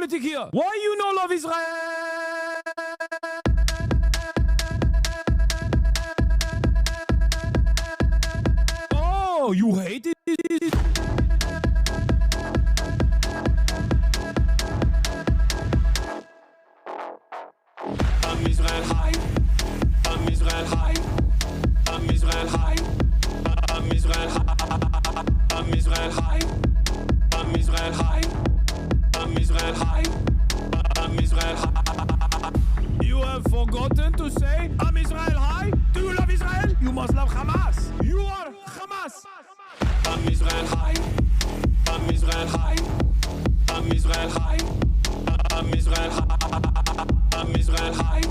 Politik hier. Why you no love Israel? Oh, you hate it? Am Israel high. Am Israel high. Am Israel high. Am Israel high. Am Israel high. Am Israel high. Am Israel high. Am Israel high. You have forgotten to say Am Israel high? Do you love Israel? You must love Hamas. You are Hamas. Am Israel high. Am Israel high. Am Israel high. Am Israel high. Am Israel high.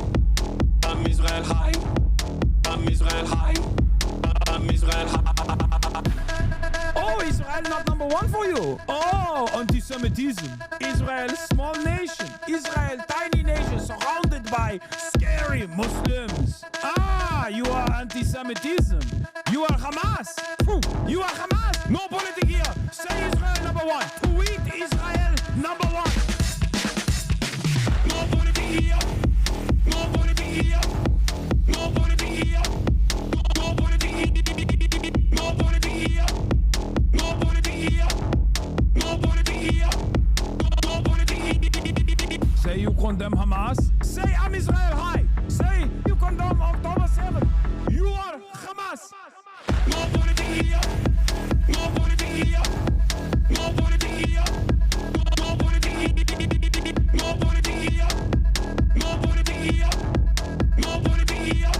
Am Israel high. Am Israel high. Am Israel high. Oh, Israel not number one for you. Oh, anti-Semitism. Israel, small nation. Israel, tiny nation surrounded by scary Muslims. Ah, you are anti-Semitism. You are Hamas. You are Hamas. No politics here. Say Israel number one. Tweet Israel number one. No politics here. No politics here. No politics here. No politics here. No politics here. No politics here. No politics here. No politics here. Say you condemn Hamas. Say Am Israel high. Say you condemn October 7th. You are Hamas. No politics here. No politics here. No politics here. No politics here. No politics here. No politics here. No politics here.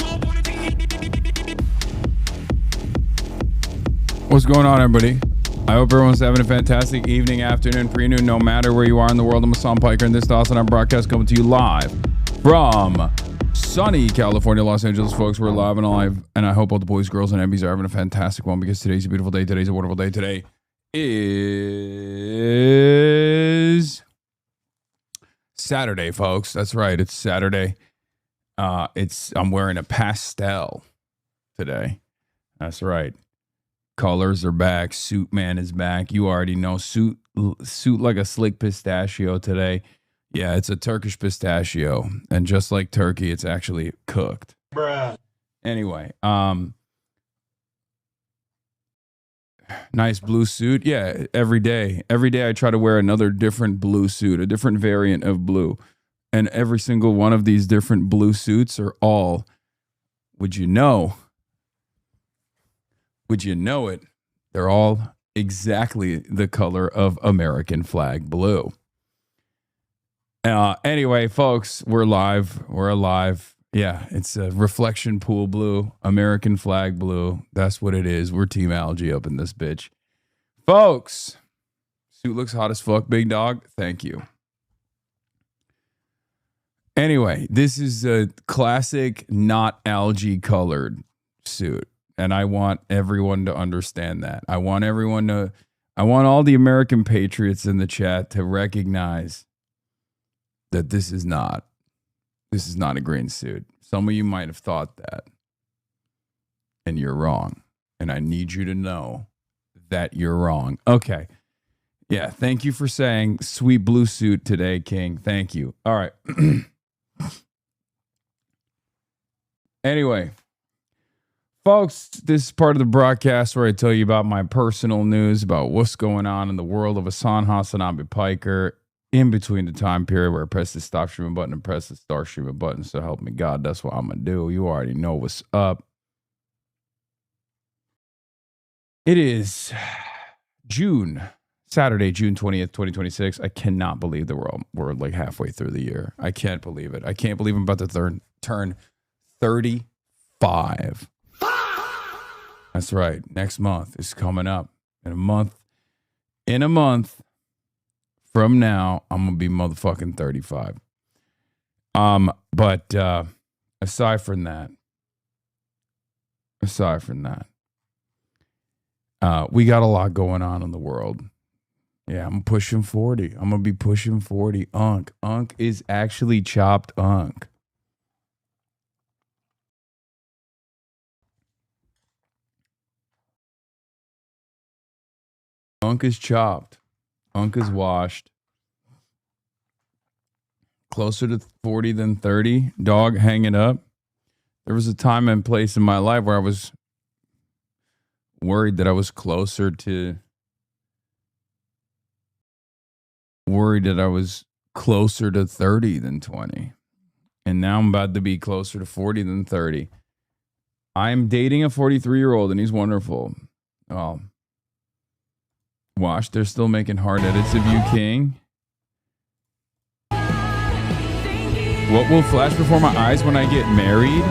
No politics here. What's going on, everybody? I hope everyone's having a fantastic evening, afternoon, pre-noon, no matter where you are in the world. I'm Hasan Piker, and this is the Hasanabi broadcast coming to you live from sunny California, Los Angeles, folks. We're live and alive, and I hope all the boys, girls, and MBs are having a fantastic one, because today's a beautiful day. Today's a wonderful day. Today is Saturday, folks. That's right. It's Saturday. I'm wearing a pastel today. That's right. Colors are back. Suit man is back. You already know. Suit like a slick pistachio today. Yeah, it's a Turkish pistachio. And just like turkey, it's actually cooked. Bruh. Anyway, nice blue suit. Yeah, every day. Every day I try to wear another different blue suit, a different variant of blue. And every single one of these different blue suits are all, would you know it, they're all exactly the color of American flag blue. Anyway, folks, we're live. We're alive. Yeah, it's a reflection pool blue, American flag blue. That's what it is. We're Team Algae up in this bitch. Folks, suit looks hot as fuck, big dog. Thank you. Anyway, this is a classic, not algae colored suit. And I want everyone to understand that. I want all the American patriots in the chat to recognize that this is not a green suit. Some of you might have thought that, and you're wrong. And I need you to know that you're wrong. Okay. Yeah. Thank you for saying sweet blue suit today, King. Thank you. All right. Anyway. Folks, this is part of the broadcast where I tell you about my personal news, about what's going on in the world of Hasanabi Piker, in between the time period where I press the stop streaming button and press the start streaming button. So help me God, that's what I'm going to do. You already know what's up. It is Saturday, June 20th, 2026. I cannot believe that we're like halfway through the year. I can't believe it. I can't believe I'm about to turn 35. That's right. Next month is coming up. In a month from now, I'm going to be motherfucking 35. But aside from that, we got a lot going on in the world. Yeah, I'm pushing 40. I'm going to be pushing 40. Unk is actually chopped unk. Unk is chopped. Unk is washed. closer to 40 than 30. Dog, hang it up. There was a time and place in my life where I was worried that I was closer to 30 than 20. And now I'm about to be closer to 40 than 30. I'm dating a 43-year-old and he's wonderful. Oh. Watch, they're still making hard edits of you, King. What will flash before my eyes when I get married?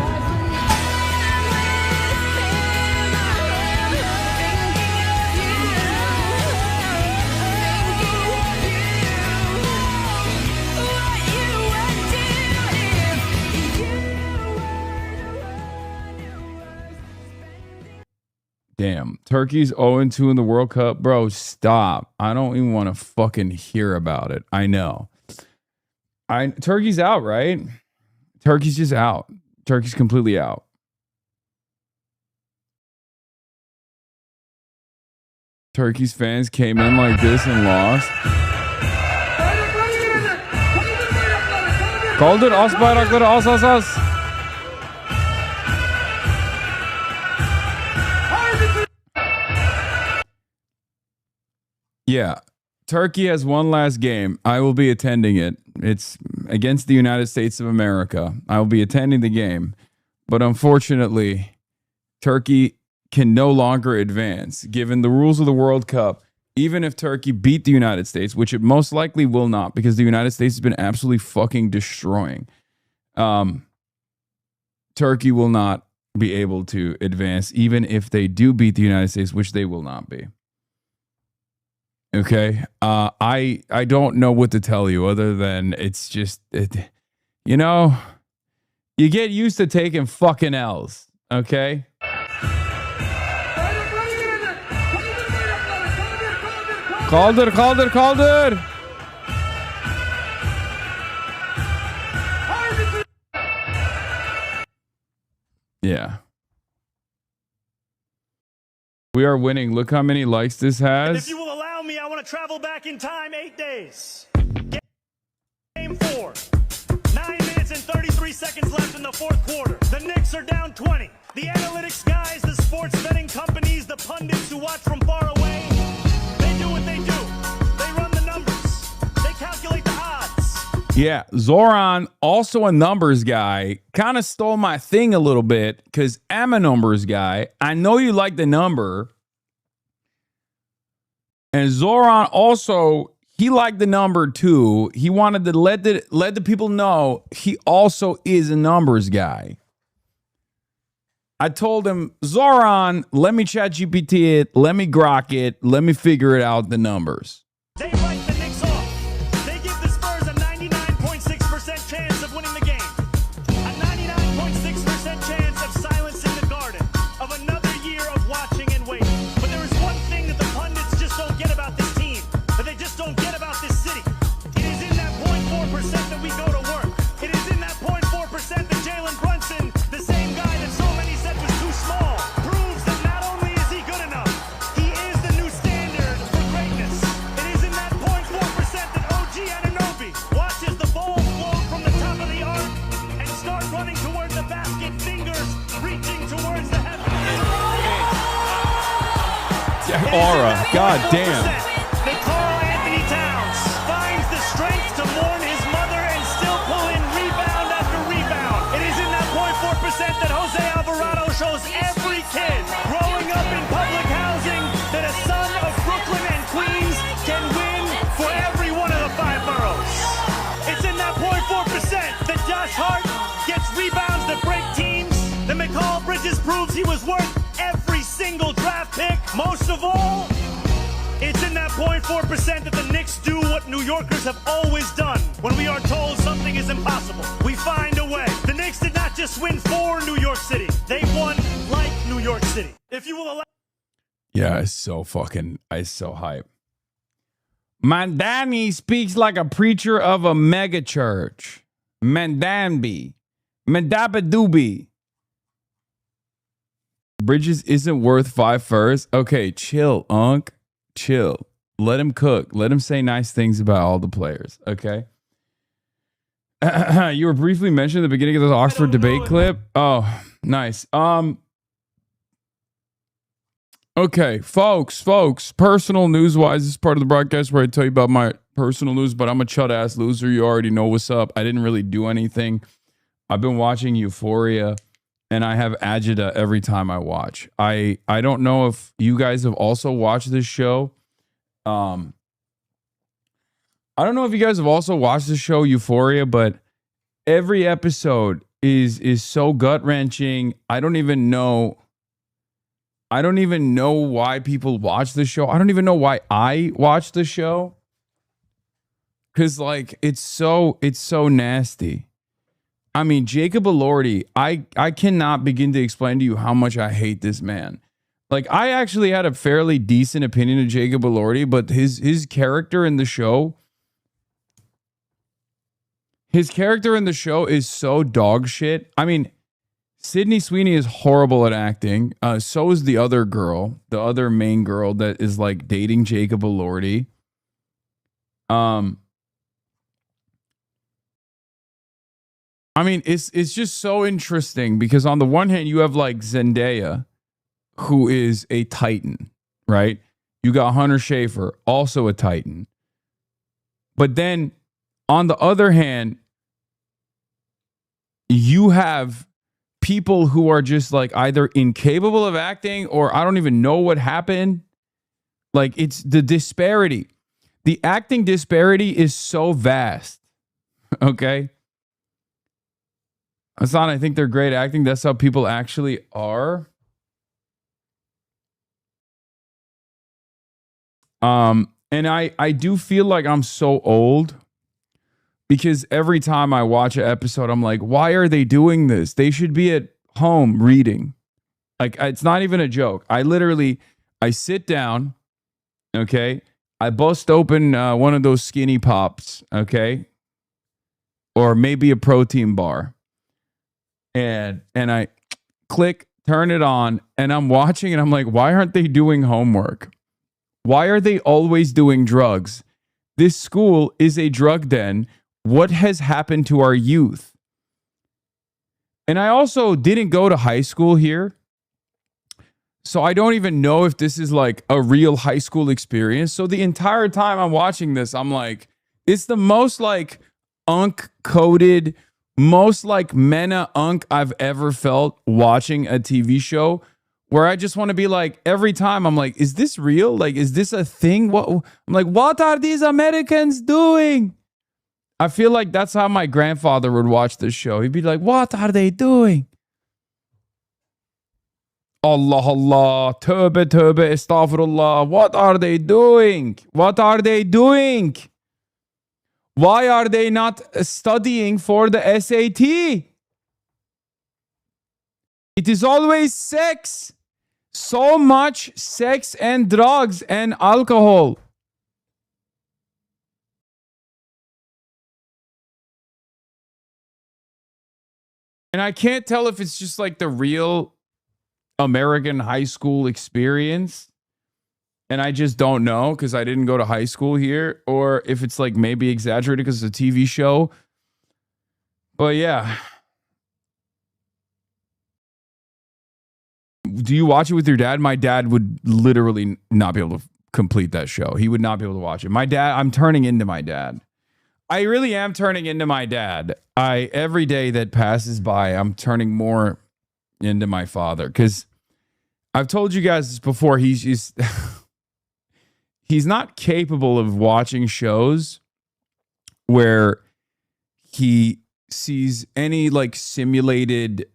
Damn. Turkey's 0-2 in the World Cup. Bro, stop. I don't even want to fucking hear about it. I know. Turkey's out, right? Turkey's just out. Turkey's completely out. Turkey's fans came in like this and lost. Kaldır as bayrakları as. Yeah. Turkey has one last game. I will be attending it. It's against the United States of America. I will be attending the game. But unfortunately, Turkey can no longer advance. Given the rules of the World Cup, even if Turkey beat the United States, which it most likely will not, because the United States has been absolutely fucking destroying, Turkey will not be able to advance, even if they do beat the United States, which they will not be. Okay, I don't know what to tell you other than it's just, you know, you get used to taking fucking L's, okay? Kaldır. Yeah. We are winning. Look how many likes this has. And if you will allow me, I want to travel back in time 8 days. Game 4. 9 minutes and 33 seconds left in the fourth quarter. The Knicks are down 20. The analytics guys, the sports betting companies, the pundits who watch from far away, they do what they do. They run the numbers. They calculate the odds. Yeah, Zoran, also a numbers guy, kind of stole my thing a little bit because I'm a numbers guy. I know you like the number. And Zoran also, he liked the number too. He wanted to let the people know he also is a numbers guy. I told him, Zoran, let me chat GPT it, let me grok it, let me figure it out, the numbers. They write the Knicks off. They give the Spurs a 99.6% chance of winning the game. A 99.6% chance of silencing the Garden. Of another year of watching and waiting. But there is one thing that the pundits just don't get about this team. That they just don't get about this city. It is in that 0.4% that we go to work. It is in that 0.4% that Jalen Brunson, the same guy that so many said was too small, proves that not only is he good enough, he is the new standard for greatness. It is in that 0.4% that OG Ananobi watches the ball float from the top of the arc and start running towards the basket, fingers reaching towards the heavens. Aura, god damn. That Carl Anthony Towns finds the strength to mourn his mother and still pull in rebound after rebound. It is in that 0.4% that Jose Alvarado shows every kid growing up in public housing that a son of Brooklyn and Queens can win for every one of the 5 boroughs. It's in that 0.4% that Josh Hart gets rebounds that break teams, that McCall Bridges proves he was worth every single draft pick. Most of all, it's in that 0.4% that the Knicks do what New Yorkers have always done. When we are told something is impossible, we find a way. The Knicks did not just win for New York City. They won like New York City. If you will allow... Yeah, it's so hype. Mandani speaks like a preacher of a mega church. Mandanbi. Mandabadubi. Bridges isn't worth 5 first. Okay, chill, Unc. Chill. Let him cook. Let him say nice things about all the players, okay? You were briefly mentioned at the beginning of this Oxford debate clip. Oh, nice. Okay, folks, personal news-wise, this is part of the broadcast where I tell you about my personal news, but I'm a chud-ass loser. You already know what's up. I didn't really do anything. I've been watching Euphoria, and I have agita every time I watch. I don't know if you guys have also watched this show. I don't know if you guys have also watched the show Euphoria, but every episode is so gut-wrenching. I don't even know why people watch the show. I don't even know why I watch the show. Cause like it's so nasty. I mean, Jacob Elordi, I cannot begin to explain to you how much I hate this man. Like, I actually had a fairly decent opinion of Jacob Elordi, but his character in the show, is so dog shit. I mean, Sydney Sweeney is horrible at acting. So is the other girl, the other main girl that is like dating Jacob Elordi. I mean, it's just so interesting because on the one hand, you have like Zendaya, who is a titan, right? You got Hunter Schafer, also a titan. But then on the other hand, you have people who are just like either incapable of acting or I don't even know what happened. Like, it's the disparity. The acting disparity is so vast. Okay? Hasan, I think they're great acting. That's how people actually are. And I do feel like I'm so old because every time I watch an episode, I'm like, why are they doing this? They should be at home reading. Like, it's not even a joke. I sit down, okay? I bust open one of those skinny pops, okay? Or maybe a protein bar. And I click, turn it on, and I'm watching and I'm like, why aren't they doing homework? Why are they always doing drugs? This school is a drug den. What has happened to our youth? And I also didn't go to high school here. So I don't even know if this is like a real high school experience. So the entire time I'm watching this, I'm like, it's the most like unk-coded, most like Mena Unk I've ever felt watching a TV show where I just want to be like, every time I'm like, is this real? Like, is this a thing? I'm like, what are these Americans doing? I feel like that's how my grandfather would watch this show. He'd be like, what are they doing? Allah, Allah, tövbe, tövbe, estağfurullah. What are they doing? What are they doing? Why are they not studying for the SAT? It is always sex. So much sex and drugs and alcohol. And I can't tell if it's just like the real American high school experience. And I just don't know because I didn't go to high school here, or if it's like maybe exaggerated because it's a TV show. But yeah. Do you watch it with your dad? My dad would literally not be able to complete that show. He would not be able to watch it. My dad, I'm turning into my dad. I really am turning into my dad. Every day that passes by, I'm turning more into my father. Because I've told you guys this before. He's not capable of watching shows where he sees any like simulated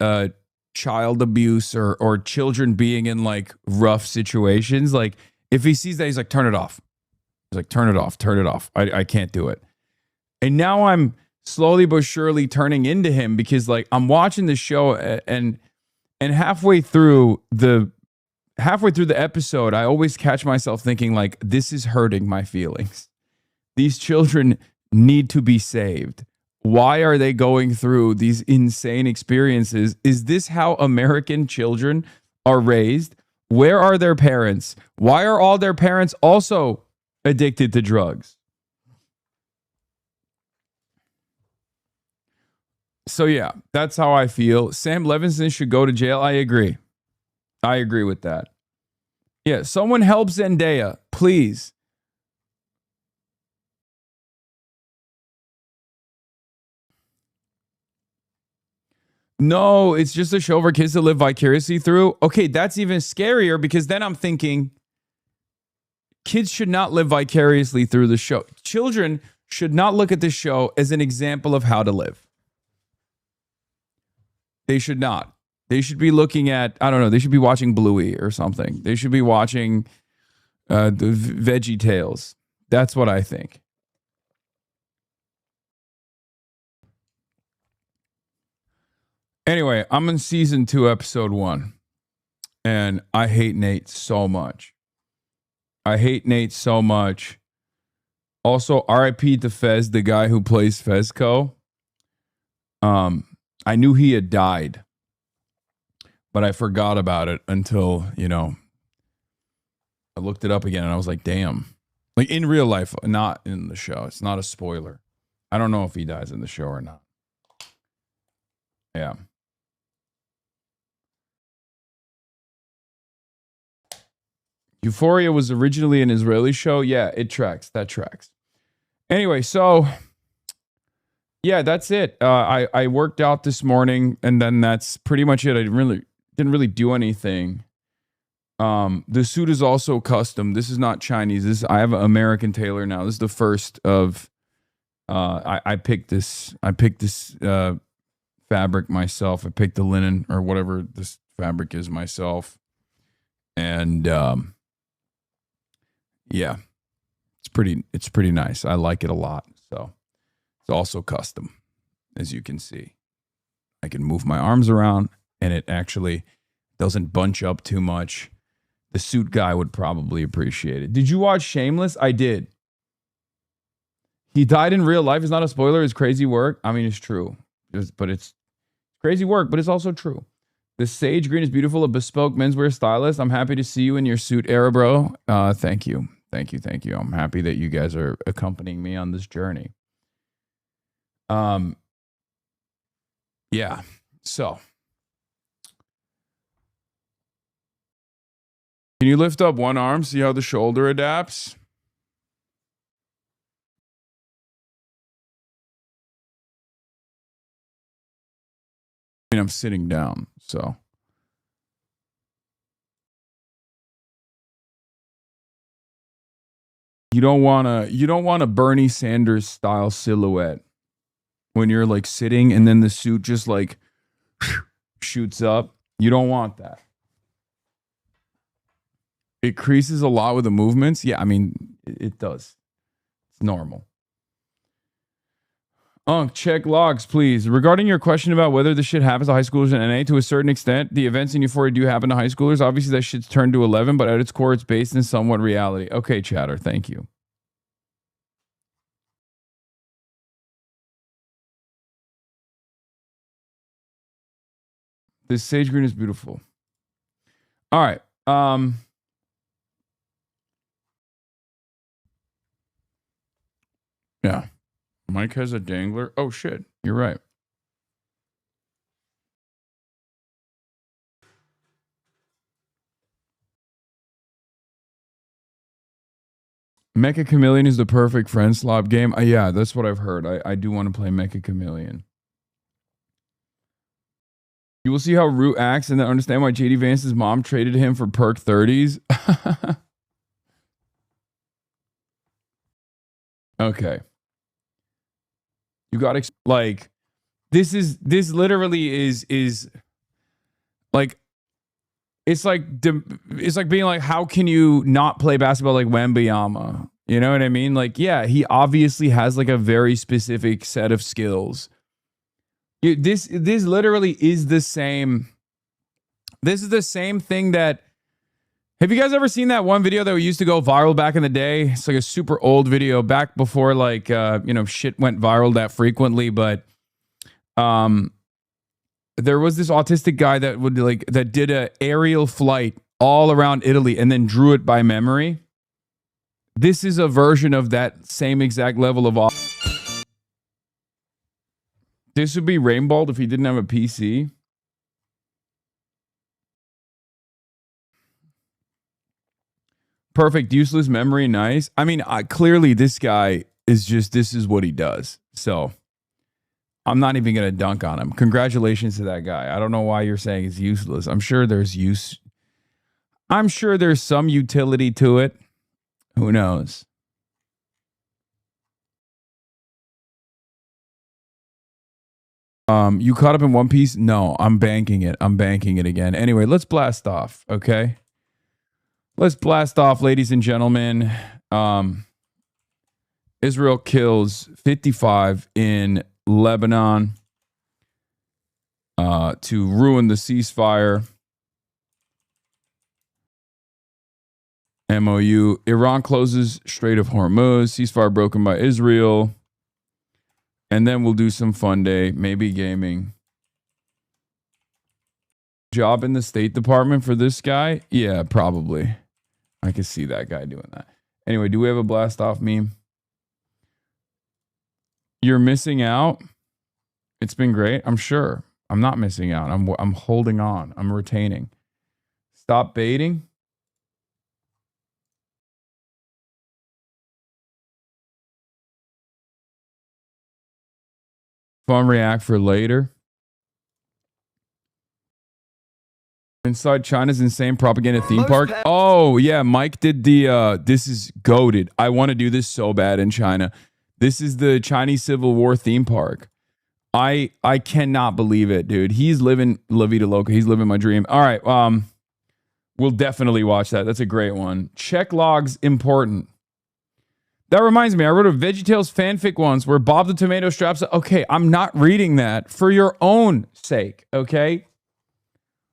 child abuse or children being in like rough situations. Like if he sees that, he's like, turn it off. He's like, turn it off. I can't do it. And now I'm slowly but surely turning into him because like I'm watching the show and halfway through the episode, I always catch myself thinking like, this is hurting my feelings. These children need to be saved. Why are they going through these insane experiences? Is this how American children are raised? Where are their parents? Why are all their parents also addicted to drugs? So yeah, that's how I feel. Sam Levinson should go to jail. I agree. I agree with that. Yeah, someone help Zendaya, please. No, it's just a show for kids to live vicariously through. Okay, that's even scarier because then I'm thinking kids should not live vicariously through the show. Children should not look at this show as an example of how to live. They should not. They should be looking at, I don't know, they should be watching Bluey or something. They should be watching the Veggie Tales. That's what I think. Anyway, I'm in season 2, episode 1. And I hate Nate so much. I hate Nate so much. Also, RIP to Fez, the guy who plays Fezco. I knew he had died, but I forgot about it until, I looked it up again and I was like, damn. Like in real life, not in the show. It's not a spoiler. I don't know if he dies in the show or not. Yeah. Euphoria was originally an Israeli show. Yeah, it tracks. That tracks. Anyway, so yeah, that's it. I worked out this morning, and then that's pretty much it. I didn't really do anything. The suit is also custom. This is not Chinese. I have an American tailor now. This is the first of. I picked this. I picked this fabric myself. I picked the linen or whatever this fabric is myself, and yeah, it's pretty nice. I like it a lot. So it's also custom, as you can see. I can move my arms around, and it actually doesn't bunch up too much. The suit guy would probably appreciate it. Did you watch Shameless? I did. He died in real life. It's not a spoiler. It's crazy work. I mean, it's true. But it's crazy work, but it's also true. The sage green is beautiful. A bespoke menswear stylist. I'm happy to see you in your suit era, bro. Thank you. Thank you. I'm happy that you guys are accompanying me on this journey. Yeah. So, can you lift up one arm? See how the shoulder adapts? I mean, I'm sitting down, so. You don't want a Bernie Sanders style silhouette when you're like sitting and then the suit just like shoots up. You don't want that. It creases a lot with the movements. Yeah, I mean, it does. It's normal. Check logs, please. Regarding your question about whether this shit happens to high schoolers in NA, to a certain extent, the events in Euphoria do happen to high schoolers. Obviously, that shit's turned to 11, but at its core, it's based in somewhat reality. Okay, chatter. Thank you. This sage green is beautiful. All right. Yeah. Mike has a dangler. Oh, shit. You're right. Mecha Chameleon is the perfect friend slob game. Yeah, that's what I've heard. I do want to play Mecha Chameleon. You will see how Root acts and then understand why JD Vance's mom traded him for perk 30s. Okay. You got like this literally is like it's like being like, how can you not play basketball like Wembanyama? You know what I mean? Like, yeah, he obviously has like a very specific set of skills. This literally is the same. This is the same thing that. Have you guys ever seen that one video that used to go viral back in the day? It's like a super old video back before like shit went viral that frequently. But there was this autistic guy that did a aerial flight all around Italy and then drew it by memory. This is a version of that same exact level of This would be rainbowed if he didn't have a PC. Perfect, useless memory, nice. I mean, clearly this guy is just, this is what he does. So I'm not even going to dunk on him. Congratulations to that guy. I don't know why you're saying it's useless. I'm sure there's use. I'm sure there's some utility to it. Who knows? You caught up in One Piece? No, I'm banking it. I'm banking it again. Anyway, let's blast off, okay? Let's blast off, ladies and gentlemen. Israel kills 55 in Lebanon to ruin the ceasefire. MOU. Iran closes Strait of Hormuz. Ceasefire broken by Israel. And then we'll do some fun day, maybe gaming. Job in the State Department for this guy? Yeah, probably. I can see that guy doing that. Anyway, do we have a blast off meme? You're missing out. It's been great. I'm sure. I'm not missing out. I'm holding on. I'm retaining. Stop baiting. Fun react for later. Inside China's insane propaganda theme park. Oh, yeah. Mike did the, this is goated. I want to do this so bad in China. This is the Chinese Civil War theme park. I cannot believe it, dude. He's living La Vida Loca. He's living my dream. All right. We'll definitely watch that. That's a great one. Check logs important. That reminds me, I wrote a VeggieTales fanfic once where Bob the Tomato straps. Okay, I'm not reading that for your own sake, okay?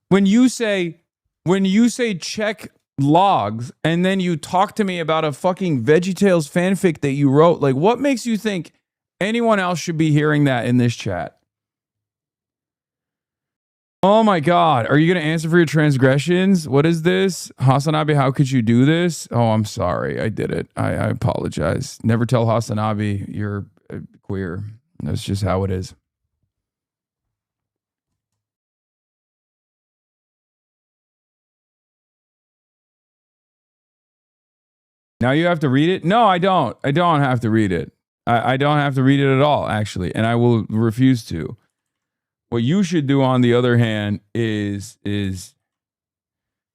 When you say check logs and then you talk to me about a fucking VeggieTales fanfic that you wrote, like what makes you think anyone else should be hearing that in this chat? Oh my God. Are you going to answer for your transgressions? What is this? Hasanabi, how could you do this? Oh, I'm sorry. I did it. I apologize. Never tell Hasanabi you're queer. That's just how it is. Now you have to read it? No, I don't. I don't have to read it. I don't have to read it at all, actually. And I will refuse to. What you should do, on the other hand, is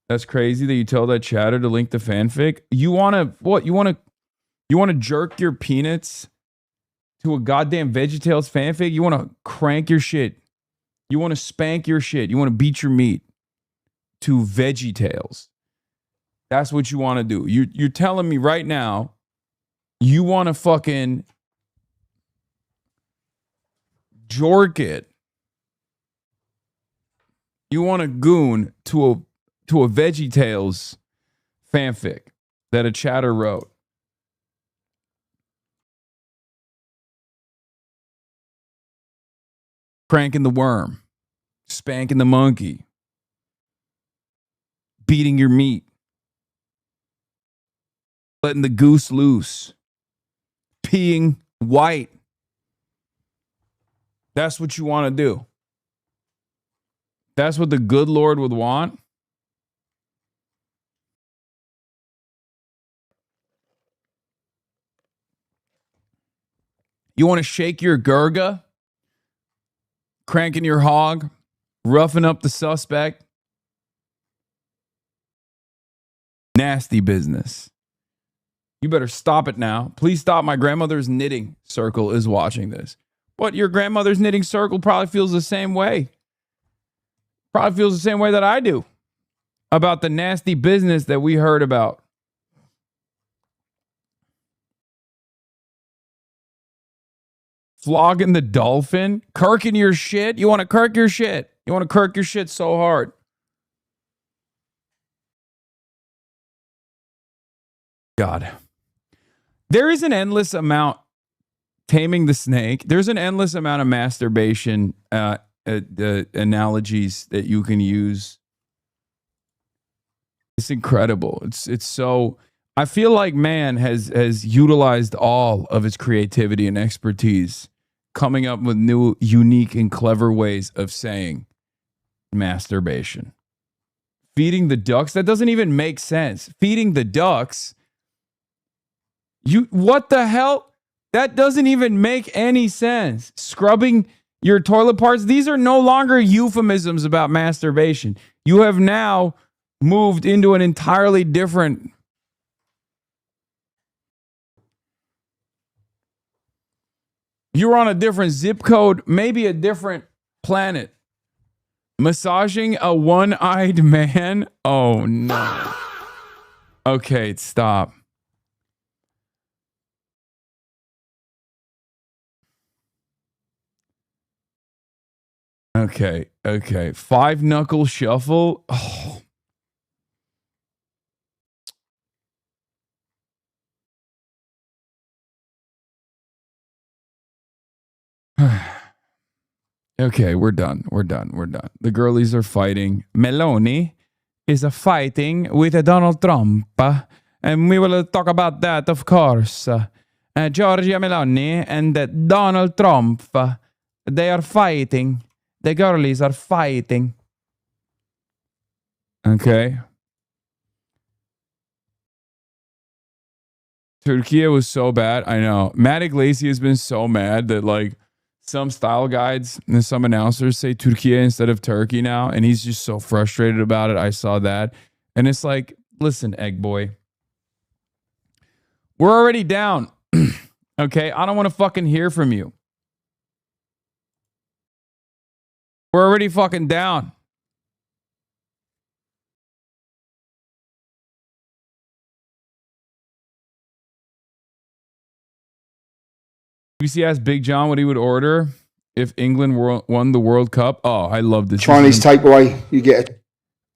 that's crazy that you tell that chatter to link the fanfic. You want to what? You want to jerk your peanuts to a goddamn VeggieTales fanfic? You want to crank your shit? You want to spank your shit? You want to beat your meat to VeggieTales? That's what you want to do. You're telling me right now you want to fucking jork it. You want to goon to a VeggieTales fanfic that a chatter wrote. Cranking the worm, spanking the monkey, beating your meat, letting the goose loose, peeing white. That's what you want to do. That's what the good Lord would want. You want to shake your Gurga, cranking your hog, roughing up the suspect. Nasty business. You better stop it now. Please stop. My grandmother's knitting circle is watching this. What? Your grandmother's knitting circle probably feels the same way. Probably feels the same way that I do about the nasty business that we heard about. Flogging the dolphin? Kirking your shit? You want to kirk your shit? You want to kirk your shit so hard? God. There is an endless amount taming the snake. There's an endless amount of masturbation analogies that you can use. It's incredible. It's so. I feel like man has utilized all of its creativity and expertise coming up with new, unique, and clever ways of saying masturbation. Feeding the ducks? That doesn't even make sense. Feeding the ducks? What the hell? That doesn't even make any sense. Scrubbing your toilet parts? These are no longer euphemisms about masturbation. You have now moved into an entirely different... You're on a different zip code, maybe a different planet. Massaging a one-eyed man? Oh, no. Okay, stop. Okay. Five-knuckle shuffle? Oh. Okay, we're done. The girlies are fighting. Meloni is fighting with Donald Trump. And we will talk about that, of course. Giorgia Meloni and Donald Trump. They are fighting. The girlies are fighting. Okay. Turkey was so bad. I know. Matt Iglesias has been so mad that like some style guides and some announcers say Turkey instead of Turkey now. And he's just so frustrated about it. I saw that. And it's like, listen, egg boy. We're already down. Okay. I don't want to fucking hear from you. We're already fucking down. BBC asked Big John what he would order if England won the World Cup. Oh, I love this. Chinese takeaway. You get a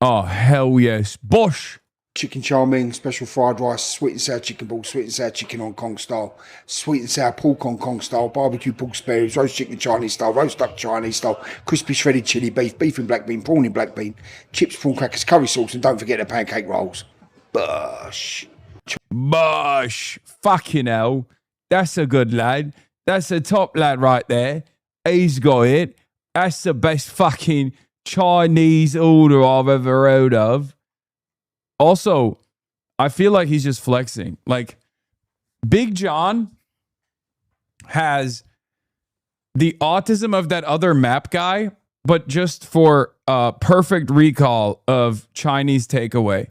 oh, hell yes. Bosh. chicken chow mein, special fried rice, sweet and sour chicken balls, sweet and sour chicken Hong Kong style, sweet and sour pork Hong Kong style, barbecue pork spare ribs, roast chicken Chinese style, roast duck Chinese style, crispy shredded chili beef, beef in black bean, prawn in black bean, chips, prawn crackers, curry sauce, and don't forget the pancake rolls. Bosh. Bosh. Fucking hell. That's a good lad. That's a top lad right there. He's got it. That's the best fucking Chinese order I've ever heard of. Also, I feel like he's just flexing. Like, Big John has the autism of that other map guy, but just for perfect recall of Chinese takeaway.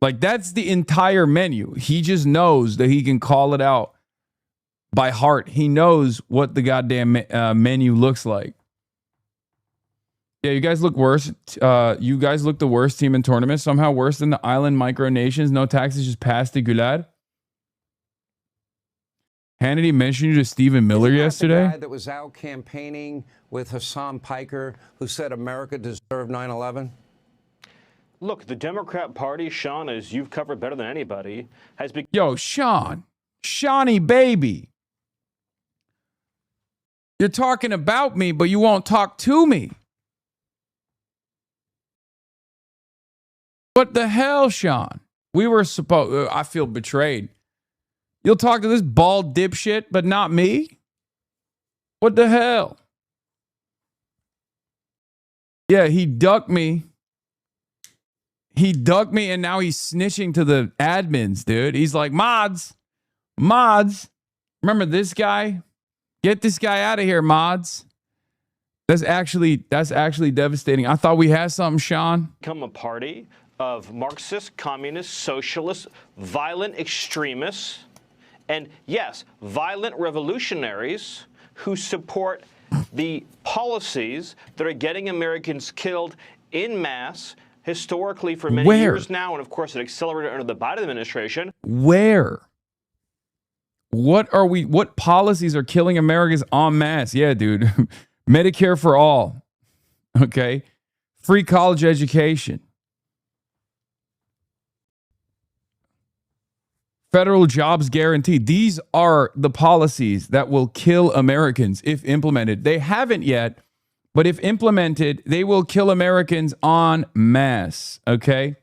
Like, that's the entire menu. He just knows that he can call it out by heart. He knows what the goddamn menu looks like. Yeah, you guys look worse. You guys look the worst team in tournament. Somehow worse than the island micronations. No taxes, just past the Gulad. Hannity mentioned you to Stephen Miller yesterday. The guy that was out campaigning with Hasan Piker, who said America deserved 9/11. Look, the Democrat Party, Sean, as you've covered better than anybody, has been... Yo, Shawnee baby. You're talking about me, but you won't talk to me. What the hell, Sean? We were supposed... I feel betrayed. You'll talk to this bald dipshit, but not me? What the hell? Yeah, he ducked me. And now he's snitching to the admins, dude. He's like, mods. Remember this guy? Get this guy out of here, mods. That's actually devastating. I thought we had something, Sean. Become a party of Marxist, communist, socialist, violent extremists, and yes, violent revolutionaries who support the policies that are getting Americans killed in mass historically for many years now, and of course it accelerated under the Biden administration. Where? What policies are killing Americans en masse? Yeah, dude. Medicare for all. Okay. Free college education. Federal jobs guarantee. These are the policies that will kill Americans if implemented. They haven't yet, but if implemented, they will kill Americans en masse. Okay?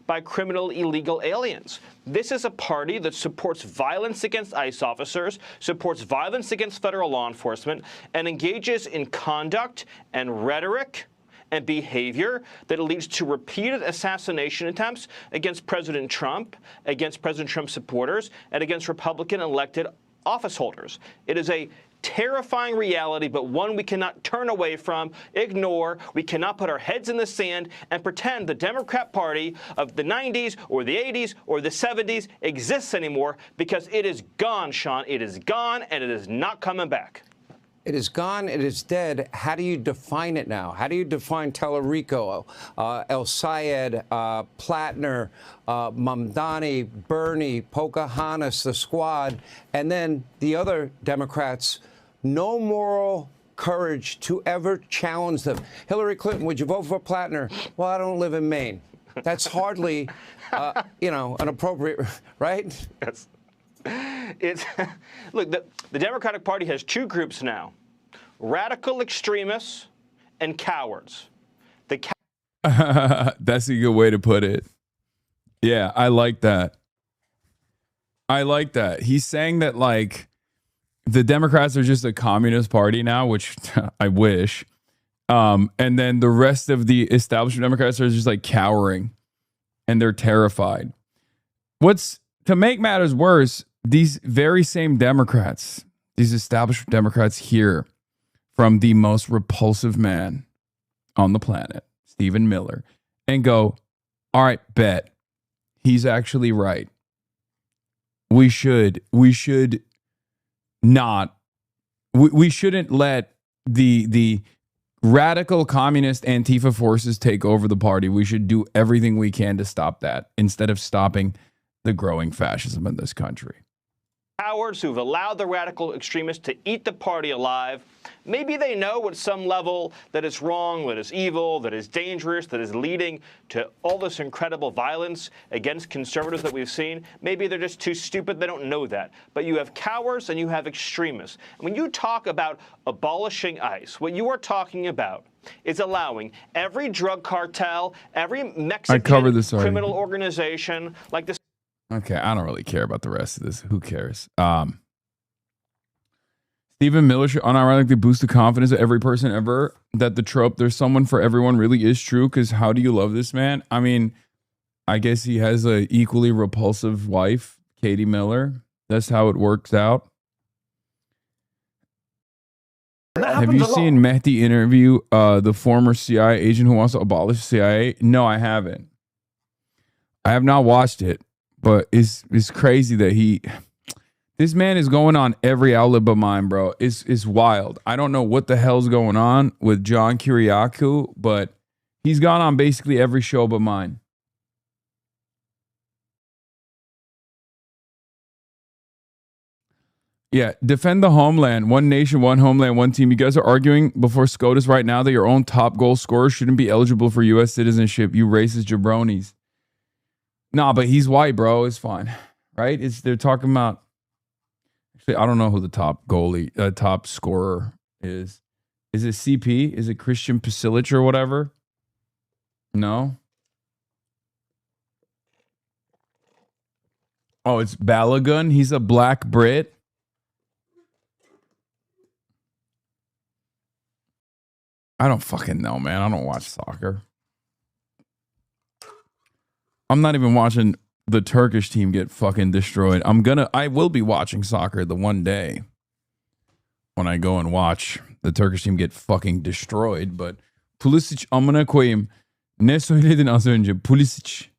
by criminal illegal aliens. This is a party that supports violence against ICE officers, supports violence against federal law enforcement, and engages in conduct and rhetoric and behavior that leads to repeated assassination attempts against President Trump, against President Trump's supporters, and against Republican elected office holders. It is a terrifying reality, but one we cannot turn away from, ignore. We cannot put our heads in the sand and pretend the Democrat Party of the 90s or the 80s or the 70s exists anymore, because it is gone, Sean. It is gone, and it is not coming back. It is gone. It is dead. How do you define it now? How do you define Tellerico, El Sayed, Platner, Mamdani, Bernie, Pocahontas, the Squad, and then the other Democrats? No moral courage to ever challenge them. Hillary Clinton, would you vote for Platner? Well, I don't live in Maine. That's hardly, an appropriate, right? Yes. It's look, the Democratic Party has two groups now: radical extremists and cowards. That's a good way to put it. Yeah, I like that. He's saying that, like, the Democrats are just a communist party now, which I wish. And then the rest of the establishment Democrats are just like cowering, and they're terrified. To make matters worse, these very same Democrats, these established Democrats, hear from the most repulsive man on the planet, Stephen Miller, and go, all right, bet. He's actually right. We shouldn't let the radical communist Antifa forces take over the party. We should do everything we can to stop that instead of stopping the growing fascism in this country. Cowards who've allowed the radical extremists to eat the party alive. Maybe they know at some level that it's wrong, that it's evil, that it's dangerous, that is leading to all this incredible violence against conservatives that we've seen. Maybe they're just too stupid, they don't know that. But you have cowards and you have extremists. When you talk about abolishing ICE, what you are talking about is allowing every drug cartel, every Mexican criminal organization like this. Okay, I don't really care about the rest of this. Who cares? Stephen Miller should unironically boost the confidence of every person ever that the trope "there's someone for everyone" really is true, because how do you love this man? I mean, I guess he has a equally repulsive wife, Katie Miller. That's how it works out. Have you seen Mehdi interview the former CIA agent who wants to abolish CIA? No, I haven't. I have not watched it. But it's crazy that this man is going on every outlet but mine, bro. It's wild. I don't know what the hell's going on with John Kiriakou, but he's gone on basically every show but mine. Yeah, defend the homeland. One nation, one homeland, one team. You guys are arguing before SCOTUS right now that your own top goal scorer shouldn't be eligible for U.S. citizenship. You racist jabronis. Nah, but he's white, bro. It's fine, right? They're talking about. Actually, I don't know who the top goalie, top scorer is. Is it CP? Is it Christian Pasilic or whatever? No. Oh, it's Balogun. He's a black Brit. I don't fucking know, man. I don't watch soccer. I'm not even watching the Turkish team get fucking destroyed. I will be watching soccer the one day when I go and watch the Turkish team get fucking destroyed. But Pulisic, amına koyayım. Ne söyledin az önce? Pulisic.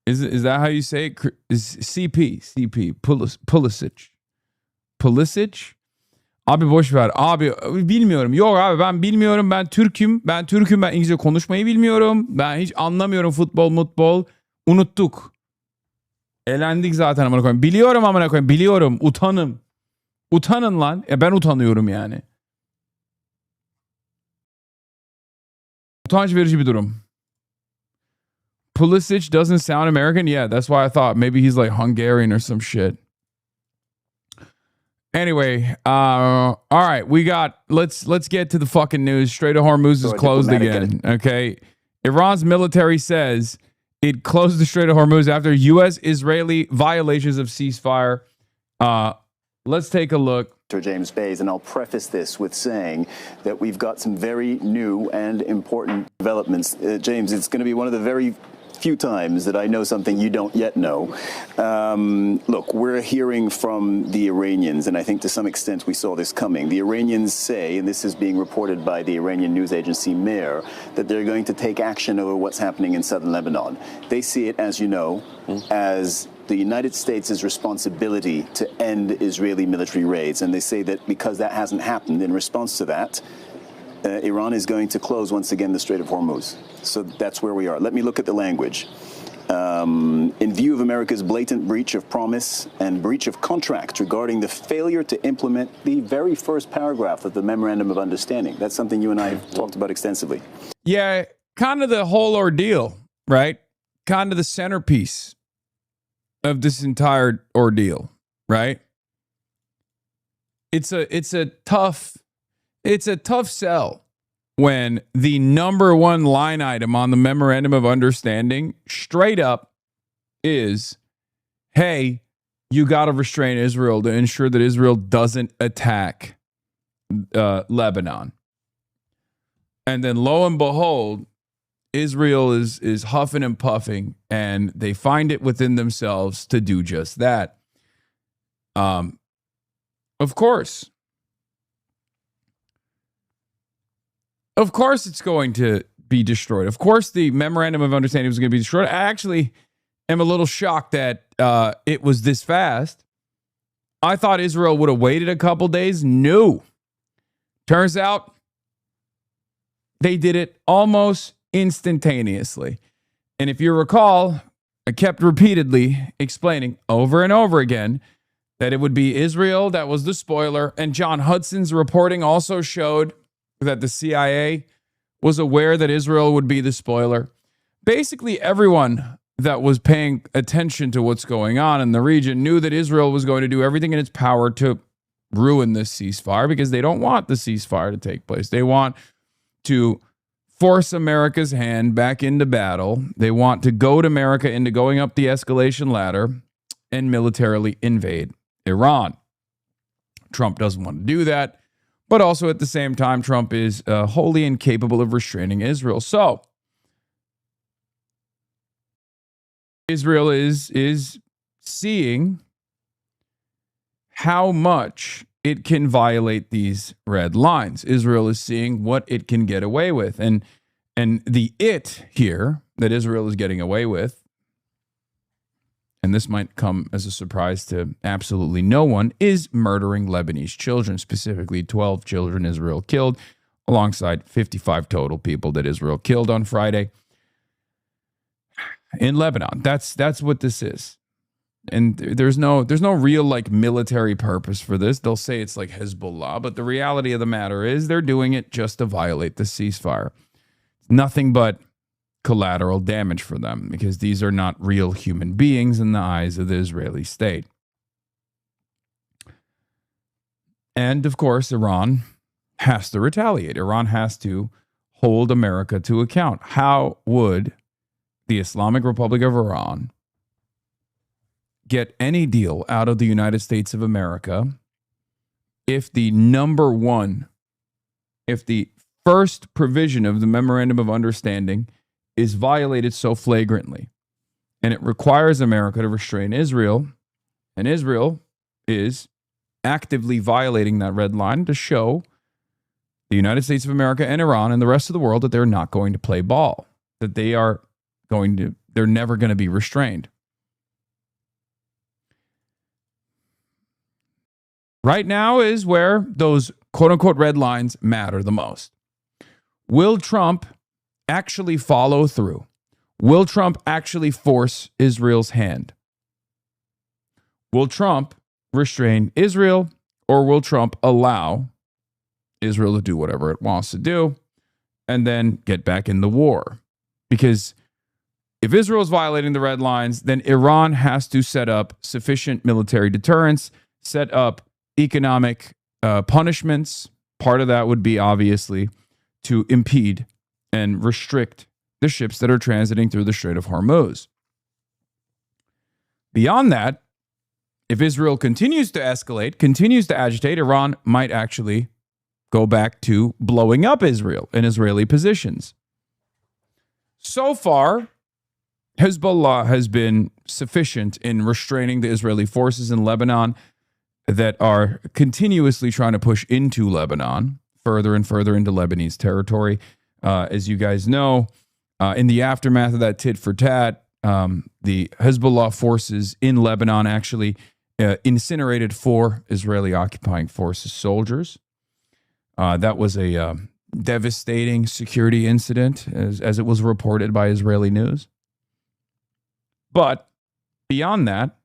Is that how you say it? Is CP. Pulisic. Abi boş ver. Abi bilmiyorum. Yok abi ben bilmiyorum. Ben Türk'üm. Ben İngilizce konuşmayı bilmiyorum. Ben hiç anlamıyorum futbol. Unuttuk. Elendik zaten amına koyayım. Biliyorum amına koyayım. Biliyorum. Utanın lan. Ben utanıyorum yani. Utanç verici bir durum. Pulisic doesn't sound American. Yeah, that's why I thought maybe he's like Hungarian or some shit. Anyway, all right, let's get to the fucking news. Strait of Hormuz is closed again. Okay. Iran's military says it closed the Strait of Hormuz after U.S.-Israeli violations of ceasefire. Let's take a look. James Bays, and I'll preface this with saying that we've got some very new and important developments. James, it's going to be one of the very few times that I know something you don't yet know. Look, we're hearing from the Iranians, and I think to some extent we saw this coming. The Iranians say, and this is being reported by the Iranian news agency Mehr, that they're going to take action over what's happening in southern Lebanon. They see it, as you know, as the United States' responsibility to end Israeli military raids. And they say that because that hasn't happened, in response to that, Iran is going to close once again the Strait of Hormuz. So that's where we are. Let me look at the language. In view of America's blatant breach of promise and breach of contract regarding the failure to implement the very first paragraph of the Memorandum of Understanding. That's something you and I have talked about extensively. Yeah, kind of the whole ordeal, right? Kind of the centerpiece of this entire ordeal, right? It's a tough sell when the number one line item on the Memorandum of Understanding straight up is, hey, you got to restrain Israel to ensure that Israel doesn't attack Lebanon. And then lo and behold, Israel is huffing and puffing, and they find it within themselves to do just that. Of course. Of course it's going to be destroyed. Of course the Memorandum of Understanding was going to be destroyed. I actually am a little shocked that it was this fast. I thought Israel would have waited a couple days. No. Turns out they did it almost instantaneously. And if you recall, I kept repeatedly explaining over and over again that it would be Israel that was the spoiler. And John Hudson's reporting also showed that the CIA was aware that Israel would be the spoiler. Basically, everyone that was paying attention to what's going on in the region knew that Israel was going to do everything in its power to ruin this ceasefire, because they don't want the ceasefire to take place. They want to force America's hand back into battle. They want to goad America into going up the escalation ladder and militarily invade Iran. Trump doesn't want to do that, but also at the same time, Trump is wholly incapable of restraining Israel. So Israel is seeing how much it can violate these red lines. Israel is seeing what it can get away with. And the it here that Israel is getting away with, and this might come as a surprise to absolutely no one, is murdering Lebanese children, specifically 12 children Israel killed, alongside 55 total people that Israel killed on Friday in Lebanon. That's what this is. And there's no real like military purpose for this. They'll say it's like Hezbollah, but the reality of the matter is they're doing it just to violate the ceasefire. Nothing but collateral damage for them, because these are not real human beings in the eyes of the Israeli state. And of course, Iran has to retaliate. Iran has to hold America to account. How would the Islamic Republic of Iran get any deal out of the United States of America if the first provision of the Memorandum of Understanding is violated so flagrantly? And it requires America to restrain Israel, and Israel is actively violating that red line to show the United States of America and Iran and the rest of the world that they're not going to play ball, that they're never going to be restrained. Right now is where those quote-unquote red lines matter the most. Will Trump actually follow through? Will Trump actually force Israel's hand? Will Trump restrain Israel, or will Trump allow Israel to do whatever it wants to do and then get back in the war? Because if Israel is violating the red lines, then Iran has to set up sufficient military deterrence, set up economic punishments. Part of that would be obviously to impede and restrict the ships that are transiting through the Strait of Hormuz. Beyond that, if Israel continues to escalate, continues to agitate, Iran might actually go back to blowing up Israel and Israeli positions. So far, Hezbollah has been sufficient in restraining the Israeli forces in Lebanon that are continuously trying to push into Lebanon, further and further into Lebanese territory. As you guys know, in the aftermath of that tit for tat, the Hezbollah forces in Lebanon actually incinerated 4 Israeli occupying forces soldiers. That was a devastating security incident, as it was reported by Israeli news. But beyond that,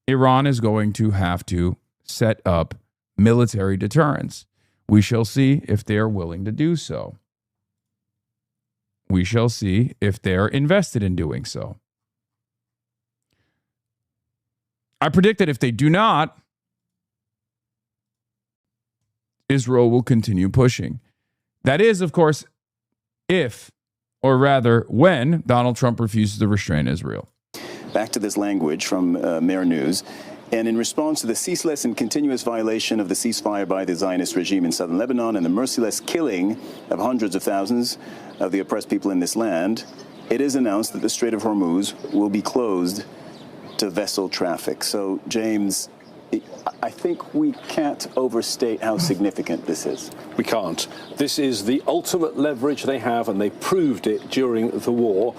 Iran is going to have to set up military deterrence. We shall see if they are willing to do so. We shall see if they are invested in doing so. I predict that if they do not, Israel will continue pushing. That is, of course, if, or rather, when Donald Trump refuses to restrain Israel. Back to this language from Mer News. And in response to the ceaseless and continuous violation of the ceasefire by the Zionist regime in southern Lebanon and the merciless killing of hundreds of thousands of the oppressed people in this land, it is announced that the Strait of Hormuz will be closed to vessel traffic. So, James, I think we can't overstate how significant this is. We can't. This is the ultimate leverage they have, and they proved it during the war.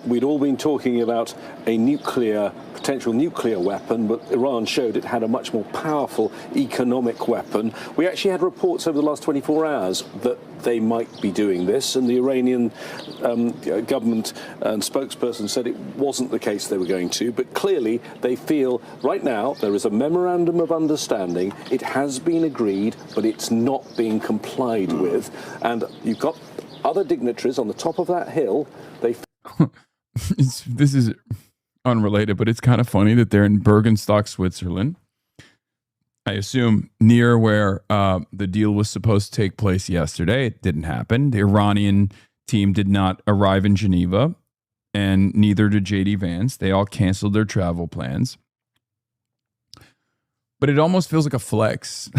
We'd all been talking about a potential nuclear weapon, but Iran showed it had a much more powerful economic weapon. We actually had reports over the last 24 hours that they might be doing this, and the Iranian government and spokesperson said it wasn't the case they were going to, but clearly they feel right now there is a memorandum of understanding. It has been agreed, but it's not being complied with. And you've got other dignitaries on the top of that hill. This is unrelated, but it's kind of funny that they're in Bergenstock, Switzerland. I assume near where the deal was supposed to take place yesterday. It didn't happen. The Iranian team did not arrive in Geneva, and neither did J.D. Vance. They all canceled their travel plans. But it almost feels like a flex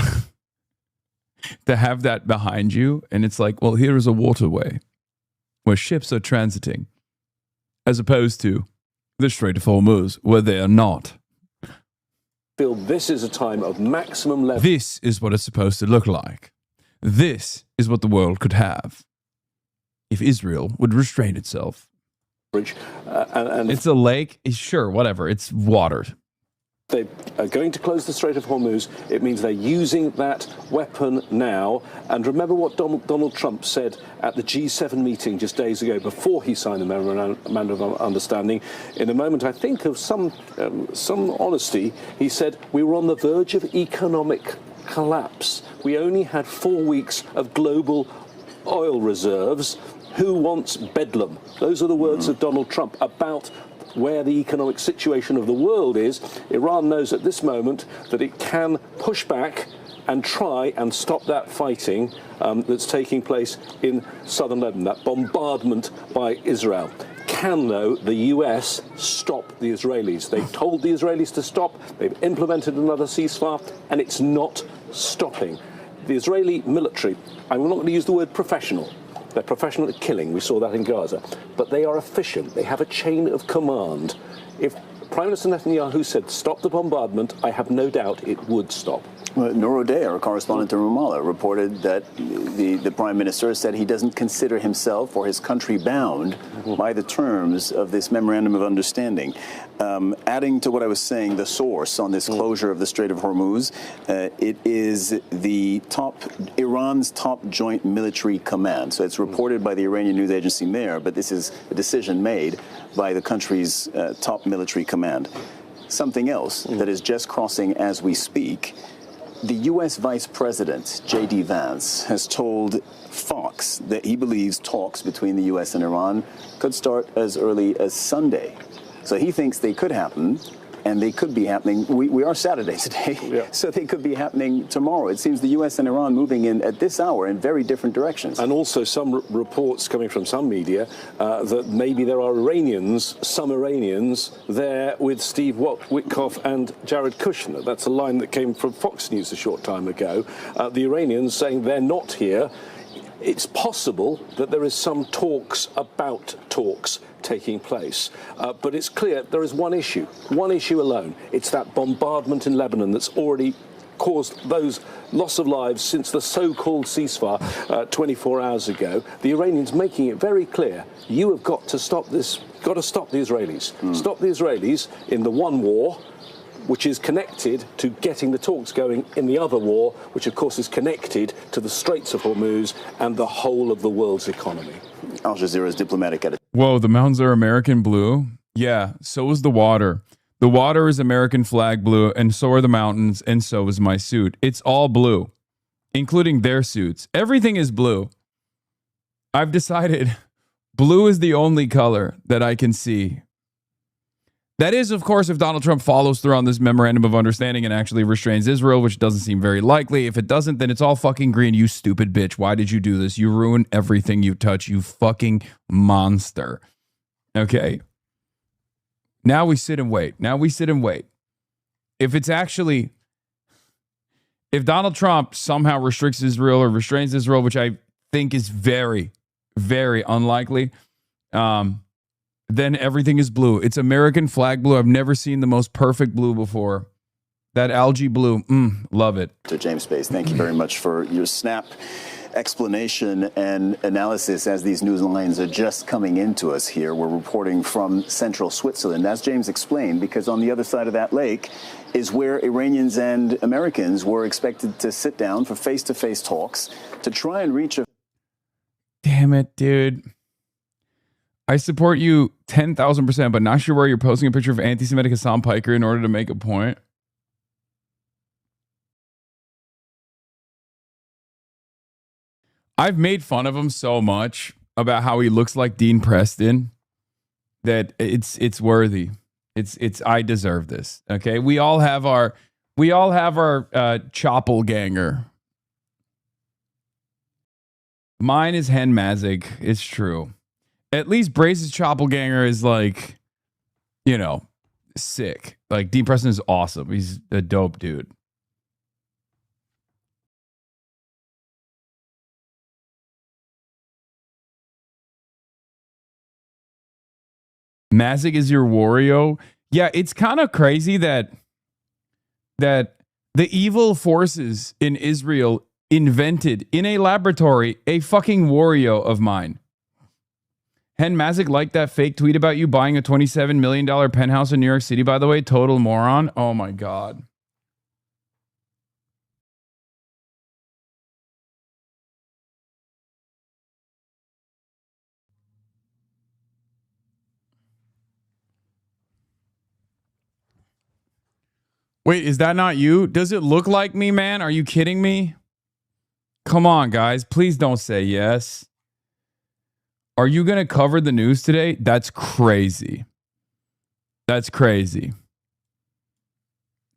to have that behind you. And it's like, well, here is a waterway where ships are transiting, as opposed to the Strait of Hormuz, where they are not. Feel this is a time of maximum leverage. This is what it's supposed to look like. This is what the world could have if Israel would restrain itself. And it's a lake. Sure, whatever. It's water. They are going to close the Strait of Hormuz. It means they're using that weapon now. And remember what Donald Trump said at the G7 meeting just days ago before he signed the Memorandum of Understanding. In a moment, I think, of some honesty, he said, we were on the verge of economic collapse. We only had 4 weeks of global oil reserves. Who wants bedlam? Those are the words of Donald Trump about where the economic situation of the world is. Iran knows at this moment that it can push back and try and stop that fighting that's taking place in southern Lebanon, that bombardment by Israel. Can, though, the US stop the Israelis? They've told the Israelis to stop. They've implemented another ceasefire, and it's not stopping. The Israeli military, I'm not going to use the word professional. They're professional at killing. We saw that in Gaza. But they are efficient. They have a chain of command. If Prime Minister Netanyahu said, stop the bombardment, I have no doubt it would stop. Well, Noor O'Day, our correspondent in Ramallah, reported that the Prime Minister said he doesn't consider himself or his country bound by the terms of this Memorandum of Understanding. Adding to what I was saying, the source on this closure of the Strait of Hormuz, it is Iran's top joint military command. So it's reported by the Iranian news agency Mehr, but this is a decision made by the country's top military command. Something else that is just crossing as we speak. The U.S. Vice President, J.D. Vance, has told Fox that he believes talks between the U.S. and Iran could start as early as Sunday. So he thinks they could happen and they could be happening. We are Saturday today, so they could be happening tomorrow. It seems the U.S. and Iran moving in at this hour in very different directions. And also some reports coming from some media that maybe there are some Iranians there with Steve Witkoff and Jared Kushner. That's a line that came from Fox News a short time ago. The Iranians saying they're not here. It's possible that there is some talks about talks taking place. But it's clear there is one issue alone. It's that bombardment in Lebanon that's already caused those loss of lives since the so-called ceasefire 24 hours ago. The Iranians making it very clear, you have got to stop this, got to stop the Israelis. Stop the Israelis in the one war, which is connected to getting the talks going in the other war, which of course is connected to the Straits of Hormuz and the whole of the world's economy. Al Jazeera's diplomatic editor. Whoa, the mountains are American blue? Yeah, so is the water. The water is American flag blue, and so are the mountains, and so is my suit. It's all blue, including their suits. Everything is blue. I've decided blue is the only color that I can see. That is, of course, if Donald Trump follows through on this memorandum of understanding and actually restrains Israel, which doesn't seem very likely. If it doesn't, then it's all fucking green. You stupid bitch. Why did you do this? You ruin everything you touch, you fucking monster. Okay. Now we sit and wait. If Donald Trump somehow restricts Israel or restrains Israel, which I think is very, very unlikely, then everything is blue. It's American flag blue. I've never seen the most perfect blue before. That algae blue, love it. To James Space, thank you very much for your snap explanation and analysis as these news lines are just coming into us here. We're reporting from central Switzerland, as James explained, because on the other side of that lake is where Iranians and Americans were expected to sit down for face-to-face talks to try and reach a... Damn it, dude. I support you 10,000%, but not sure why you're posting a picture of anti-Semitic Hasan Piker in order to make a point. I've made fun of him so much about how he looks like Dean Preston that it's worthy. It's I deserve this. Okay, we all have our choppelganger. Mine is Hen Mazik. It's true. At least Brace's choppelganger is like, sick. Like Dean Preston is awesome. He's a dope dude. Mazik is your Wario. Yeah, it's kind of crazy that the evil forces in Israel invented in a laboratory a fucking Wario of mine. Hen Mazik liked that fake tweet about you buying a $27 million penthouse in New York City, by the way. Total moron. Oh my God. Wait, is that not you? Does it look like me, man? Are you kidding me? Come on, guys. Please don't say yes. Are you going to cover the news today? That's crazy. That's crazy.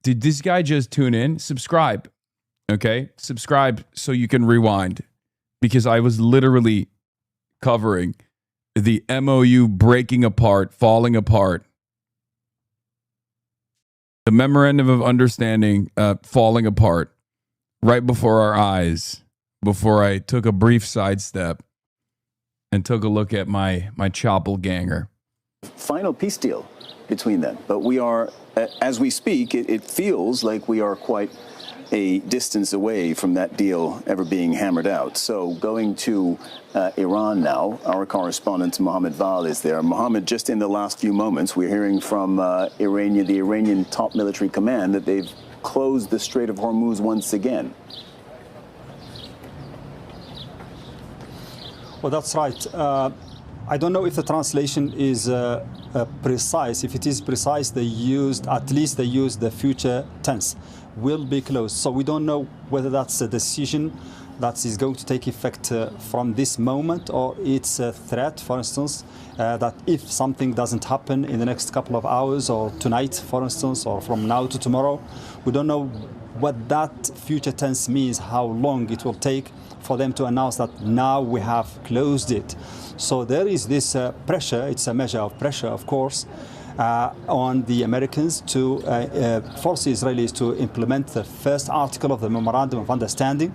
Did this guy just tune in? Subscribe. Okay? Subscribe so you can rewind. Because I was literally covering the MOU breaking apart, falling apart. The memorandum of understanding falling apart right before our eyes, before I took a brief sidestep and took a look at my choppelganger. Final peace deal between them. But we are, as we speak, it feels like we are quite a distance away from that deal ever being hammered out. So going to Iran now, our correspondent Mohammed Val is there. Mohammed, just in the last few moments, we're hearing from the Iranian top military command that they've closed the Strait of Hormuz once again. Well, that's right. I don't know if the translation is precise. If it is precise, they used the future tense, will be closed. So we don't know whether that's a decision that is going to take effect from this moment, or it's a threat, for instance, that if something doesn't happen in the next couple of hours or tonight, for instance, or from now to tomorrow, we don't know what that future tense means, how long it will take for them to announce that now we have closed it. So there is this pressure, it's a measure of pressure, of course, on the Americans to force the Israelis to implement the first article of the Memorandum of Understanding.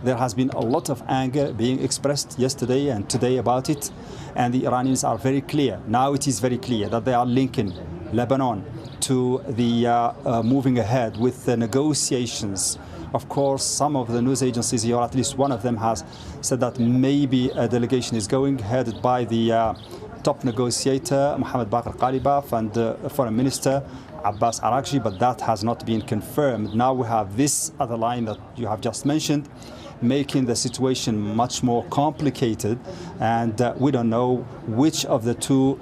There has been a lot of anger being expressed yesterday and today about it, and the Iranians are very clear. Now it is very clear that they are linking Lebanon to the moving ahead with the negotiations. Of course, some of the news agencies here, at least one of them, has said that maybe a delegation is going, headed by the top negotiator, Mohammed Bakr Ghalibaf, and Foreign Minister Abbas Araghchi, but that has not been confirmed. Now we have this other line that you have just mentioned, making the situation much more complicated, and we don't know which of the two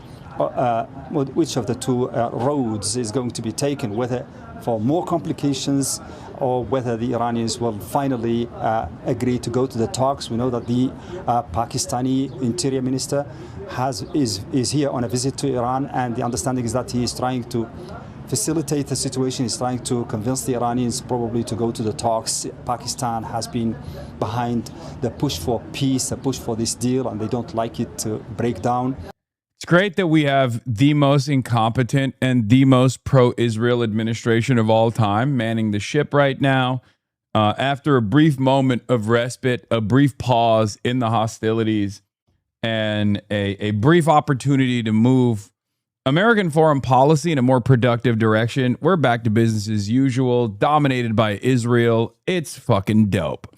roads is going to be taken, whether for more complications or whether the Iranians will finally agree to go to the talks. We know that the Pakistani Interior Minister is here on a visit to Iran, and the understanding is that he is trying to facilitate the situation. He's trying to convince the Iranians probably to go to the talks. Pakistan has been behind the push for peace, the push for this deal, and they don't like it to break down. It's great that we have the most incompetent and the most pro-Israel administration of all time manning the ship right now. After a brief moment of respite, a brief pause in the hostilities, and a brief opportunity to move American foreign policy in a more productive direction, we're back to business as usual, dominated by Israel. It's fucking dope.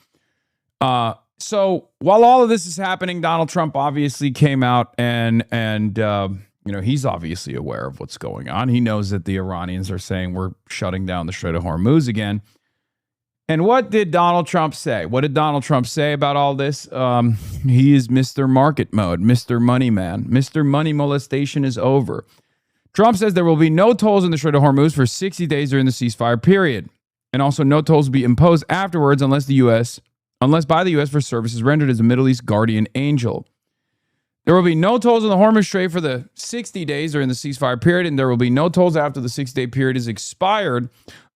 So while all of this is happening, Donald Trump obviously came out and he's obviously aware of what's going on. He knows that the Iranians are saying we're shutting down the Strait of Hormuz again. And what did Donald Trump say? What did Donald Trump say about all this? He is Mr. Market Mode, Mr. Money Man. Mr. Money Molestation is over. Trump says there will be no tolls in the Strait of Hormuz for 60 days during the ceasefire period. And also no tolls will be imposed afterwards unless by the U.S. for services rendered as a Middle East guardian angel. There will be no tolls in the Hormuz Strait for the 60 days during the ceasefire period, and there will be no tolls after the 60-day period is expired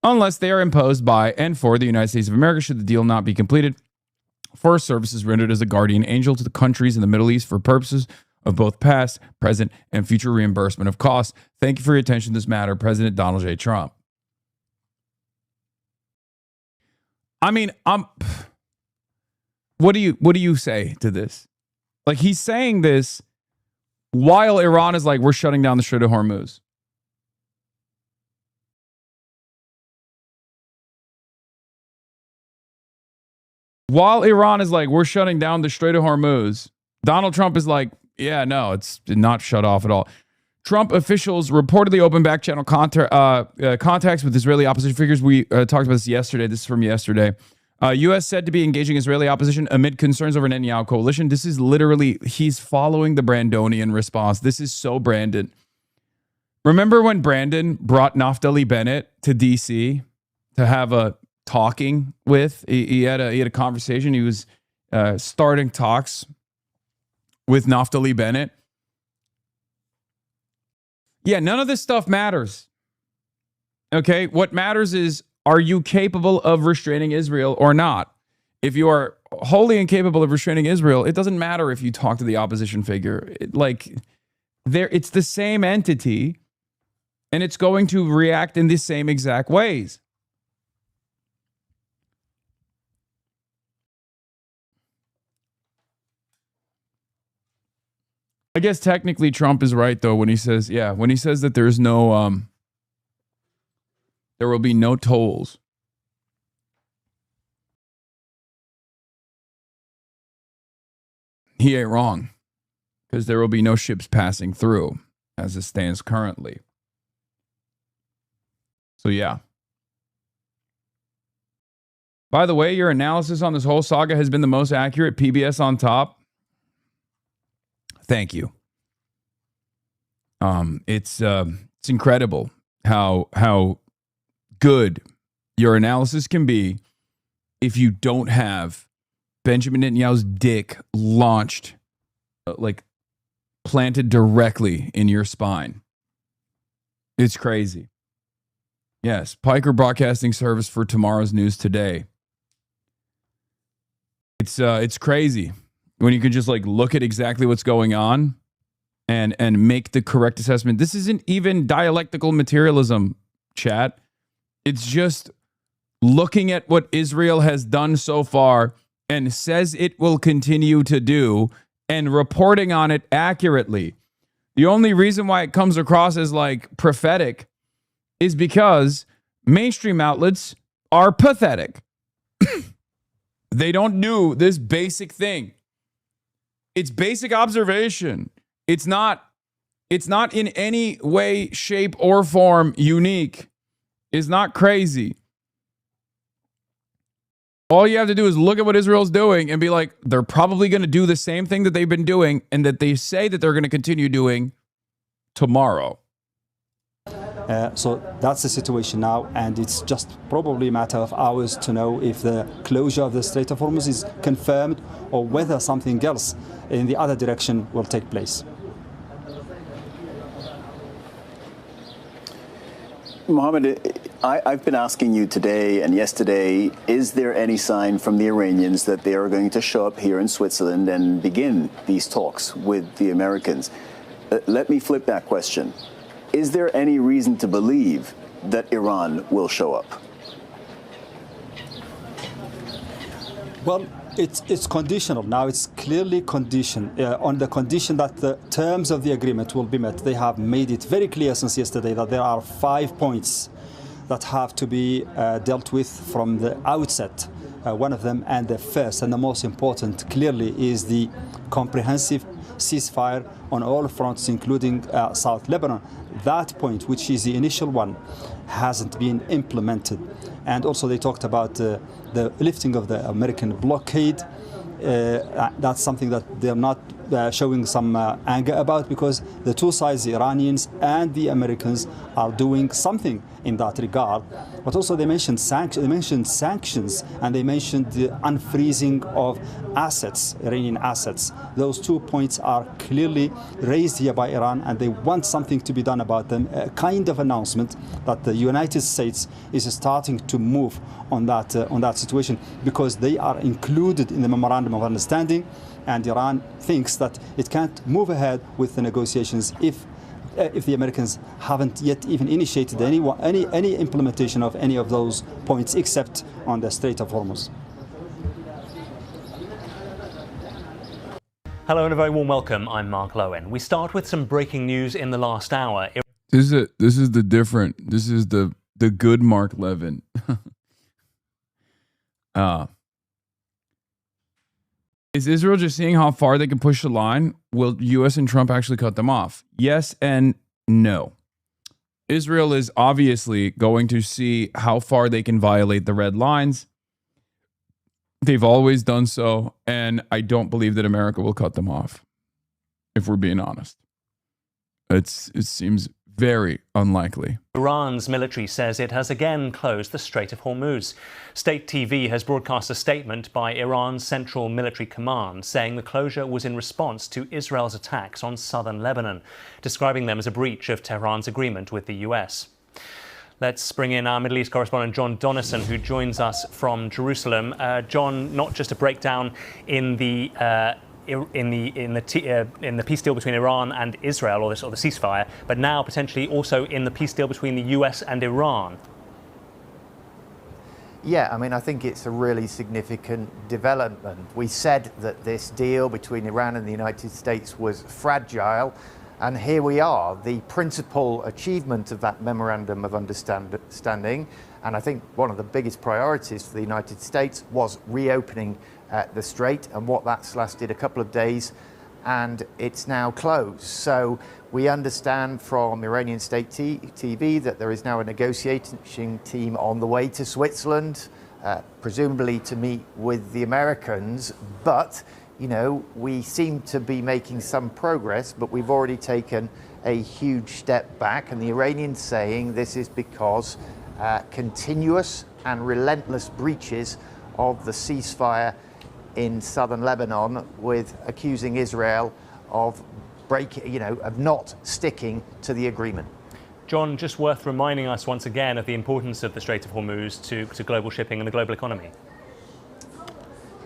unless they are imposed by and for the United States of America should the deal not be completed for services rendered as a guardian angel to the countries in the Middle East for purposes of both past, present, and future reimbursement of costs. Thank you for your attention to this matter, President Donald J. Trump. I mean, what do you say to this? Like, he's saying this while Iran is like, we're shutting down the Strait of Hormuz. While Iran is like, we're shutting down the Strait of Hormuz, Donald Trump is like, yeah, no, it's not shut off at all. Trump officials reportedly opened back-channel contacts with Israeli opposition figures. We talked about this yesterday. This is from yesterday. U.S. said to be engaging Israeli opposition amid concerns over Netanyahu coalition. This is literally, he's following the Brandonian response. This is so Brandon. Remember when Brandon brought Naftali Bennett to D.C. to have a talking with? He had a conversation. He was starting talks with Naftali Bennett. Yeah, none of this stuff matters. Okay, what matters is, are you capable of restraining Israel or not? If you are wholly incapable of restraining Israel, it doesn't matter if you talk to the opposition figure. It's the same entity, and it's going to react in the same exact ways. I guess technically Trump is right, though, when he says that there's no, there will be no tolls. He ain't wrong, because there will be no ships passing through as it stands currently. So, yeah. By the way, your analysis on this whole saga has been the most accurate. PBS on top. Thank you. It's incredible how good your analysis can be if you don't have Benjamin Netanyahu's dick launched, planted directly in your spine. It's crazy. Yes, Piker Broadcasting Service for tomorrow's news today. It's crazy when you can just look at exactly what's going on and make the correct assessment. This isn't even dialectical materialism, chat. It's just looking at what Israel has done so far and says it will continue to do and reporting on it accurately. The only reason why it comes across as prophetic is because mainstream outlets are pathetic. They don't do this basic thing. It's basic observation. It's not in any way, shape, or form unique. It's not crazy. All you have to do is look at what Israel's doing and be like, they're probably going to do the same thing that they've been doing and that they say that they're going to continue doing tomorrow. So that's the situation now, and it's just probably a matter of hours to know if the closure of the Strait of Hormuz is confirmed or whether something else in the other direction will take place. Mohammed, I've been asking you today and yesterday, is there any sign from the Iranians that they are going to show up here in Switzerland and begin these talks with the Americans? Let me flip that question. Is there any reason to believe that Iran will show up? Well, it's conditional. Now it's clearly conditioned on the condition that the terms of the agreement will be met. They have made it very clear since yesterday that there are 5 points that have to be dealt with from the outset. One of them, and the first and the most important, clearly, is the comprehensive ceasefire on all fronts, including South Lebanon. That point, which is the initial one, hasn't been implemented. And also they talked about the lifting of the American blockade. That's something that they're not showing some anger about, because the two sides, the Iranians and the Americans, are doing something in that regard. But also they mentioned sanctions, and they mentioned the unfreezing of assets, Iranian assets. Those 2 points are clearly raised here by Iran, and they want something to be done about them, a kind of announcement that the United States is starting to move on that situation, because they are included in the memorandum of understanding, and Iran thinks that it can't move ahead with the negotiations if the Americans haven't yet even initiated any implementation of any of those points, except on the Strait of Hormuz. Hello and a very warm welcome. I'm Mark Lowen. We start with some breaking news in the last hour. This is the good Mark Levin. Is Israel just seeing how far they can push the line? Will U.S. and Trump actually cut them off? Yes and no. Israel is obviously going to see how far they can violate the red lines. They've always done so, and I don't believe that America will cut them off, if we're being honest. It seems very unlikely. Iran's military says it has again closed the Strait of Hormuz. State TV has broadcast a statement by Iran's Central Military Command saying the closure was in response to Israel's attacks on southern Lebanon, describing them as a breach of Tehran's agreement with the US. Let's bring in our Middle East correspondent, John Donnison, who joins us from Jerusalem. John, not just a breakdown in the peace deal between Iran and Israel, or the ceasefire, but now potentially also in the peace deal between the US and Iran. Yeah, I mean, I think it's a really significant development. We said that this deal between Iran and the United States was fragile, and here we are, the principal achievement of that memorandum of understanding. And I think one of the biggest priorities for the United States was reopening the strait, and what that's lasted a couple of days, and it's now closed. So we understand from Iranian state TV that there is now a negotiating team on the way to Switzerland, presumably to meet with the Americans. But, you know, we seem to be making some progress, but we've already taken a huge step back. And the Iranians saying this is because continuous and relentless breaches of the ceasefire in southern Lebanon with accusing Israel of of not sticking to the agreement. John, just worth reminding us once again of the importance of the Strait of Hormuz to global shipping and the global economy.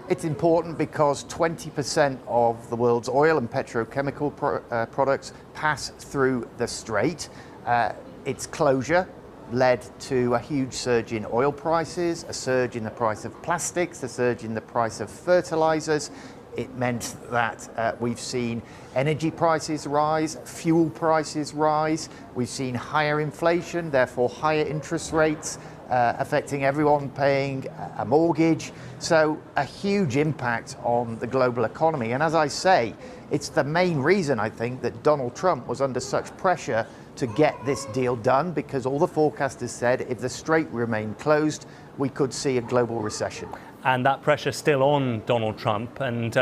It's important because 20% of the world's oil and petrochemical products pass through the strait. Its closure led to a huge surge in oil prices, a surge in the price of plastics, a surge in the price of fertilizers. It meant that we've seen energy prices rise, fuel prices rise. We've seen higher inflation, therefore higher interest rates, affecting everyone paying a mortgage. So a huge impact on the global economy. And as I say, it's the main reason, I think, that Donald Trump was under such pressure to get this deal done, because all the forecasters said if the strait remained closed, we could see a global recession. And that pressure still on Donald Trump, and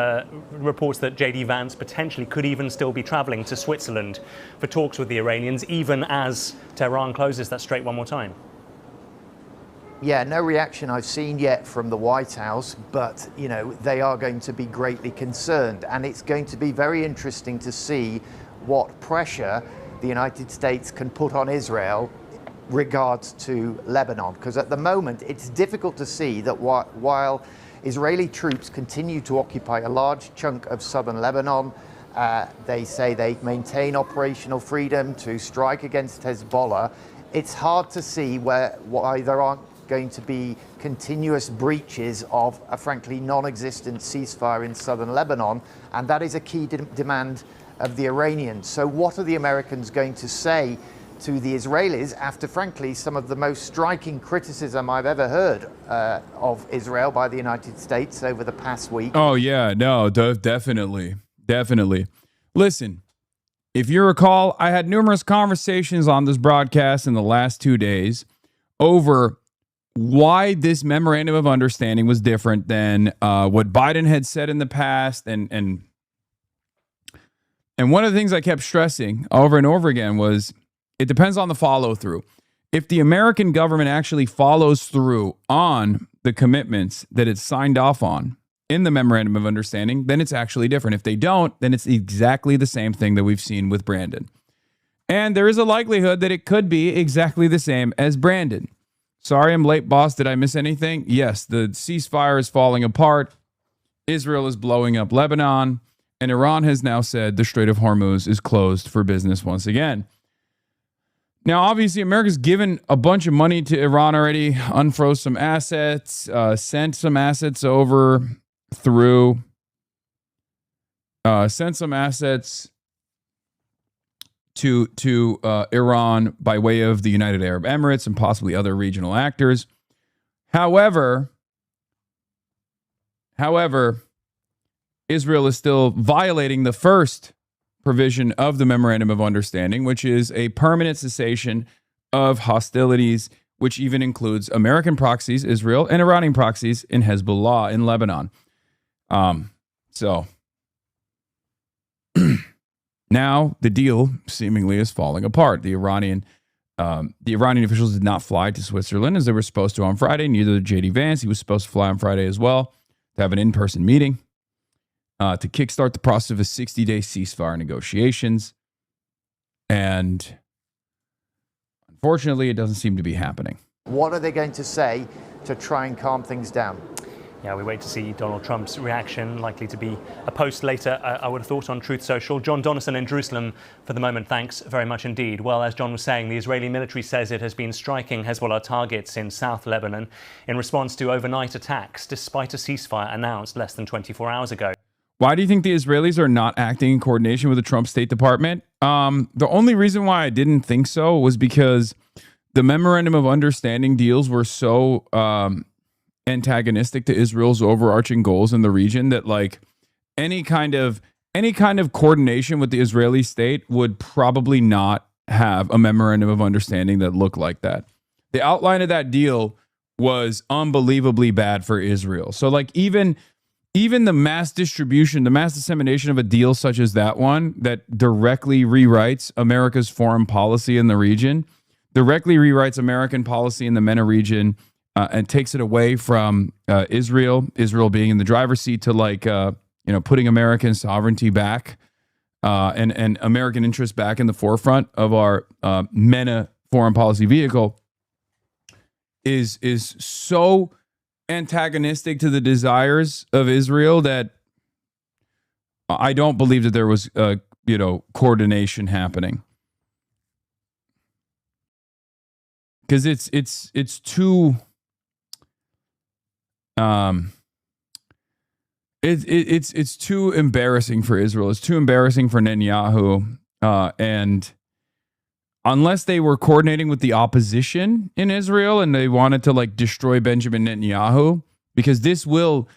reports that J.D. Vance potentially could even still be traveling to Switzerland for talks with the Iranians, even as Tehran closes that strait one more time. Yeah, no reaction I've seen yet from the White House, but, they are going to be greatly concerned. And it's going to be very interesting to see what pressure the United States can put on Israel regards to Lebanon, because at the moment it's difficult to see that while Israeli troops continue to occupy a large chunk of southern Lebanon, they say they maintain operational freedom to strike against Hezbollah. It's hard to see why there aren't going to be continuous breaches of a frankly non-existent ceasefire in southern Lebanon, and that is a key demand of the Iranians. So what are the Americans going to say to the Israelis after, frankly, some of the most striking criticism I've ever heard of Israel by the United States over the past week? Oh, yeah, no, definitely. Listen, if you recall, I had numerous conversations on this broadcast in the last 2 days over why this memorandum of understanding was different than what Biden had said in the past. And one of the things I kept stressing over and over again was it depends on the follow through. If the American government actually follows through on the commitments that it's signed off on in the memorandum of understanding, then it's actually different. If they don't, then it's exactly the same thing that we've seen with Brandon. And there is a likelihood that it could be exactly the same as Brandon. Sorry, I'm late, boss. Did I miss anything? Yes, the ceasefire is falling apart. Israel is blowing up Lebanon. And Iran has now said the Strait of Hormuz is closed for business once again. Now, obviously, America's given a bunch of money to Iran already, unfroze some assets, sent some assets over through, sent some assets to Iran by way of the United Arab Emirates and possibly other regional actors. However, Israel is still violating the first provision of the Memorandum of Understanding, which is a permanent cessation of hostilities, which even includes American proxies, Israel, and Iranian proxies in Hezbollah in Lebanon. So now the deal seemingly is falling apart. The Iranian officials did not fly to Switzerland as they were supposed to on Friday. Neither did J.D. Vance. He was supposed to fly on Friday as well to have an in-person meeting to kickstart the process of a 60-day ceasefire negotiations. And unfortunately, it doesn't seem to be happening. What are they going to say to try and calm things down? Yeah, we wait to see Donald Trump's reaction, likely to be a post later, I would have thought, on Truth Social. John Donnison in Jerusalem for the moment. Thanks very much indeed. Well, as John was saying, the Israeli military says it has been striking Hezbollah targets in South Lebanon in response to overnight attacks, despite a ceasefire announced less than 24 hours ago. Why do you think the Israelis are not acting in coordination with the Trump State Department? The only reason why I didn't think so was because the Memorandum of Understanding deals were so antagonistic to Israel's overarching goals in the region that like any kind of coordination with the Israeli state would probably not have a Memorandum of Understanding that looked like that. The outline of that deal was unbelievably bad for Israel. So like even the mass distribution, the mass dissemination of a deal such as that one that directly rewrites America's foreign policy in the region, directly rewrites American policy in the MENA region, and takes it away from Israel being in the driver's seat to putting American sovereignty back and American interests back in the forefront of our MENA foreign policy vehicle is so antagonistic to the desires of Israel that I don't believe that there was coordination happening. Because it's too it's too embarrassing for Israel. It's too embarrassing for Netanyahu, and unless they were coordinating with the opposition in Israel and they wanted to destroy Benjamin Netanyahu, because this will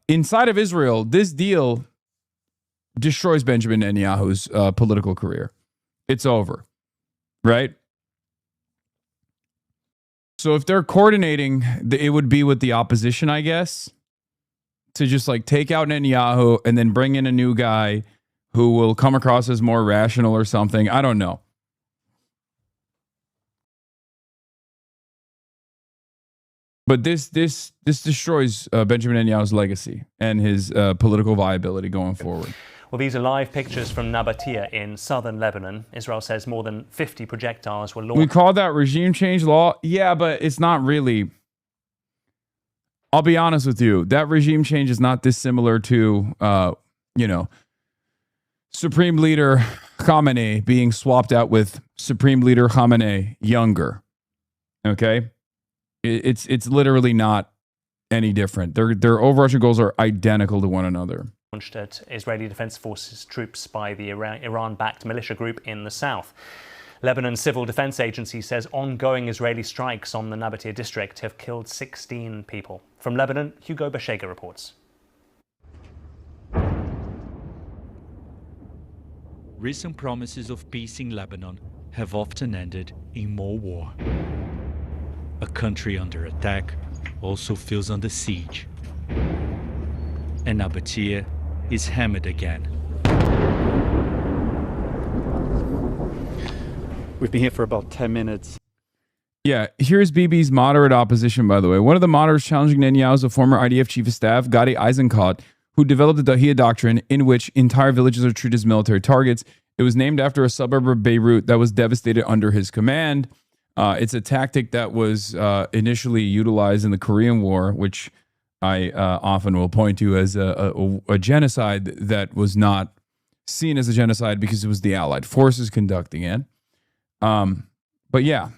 inside of Israel, this deal destroys Benjamin Netanyahu's political career. It's over, right? So if they're coordinating, it would be with the opposition, I guess, to just take out Netanyahu and then bring in a new guy who will come across as more rational or something. I don't know. But this destroys Benjamin Netanyahu's legacy and his political viability going forward. Well, these are live pictures from Nabatea in southern Lebanon. Israel says more than 50 projectiles were launched. We call that regime change law. Yeah, but it's not really. I'll be honest with you. That regime change is not dissimilar to, Supreme Leader Khamenei being swapped out with Supreme Leader Khamenei younger. Okay? It's literally not any different. Their overarching goals are identical to one another. Launched at Israeli Defense Forces troops by the Iran-backed militia group in the south. Lebanon's Civil Defense Agency says ongoing Israeli strikes on the Nabatea district have killed 16 people. From Lebanon, Hugo Bashega reports. Recent promises of peace in Lebanon have often ended in more war. A country under attack also feels under siege. And Nabatea is hammered again. We've been here for about 10 minutes. Yeah, here's Bibi's moderate opposition, by the way. One of the moderates challenging Netanyahu is a former IDF chief of staff, Gadi Eisenkot, who developed the Dahiyya doctrine, in which entire villages are treated as military targets. It was named after a suburb of Beirut that was devastated under his command. It's a tactic that was initially utilized in the Korean War, which I often will point to as a genocide that was not seen as a genocide because it was the Allied forces conducting it. But yeah,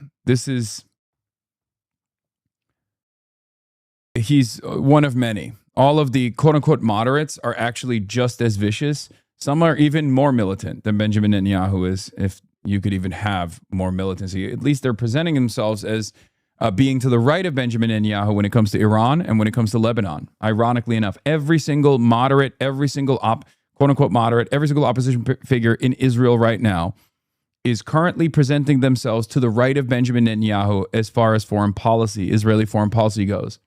he's one of many. All of the quote-unquote moderates are actually just as vicious. Some are even more militant than Benjamin Netanyahu is, if you could even have more militancy. At least they're presenting themselves as being to the right of Benjamin Netanyahu when it comes to Iran and when it comes to Lebanon. Ironically enough, every single moderate, every single quote-unquote moderate, every single opposition figure in Israel right now is currently presenting themselves to the right of Benjamin Netanyahu as far as foreign policy, Israeli foreign policy goes.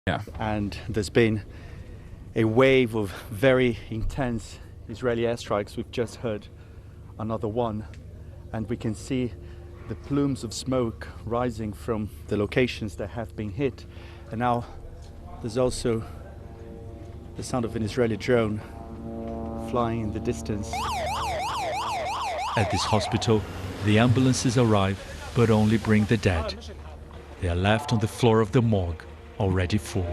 Yeah. And there's been a wave of very intense Israeli airstrikes. We've just heard another one. And we can see the plumes of smoke rising from the locations that have been hit. And now there's also the sound of an Israeli drone flying in the distance. At this hospital, the ambulances arrive, but only bring the dead. They are left on the floor of the morgue, already full.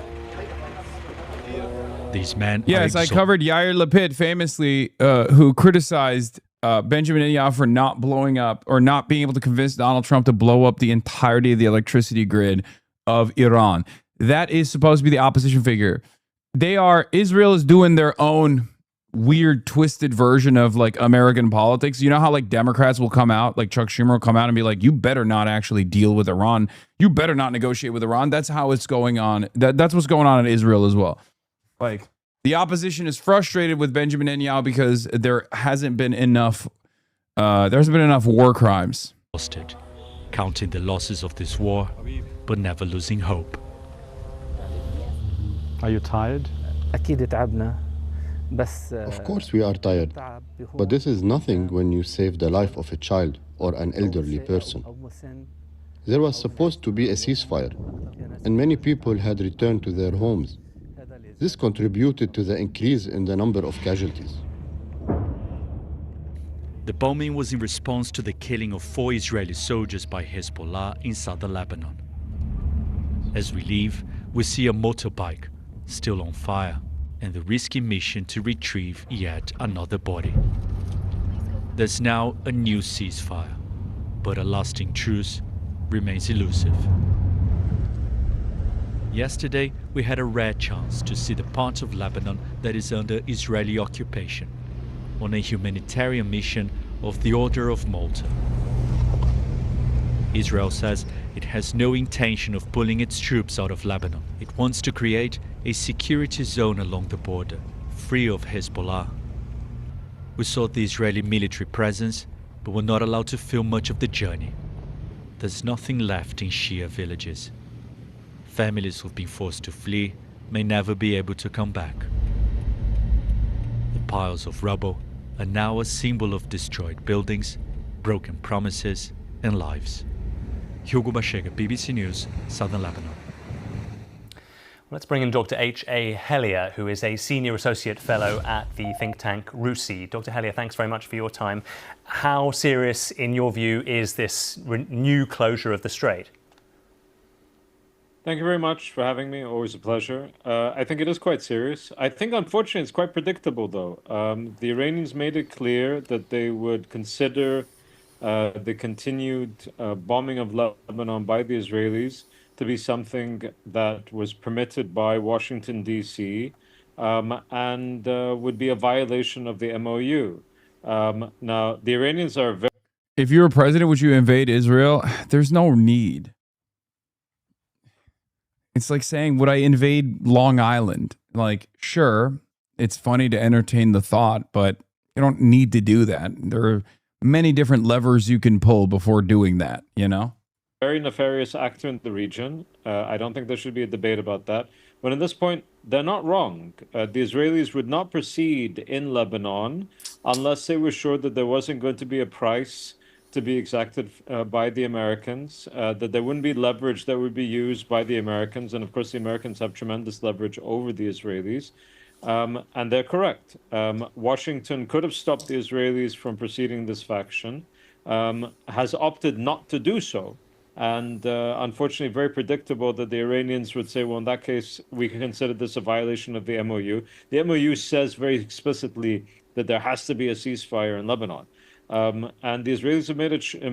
These men Yes, I covered Yair Lapid famously, who criticized Benjamin Netanyahu for not blowing up or not being able to convince Donald Trump to blow up the entirety of the electricity grid of Iran. That is supposed to be the opposition figure. Israel is doing their own weird, twisted version of American politics. You know how Democrats will come out, Chuck Schumer will come out and be like, you better not actually deal with Iran. You better not negotiate with Iran. That's how it's going on. That's what's going on in Israel as well. The opposition is frustrated with Benjamin Netanyahu because there hasn't been enough war crimes. Counting the losses of this war, but never losing hope. Are you tired? Of course we are tired, but this is nothing when you save the life of a child. or an elderly person. There was supposed to be a ceasefire, and many people had returned to their homes. This contributed to the increase in the number of casualties. The bombing was in response to the killing of 4 Israeli soldiers by Hezbollah in southern Lebanon. As we leave, we see a motorbike still on fire and the risky mission to retrieve yet another body. There's now a new ceasefire, but a lasting truce remains elusive. Yesterday, we had a rare chance to see the part of Lebanon that is under Israeli occupation on a humanitarian mission of the Order of Malta. Israel says it has no intention of pulling its troops out of Lebanon. It wants to create a security zone along the border, free of Hezbollah. We saw the Israeli military presence, but were not allowed to film much of the journey. There's nothing left in Shia villages. Families who've been forced to flee may never be able to come back. The piles of rubble are now a symbol of destroyed buildings, broken promises, and lives. Hugo Bashega, BBC News, Southern Lebanon. Let's bring in Dr. H.A. Hellier, who is a Senior Associate Fellow at the think tank RUSI. Dr. Hellier, thanks very much for your time. How serious, in your view, is this new closure of the Strait? Thank you very much for having me. Always a pleasure. I think it is quite serious. I think, unfortunately, it's quite predictable, though. The Iranians made it clear that they would consider the continued bombing of Lebanon by the Israelis to be something that was permitted by Washington, D.C., and would be a violation of the MOU. Now, the Iranians are very... If you were president, would you invade Israel? There's no need. It's like saying, would I invade Long Island? Like, sure, it's funny to entertain the thought, but you don't need to do that. There are many different levers you can pull before doing that, you know? Very nefarious actor in the region. I don't think there should be a debate about that. But at this point, they're not wrong. The Israelis would not proceed in Lebanon unless they were sure that there wasn't going to be a price to be exacted by the Americans, that there wouldn't be leverage that would be used by the Americans. And of course, the Americans have tremendous leverage over the Israelis. And they're correct. Washington could have stopped the Israelis from proceeding this faction, has opted not to do so. And unfortunately, very predictable that the Iranians would say, well, in that case, we can consider this a violation of the MOU. The MOU says very explicitly that there has to be a ceasefire in Lebanon. And the Israelis have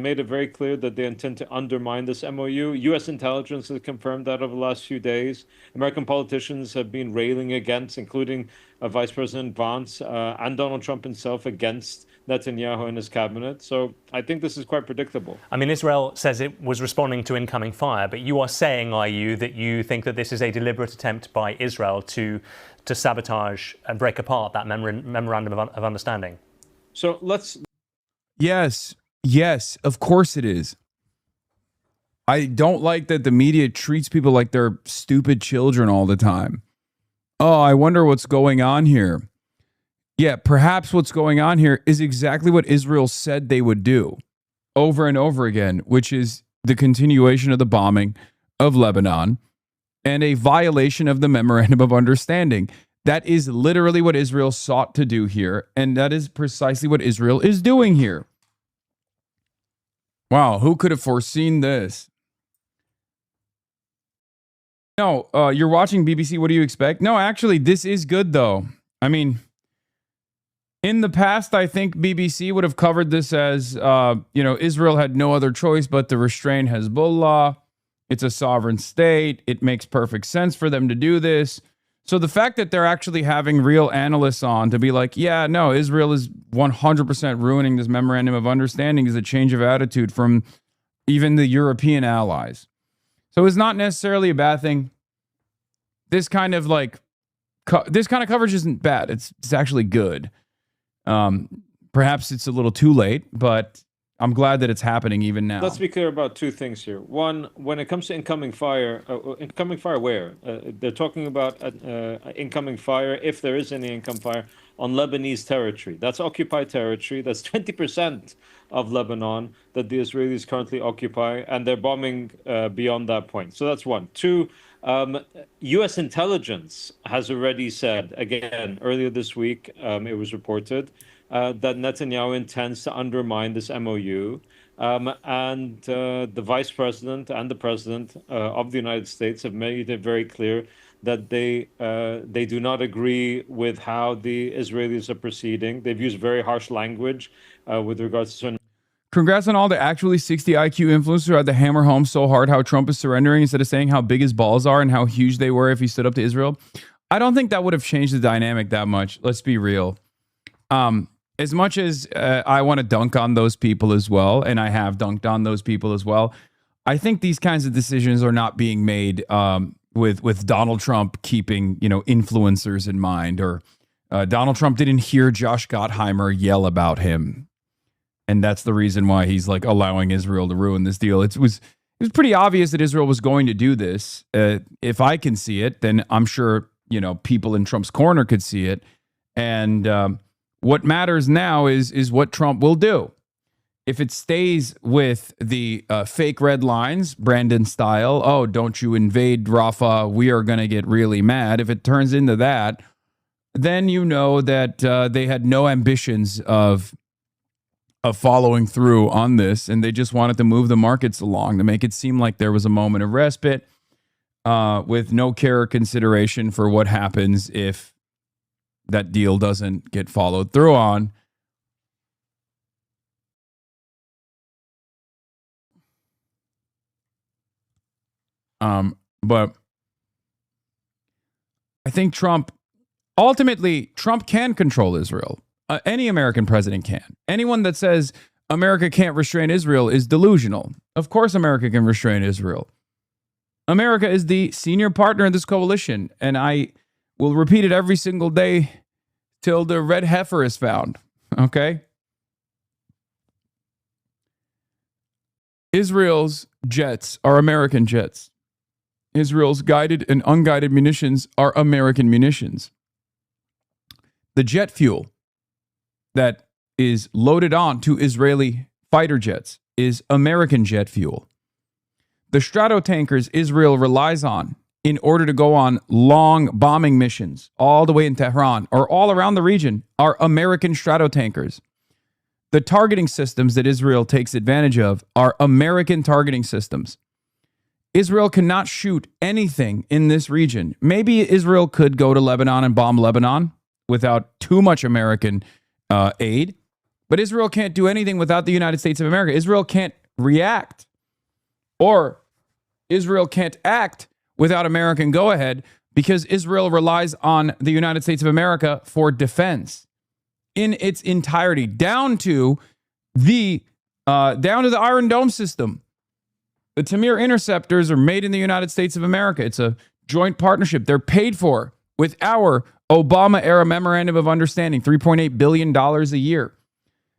made it very clear that they intend to undermine this MOU. U.S. intelligence has confirmed that over the last few days. American politicians have been railing against, including Vice President Vance and Donald Trump himself, against Netanyahu and his cabinet. So I think this is quite predictable. I mean, Israel says it was responding to incoming fire, but you are saying, are you, that you think that this is a deliberate attempt by Israel to sabotage and break apart that memorandum of understanding? So let's... Yes, of course it is. I don't like that the media treats people like they're stupid children all the time. Oh, I wonder what's going on here. Yeah, perhaps what's going on here is exactly what Israel said they would do over and over again, which is the continuation of the bombing of Lebanon and a violation of the memorandum of understanding. That is literally what Israel sought to do here, and that is precisely what Israel is doing here. Wow, who could have foreseen this? No, you're watching BBC. What do you expect? No, actually, this is good, though. I mean, in the past, I think BBC would have covered this as, Israel had no other choice but to restrain Hezbollah. It's a sovereign state. It makes perfect sense for them to do this. So the fact that they're actually having real analysts on to be like, yeah, no, Israel is 100% ruining this memorandum of understanding is a change of attitude from even the European allies. So it's not necessarily a bad thing. This kind of coverage isn't bad. It's actually good. Perhaps it's a little too late, but I'm glad that it's happening even now. Let's be clear about two things here. One, when it comes to incoming fire where? They're talking about incoming fire, if there is any incoming fire, on Lebanese territory. That's occupied territory. That's 20% of Lebanon that the Israelis currently occupy, and they're bombing beyond that point. So that's one. Two, U.S. intelligence has already said, again, earlier this week, it was reported, that Netanyahu intends to undermine this MOU. And the vice president and the president of the United States have made it very clear that they do not agree with how the Israelis are proceeding. They've used very harsh language with regards to. Congrats on all the actually 60 IQ influencers who had to hammer home so hard how Trump is surrendering instead of saying how big his balls are and how huge they were if he stood up to Israel. I don't think that would have changed the dynamic that much. Let's be real. As much as I want to dunk on those people as well, and I have dunked on those people as well, I think these kinds of decisions are not being made with Donald Trump keeping, influencers in mind, or Donald Trump didn't hear Josh Gottheimer yell about him. And that's the reason why he's like allowing Israel to ruin this deal. It was pretty obvious that Israel was going to do this. If I can see it, then I'm sure, people in Trump's corner could see it. And what matters now is what Trump will do. If it stays with the fake red lines, Brandon style, oh, don't you invade Rafah, we are going to get really mad. If it turns into that, then you know that they had no ambitions of following through on this, and they just wanted to move the markets along to make it seem like there was a moment of respite with no care or consideration for what happens if that deal doesn't get followed through on. But I think Trump can control Israel. Any American president can. Anyone that says America can't restrain Israel is delusional. Of course America can restrain Israel. America is the senior partner in this coalition, and I will repeat it every single day till the red heifer is found. Okay? Israel's jets are American jets. Israel's guided and unguided munitions are American munitions. The jet fuel that is loaded on to Israeli fighter jets is American jet fuel. The Stratotankers Israel relies on in order to go on long bombing missions all the way in Tehran or all around the region are American Stratotankers. The targeting systems that Israel takes advantage of are American targeting systems. Israel cannot shoot anything in this region. Maybe Israel could go to Lebanon and bomb Lebanon without too much American aid, but Israel can't do anything without the United States of America. Israel can't react, or Israel can't act without American go-ahead, because Israel relies on the United States of America for defense in its entirety, down to the Iron Dome system. The Tamir interceptors are made in the United States of America. It's a joint partnership. They're paid for with our Obama-era memorandum of understanding, $3.8 billion a year.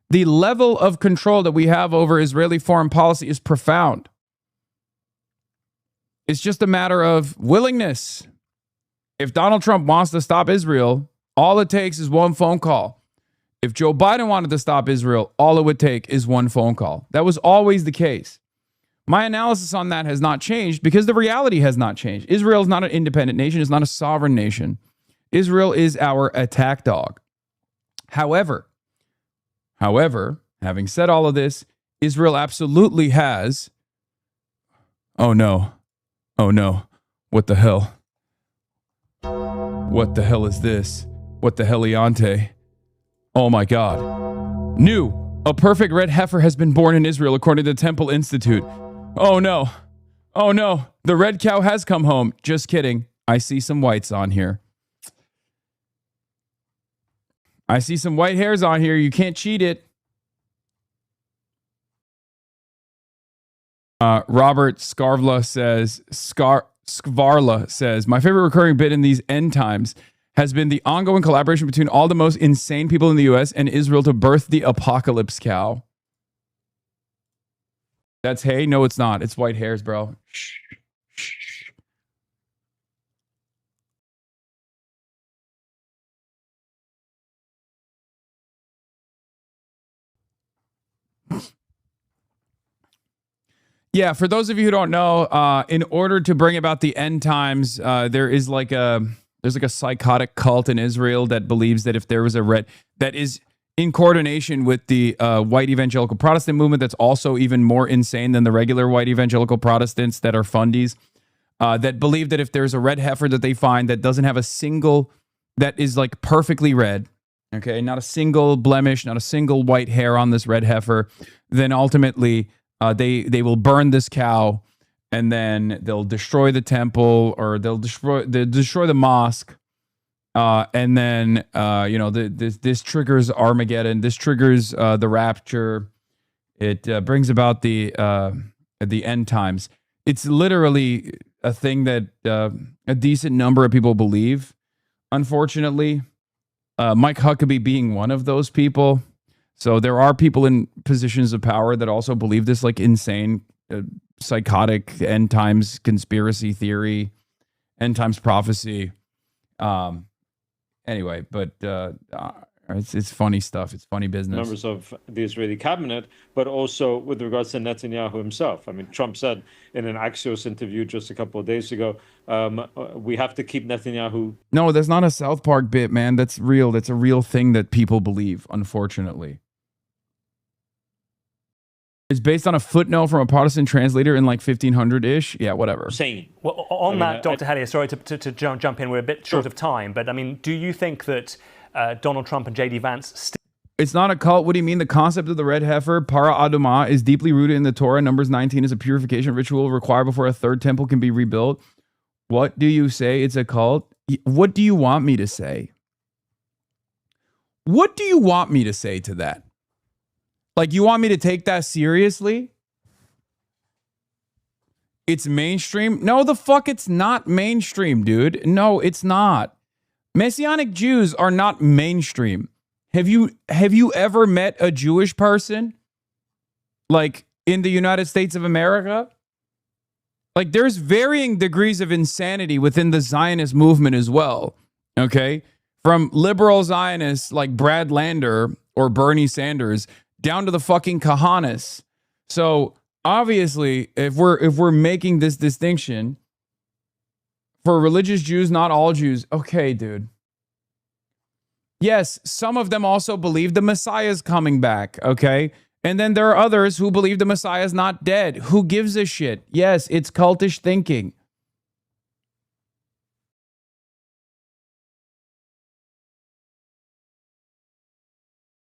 The level of control that we have over Israeli foreign policy is profound. It's just a matter of willingness. If Donald Trump wants to stop Israel, all it takes is one phone call. If Joe Biden wanted to stop Israel, all it would take is one phone call. That was always the case. My analysis on that has not changed because the reality has not changed. Israel is not an independent nation. It's not a sovereign nation. Israel is our attack dog. However, having said all of this, Israel absolutely has... Oh no. What the hell? What the hell is this? What the heliante? Oh my God. A perfect red heifer has been born in Israel according to the Temple Institute. Oh no. The red cow has come home. Just kidding. I see some whites on here. I see some white hairs on here. You can't cheat it. Robert Skvarla says, my favorite recurring bit in these end times has been the ongoing collaboration between all the most insane people in the U.S. and Israel to birth the apocalypse cow. That's hay? No, it's not. It's white hairs, bro. Shh. Yeah, for those of you who don't know, in order to bring about the end times, there's like a psychotic cult in Israel that believes that if there was that is in coordination with the white evangelical Protestant movement, that's also even more insane than the regular white evangelical Protestants that are fundies, that believe that if there's a red heifer that they find that doesn't have a single, that is like perfectly red, okay, not a single blemish, not a single white hair on this red heifer, then ultimately they will burn this cow, and then they'll destroy the temple, or they'll destroy the mosque, and then this triggers Armageddon. This triggers the rapture. It brings about the end times. It's literally a thing that a decent number of people believe. Unfortunately, Mike Huckabee being one of those people. So there are people in positions of power that also believe this like insane, psychotic end times conspiracy theory, end times prophecy. Anyway, but it's funny stuff. It's funny business. Members of the Israeli cabinet, but also with regards to Netanyahu himself. I mean, Trump said in an Axios interview just a couple of days ago, we have to keep Netanyahu. No, that's not a South Park bit, man. That's real. That's a real thing that people believe, unfortunately. It's based on a footnote from a Protestant translator in like 1500-ish. Yeah, whatever. Sane. Well, on that, Dr. Hadier, sorry to jump in. We're a bit short of time, but I mean, do you think that Donald Trump and J.D. Vance... It's not a cult. What do you mean? The concept of the red heifer, para adumah, is deeply rooted in the Torah. Numbers 19 is a purification ritual required before a third temple can be rebuilt. What do you say? It's a cult? What do you want me to say? What do you want me to say to that? Like, you want me to take that seriously? It's mainstream? No, the fuck it's not mainstream, dude. No, it's not. Messianic Jews are not mainstream. Have you ever met a Jewish person like in the United States of America? Like, there's varying degrees of insanity within the Zionist movement as well. Okay? From liberal Zionists like Brad Lander or Bernie Sanders down to the fucking Kahanas. So obviously, if we're making this distinction for religious Jews, not all Jews, okay, dude. Yes, some of them also believe the Messiah is coming back, okay? And then there are others who believe the Messiah is not dead. Who gives a shit? Yes, it's cultish thinking.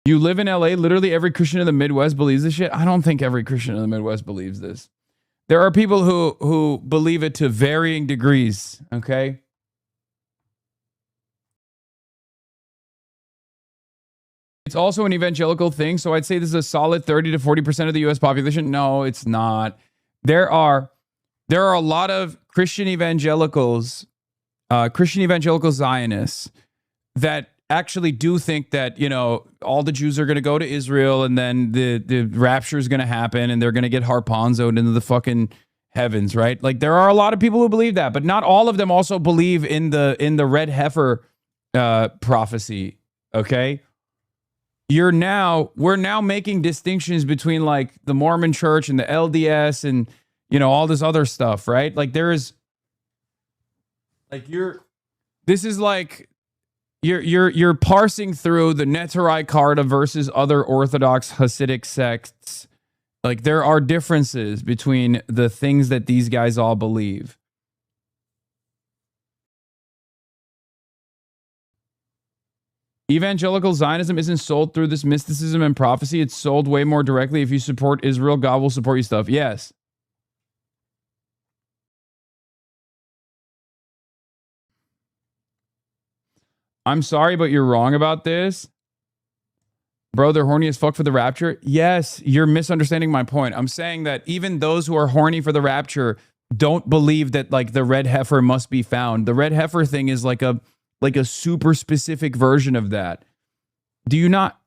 You live in LA, literally every Christian in the Midwest believes this shit. I don't think every Christian in the Midwest believes this. There are people who believe it to varying degrees, okay? It's also an evangelical thing, so I'd say this is a solid 30 to 40% of the US population. No, it's not. There are a lot of Christian evangelical Zionists that actually do think that, you know, all the Jews are going to go to Israel and then the rapture is going to happen and they're going to get harponzoed into the fucking heavens, right? Like, there are a lot of people who believe that, but not all of them also believe in the red heifer prophecy, okay? We're now making distinctions between like the Mormon church and the LDS and, you know, all this other stuff, right? Like, this is like you're parsing through the Neturei Karta versus other Orthodox Hasidic sects. Like, there are differences between the things that these guys all believe. Evangelical Zionism isn't sold through this mysticism and prophecy. It's sold way more directly. If you support Israel, God will support you stuff. Yes. I'm sorry, but you're wrong about this. Bro, they're horny as fuck for the rapture. Yes, you're misunderstanding my point. I'm saying that even those who are horny for the rapture don't believe that like the red heifer must be found. The red heifer thing is like a super specific version of that. Do you not,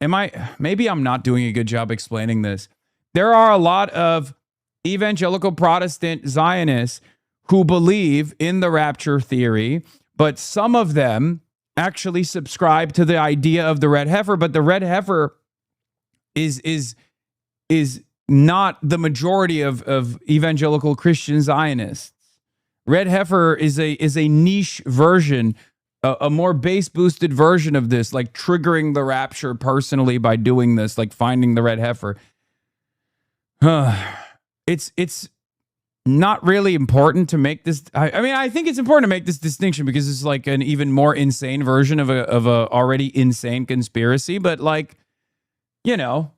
maybe I'm not doing a good job explaining this. There are a lot of evangelical Protestant Zionists who believe in the rapture theory, but some of them actually subscribe to the idea of the red heifer, but the red heifer is not the majority of evangelical Christian Zionists. Red heifer is a niche version, a more bass boosted version of this, like triggering the rapture personally by doing this, like finding the red heifer. It's not really important to make this. I mean, I think it's important to make this distinction because it's like an even more insane version of a already insane conspiracy. But like, you know,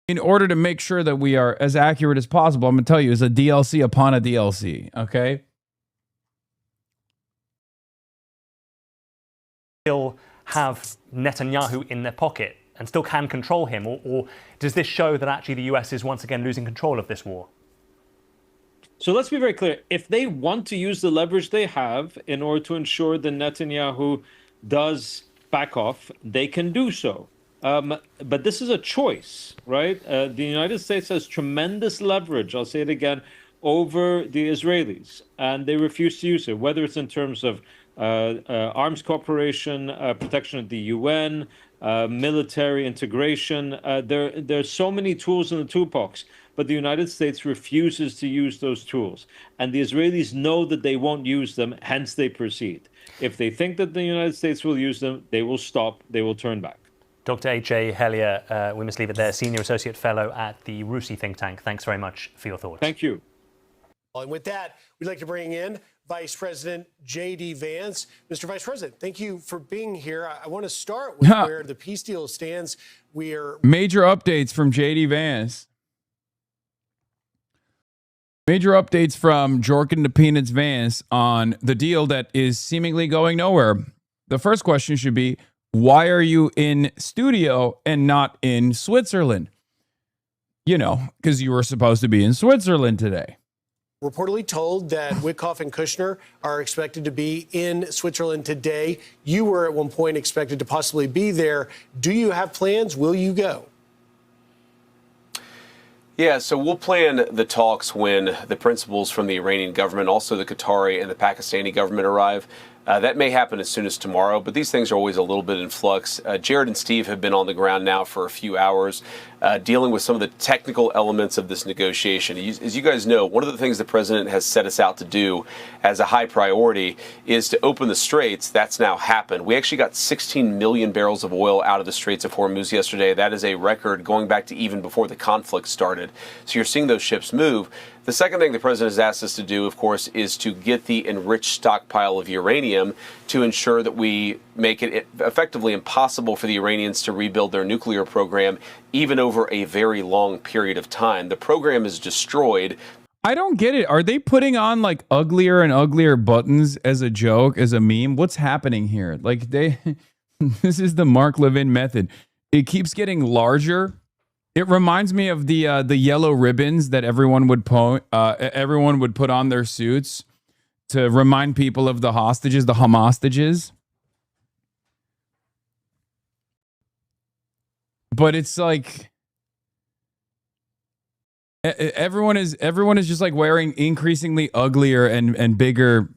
in order to make sure that we are as accurate as possible, I'm going to tell you, is a DLC upon a DLC, okay? Still have Netanyahu in their pocket and still can control him? Or does this show that actually the US is once again losing control of this war? So let's be very clear. If they want to use the leverage they have in order to ensure that Netanyahu does back off, they can do so. But this is a choice, right? The United States has tremendous leverage, I'll say it again, over the Israelis, and they refuse to use it, whether it's in terms of arms cooperation, protection of the UN, military integration. There's so many tools in the toolbox, but the United States refuses to use those tools. And the Israelis know that they won't use them, hence they proceed. If they think that the United States will use them, they will stop, they will turn back. Dr. H.A. Hellier, we must leave it there, Senior Associate Fellow at the RUSI think tank. Thanks very much for your thoughts. Thank you. And with that, we'd like to bring in Vice President J.D. Vance. Mr. Vice President, thank you for being here. I want to start with where the peace deal stands. Major updates from J.D. Vance. Major updates from Jorkin to Peanuts Vance on the deal that is seemingly going nowhere. The first question should be, why are you in studio and not in Switzerland? You know, because you were supposed to be in Switzerland today. Reportedly told that Witkoff and Kushner are expected to be in Switzerland today. You were at one point expected to possibly be there. Do you have plans? Will you go? Yeah, so we'll plan the talks when the principals from the Iranian government, also the Qatari and the Pakistani government arrive. That may happen as soon as tomorrow, but these things are always a little bit in flux. Jared and Steve have been on the ground now for a few hours, dealing with some of the technical elements of this negotiation. As you guys know, one of the things the president has set us out to do as a high priority is to open the straits. That's now happened. We actually got 16 million barrels of oil out of the Straits of Hormuz yesterday. That is a record going back to even before the conflict started. So you're seeing those ships move. The second thing the president has asked us to do, of course, is to get the enriched stockpile of uranium to ensure that we make it effectively impossible for the Iranians to rebuild their nuclear program, even over a very long period of time. The program is destroyed. I don't get it. Are they putting on like uglier and uglier buttons as a joke, as a meme? What's happening here? Like this is the Mark Levin method. It keeps getting larger. It reminds me of the yellow ribbons that everyone would put on their suits to remind people of the hostages, the Hamastages. But it's like everyone is just like wearing increasingly uglier and bigger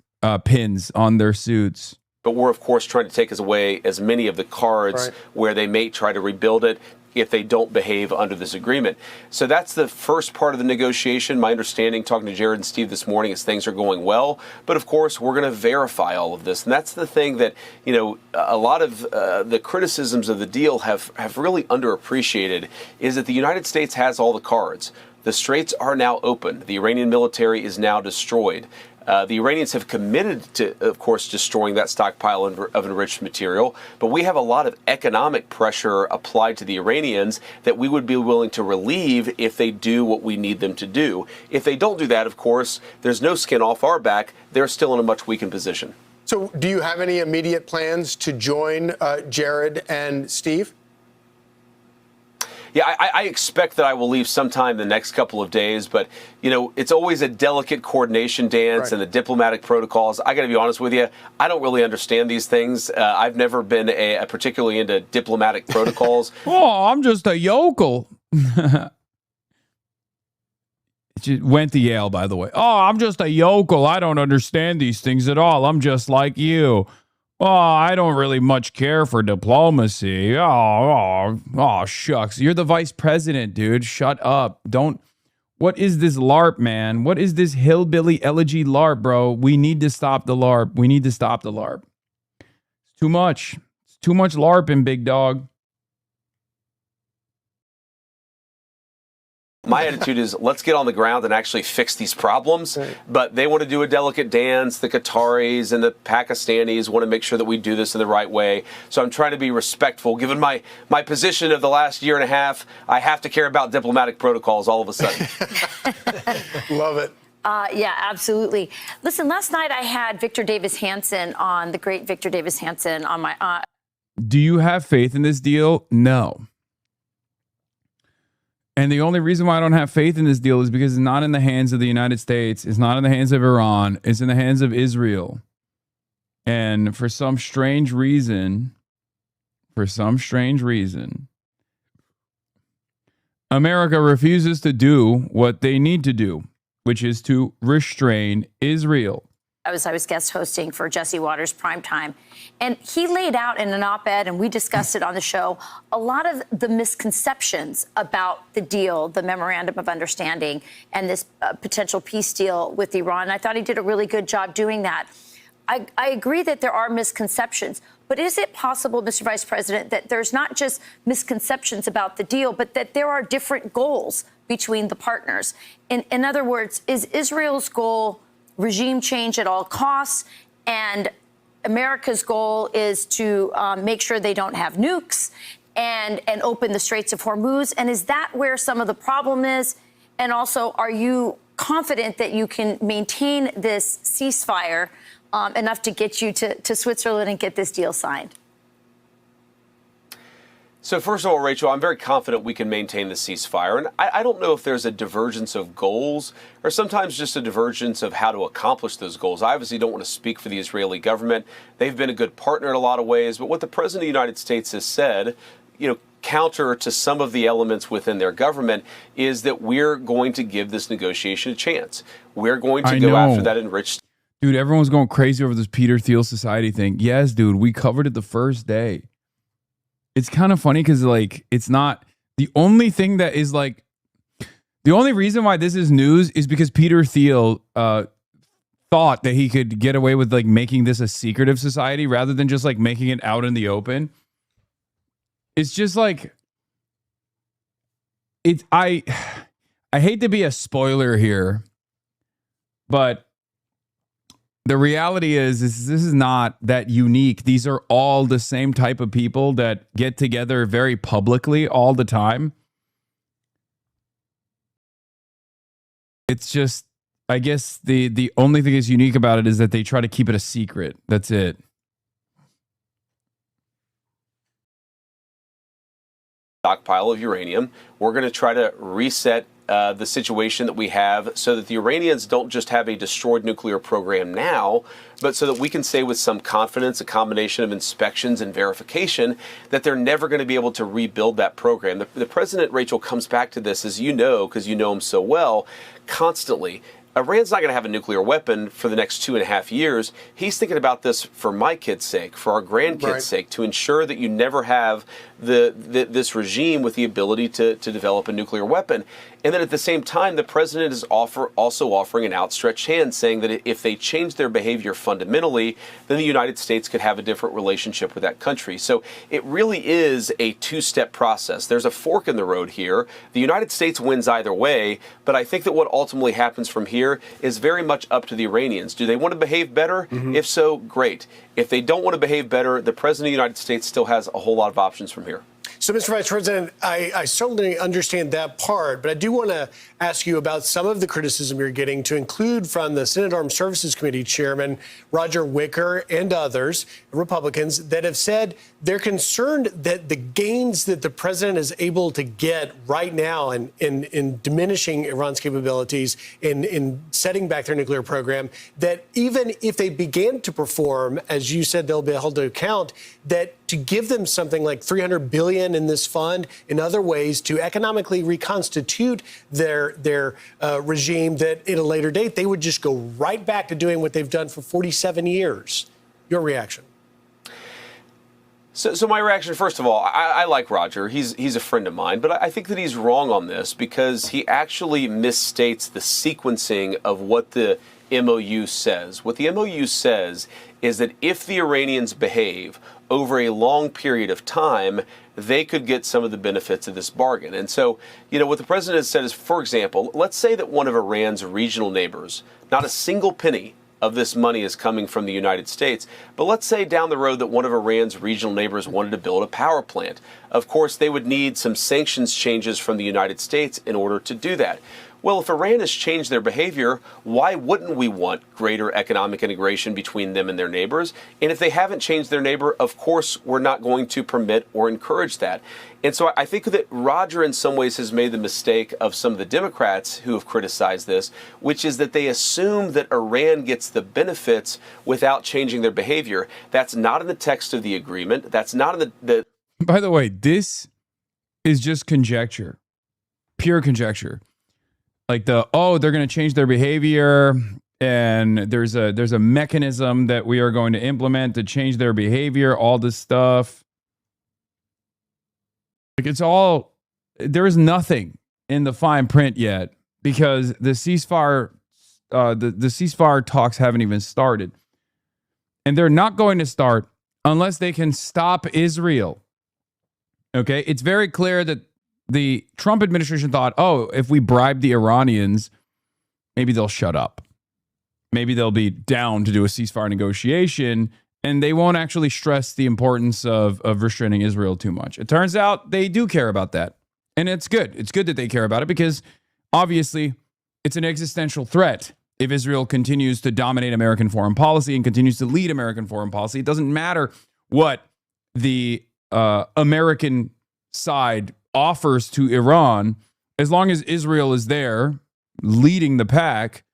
pins on their suits. But we're, of course, trying to take away as many of the cards where they may try to rebuild it if they don't behave under this agreement. So that's the first part of the negotiation. My understanding, talking to Jared and Steve this morning, is things are going well. But of course, we're going to verify all of this. And that's the thing that, you know, a lot of the criticisms of the deal have really underappreciated, is that the United States has all the cards. The straits are now open. The Iranian military is now destroyed. The Iranians have committed to, of course, destroying that stockpile of enriched material, but we have a lot of economic pressure applied to the Iranians that we would be willing to relieve if they do what we need them to do. If they don't do that, of course, there's no skin off our back. They're still in a much weakened position. So do you have any immediate plans to join Jared and Steve? Yeah, I expect that I will leave sometime the next couple of days, but, you know, it's always a delicate coordination dance and the diplomatic protocols. I got to be honest with you, I don't really understand these things. I've never been particularly into diplomatic protocols. Oh, I'm just a yokel. She went to Yale, by the way. Oh, I'm just a yokel. I don't understand these things at all. I'm just like you. Oh, I don't really much care for diplomacy. Oh, shucks. You're the vice president, dude. Shut up. Don't. What is this LARP, man? What is this hillbilly elegy LARP, bro? We need to stop the LARP. We need to stop the LARP. It's too much. It's too much LARPing, big dog. My attitude is let's get on the ground and actually fix these problems. But they want to do a delicate dance. The Qataris and the Pakistanis want to make sure that we do this in the right way. So I'm trying to be respectful. Given my position of the last year and a half, I have to care about diplomatic protocols all of a sudden. Love it. Yeah, absolutely. Listen, last night I had Victor Davis Hanson on, the great Victor Davis Hanson on my... Do you have faith in this deal? No. And the only reason why I don't have faith in this deal is because it's not in the hands of the United States. It's not in the hands of Iran. It's in the hands of Israel. And for some strange reason, America refuses to do what they need to do, which is to restrain Israel. I was guest hosting for Jesse Waters' Primetime, and he laid out in an op-ed, and we discussed it on the show, a lot of the misconceptions about the deal, the Memorandum of Understanding, and this potential peace deal with Iran. And I thought he did a really good job doing that. I agree that there are misconceptions, but is it possible, Mr. Vice President, that there's not just misconceptions about the deal, but that there are different goals between the partners? In other words, is Israel's goal regime change at all costs, and America's goal is to make sure they don't have nukes and open the Straits of Hormuz? And is that where some of the problem is? And also, are you confident that you can maintain this ceasefire enough to get you to Switzerland and get this deal signed? So first of all, Rachel, I'm very confident we can maintain the ceasefire. And I don't know if there's a divergence of goals or sometimes just a divergence of how to accomplish those goals. I obviously don't want to speak for the Israeli government. They've been a good partner in a lot of ways. But what the President of the United States has said, counter to some of the elements within their government, is that we're going to give this negotiation a chance. We're going to go after that enriched. Dude, everyone's going crazy over this Peter Thiel Society thing. Yes, dude, we covered it the first day. It's kind of funny because, it's not the only thing that is the only reason why this is news is because Peter Thiel thought that he could get away with making this a secretive society rather than just making it out in the open. It's just I hate to be a spoiler here, but the reality is this is not that unique. These are all the same type of people that get together very publicly all the time. It's just, I guess the only thing that's unique about it is that they try to keep it a secret. That's it. Stockpile of uranium. We're going to try to reset the situation that we have so that the Iranians don't just have a destroyed nuclear program now, but so that we can say with some confidence, a combination of inspections and verification, that they're never going to be able to rebuild that program. The president, Rachel, comes back to this, as you know, because you know him so well, constantly. Iran's not going to have a nuclear weapon for the next 2.5 years. He's thinking about this for my kids' sake, for our grandkids' sake, to ensure that you never have this regime with the ability to develop a nuclear weapon. And then at the same time, the president is also offering an outstretched hand, saying that if they change their behavior fundamentally, then the United States could have a different relationship with that country. So it really is a two-step process. There's a fork in the road here. The United States wins either way, but I think that what ultimately happens from here is very much up to the Iranians. Do they want to behave better? If so, great. If they don't want to behave better, the president of the United States still has a whole lot of options from here. So, Mr. Vice President, I certainly understand that part, but I do want to ask you about some of the criticism you're getting, to include from the Senate Armed Services Committee Chairman Roger Wicker and others, Republicans, that have said they're concerned that the gains that the president is able to get right now in diminishing Iran's capabilities, in setting back their nuclear program, that even if they began to perform, as you said, they'll be held to account, that to give them something like $300 billion in this fund, in other ways, to economically reconstitute their regime, that at a later date, they would just go right back to doing what they've done for 47 years. Your reaction? So my reaction, first of all, I like Roger. He's a friend of mine, but I think that he's wrong on this because he actually misstates the sequencing of what the MOU says. What the MOU says is that if the Iranians behave over a long period of time, they could get some of the benefits of this bargain. And so, what the president has said is, for example, let's say that one of Iran's regional neighbors, not a single penny of this money is coming from the United States. But let's say down the road that one of Iran's regional neighbors wanted to build a power plant. Of course, they would need some sanctions changes from the United States in order to do that. Well, if Iran has changed their behavior, why wouldn't we want greater economic integration between them and their neighbors? And if they haven't changed their neighbor, of course, we're not going to permit or encourage that. And so I think that Roger in some ways has made the mistake of some of the Democrats who have criticized this, which is that they assume that Iran gets the benefits without changing their behavior. That's not in the text of the agreement. That's not in the By the way, this is just conjecture, pure conjecture. Like they're going to change their behavior, and there's a mechanism that we are going to implement to change their behavior, all this stuff. Like there is nothing in the fine print yet because the ceasefire, the ceasefire talks haven't even started. And they're not going to start unless they can stop Israel. Okay? It's very clear that the Trump administration thought, if we bribe the Iranians, maybe they'll shut up. Maybe they'll be down to do a ceasefire negotiation, and they won't actually stress the importance of restraining Israel too much. It turns out they do care about that. And it's good. It's good that they care about it because obviously it's an existential threat. If Israel continues to dominate American foreign policy and continues to lead American foreign policy, it doesn't matter what the American side offers to Iran, as long as Israel is there leading the pack.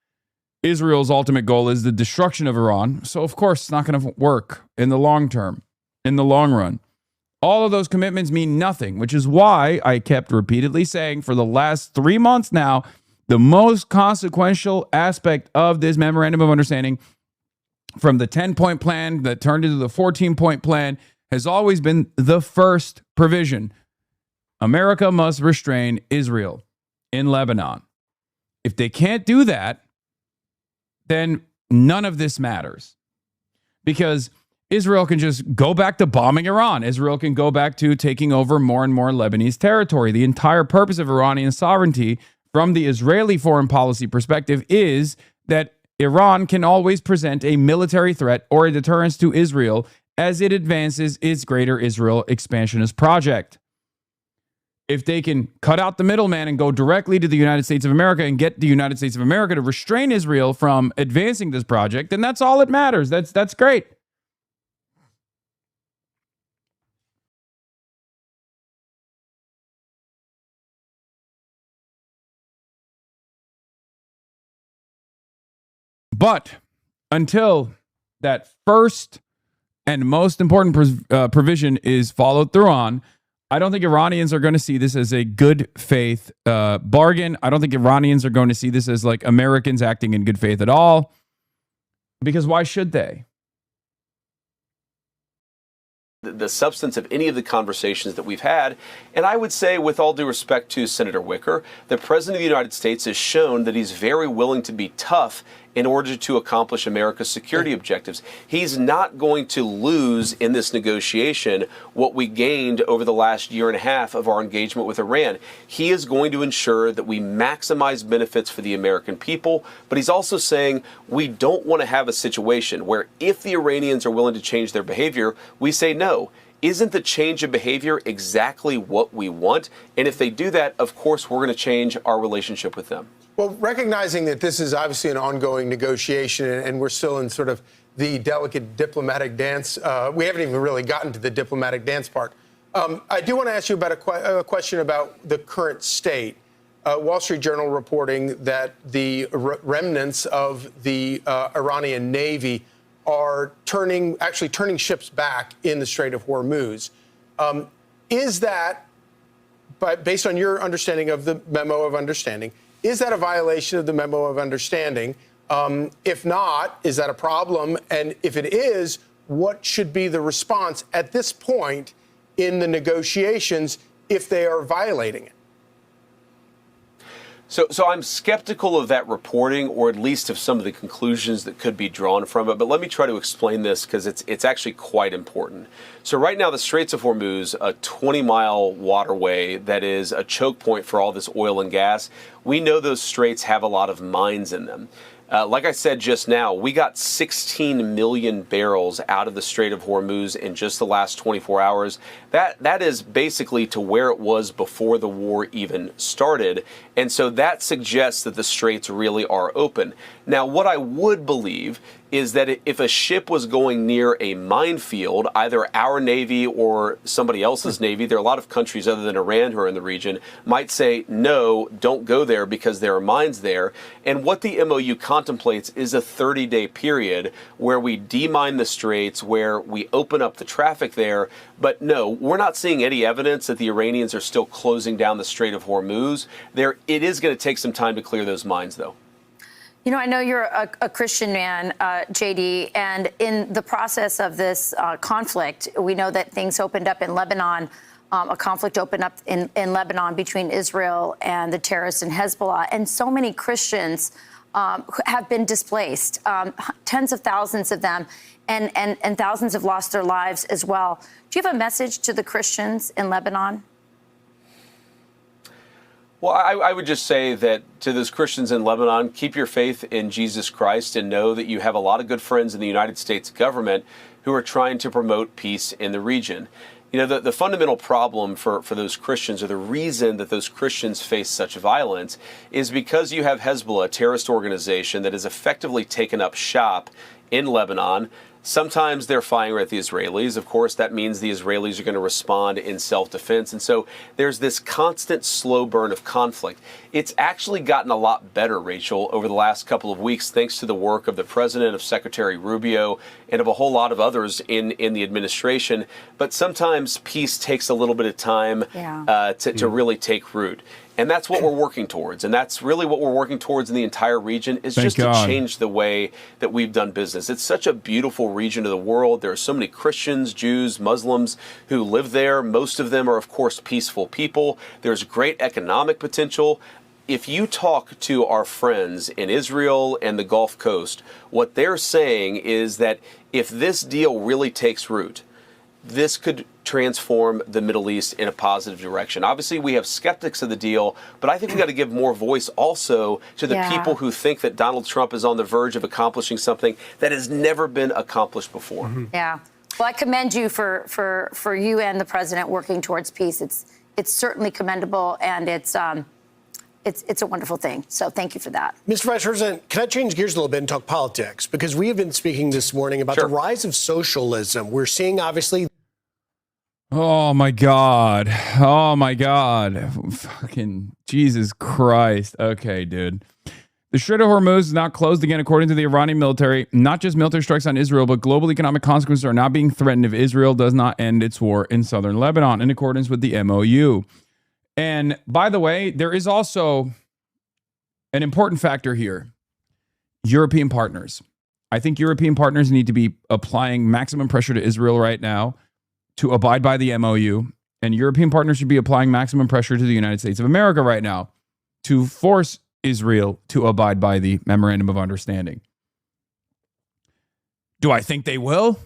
Israel's ultimate goal is the destruction of Iran. So, of course, it's not going to work in the long term, in the long run. All of those commitments mean nothing, which is why I kept repeatedly saying for the last 3 months now, the most consequential aspect of this memorandum of understanding from the 10-point plan that turned into the 14-point plan has always been the first provision. America must restrain Israel in Lebanon. If they can't do that, then none of this matters. Because Israel can just go back to bombing Iran. Israel can go back to taking over more and more Lebanese territory. The entire purpose of Iranian sovereignty from the Israeli foreign policy perspective is that Iran can always present a military threat or a deterrence to Israel as it advances its Greater Israel expansionist project. If they can cut out the middleman and go directly to the United States of America and get the United States of America to restrain Israel from advancing this project, then that's all that matters. That's great. But until that first and most important provision is followed through on, I don't think Iranians are going to see this as a good faith bargain. I don't think Iranians are going to see this as like Americans acting in good faith at all. Because why should they? The substance of any of the conversations that we've had. And I would say, with all due respect to Senator Wicker, the President of the United States has shown that he's very willing to be tough in order to accomplish America's security objectives. He's not going to lose in this negotiation what we gained over the last year and a half of our engagement with Iran. He is going to ensure that we maximize benefits for the American people, but he's also saying we don't want to have a situation where if the Iranians are willing to change their behavior, we say no. Isn't the change of behavior exactly what we want? And if they do that, of course, we're going to change our relationship with them. Well, recognizing that this is obviously an ongoing negotiation and we're still in sort of the delicate diplomatic dance, we haven't even really gotten to the diplomatic dance part. I do want to ask you about a question about the current state. Wall Street Journal reporting that the remnants of the Iranian Navy are actually turning ships back in the Strait of Hormuz. Is that, based on your understanding of the memo of understanding, is that a violation of the memo of understanding? If not, is that a problem? And if it is, what should be the response at this point in the negotiations if they are violating it? So I'm skeptical of that reporting, or at least of some of the conclusions that could be drawn from it. But let me try to explain this, because it's actually quite important. So right now, the Straits of Hormuz, a 20-mile waterway that is a choke point for all this oil and gas, we know those straits have a lot of mines in them. Like I said just now, we got 16 million barrels out of the Strait of Hormuz in just the last 24 hours. That is basically to where it was before the war even started. And so that suggests that the straits really are open. Now, what I would believe is that if a ship was going near a minefield, either our Navy or somebody else's Navy, there are a lot of countries other than Iran who are in the region, might say, no, don't go there because there are mines there. And what the MOU contemplates is a 30-day period where we demine the straits, where we open up the traffic there. But no, we're not seeing any evidence that the Iranians are still closing down the Strait of Hormuz. It is going to take some time to clear those mines, though. You know, I know you're a Christian man, JD, and in the process of this conflict, we know that things opened up in Lebanon. A conflict opened up in Lebanon between Israel and the terrorists and Hezbollah. And so many Christians have been displaced, tens of thousands of them, and thousands have lost their lives as well. Do you have a message to the Christians in Lebanon? Well, I would just say that to those Christians in Lebanon, keep your faith in Jesus Christ and know that you have a lot of good friends in the United States government who are trying to promote peace in the region. You know, the fundamental problem for those Christians, or the reason that those Christians face such violence, is because you have Hezbollah, a terrorist organization that has effectively taken up shop in Lebanon. Sometimes they're firing at the Israelis. Of course, that means the Israelis are going to respond in self-defense. And so there's this constant slow burn of conflict. It's actually gotten a lot better, Rachel, over the last couple of weeks, thanks to the work of the president, of Secretary Rubio, and of a whole lot of others in the administration. But sometimes peace takes a little bit of time to really take root. And that's what we're working towards. And that's really what we're working towards in the entire region, is Thank just God. to change the way that we've done business. It's such a beautiful region of the world. There are so many Christians, Jews, Muslims who live there. Most of them are, of course, peaceful people. There's great economic potential. If you talk to our friends in Israel and the Gulf Coast, what they're saying is that if this deal really takes root, this could transform the Middle East in a positive direction. Obviously, we have skeptics of the deal, but I think we've got to give more voice also to the people who think that Donald Trump is on the verge of accomplishing something that has never been accomplished before. Yeah. Well, I commend you for you and the president working towards peace. It's certainly commendable, and it's a wonderful thing. So thank you for that. Mr. Vice President, can I change gears a little bit and talk politics? Because we have been speaking this morning about the rise of socialism. We're seeing, obviously... Oh, my God. Oh, my God. Fucking Jesus Christ. Okay, dude. The Strait of Hormuz is now closed again, according to the Iranian military. Not just military strikes on Israel, but global economic consequences are now being threatened if Israel does not end its war in southern Lebanon, in accordance with the MOU. And by the way, there is also an important factor here. European partners. I think European partners need to be applying maximum pressure to Israel right now to abide by the MOU. And European partners should be applying maximum pressure to the United States of America right now to force Israel to abide by the Memorandum of Understanding. Do I think they will?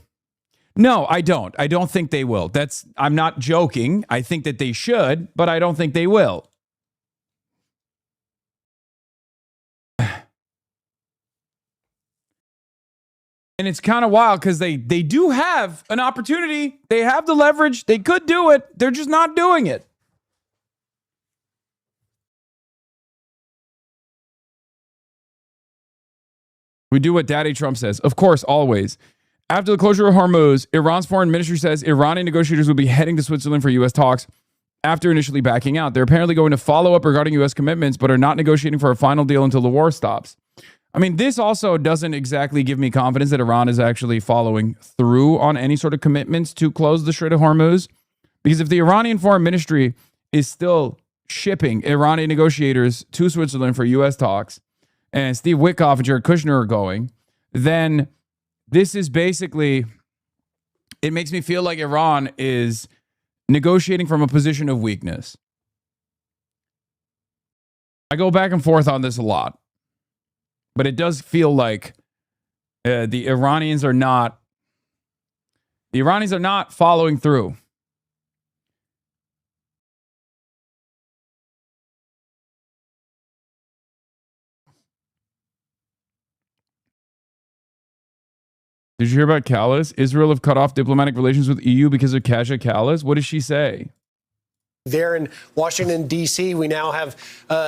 No, I don't. I don't think they will. I'm not joking. I think that they should, but I don't think they will. And it's kind of wild because they do have an opportunity. They have the leverage. They could do it. They're just not doing it. We do what Daddy Trump says. Of course, always. After the closure of Hormuz, Iran's foreign ministry says Iranian negotiators will be heading to Switzerland for U.S. talks after initially backing out. They're apparently going to follow up regarding U.S. commitments, but are not negotiating for a final deal until the war stops. I mean, this also doesn't exactly give me confidence that Iran is actually following through on any sort of commitments to close the Strait of Hormuz. Because if the Iranian foreign ministry is still shipping Iranian negotiators to Switzerland for U.S. talks, and Steve Witkoff and Jared Kushner are going, then this is basically it makes me feel like Iran is negotiating from a position of weakness. I go back and forth on this a lot, but it does feel like the Iranians are not following through. Did you hear about Callas? Israel have cut off diplomatic relations with EU because of Kaja Callas. What does she say? There in Washington, D.C., we now have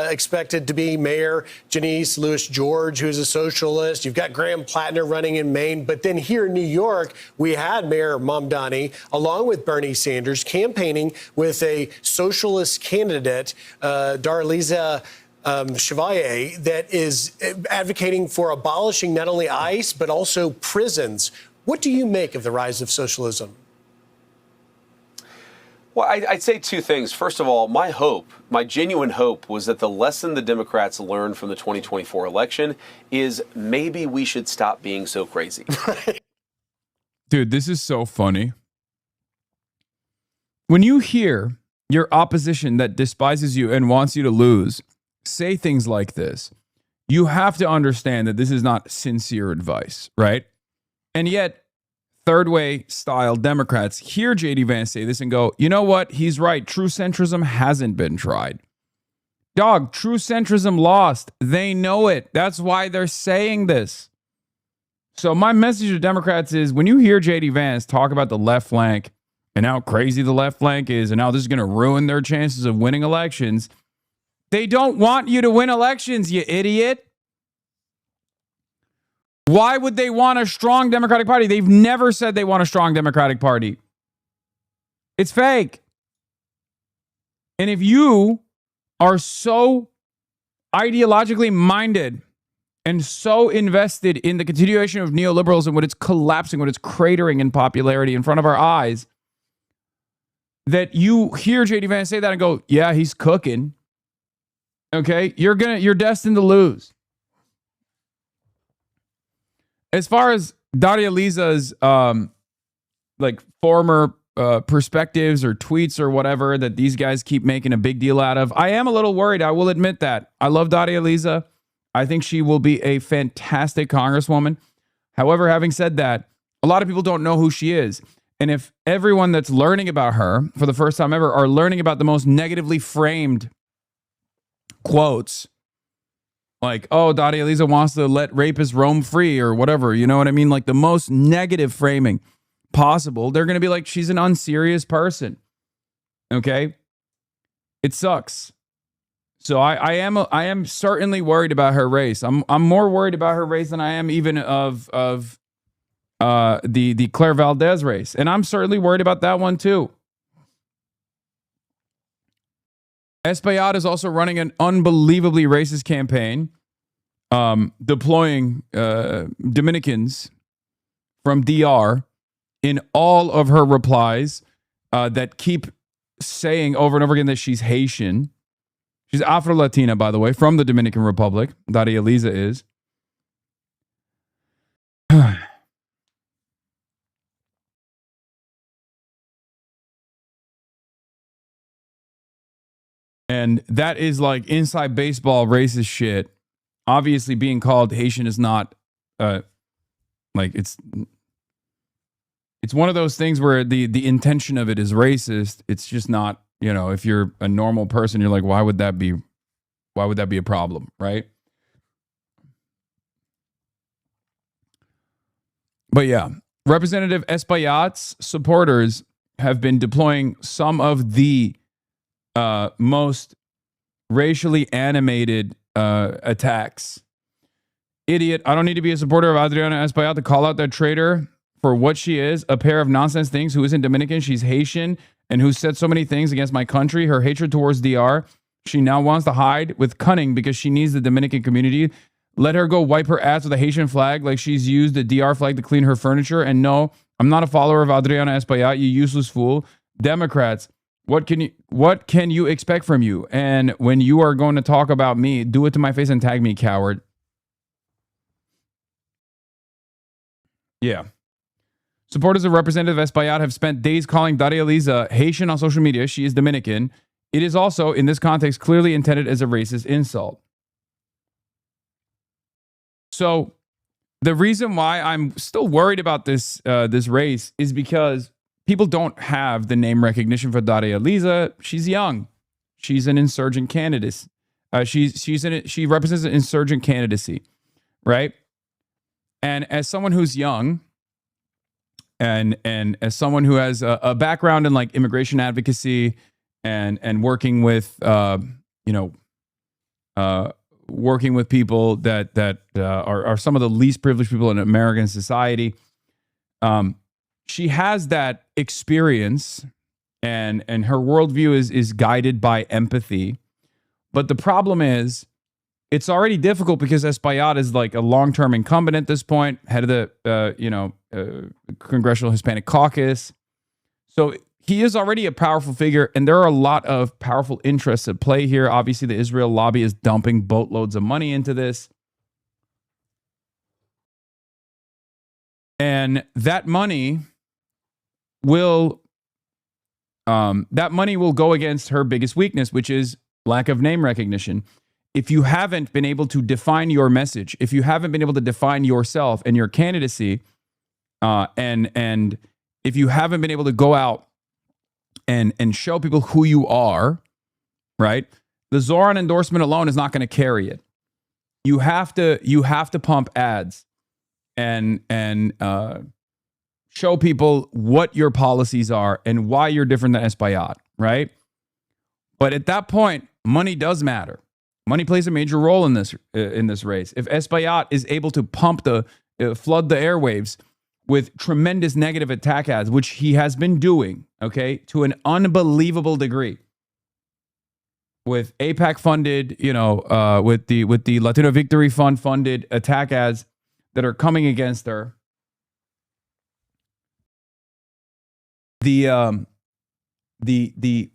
expected to be Mayor Janice Lewis George, who's a socialist. You've got Graham Plattner running in Maine. But then here in New York, we had Mayor Mamdani, along with Bernie Sanders, campaigning with a socialist candidate, Darliza Chevalier, that is advocating for abolishing not only ICE, but also prisons. What do you make of the rise of socialism? Well, I'd say two things. First of all, my genuine hope was that the lesson the Democrats learned from the 2024 election is maybe we should stop being so crazy. Dude, this is so funny. When you hear your opposition that despises you and wants you to lose say things like this, you have to understand that this is not sincere advice, right? And yet, third way style Democrats hear JD Vance say this and go, you know what? He's right. True centrism hasn't been tried. Dog, true centrism lost. They know it. That's why they're saying this. So my message to Democrats is when you hear JD Vance talk about the left flank and how crazy the left flank is and how this is going to ruin their chances of winning elections, they don't want you to win elections, you idiot. Why would they want a strong Democratic Party? They've never said they want a strong Democratic Party. It's fake. And if you are so ideologically minded and so invested in the continuation of neoliberalism when it's collapsing, when it's cratering in popularity in front of our eyes, that you hear JD Vance say that and go, yeah, he's cooking. Okay, you're destined to lose. As far as Daria Liza's like former perspectives or tweets or whatever that these guys keep making a big deal out of, I am a little worried. I will admit that. I love Daria Liza. I think she will be a fantastic congresswoman. However, having said that, a lot of people don't know who she is. And if everyone that's learning about her for the first time ever are learning about the most negatively framed quotes, like, oh, Daria Liza wants to let rapists roam free or whatever, you know what I mean? Like the most negative framing possible. They're going to be like, she's an unserious person. Okay? It sucks. So I am certainly worried about her race. I'm more worried about her race than I am even of the Claire Valdez race. And I'm certainly worried about that one too. Espaillat is also running an unbelievably racist campaign, deploying Dominicans from DR in all of her replies that keep saying over and over again that she's Haitian. She's Afro-Latina, by the way, from the Dominican Republic. Daria Liza is. And that is like inside baseball racist shit. Obviously, being called Haitian is not like it's one of those things where the intention of it is racist. It's just not, you know, if you're a normal person, you're like, why would that be a problem, right? But yeah, Representative Espaillat's supporters have been deploying some of the most racially animated attacks. Idiot. I don't need to be a supporter of Adriana Espaillat to call out that traitor for what she is, a pair of nonsense things who isn't Dominican. She's Haitian and who said so many things against my country. Her hatred towards DR. She now wants to hide with cunning because she needs the Dominican community. Let her go wipe her ass with a Haitian flag like she's used the DR flag to clean her furniture. And no, I'm not a follower of Adriana Espaillat, you useless fool. Democrats, what can you expect from you? And when you are going to talk about me, do it to my face and tag me, coward. Yeah. Supporters of Representative Espaillat have spent days calling Daria Liza Haitian on social media. She is Dominican. It is also, in this context, clearly intended as a racist insult. So the reason why I'm still worried about this race is because people don't have the name recognition for Daria Liza. She's young. She's an insurgent candidate. She represents an insurgent candidacy, right? And as someone who's young, and as someone who has a background in like immigration advocacy and working with working with people that are some of the least privileged people in American society, she has that experience, and her worldview is guided by empathy. But the problem is, it's already difficult because Espaillat is like a long-term incumbent at this point, head of the Congressional Hispanic Caucus. So he is already a powerful figure, and there are a lot of powerful interests at play here. Obviously, the Israel lobby is dumping boatloads of money into this. And that money will go against her biggest weakness, which is lack of name recognition. If you haven't been able to define your message, if you haven't been able to define yourself and your candidacy, and if you haven't been able to go out and show people who you are, right? The Zoran endorsement alone is not going to carry it. You have to pump ads and show people what your policies are and why you're different than Espaillat, right? But at that point, money does matter. Money plays a major role in this race. If Espaillat is able to flood the airwaves with tremendous negative attack ads, which he has been doing, okay, to an unbelievable degree, with AIPAC funded, with the Latino Victory Fund funded attack ads that are coming against her, the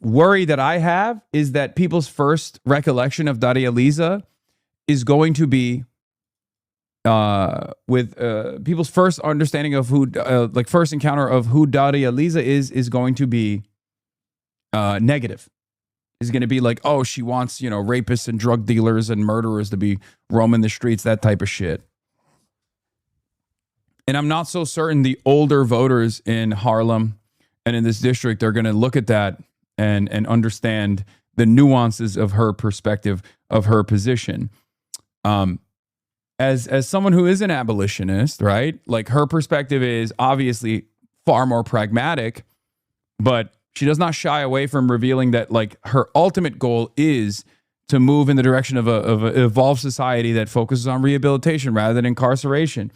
worry that I have is that people's first recollection of Daria Liza is going to be with people's first understanding of who, first encounter of who Daria Liza is going to be negative. Is going to be like, oh, she wants, rapists and drug dealers and murderers to be roaming the streets, that type of shit. And I'm not so certain the older voters in Harlem and in this district are going to look at that and understand the nuances of her perspective, of her position. As someone who is an abolitionist, right? Like, her perspective is obviously far more pragmatic, but she does not shy away from revealing that, like, her ultimate goal is to move in the direction of an evolved society that focuses on rehabilitation rather than incarceration.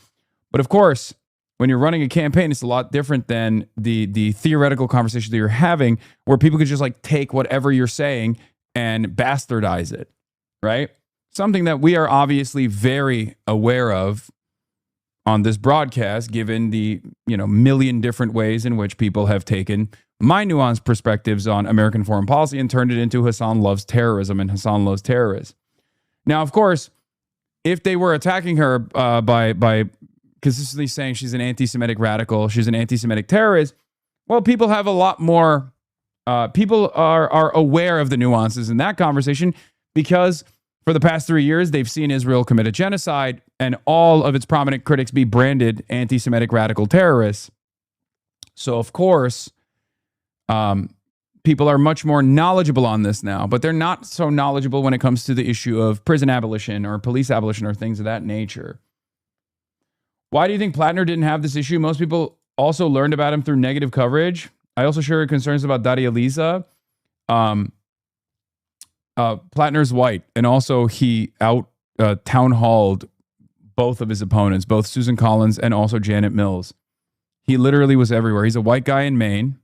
But of course, when you're running a campaign, it's a lot different than the theoretical conversation that you're having, where people could just like take whatever you're saying and bastardize it, right? Something that we are obviously very aware of on this broadcast, given the million different ways in which people have taken my nuanced perspectives on American foreign policy and turned it into Hasan loves terrorism and Hasan loves terrorists. Now, of course, if they were attacking her by consistently saying she's an anti-Semitic radical, she's an anti-Semitic terrorist, well, people have a lot more, people are aware of the nuances in that conversation, because for the past 3 years, they've seen Israel commit a genocide and all of its prominent critics be branded anti-Semitic radical terrorists. So, of course, people are much more knowledgeable on this now, but they're not so knowledgeable when it comes to the issue of prison abolition or police abolition or things of that nature. Why do you think Plattner didn't have this issue? Most people also learned about him through negative coverage. I also share concerns about Daria Liza. Plattner's white, and also he town halled both of his opponents, both Susan Collins and also Janet Mills. He literally was everywhere. He's a white guy in Maine.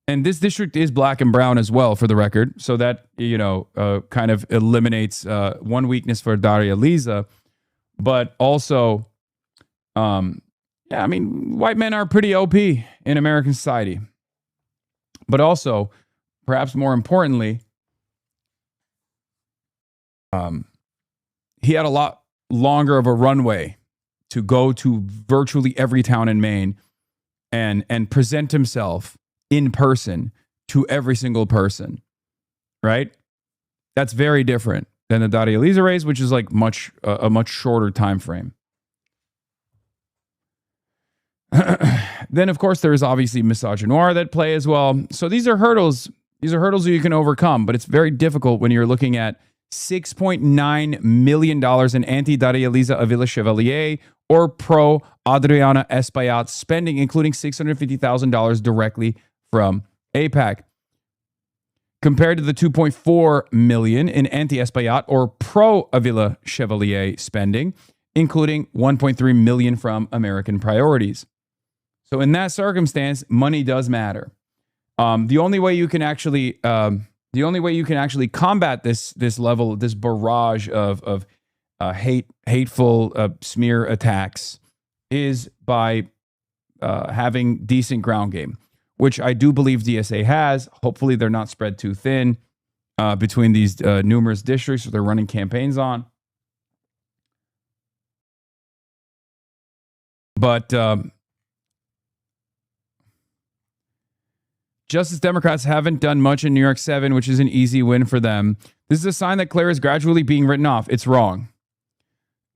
And this district is black and brown as well, for the record. So that, kind of eliminates one weakness for Daria Liza. But also, white men are pretty OP in American society. But also, perhaps more importantly, he had a lot longer of a runway to go to virtually every town in Maine and present himself in person to every single person, right? That's very different than the Daria Lisa race, which is like a much shorter time frame. Then, of course, there is obviously misogynoir that play as well. So these are hurdles. These are hurdles that you can overcome, but it's very difficult when you're looking at $6.9 million in anti-Daria Lisa Avila Chevalier or pro-Adriana Espaillat spending, including $650,000 directly from AIPAC. Compared to the $2.4 million in anti-Espaillat or pro-Avila Chevalier spending, including $1.3 million from American Priorities. So in that circumstance, money does matter. The only way you can actually combat this level, this barrage of hateful smear attacks, is by having decent ground game, which I do believe DSA has. Hopefully, they're not spread too thin between these numerous districts that they're running campaigns on. But Justice Democrats haven't done much in New York 7, which is an easy win for them. This is a sign that Claire is gradually being written off. It's wrong.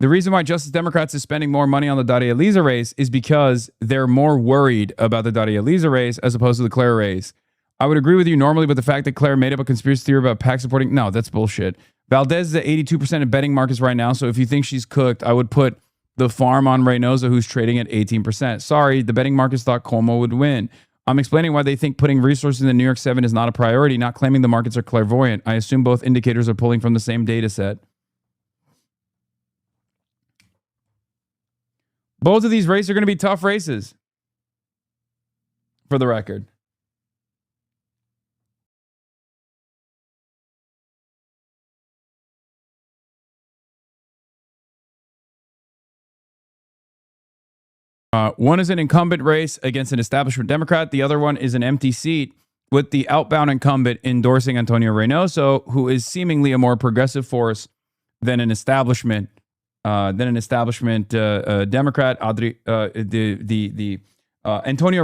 The reason why Justice Democrats is spending more money on the Daria Lisa race is because they're more worried about the Daria Lisa race as opposed to the Claire race. I would agree with you normally, but the fact that Claire made up a conspiracy theory about PAC supporting, no, that's bullshit. Valdez is at 82% in betting markets right now, so if you think she's cooked, I would put the farm on Reynosa, who's trading at 18%. Sorry, the betting markets thought Cuomo would win. I'm explaining why they think putting resources in the New York 7 is not a priority, not claiming the markets are clairvoyant. I assume both indicators are pulling from the same data set. Both of these races are going to be tough races, for the record. One is an incumbent race against an establishment Democrat. The other one is an empty seat with the outbound incumbent endorsing Antonio Reynoso, who is seemingly a more progressive force than an establishment Democrat. Antonio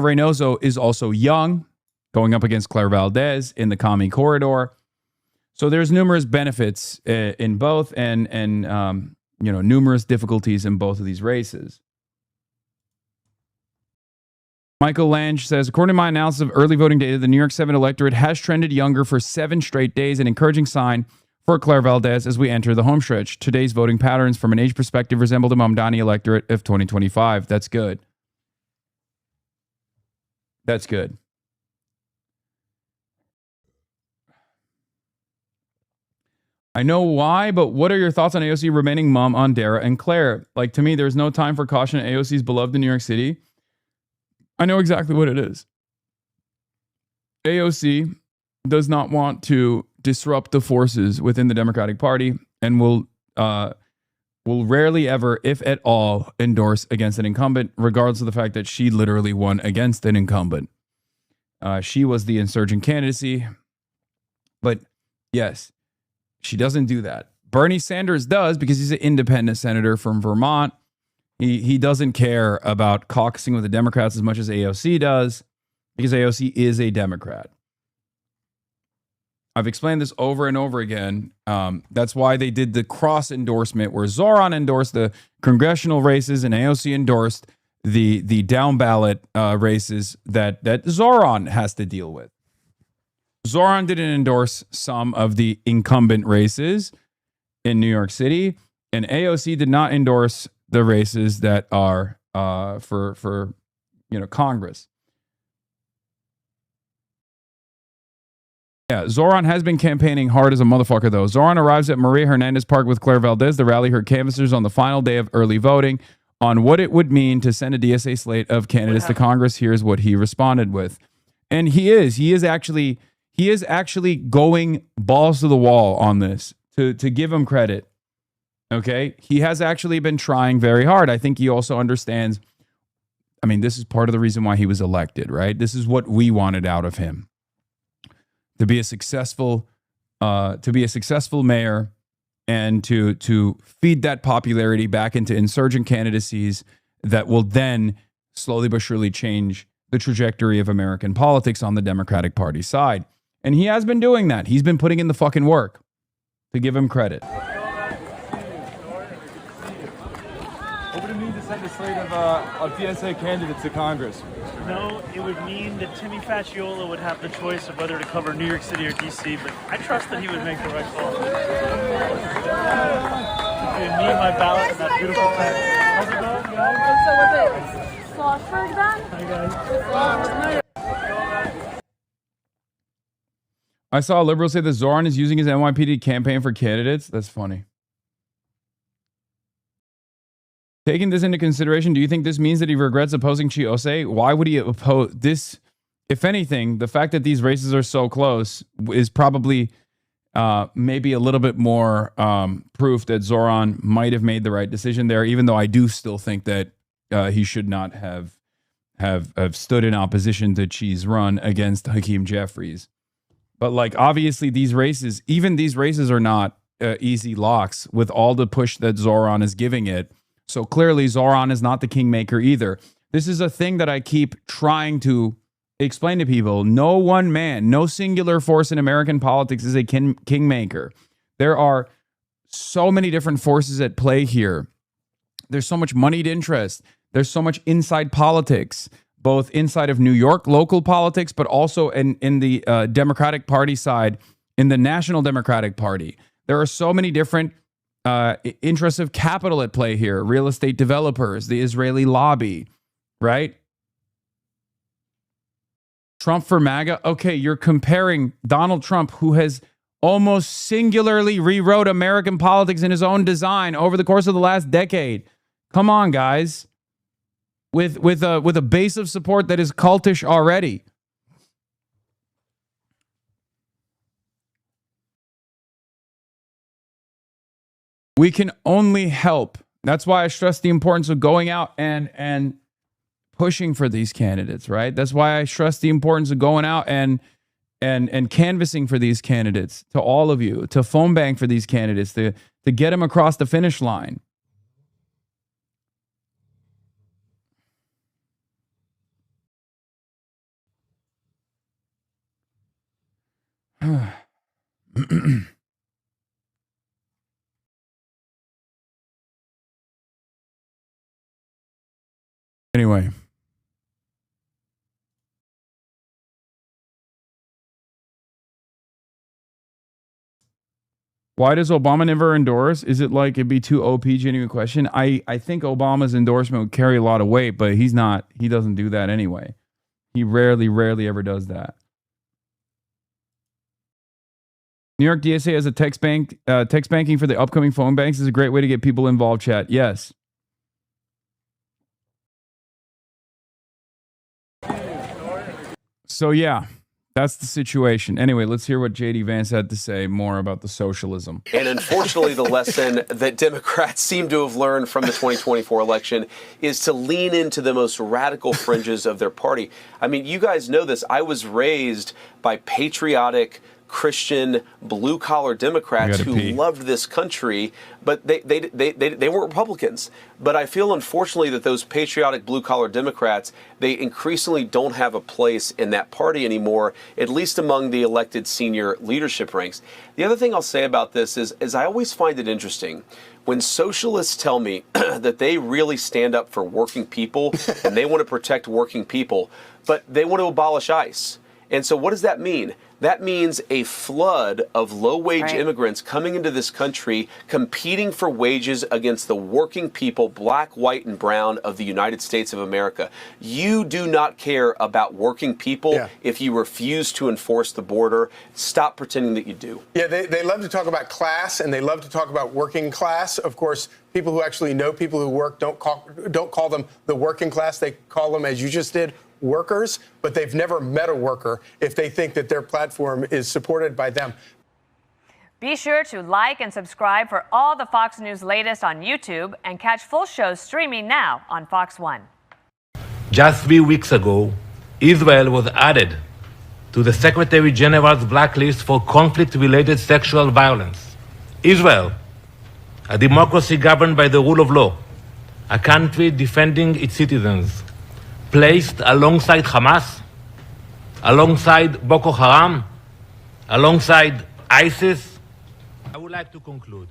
Reynoso is also young, going up against Claire Valdez in the commie corridor. So there's numerous benefits in both, and numerous difficulties in both of these races. Michael Lange says, according to my analysis of early voting data, the New York 7 electorate has trended younger for 7 straight days, an encouraging sign for Claire Valdez as we enter the homestretch. Today's voting patterns from an age perspective resemble the Mamdani electorate of 2025. That's good. That's good. I know why, but what are your thoughts on AOC remaining mum on Dara and Claire? Like, to me, there's no time for caution. AOC is beloved in New York City. I know exactly what it is. AOC does not want to disrupt the forces within the Democratic Party and will rarely ever, if at all, endorse against an incumbent, regardless of the fact that she literally won against an incumbent. She was the insurgent candidacy. But yes, she doesn't do that. Bernie Sanders does, because he's an independent senator from Vermont. He doesn't care about caucusing with the Democrats as much as AOC does, because AOC is a Democrat. I've explained this over and over again. That's why they did the cross endorsement, where Zoran endorsed the congressional races and AOC endorsed the down ballot races that Zoran has to deal with. Zoran didn't endorse some of the incumbent races in New York City, and AOC did not endorse the races that are for Congress. Yeah, Zoran has been campaigning hard as a motherfucker, though. Zoran arrives at Maria Hernandez Park with Claire Valdez to rally her canvassers on the final day of early voting on what it would mean to send a DSA slate of candidates to Congress. Here's what he responded with. And he is actually going balls to the wall on this, to give him credit. Okay, he has actually been trying very hard. I think he also understands. I mean, this is part of the reason why he was elected, right? This is what we wanted out of him, to be a successful mayor, and to feed that popularity back into insurgent candidacies that will then slowly but surely change the trajectory of American politics on the Democratic Party side. And he has been doing that. He's been putting in the fucking work, to give him credit. What would it mean to send a slate of DSA candidates to Congress? No, it would mean that Timmy Faciola would have the choice of whether to cover New York City or D.C., but I trust that he would make the right call. Between me and my ballot and that beautiful fact. How's it going? So was it Schlossberg then? Hi, guys. I saw a liberal say that Zoran is using his NYPD campaign for candidates. That's funny. Taking this into consideration, do you think this means that he regrets opposing Chiose? Why would he oppose this? If anything, the fact that these races are so close is probably maybe a little bit more proof that Zoran might have made the right decision there, even though I do still think that he should not have stood in opposition to Chi's run against Hakeem Jeffries. But like, obviously these races, even these races are not easy locks with all the push that Zoran is giving it. So clearly Zoran is not the kingmaker either. This is a thing that I keep trying to explain to people. No one man, no singular force in American politics is a kingmaker. There are so many different forces at play here. There's so much moneyed interest. There's so much inside politics, both inside of New York local politics, but also in the Democratic Party side, in the National Democratic Party. There are so many different interests of capital at play here. Real estate developers, the Israeli lobby, right? Trump for MAGA. Okay, you're comparing Donald Trump, who has almost singularly rewrote American politics in his own design over the course of the last decade. Come on, guys. With a base of support that is cultish already. We can only help. That's why I stress the importance of going out and pushing for these candidates, right? That's why I stress the importance of going out and canvassing for these candidates, to all of you, to phone bank for these candidates, to get them across the finish line. Anyway. Why does Obama never endorse? Is it like it'd be too OP? Genuine question. I think Obama's endorsement would carry a lot of weight, but he doesn't do that anyway. He rarely ever does that. New York DSA has a text banking for the upcoming phone banks. Is a great way to get people involved, chat. Yes. So yeah, that's the situation. Anyway, let's hear what J.D. Vance had to say more about the socialism. And unfortunately, the lesson that Democrats seem to have learned from the 2024 election is to lean into the most radical fringes of their party. I mean, you guys know this. I was raised by patriotic, Christian, blue-collar Democrats who loved this country, but they weren't Republicans. But I feel, unfortunately, that those patriotic, blue-collar Democrats, they increasingly don't have a place in that party anymore, at least among the elected senior leadership ranks. The other thing I'll say about this is I always find it interesting when socialists tell me that they really stand up for working people and they want to protect working people, but they want to abolish ICE. And so what does that mean? That means a flood of low-wage immigrants coming into this country, competing for wages against the working people, black, white, and brown of the United States of America. You do not care about working people if you refuse to enforce the border. Stop pretending that you do. Yeah, they love to talk about class, and they love to talk about working class. Of course, people who actually know people who work don't call them the working class. They call them, as you just did, workers, but they've never met a worker if they think that their platform is supported by them. Be sure to like and subscribe for all the Fox News latest on YouTube and catch full shows streaming now on Fox One. Just 3 weeks ago, Israel was added to the Secretary General's blacklist for conflict-related sexual violence. Israel, a democracy governed by the rule of law, a country defending its citizens, placed alongside Hamas, alongside Boko Haram, alongside ISIS. I would like to conclude.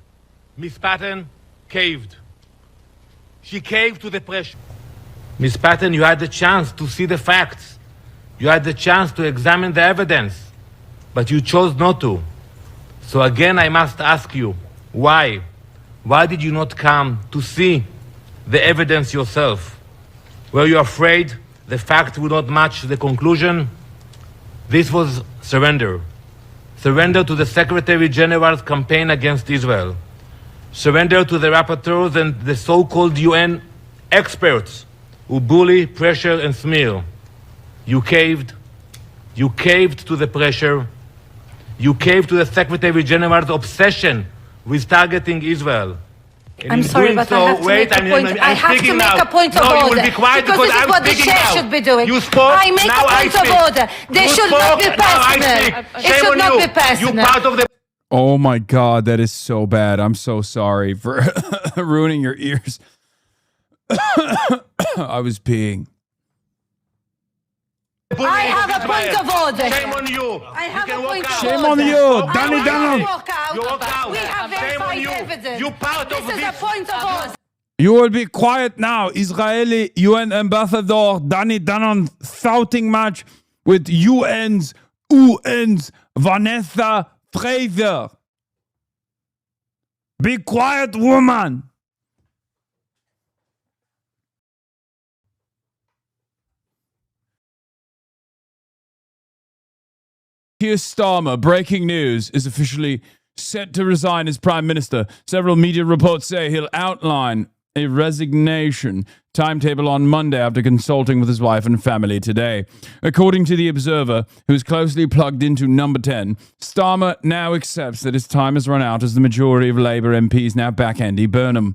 Miss Patton caved. She caved to the pressure. Miss Patton, you had the chance to see the facts. You had the chance to examine the evidence, but you chose not to. So again, I must ask you, why? Why did you not come to see the evidence yourself? Were you afraid the fact would not match the conclusion? This was surrender. Surrender to the Secretary General's campaign against Israel. Surrender to the rapporteurs and the so-called UN experts who bully, pressure, and smear. You caved. You caved to the pressure. You caved to the Secretary General's obsession with targeting Israel. And I'm sorry, but I have to make a point. I have to make a point of order. No, you will be quiet because this is what the chair should be doing. You spoke, I make a point of order. They should not be personal. It should not be personal. You part of the... Oh my God, that is so bad. I'm so sorry for ruining your ears. I was peeing. I have a point of order. Shame on you. I have a point of order. Shame on you. Danny Dannon. You walk out. We have verified evidence. You part of this is a point of order. You will be quiet now. Israeli UN ambassador Danny Dannon shouting match with UN's Vanessa Fraser. Be quiet, woman. Keir Starmer, breaking news, is officially set to resign as Prime Minister. Several media reports say he'll outline a resignation timetable on Monday after consulting with his wife and family today. According to The Observer, who's closely plugged into Number 10, Starmer now accepts that his time has run out as the majority of Labour MPs now back Andy Burnham.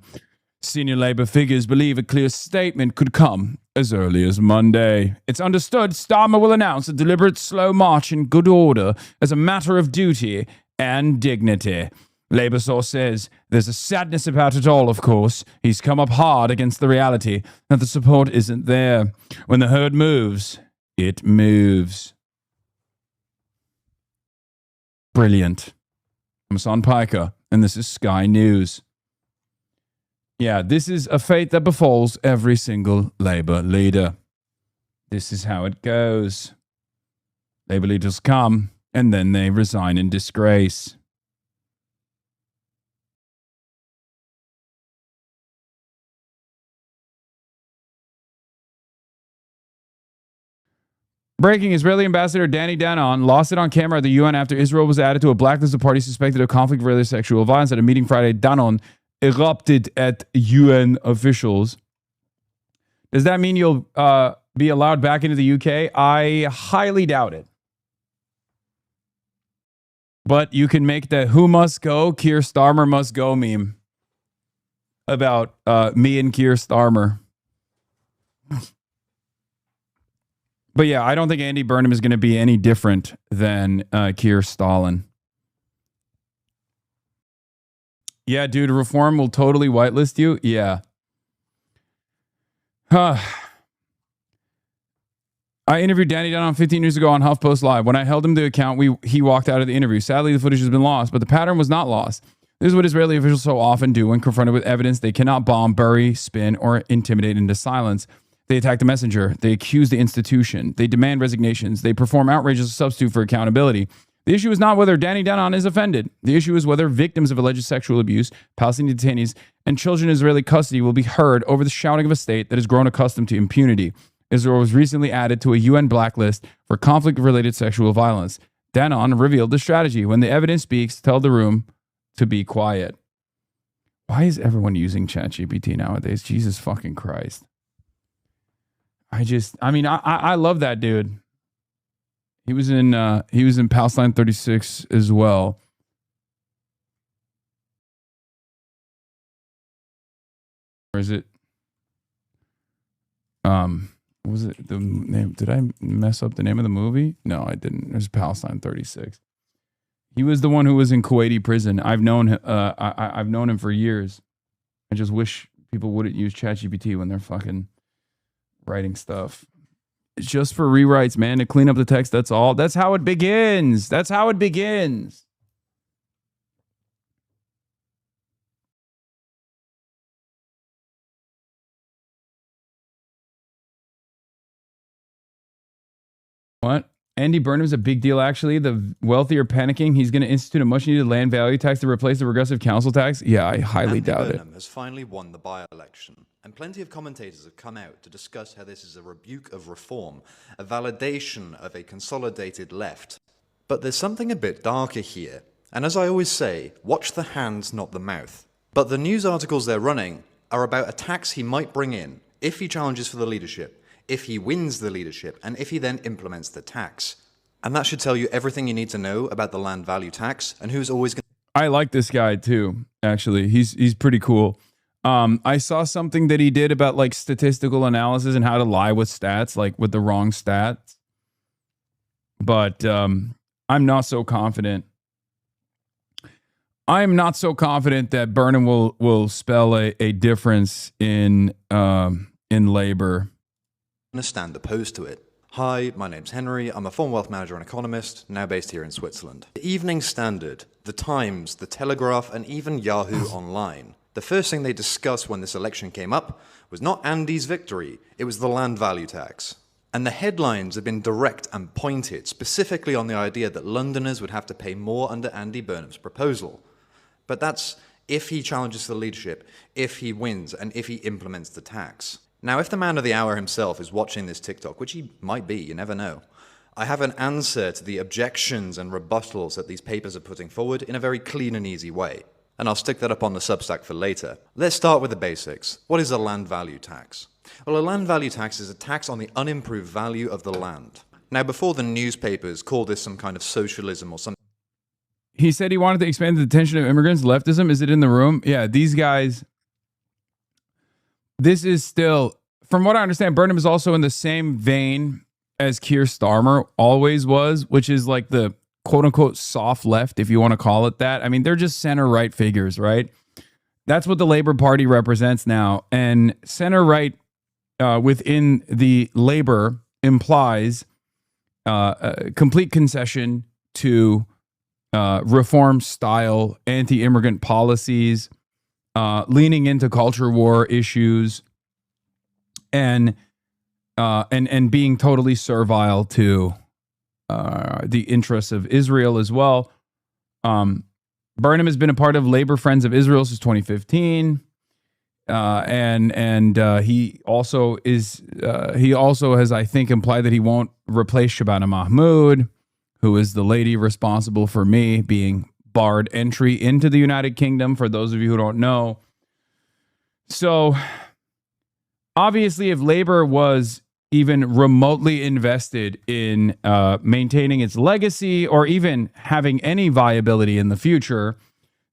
Senior Labour figures believe a clear statement could come as early as Monday. It's understood Starmer will announce a deliberate slow march in good order as a matter of duty and dignity. Labour source says there's a sadness about it all, of course. He's come up hard against the reality that the support isn't there. When the herd moves, it moves. Brilliant. I'm Hasan Piker, and this is Sky News. Yeah, this is a fate that befalls every single Labour leader. This is how it goes. Labour leaders come, and then they resign in disgrace. Breaking, Israeli Ambassador Danny Dannon lost it on camera at the UN after Israel was added to a blacklist of parties suspected of conflict-related sexual violence. At a meeting Friday, Dannon erupted at UN officials. Does that mean you'll be allowed back into the UK? I highly doubt it. But you can make the "Who must go? Keir Starmer must go" meme about me and Keir Starmer. But yeah, I don't think Andy Burnham is going to be any different than Keir Stalin. Yeah, dude, reform will totally whitelist you. Yeah. I interviewed Danny Dannon 15 years ago on HuffPost Live. When I held him to account, he walked out of the interview. Sadly, the footage has been lost, but the pattern was not lost. This is what Israeli officials so often do when confronted with evidence they cannot bomb, bury, spin, or intimidate into silence. They attack the messenger. They accuse the institution. They demand resignations. They perform outrage as a substitute for accountability. The issue is not whether Danny Dannon is offended. The issue is whether victims of alleged sexual abuse, Palestinian detainees, and children in Israeli custody will be heard over the shouting of a state that has grown accustomed to impunity. Israel was recently added to a UN blacklist for conflict-related sexual violence. Dannon revealed the strategy. When the evidence speaks, tell the room to be quiet. Why is everyone using ChatGPT nowadays? Jesus fucking Christ. I love that dude. He was in Palestine 36 as well. Or is it? Was it the name? Did I mess up the name of the movie? No, I didn't. It was Palestine 36. He was the one who was in Kuwaiti prison. I've known him for years. I just wish people wouldn't use ChatGPT when they're fucking writing stuff. just for rewrites, man, to clean up the text. That's all. That's how it begins. That's how it begins. What? Andy Burnham's a big deal, actually. The wealthy are panicking. He's going to institute a much-needed land value tax to replace the regressive council tax. Yeah, I highly doubt it. Burnham has finally won the by-election, and plenty of commentators have come out to discuss how this is a rebuke of reform, a validation of a consolidated left. But there's something a bit darker here, and as I always say, watch the hands, not the mouth. But the news articles they're running are about a tax he might bring in if he challenges for the leadership, if he wins the leadership, and if he then implements the tax. And that should tell you everything you need to know about the land value tax and who's always going to... I like this guy too, actually. He's pretty cool. I saw something that he did about like statistical analysis and how to lie with stats, like with the wrong stats. But I'm not so confident. I'm not so confident that Burnham will spell a difference in labor. going to stand opposed to it. Hi, my name's Henry. I'm a former wealth manager and economist, now based here in Switzerland. The Evening Standard, The Times, The Telegraph, and even Yahoo Online. The first thing they discussed when this election came up was not Andy's victory, it was the land value tax. And the headlines have been direct and pointed, specifically on the idea that Londoners would have to pay more under Andy Burnham's proposal. But that's if he challenges the leadership, if he wins, and if he implements the tax. Now, if the man of the hour himself is watching this TikTok, which he might be, you never know, I have an answer to the objections and rebuttals that these papers are putting forward in a very clean and easy way. And I'll stick that up on the Substack for later. Let's start with the basics. What is a land value tax? Well, a land value tax is a tax on the unimproved value of the land. Now, before the newspapers call this some kind of socialism or something. He said he wanted to expand the detention of immigrants. Leftism, is it in the room? Yeah, these guys... This is still, from what I understand, Burnham is also in the same vein as Keir Starmer always was, which is like the quote-unquote soft left, if you want to call it that. I mean, they're just center-right figures, right? That's what the Labour Party represents now. And center-right within the Labour implies a complete concession to reform-style anti-immigrant policies, leaning into culture war issues, and being totally servile to the interests of Israel as well. Burnham has been a part of Labor Friends of Israel since 2015, and he also has, I think, implied that he won't replace Shabana Mahmood, who is the lady responsible for me being barred entry into the United Kingdom, for those of you who don't know. So, obviously, if Labour was even remotely invested in maintaining its legacy or even having any viability in the future,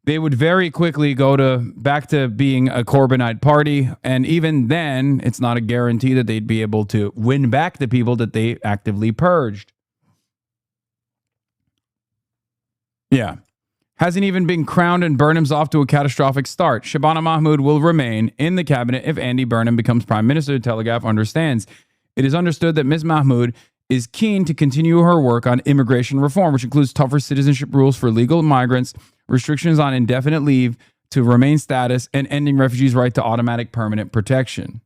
they would very quickly go back to being a Corbynite party. And even then, it's not a guarantee that they'd be able to win back the people that they actively purged. Yeah. Hasn't even been crowned, and Burnham's off to a catastrophic start. Shabana Mahmood will remain in the cabinet if Andy Burnham becomes prime minister, Telegraph understands. It is understood that Ms. Mahmood is keen to continue her work on immigration reform, which includes tougher citizenship rules for legal migrants, restrictions on indefinite leave to remain status, and ending refugees' right to automatic permanent protection.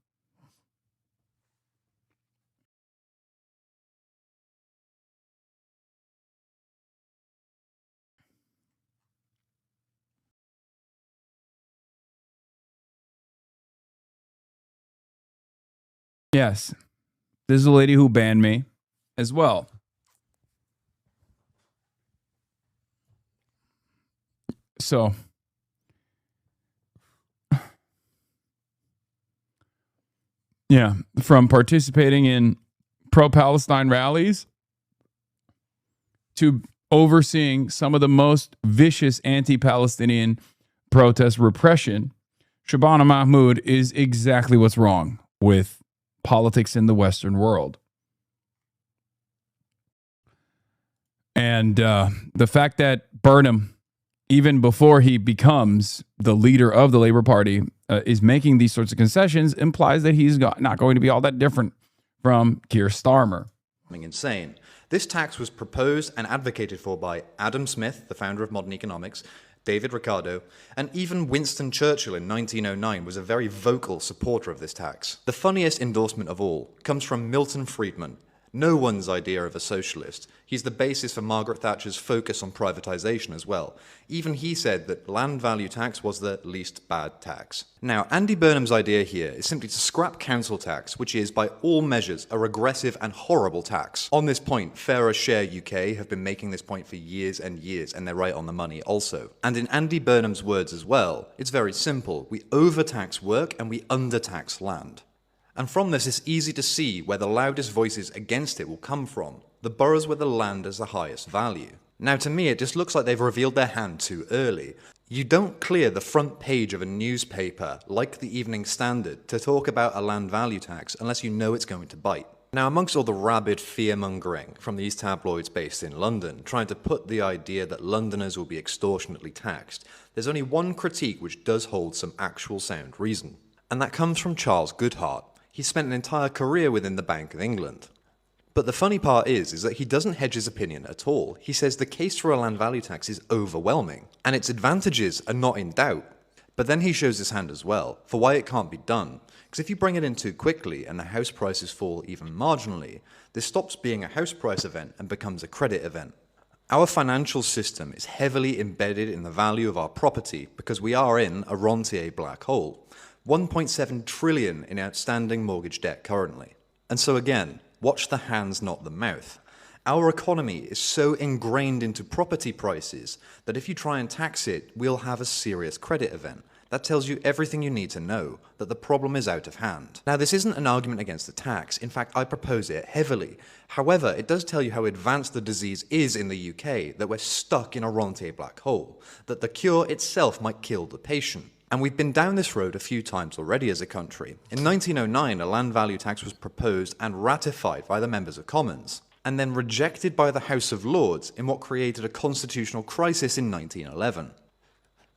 Yes, this is a lady who banned me as well. So, yeah, from participating in pro-Palestine rallies to overseeing some of the most vicious anti-Palestinian protest repression, Shabana Mahmood is exactly what's wrong with politics in the Western world. And the fact that Burnham, even before he becomes the leader of the Labour Party, is making these sorts of concessions implies that he's not going to be all that different from Keir Starmer. Insane. This tax was proposed and advocated for by Adam Smith, the founder of modern economics, David Ricardo, and even Winston Churchill in 1909 was a very vocal supporter of this tax. The funniest endorsement of all comes from Milton Friedman, no one's idea of a socialist. He's the basis for Margaret Thatcher's focus on privatization as well. Even he said that land value tax was the least bad tax. Now, Andy Burnham's idea here is simply to scrap council tax, which is, by all measures, a regressive and horrible tax. On this point, Fairer Share UK have been making this point for years and years, and they're right on the money also. And in Andy Burnham's words as well, it's very simple. We overtax work and we undertax land. And from this, it's easy to see where the loudest voices against it will come from, the boroughs where the land has the highest value. Now, to me, it just looks like they've revealed their hand too early. You don't clear the front page of a newspaper, like the Evening Standard, to talk about a land value tax unless you know it's going to bite. Now, amongst all the rabid fear-mongering from these tabloids based in London, trying to put the idea that Londoners will be extortionately taxed, there's only one critique which does hold some actual sound reason. And that comes from Charles Goodhart. He spent an entire career within the Bank of England. But the funny part is that he doesn't hedge his opinion at all. He says the case for a land value tax is overwhelming, and its advantages are not in doubt. But then he shows his hand as well, for why it can't be done. Because if you bring it in too quickly and the house prices fall even marginally, this stops being a house price event and becomes a credit event. Our financial system is heavily embedded in the value of our property because we are in a rentier black hole. 1.7 trillion in outstanding mortgage debt currently. And so again, watch the hands, not the mouth. Our economy is so ingrained into property prices that if you try and tax it, we'll have a serious credit event. That tells you everything you need to know, that the problem is out of hand. Now, this isn't an argument against the tax. In fact, I propose it heavily. However, it does tell you how advanced the disease is in the UK, that we're stuck in a rentier black hole, that the cure itself might kill the patient. And we've been down this road a few times already as a country. In 1909, a land value tax was proposed and ratified by the members of Commons, and then rejected by the House of Lords in what created a constitutional crisis in 1911.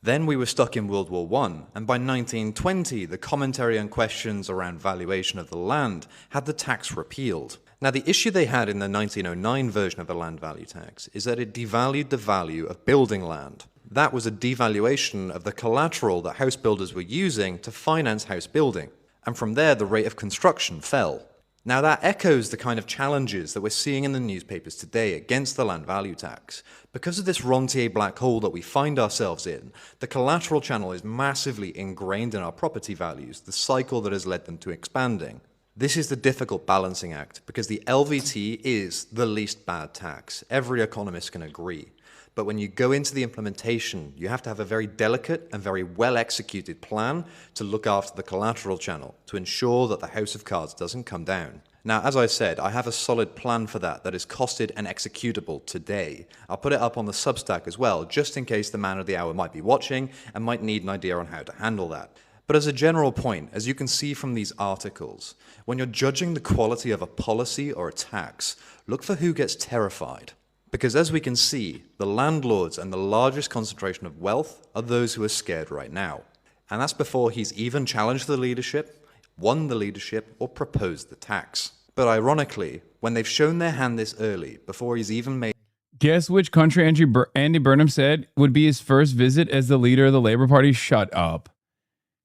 Then we were stuck in World War I, and by 1920, the commentary on questions around valuation of the land had the tax repealed. Now, the issue they had in the 1909 version of the land value tax is that it devalued the value of building land. That was a devaluation of the collateral that house builders were using to finance house building. And from there, the rate of construction fell. Now, that echoes the kind of challenges that we're seeing in the newspapers today against the land value tax. Because of this rentier black hole that we find ourselves in, the collateral channel is massively ingrained in our property values, the cycle that has led them to expanding. This is the difficult balancing act, because the LVT is the least bad tax. Every economist can agree. But when you go into the implementation, you have to have a very delicate and very well-executed plan to look after the collateral channel, to ensure that the house of cards doesn't come down. Now, as I said, I have a solid plan for that is costed and executable today. I'll put it up on the Substack as well, just in case the man of the hour might be watching and might need an idea on how to handle that. But as a general point, as you can see from these articles, when you're judging the quality of a policy or a tax, look for who gets terrified. Because as we can see, the landlords and the largest concentration of wealth are those who are scared right now. And that's before he's even challenged the leadership, won the leadership, or proposed the tax. But ironically, when they've shown their hand this early, before he's even made... Guess which country Andy Burnham said would be his first visit as the leader of the Labour Party? Shut up.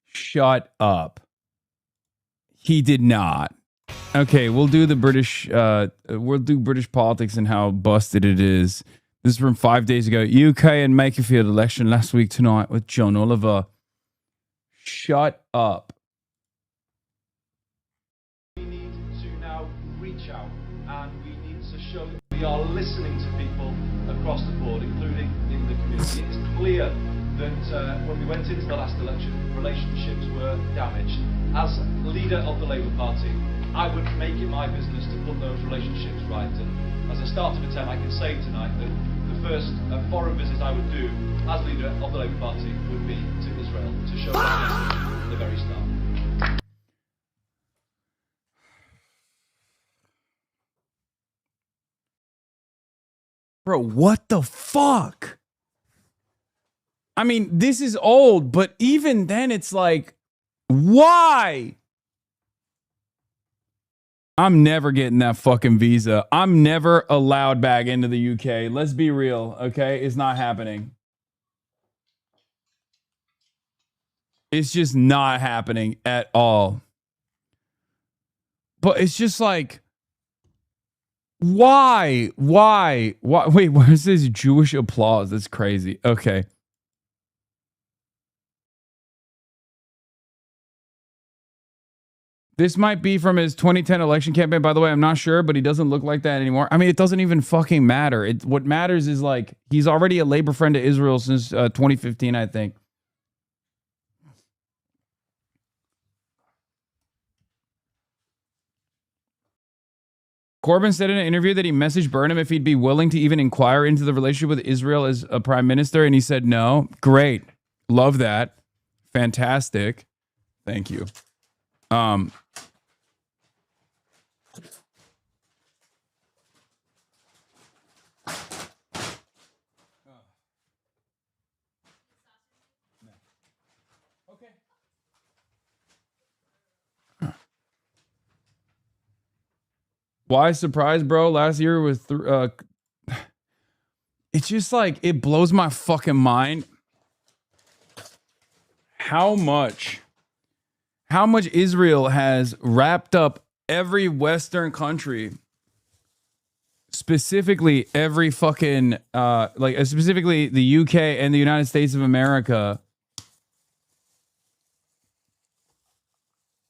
Shut up. He did not. Okay, we'll do the British. We'll do British politics and how busted it is. This is from 5 days ago. UK and Makerfield election last week tonight with John Oliver. Shut up. We need to now reach out and we need to show that we are listening to people across the board, including in the community. It's clear that when we went into the last election, relationships were damaged. As leader of the Labour Party, I would make it my business to put those relationships right. And as a start of a term, I can say tonight that the first foreign visit I would do as leader of the Labour Party would be to Israel to show that from the very start. Bro, what the fuck? I mean, this is old, but even then it's like, why? I'm never getting that fucking visa. I'm never allowed back into the UK. Let's be real, okay? It's not happening. It's just not happening at all. But it's just like, why? Wait, where's this Jewish applause? That's crazy. Okay. This might be from his 2010 election campaign, by the way. I'm not sure, but he doesn't look like that anymore. I mean, it doesn't even fucking matter. What matters is, like, he's already a labor friend to Israel since 2015, I think. Corbyn said in an interview that he messaged Burnham if he'd be willing to even inquire into the relationship with Israel as a prime minister, and he said no. Great. Love that. Fantastic. Thank you. Why surprise, bro? Last year was it's just like, it blows my fucking mind how much Israel has wrapped up every Western country, specifically every fucking specifically the UK and the United States of America,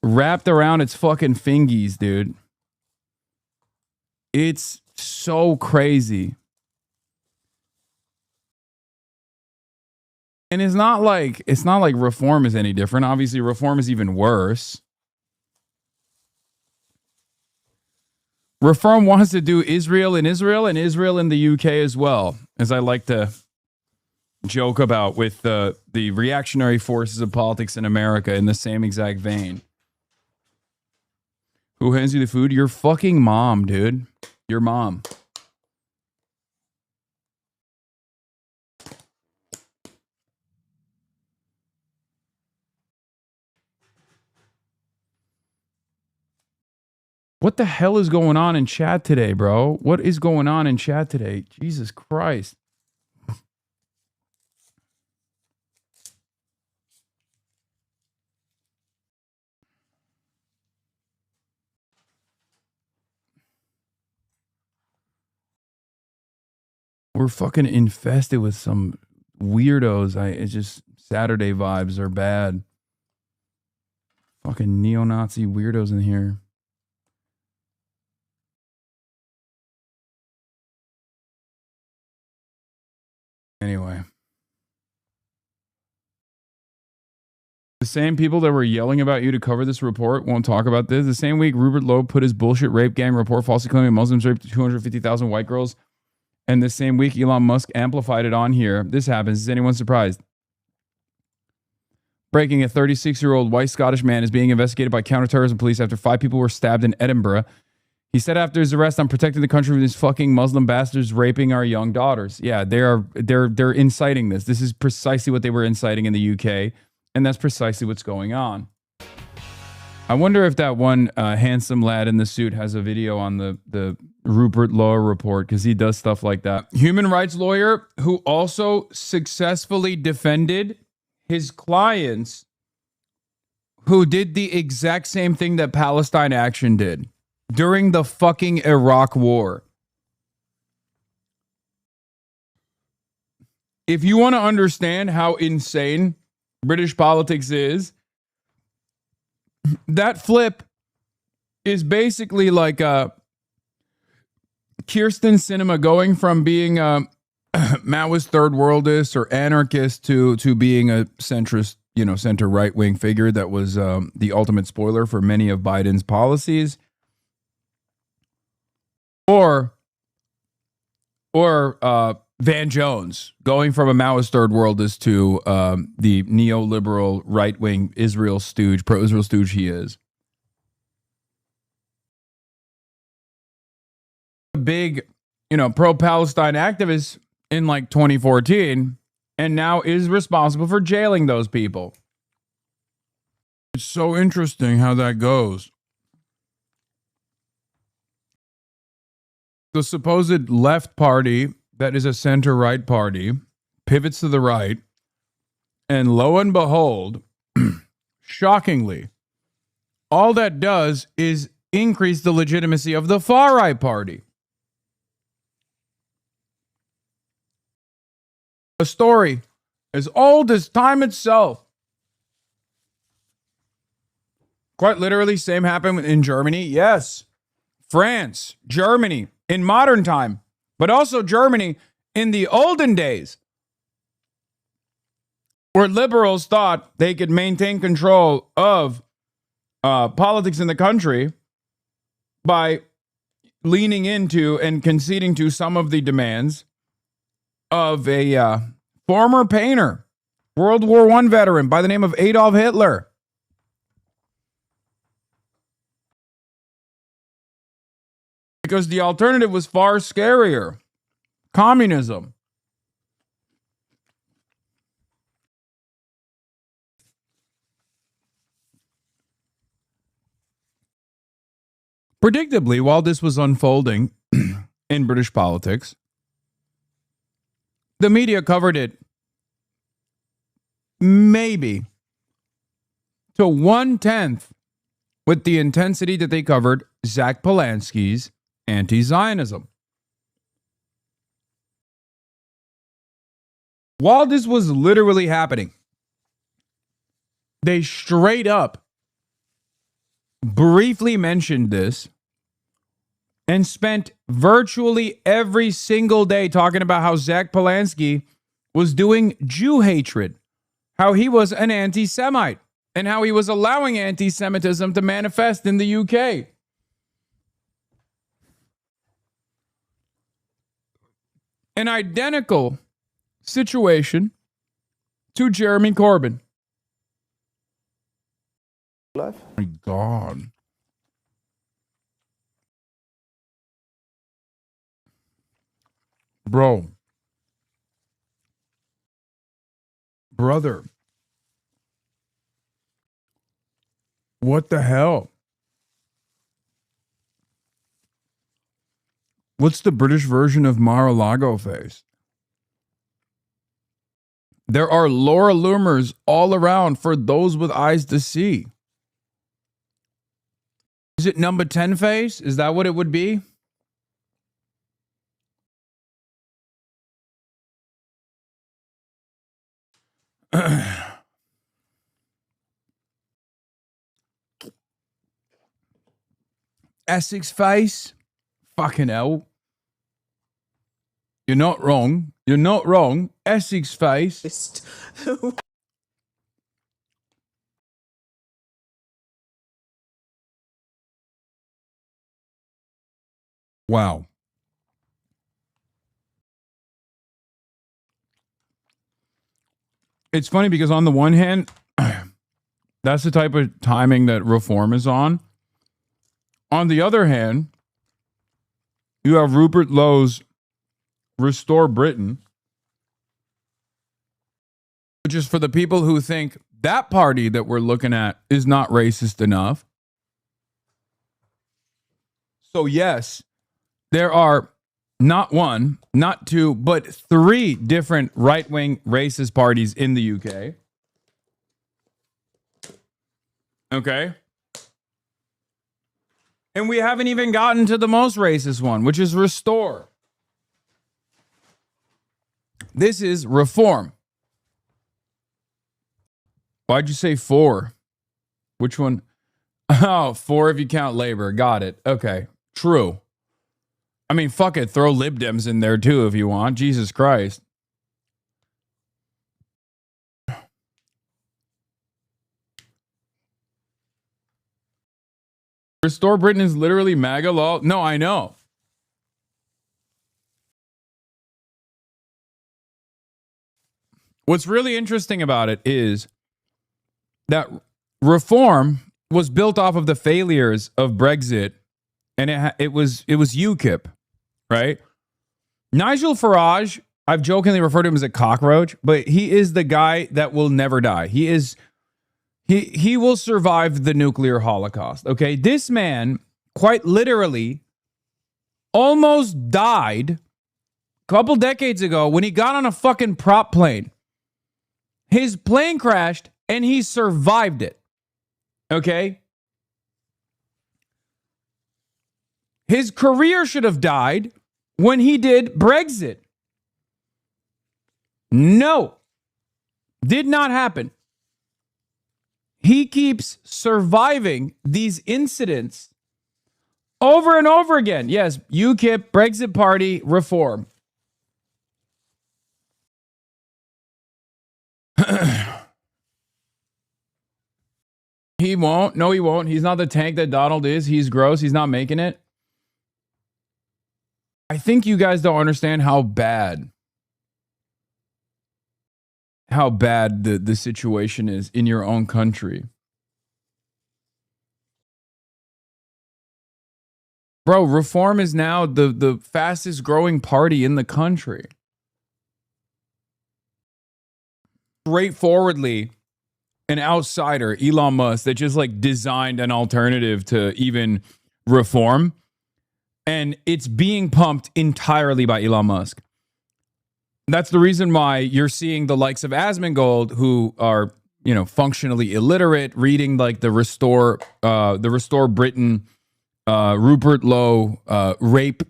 wrapped around its fucking fingies, dude. It's so crazy. And it's not like reform is any different. Obviously, reform is even worse. Reform wants to do Israel in Israel and Israel in the UK as well, as I like to joke about with the reactionary forces of politics in America in the same exact vein. Who hands you the food? Your fucking mom, dude. Your mom. What the hell is going on in chat today, bro? What is going on in chat today? Jesus Christ. We're fucking infested with some weirdos. It's just Saturday vibes are bad. Fucking neo-Nazi weirdos in here. Anyway. The same people that were yelling about you to cover this report won't talk about this. The same week, Rupert Loeb put his bullshit rape gang report falsely claiming Muslims raped 250,000 white girls. And the same week, Elon Musk amplified it on here. This happens. Is anyone surprised? Breaking, a 36-year-old white Scottish man is being investigated by counterterrorism police after 5 people were stabbed in Edinburgh. He said after his arrest, "I'm protecting the country from these fucking Muslim bastards raping our young daughters." Yeah, they're inciting this. This is precisely what they were inciting in the UK, and that's precisely what's going on. I wonder if that one handsome lad in the suit has a video on the Rupert Loeb report, because he does stuff like that. Human rights lawyer who also successfully defended his clients who did the exact same thing that Palestine Action did during the fucking Iraq War. If you want to understand how insane British politics is, that flip is basically like Kirsten Sinema going from being a Maoist third worldist or anarchist to being a centrist, center right-wing figure that was the ultimate spoiler for many of Biden's policies. Or Van Jones going from a Maoist third worldist to the neoliberal right-wing Israel stooge, pro-Israel stooge he is. A big, pro-Palestine activist in like 2014, and now is responsible for jailing those people. It's so interesting how that goes. the supposed left party that is a center-right party pivots to the right, and lo and behold, shockingly, all that does is increase the legitimacy of the far-right party. A story as old as time itself. Quite literally, same happened in Germany. Yes. France, Germany, in modern time, but also Germany in the olden days, where liberals thought they could maintain control of politics in the country by leaning into and conceding to some of the demands of a former painter, World War I veteran by the name of Adolf Hitler. Because the alternative was far scarier. Communism. Predictably, while this was unfolding in British politics, the media covered it maybe to 1/10 with the intensity that they covered Zach Polanski's anti-Zionism. While this was literally happening, they straight up briefly mentioned this and spent virtually every single day talking about how Zach Polanski was doing Jew hatred, how he was an anti-Semite, and how he was allowing anti-Semitism to manifest in the UK. An identical situation to Jeremy Corbyn. Oh my God. Bro. Brother. What the hell? What's the British version of Mar-a-Lago face? There are Laura Loomers all around for those with eyes to see. Is it number 10 face? Is that what it would be? Essex face? Fucking hell. You're not wrong. You're not wrong. Essex face. Wow. It's funny because on the one hand, that's the type of timing that reform is on. On the other hand, you have Rupert Lowe's Restore Britain, which is for the people who think that party that we're looking at is not racist enough. So yes, there are not one, not two, but 3 different right-wing racist parties in the UK. Okay? And we haven't even gotten to the most racist one, which is Restore. This is Reform. Why'd you say 4? Which one? Oh, 4 if you count Labor. Got it. Okay. True. I mean, fuck it. Throw Lib Dems in there too if you want. Jesus Christ. Restore Britain is literally MAGA law. No, I know. What's really interesting about it is that reform was built off of the failures of Brexit, and it was UKIP, right? Nigel Farage, I've jokingly referred to him as a cockroach, but he is the guy that will never die. He will survive the nuclear holocaust. Okay, this man quite literally almost died a couple decades ago when he got on a fucking prop plane. His plane crashed and he survived it. Okay? His career should have died when he did Brexit. No. Did not happen. He keeps surviving these incidents over and over again. Yes, UKIP, Brexit Party, reform. He won't. No, he won't. He's not the tank that Donald is. He's gross. He's not making it. I think you guys don't understand how bad the situation is in your own country. Bro, Reform is now the fastest growing party in the country. Straightforwardly, an outsider, Elon Musk, that just like designed an alternative to even Reform. And it's being pumped entirely by Elon Musk. That's the reason why you're seeing the likes of Asmongold, who are, you know, functionally illiterate, reading like the Restore Britain, Rupert Lowe rape,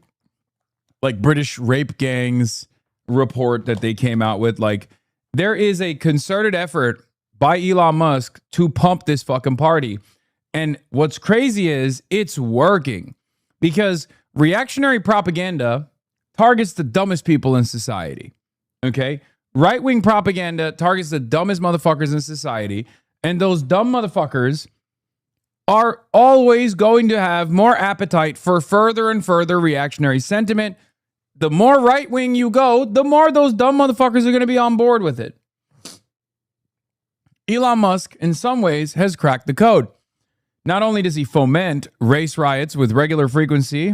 like British rape gangs report that they came out with. Like, there is a concerted effort by Elon Musk to pump this fucking party. And what's crazy is it's working, because reactionary propaganda targets the dumbest people in society. Okay? Right-wing propaganda targets the dumbest motherfuckers in society. And those dumb motherfuckers are always going to have more appetite for further and further reactionary sentiment. The more right-wing you go, the more those dumb motherfuckers are going to be on board with it. Elon Musk, in some ways, has cracked the code. Not only does he foment race riots with regular frequency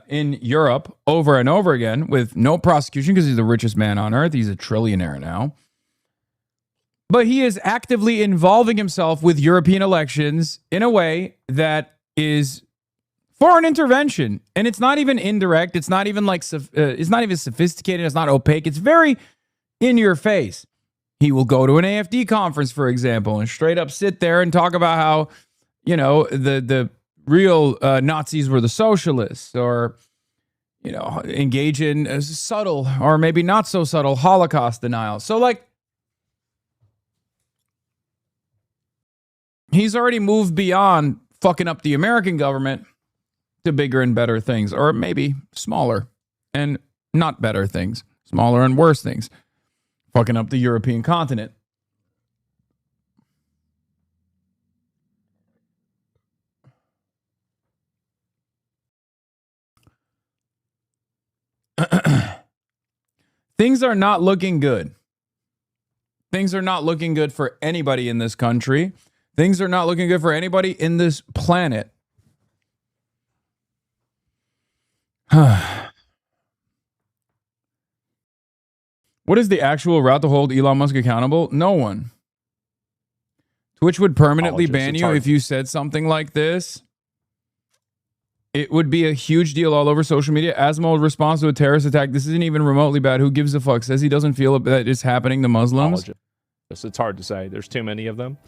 in Europe over and over again with no prosecution because he's the richest man on earth. He's a trillionaire now. But he is actively involving himself with European elections in a way that is foreign intervention. And it's not even indirect. It's not even like, it's not even sophisticated. It's not opaque. It's very in your face. He will go to an AFD conference, for example, and straight up sit there and talk about how, you know, the real Nazis were the socialists, or, you know, engage in subtle or maybe not so subtle Holocaust denial. So, like, he's already moved beyond fucking up the American government to bigger and better things, or maybe smaller and not better things, smaller and worse things, fucking up the European continent. Things are not looking good. Things are not looking good for anybody in this country. Things are not looking good for anybody in this planet. What is the actual route to hold Elon Musk accountable? No one. Twitch would permanently ban you if you said something like this. It would be a huge deal all over social media. Asmo responds to a terrorist attack. This isn't even remotely bad. Who gives a fuck? Says he doesn't feel that it's happening to Muslims. It's hard to say. There's too many of them.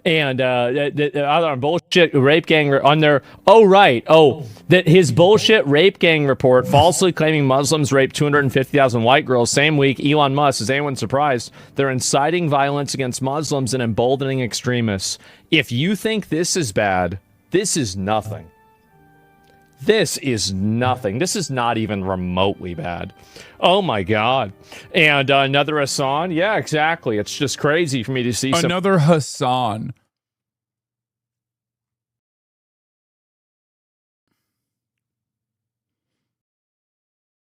And the other bullshit rape gang on their, that his bullshit rape gang report falsely claiming Muslims raped 250,000 white girls same week. Elon Musk, is anyone surprised? They're inciting violence against Muslims and emboldening extremists. If you think this is bad, this is nothing. This is nothing. This is not even remotely bad. Oh my God. And another Hasan. Yeah, exactly. It's just crazy for me to see another Hasan.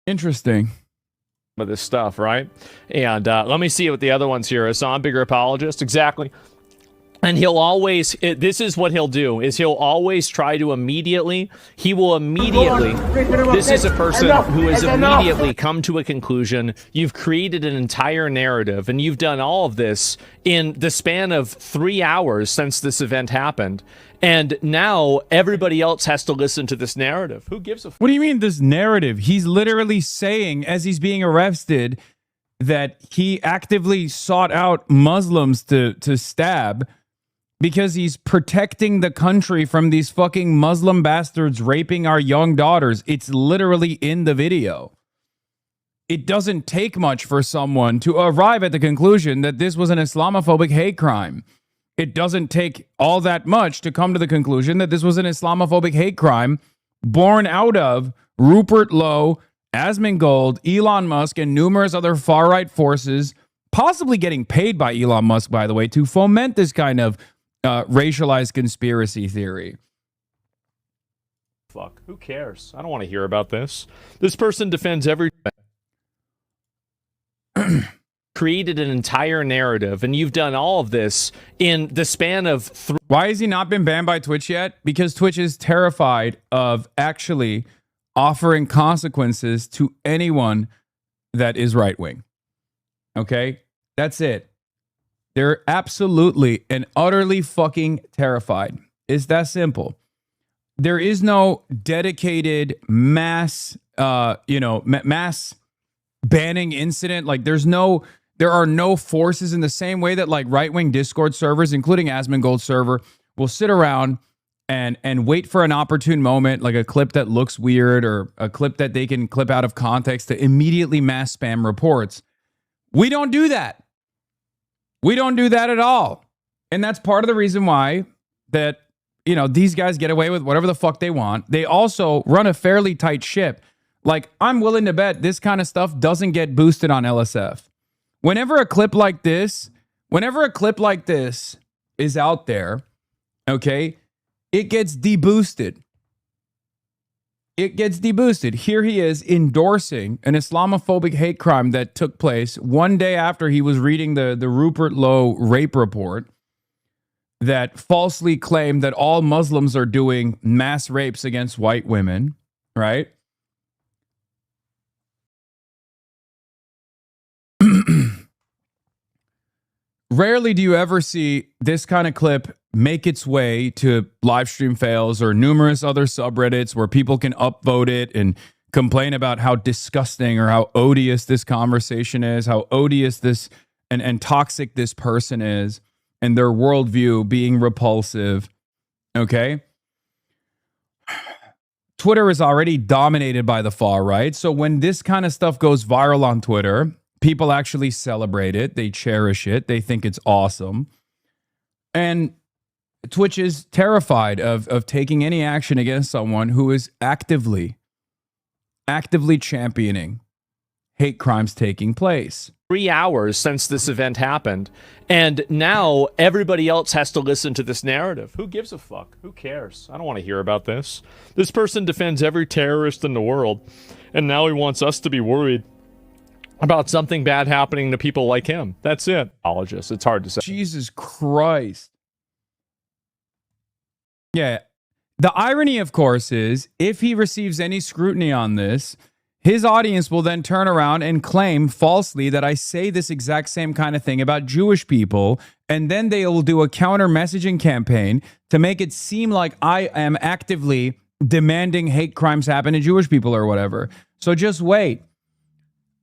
Interesting. Of this stuff, right? And let me see what the other ones here. Hasan, bigger apologist. Exactly. And he'll always, this is what he'll do, is he'll always try to he will immediately, this is a person who has immediately come to a conclusion. You've created an entire narrative, and you've done all of this in the span of 3 hours since this event happened. And now everybody else has to listen to this narrative. Who gives a fuck? What do you mean this narrative? He's literally saying, as he's being arrested, that he actively sought out Muslims to stab because he's protecting the country from these fucking Muslim bastards raping our young daughters. It's literally in the video. It doesn't take much for someone to arrive at the conclusion that this was an Islamophobic hate crime. It doesn't take all that much to come to the conclusion that this was an Islamophobic hate crime born out of Rupert Lowe, Asmongold, Elon Musk, and numerous other far-right forces, possibly getting paid by Elon Musk, by the way, to foment this kind of racialized conspiracy theory. Fuck, who cares? I don't want to hear about this. This person defends everything. Created an entire narrative, and you've done all of this in the span of Why has he not been banned by Twitch yet? Because Twitch is terrified of actually offering consequences to anyone that is right-wing. Okay? That's it. They're absolutely and utterly fucking terrified. It's that simple. There is no dedicated mass, mass banning incident. Like there are no forces in the same way that like right-wing Discord servers, including Asmongold's server, will sit around and wait for an opportune moment, like a clip that looks weird or a clip that they can clip out of context to immediately mass spam reports. We don't do that. We don't do that at all. And that's part of the reason why that, these guys get away with whatever the fuck they want. They also run a fairly tight ship. Like, I'm willing to bet this kind of stuff doesn't get boosted on LSF. Whenever a clip like this is out there, okay, it gets deboosted. It gets deboosted. Here he is endorsing an Islamophobic hate crime that took place one day after he was reading the Rupert Lowe rape report that falsely claimed that all Muslims are doing mass rapes against white women, right? Rarely do you ever see this kind of clip make its way to live stream fails or numerous other subreddits where people can upvote it and complain about how disgusting or how odious this conversation is, how odious this and toxic this person is, and their worldview being repulsive. Okay? Twitter is already dominated by the far right. So when this kind of stuff goes viral on Twitter, people actually celebrate it. They cherish it. They think it's awesome. And Twitch is terrified of taking any action against someone who is actively championing hate crimes taking place. 3 hours since this event happened. And now everybody else has to listen to this narrative. Who gives a fuck? Who cares? I don't want to hear about this. This person defends every terrorist in the world. And now he wants us to be worried about something bad happening to people like him. That's it. Apologists. It's hard to say. Jesus Christ. Yeah. The irony, of course, is if he receives any scrutiny on this, his audience will then turn around and claim falsely that I say this exact same kind of thing about Jewish people, and then they will do a counter messaging campaign to make it seem like I am actively demanding hate crimes happen to Jewish people or whatever. So just wait.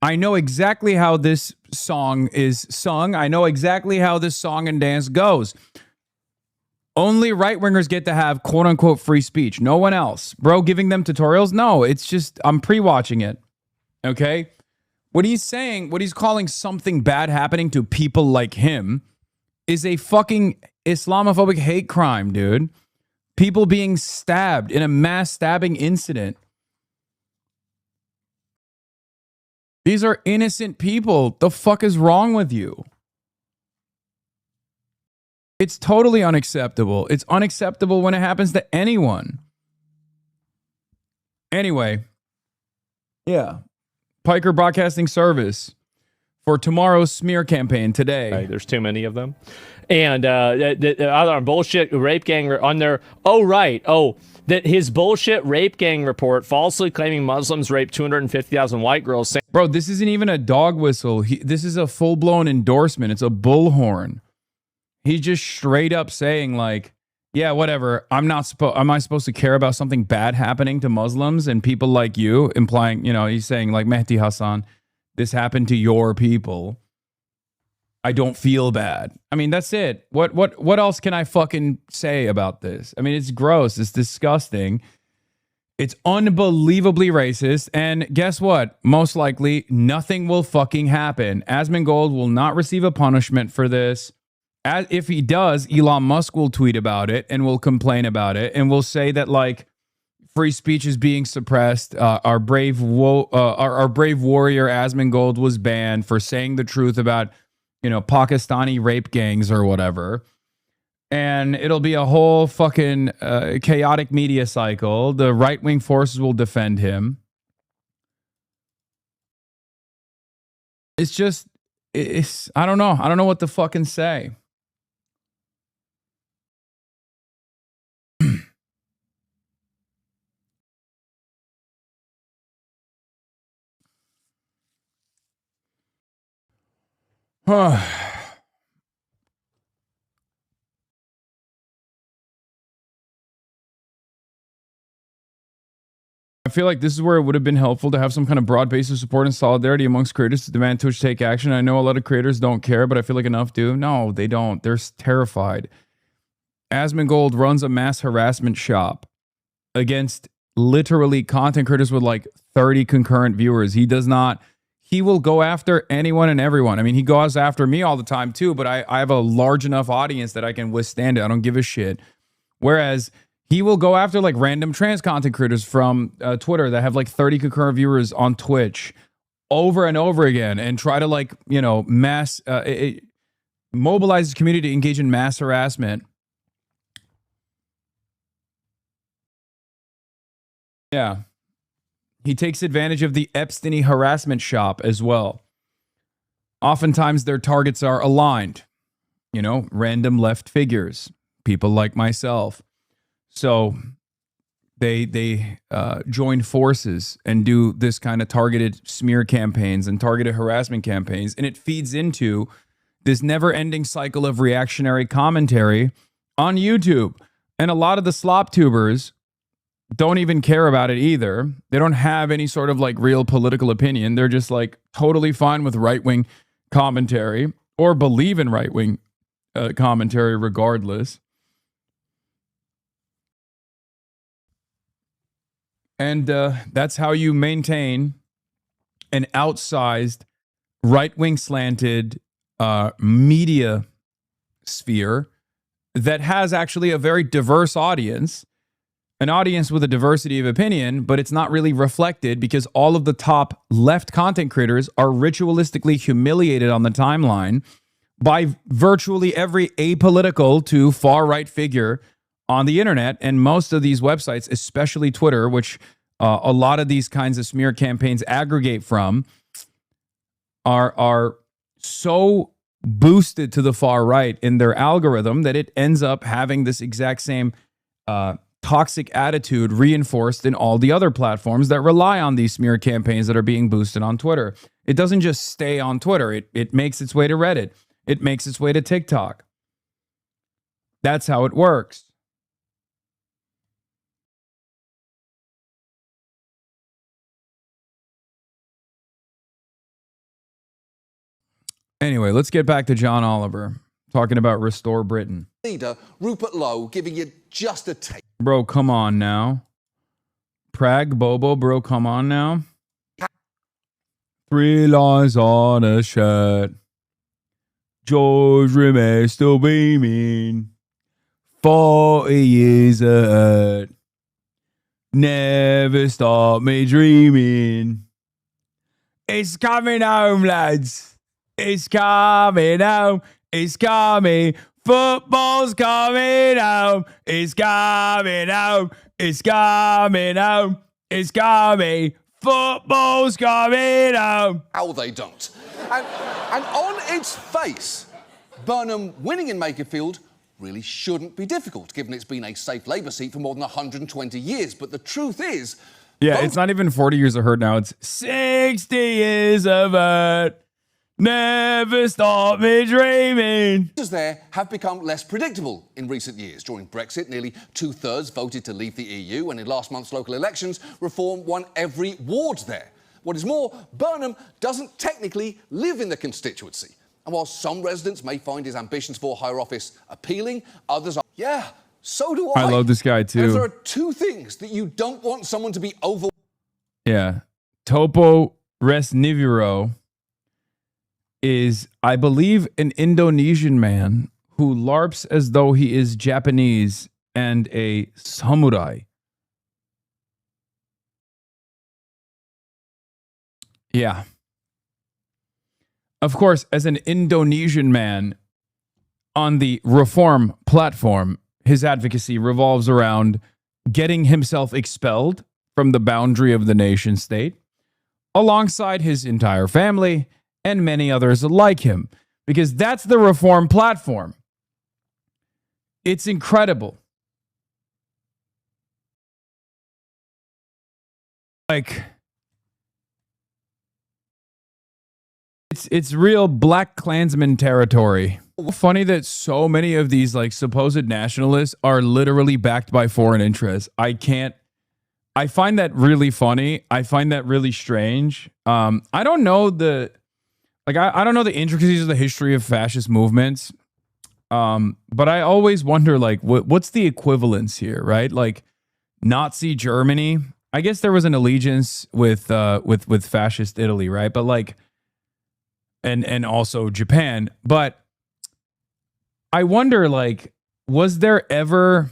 I know exactly how this song is sung. I know exactly how this song and dance goes. Only right-wingers get to have quote-unquote free speech. No one else. Bro, giving them tutorials? No, it's just, I'm pre-watching it. Okay? What he's saying, what he's calling something bad happening to people like him is a fucking Islamophobic hate crime, dude. People being stabbed in a mass stabbing incident. These are innocent people. The fuck is wrong with you? It's totally unacceptable. It's unacceptable when it happens to anyone. Anyway, yeah. Piker Broadcasting Service. for tomorrow's smear campaign today. Right, there's too many of them. And other bullshit rape gang on there. Oh, right. Oh, that his bullshit rape gang report falsely claiming Muslims raped 250,000 white girls. Bro, this isn't even a dog whistle. This is a full-blown endorsement. It's a bullhorn. He's just straight up saying like, yeah, whatever. Am I supposed to care about something bad happening to Muslims and people like you? Implying, he's saying like, Mehdi Hasan, this happened to your people. I don't feel bad. I mean, that's it. What else can I fucking say about this? I mean, it's gross. It's disgusting. It's unbelievably racist. And guess what? Most likely, nothing will fucking happen. Asmongold will not receive a punishment for this. If he does, Elon Musk will tweet about it and will complain about it and will say that like free speech is being suppressed. Our brave warrior Asmongold was banned for saying the truth about Pakistani rape gangs or whatever. And it'll be a whole fucking chaotic media cycle. The right-wing forces will defend him. It's just, I don't know. I don't know what to fucking say. I feel like this is where it would have been helpful to have some kind of broad base of support and solidarity amongst creators to demand Twitch take action. I know a lot of creators don't care, but I feel like enough do. No, they don't. They're terrified. Asmongold runs a mass harassment shop against literally content creators with like 30 concurrent viewers. He will go after anyone and everyone. I mean, he goes after me all the time too, but I have a large enough audience that I can withstand it. I don't give a shit. Whereas he will go after like random trans content creators from Twitter that have like 30 concurrent viewers on Twitch over and over again and try to like, mass mobilize his community to engage in mass harassment. Yeah. He takes advantage of the Epstein harassment shop as well. Oftentimes their targets are aligned, random left figures, people like myself. So they join forces and do this kind of targeted smear campaigns and targeted harassment campaigns. And it feeds into this never-ending cycle of reactionary commentary on YouTube. And a lot of the slop tubers don't even care about it either. They don't have any sort of like real political opinion. They're just like totally fine with right-wing commentary or believe in right-wing commentary regardless. And that's how you maintain an outsized, right-wing slanted media sphere that has actually a very diverse audience, an audience with a diversity of opinion, but it's not really reflected because all of the top left content creators are ritualistically humiliated on the timeline by virtually every apolitical to far-right figure on the internet. And most of these websites, especially Twitter, which a lot of these kinds of smear campaigns aggregate from, are so boosted to the far right in their algorithm that it ends up having this exact same toxic attitude reinforced in all the other platforms that rely on these smear campaigns that are being boosted on Twitter. It doesn't just stay on Twitter. It makes its way to Reddit. It makes its way to TikTok. That's how it works. Anyway, let's get back to John Oliver talking about Restore Britain. Leader Rupert Lowe giving you just a taste. Bro, come on now. Prague Bobo, bro, come on now. 3 lines on a shirt. George Rimet still beaming. 40 years ahead. Never stop me dreaming. It's coming home, lads. It's coming home. It's coming. Football's coming home. It's coming home. It's coming home. It's coming. Football's coming home. How they don't. And on its face, Burnham winning in Makerfield really shouldn't be difficult, given it's been a safe Labour seat for more than 120 years. But the truth is... Yeah, it's not even 40 years of hurt now. It's 60 years of hurt. Never stop me dreaming. There have become less predictable in recent years. During Brexit, nearly 2/3 voted to leave the EU, and in last month's local elections, Reform won every ward there. What is more, Burnham doesn't technically live in the constituency. And while some residents may find his ambitions for higher office appealing, others are, yeah, so do I. I love this guy And if too. there are two things that you don't want someone to be over... Yeah. Topo Resniviro is, I believe, an Indonesian man who LARPs as though he is Japanese and a samurai. Yeah. Of course, as an Indonesian man on the Reform platform, his advocacy revolves around getting himself expelled from the boundary of the nation state, alongside his entire family and many others like him, because that's the Reform platform. It's incredible. Like, it's real Black Klansman territory. Funny that so many of these like supposed nationalists are literally backed by foreign interests. I find that really funny. I find that really strange. I don't know the intricacies of the history of fascist movements. But I always wonder, like, what's the equivalence here, right? Like Nazi Germany. I guess there was an allegiance with fascist Italy, right? But like, and also Japan. But I wonder, like, was there ever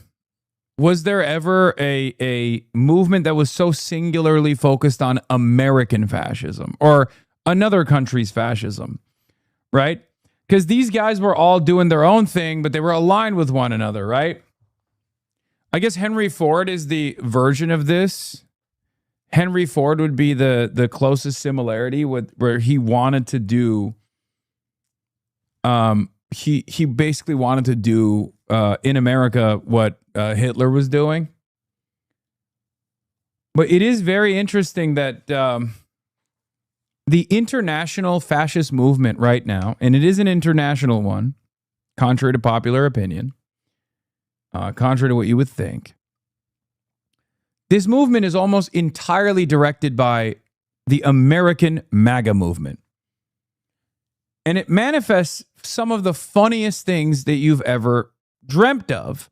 a movement that was so singularly focused on American fascism or another country's fascism, right? Because these guys were all doing their own thing, but they were aligned with one another, right? I guess Henry Ford is the version of this. Henry Ford would be the closest similarity with where he wanted to do. He basically wanted to do in America what Hitler was doing. But it is very interesting that the international fascist movement right now, and it is an international one, contrary to popular opinion, contrary to what you would think, this movement is almost entirely directed by the American MAGA movement. And it manifests some of the funniest things that you've ever dreamt of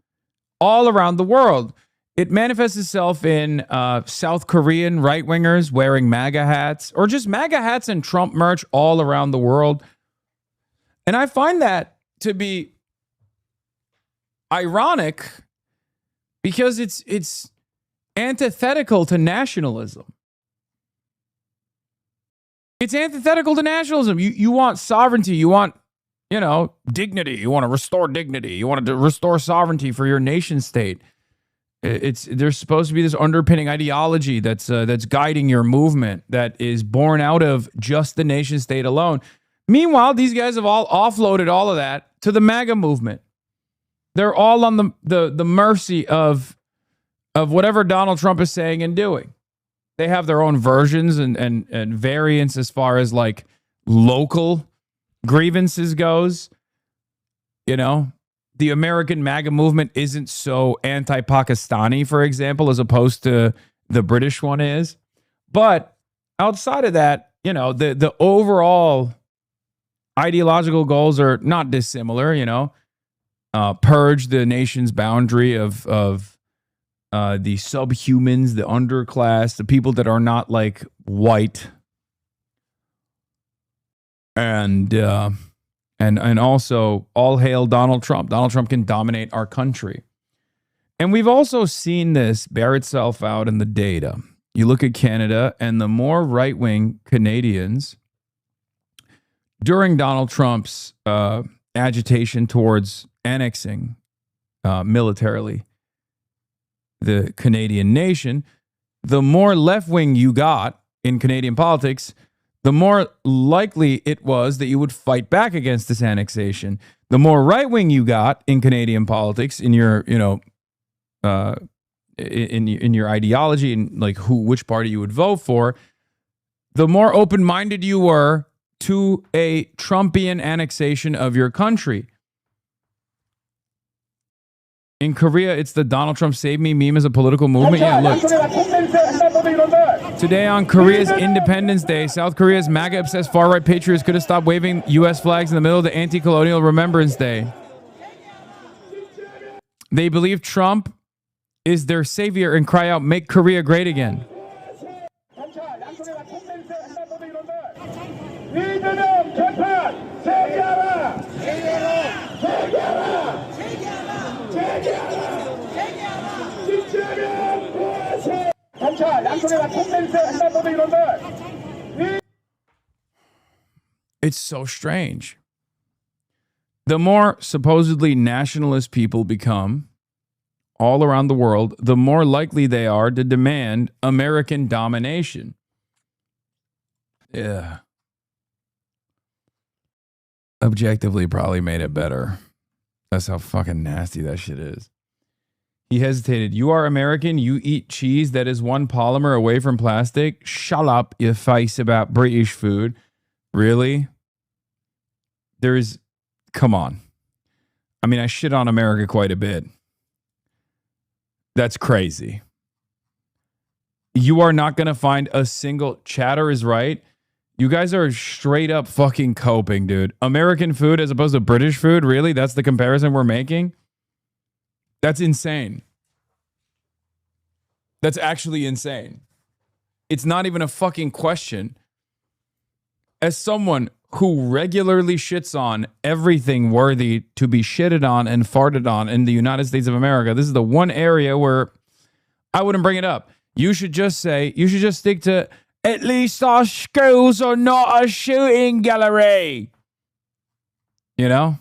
all around the world. It manifests itself in South Korean right-wingers wearing MAGA hats, or just MAGA hats and Trump merch all around the world. And I find that to be ironic because it's antithetical to nationalism. It's antithetical to nationalism. You want sovereignty. You want, dignity. You want to restore dignity. You want to restore sovereignty for your nation state. There's supposed to be this underpinning ideology that's guiding your movement that is born out of just the nation state alone. Meanwhile, these guys have all offloaded all of that to the MAGA movement. They're all on the mercy of whatever Donald Trump is saying and doing. They have their own versions and variants as far as like local grievances goes. The American MAGA movement isn't so anti-Pakistani, for example, as opposed to the British one is. But outside of that, the overall ideological goals are not dissimilar, purge the nation's boundary of the subhumans, the underclass, the people that are not like white. And also, all hail Donald Trump. Donald Trump can dominate our country. And we've also seen this bear itself out in the data. You look at Canada, and the more right-wing Canadians during Donald Trump's agitation towards annexing militarily the Canadian nation, the more left-wing you got in Canadian politics, the more likely it was that you would fight back against this annexation. The more right wing you got in Canadian politics, in your, in your ideology and like which party you would vote for, the more open-minded you were to a Trumpian annexation of your country. In Korea, it's the Donald Trump Save Me meme as a political movement. Yeah, look. Today on Korea's Independence Day, South Korea's MAGA-obsessed far-right patriots could have stopped waving U.S. flags in the middle of the anti-colonial Remembrance Day. They believe Trump is their savior and cry out, "Make Korea great again." It's so strange. The more supposedly nationalist people become all around the world, the more likely they are to demand American domination. Yeah. Objectively probably made it better. That's how fucking nasty that shit is. He hesitated. You are American. You eat cheese that is one polymer away from plastic. Shut up, you face about British food. Really? Come on. I mean, I shit on America quite a bit. That's crazy. You are not going to find a single... Chatter is right. You guys are straight up fucking coping, dude. American food as opposed to British food? Really? That's the comparison we're making? That's insane. That's actually insane. It's not even a fucking question. As someone who regularly shits on everything worthy to be shitted on and farted on in the United States of America, this is the one area where I wouldn't bring it up. You should just stick to, at least our schools are not a shooting gallery. You know?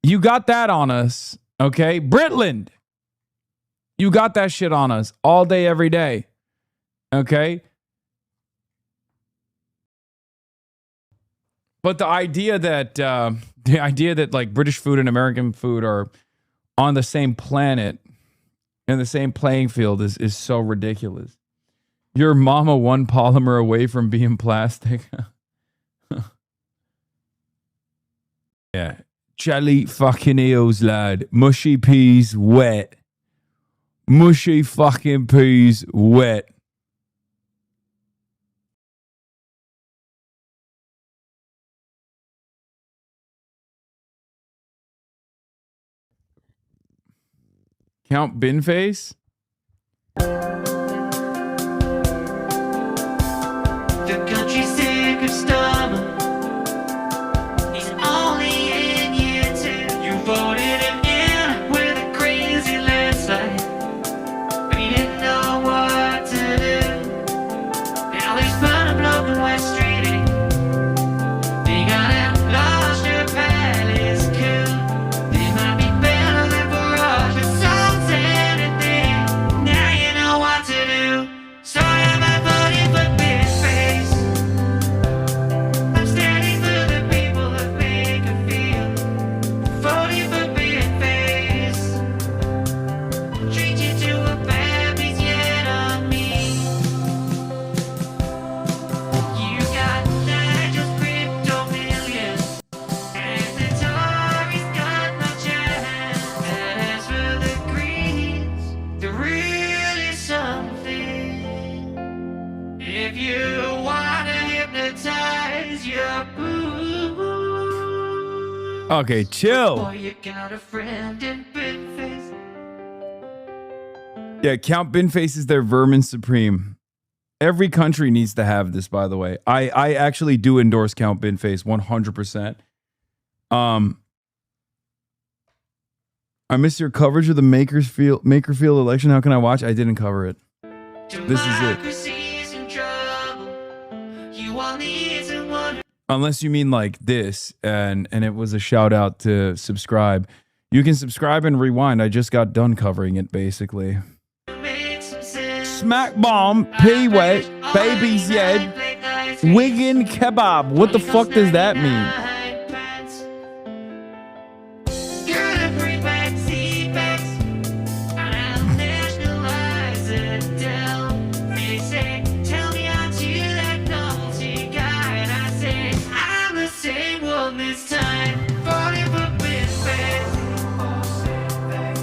You got that on us, okay? Britland. You got that shit on us all day, every day. Okay? But the idea that like British food and American food are on the same planet and the same playing field is so ridiculous. Your mama one polymer away from being plastic. Yeah. Jelly fucking eels, lad. Mushy peas wet. Mushy fucking peas wet. Count Binface? The country's sick of Starmer. He's only in year 2. You voted him in with a crazy landslide, but he didn't know what to do. Now there's Burnham, Logan, West Street. They got it lost your palace coup. They might be better than Barrage, but so's anything. Now you know what to do. So am I voting for Big Face? I'm standing for the people that make a feel. Voting for Big Face. Treat you to a bad piece yet on me. You got Nigel's crypto millions, and the Tories got no chance. And as for the Greens, they're really something. If you wanna hypnotize your boo, Okay, chill. boy, you got a friend in Big Face. Yeah, Count Binface is their vermin supreme. Every country needs to have this, by the way. I actually do endorse Count Binface 100%. I missed your coverage of the Makerfield election. How can I watch? I didn't cover it. This is it. Democracy's in trouble. You all need someone. Unless you mean like this, and it was a shout out to subscribe. You can subscribe and rewind. I just got done covering it, basically. Smack bomb, P-Wet, Baby's Yed. Wigan kebab. What the fuck does that mean? Gotta bring back seatbelts. I'll nationalize it. They say, tell me aren't you that novelty guy? And I say, I'm the same one this time. Falling for misfits.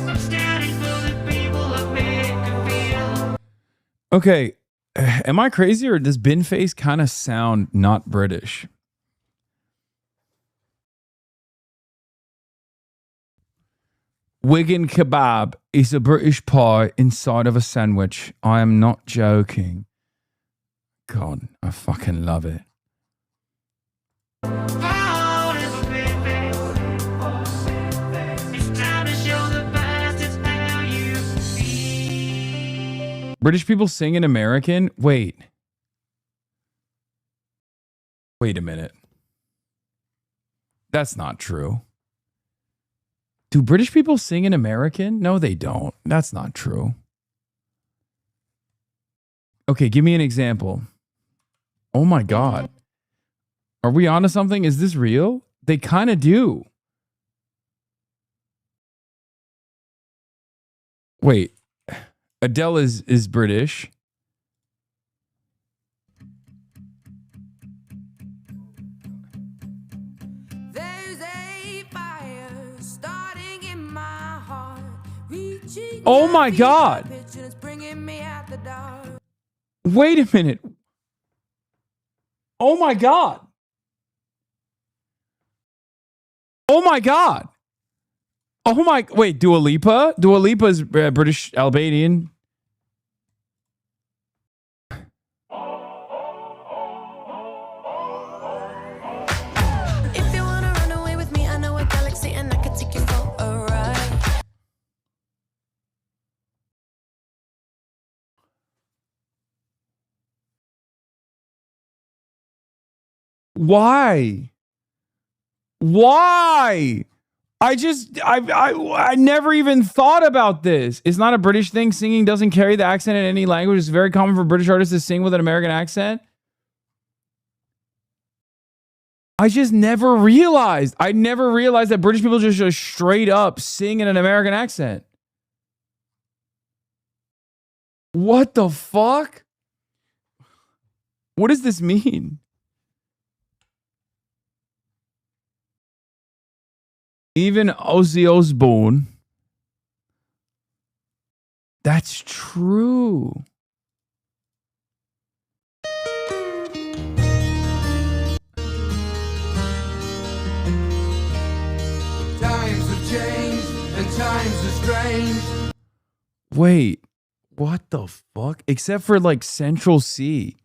I'm standing for the people that make me feel. Okay, am I crazy or does bin face kind of sound not British? Wigan kebab is a British pie inside of a sandwich. I am not joking. God, I fucking love it. Falling for misfits. It's time to show the bastards how you feel. British people sing in American? Wait a minute. That's not true. Do British people sing in American? No, they don't. That's not true. Okay, give me an example. Oh my God. Are we onto something? Is this real? They kind of do. Wait. Adele is British. There's a fire starting in my heart, reaching Oh my God. pitch and it's bringing me out the dark. Wait a minute. Oh my God. Oh my God. Oh my, wait, Dua Lipa? Dua Lipa is British Albanian. If you wanna run away with me, I know a galaxy and I can take you for a ride. Why? Why? I never even thought about this. It's not a British thing. Singing doesn't carry the accent in any language. It's very common for British artists to sing with an American accent. I just never realized. I never realized that British people just straight up sing in an American accent. What the fuck? What does this mean? Even Ozzy Osbourne. That's true. Times have changed and times are strange. Wait, what the fuck? Except for like Central C.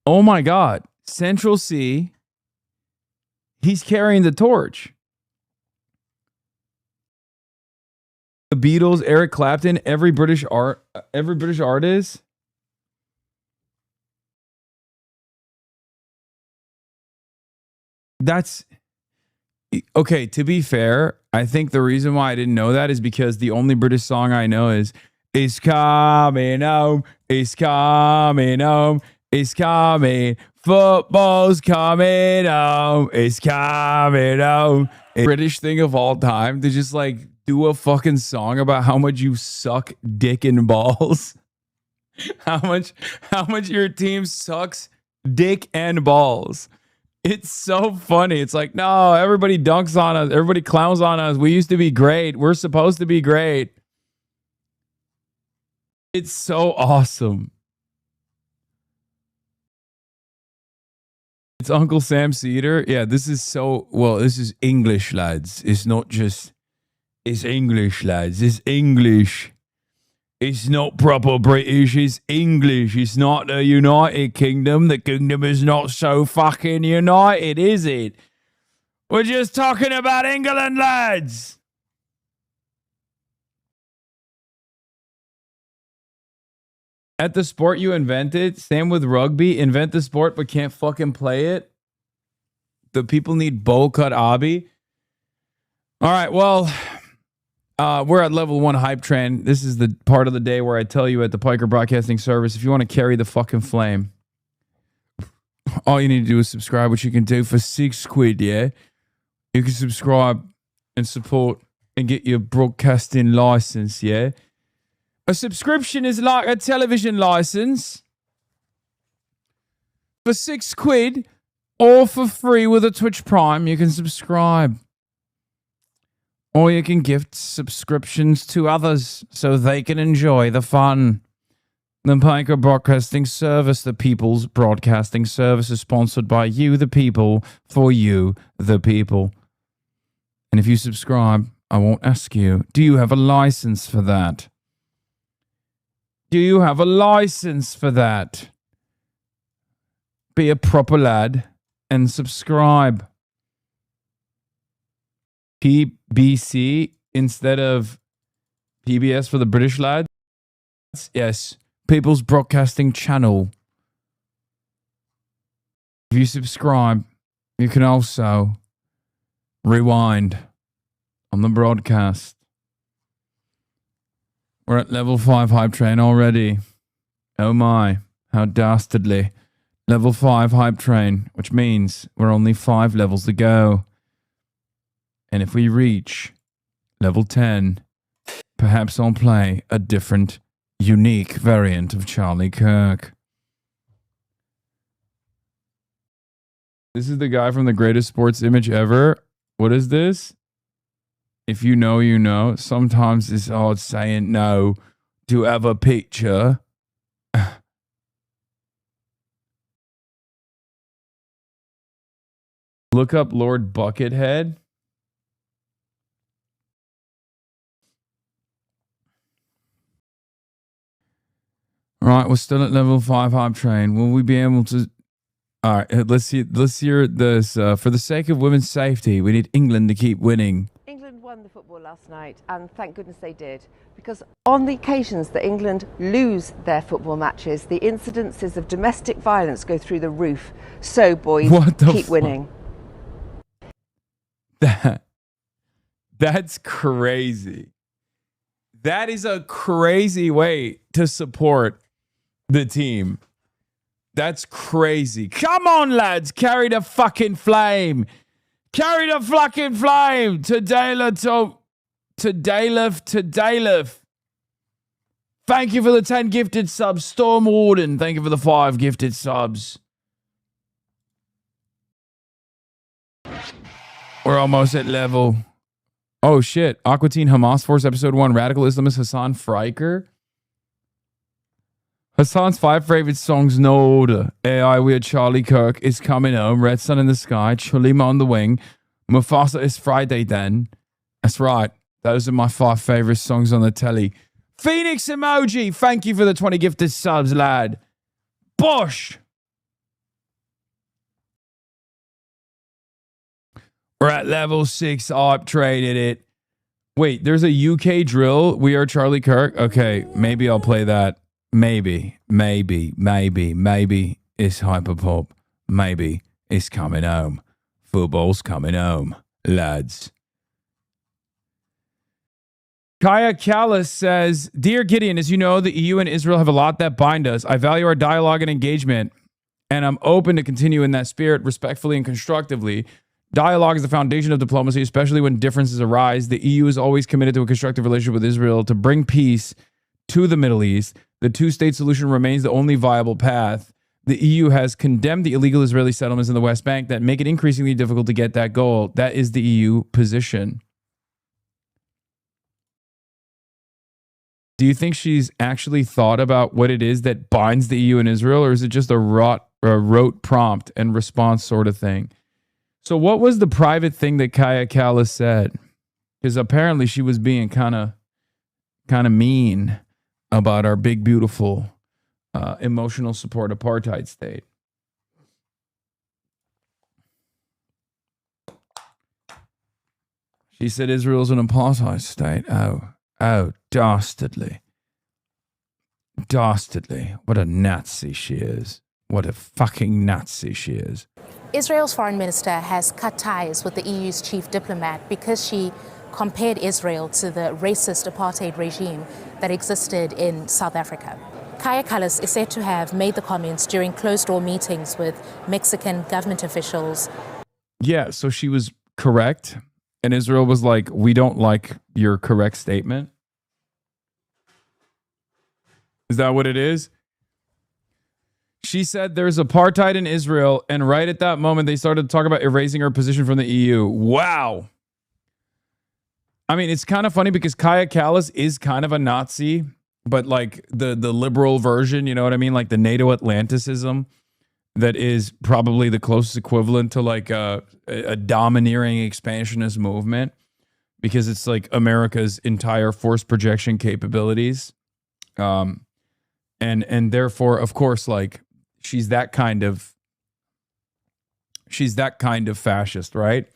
Oh my God. Central C. He's carrying the torch. The Beatles, Eric Clapton, every British artist. That's okay. To be fair, I think the reason why I didn't know that is because the only British song I know is "It's coming home, it's coming home, it's coming, football's coming home, it's coming home." British thing of all time to just like do a fucking song about how much you suck dick and balls. how much your team sucks dick and balls. It's so funny. It's like, no, everybody dunks on us. Everybody clowns on us. We used to be great. We're supposed to be great. It's so awesome. It's Uncle Sam Cedar. Yeah, this is so, well, this is English, lads. It's not just, it's English, lads. It's English. It's not proper British. It's English. It's not the United Kingdom. The kingdom is not so fucking united, is it? We're just talking about England, lads. At the sport you invented, same with rugby. Invent the sport but can't fucking play it. The people need bowl cut obby. All right, well, we're at level 1 hype train. This is the part of the day where I tell you at the Piker Broadcasting Service, if you want to carry the fucking flame, all you need to do is subscribe, which you can do for £6, yeah? You can subscribe and support and get your broadcasting license, yeah? A subscription is like a television license. For £6 or for free with a Twitch Prime, you can subscribe. Or you can gift subscriptions to others so they can enjoy the fun. The Piker Broadcasting Service, the People's Broadcasting Service, is sponsored by you, the people, for you, the people. And if you subscribe, I won't ask you, do you have a license for that? Do you have a license for that? Be a proper lad and subscribe. PBC instead of PBS for the British lads? Yes. People's Broadcasting Channel. If you subscribe, you can also rewind on the broadcast. We're at level 5 hype train already. Oh my, how dastardly. Level 5 hype train, which means we're only 5 levels to go. And if we reach level 10, perhaps I'll play a different, unique variant of Charlie Kirk. This is the guy from the greatest sports image ever. What is this? If you know, you know. Sometimes it's hard saying no to have a picture. Look up Lord Buckethead. Right, we're still at level 5 hype train. Will we be able to... All right, let's hear this. For the sake of women's safety, we need England to keep winning. England won the football last night, and thank goodness they did. Because on the occasions that England lose their football matches, the incidences of domestic violence go through the roof. So, boys, keep winning. That's crazy. That is a crazy way to support the team. That's crazy. Come on, lads. Carry the fucking flame. Carry the fucking flame. To Dalef. Thank you for the 10 gifted subs. Storm Warden, thank you for the 5 gifted subs. We're almost at level. Oh shit. Aqua Teen Hamas Force Episode 1. Radical Islamist Hasan Piker. Hassan's 5 favorite songs, no order. AI Weird Charlie Kirk is coming home. Red Sun in the Sky. Chulima on the Wing. Mufasa is Friday then. That's right. Those are my 5 favorite songs on the telly. Phoenix Emoji. Thank you for the 20 gifted subs, lad. Bosh. We're at level 6 hype traded it. Wait, there's a UK drill. We are Charlie Kirk. Okay, maybe I'll play that. Maybe it's hyperpop. Maybe it's coming home. Football's coming home, lads. Kaya Callis says, Dear Gideon, as you know, the EU and Israel have a lot that bind us. I value our dialogue and engagement, and I'm open to continue in that spirit respectfully and constructively. Dialogue is the foundation of diplomacy, especially when differences arise. The EU is always committed to a constructive relationship with Israel to bring peace to the Middle East. The two-state solution remains the only viable path. The EU has condemned the illegal Israeli settlements in the West Bank that make it increasingly difficult to get that goal. That is the EU position. Do you think she's actually thought about what it is that binds the EU and Israel, or is it just a rote prompt and response sort of thing? So what was the private thing that Kaya Callis said? Because apparently she was being kind of mean about our big, beautiful, emotional support apartheid state. She said Israel's an apartheid state. Oh, dastardly. Dastardly. What a Nazi she is. What a fucking Nazi she is. Israel's foreign minister has cut ties with the EU's chief diplomat because she compared Israel to the racist apartheid regime that existed in South Africa. Kaya Callas is said to have made the comments during closed-door meetings with Mexican government officials. Yeah, so she was correct. And Israel was like, we don't like your correct statement. Is that what it is? She said there's apartheid in Israel. And right at that moment, they started to talk about erasing her position from the EU. Wow. I mean, it's kind of funny because Kaya Callas is kind of a Nazi, but like the liberal version, you know what I mean? Like the NATO Atlanticism that is probably the closest equivalent to like a domineering expansionist movement, because it's like America's entire force projection capabilities. And therefore, of course, like she's that kind of fascist, right?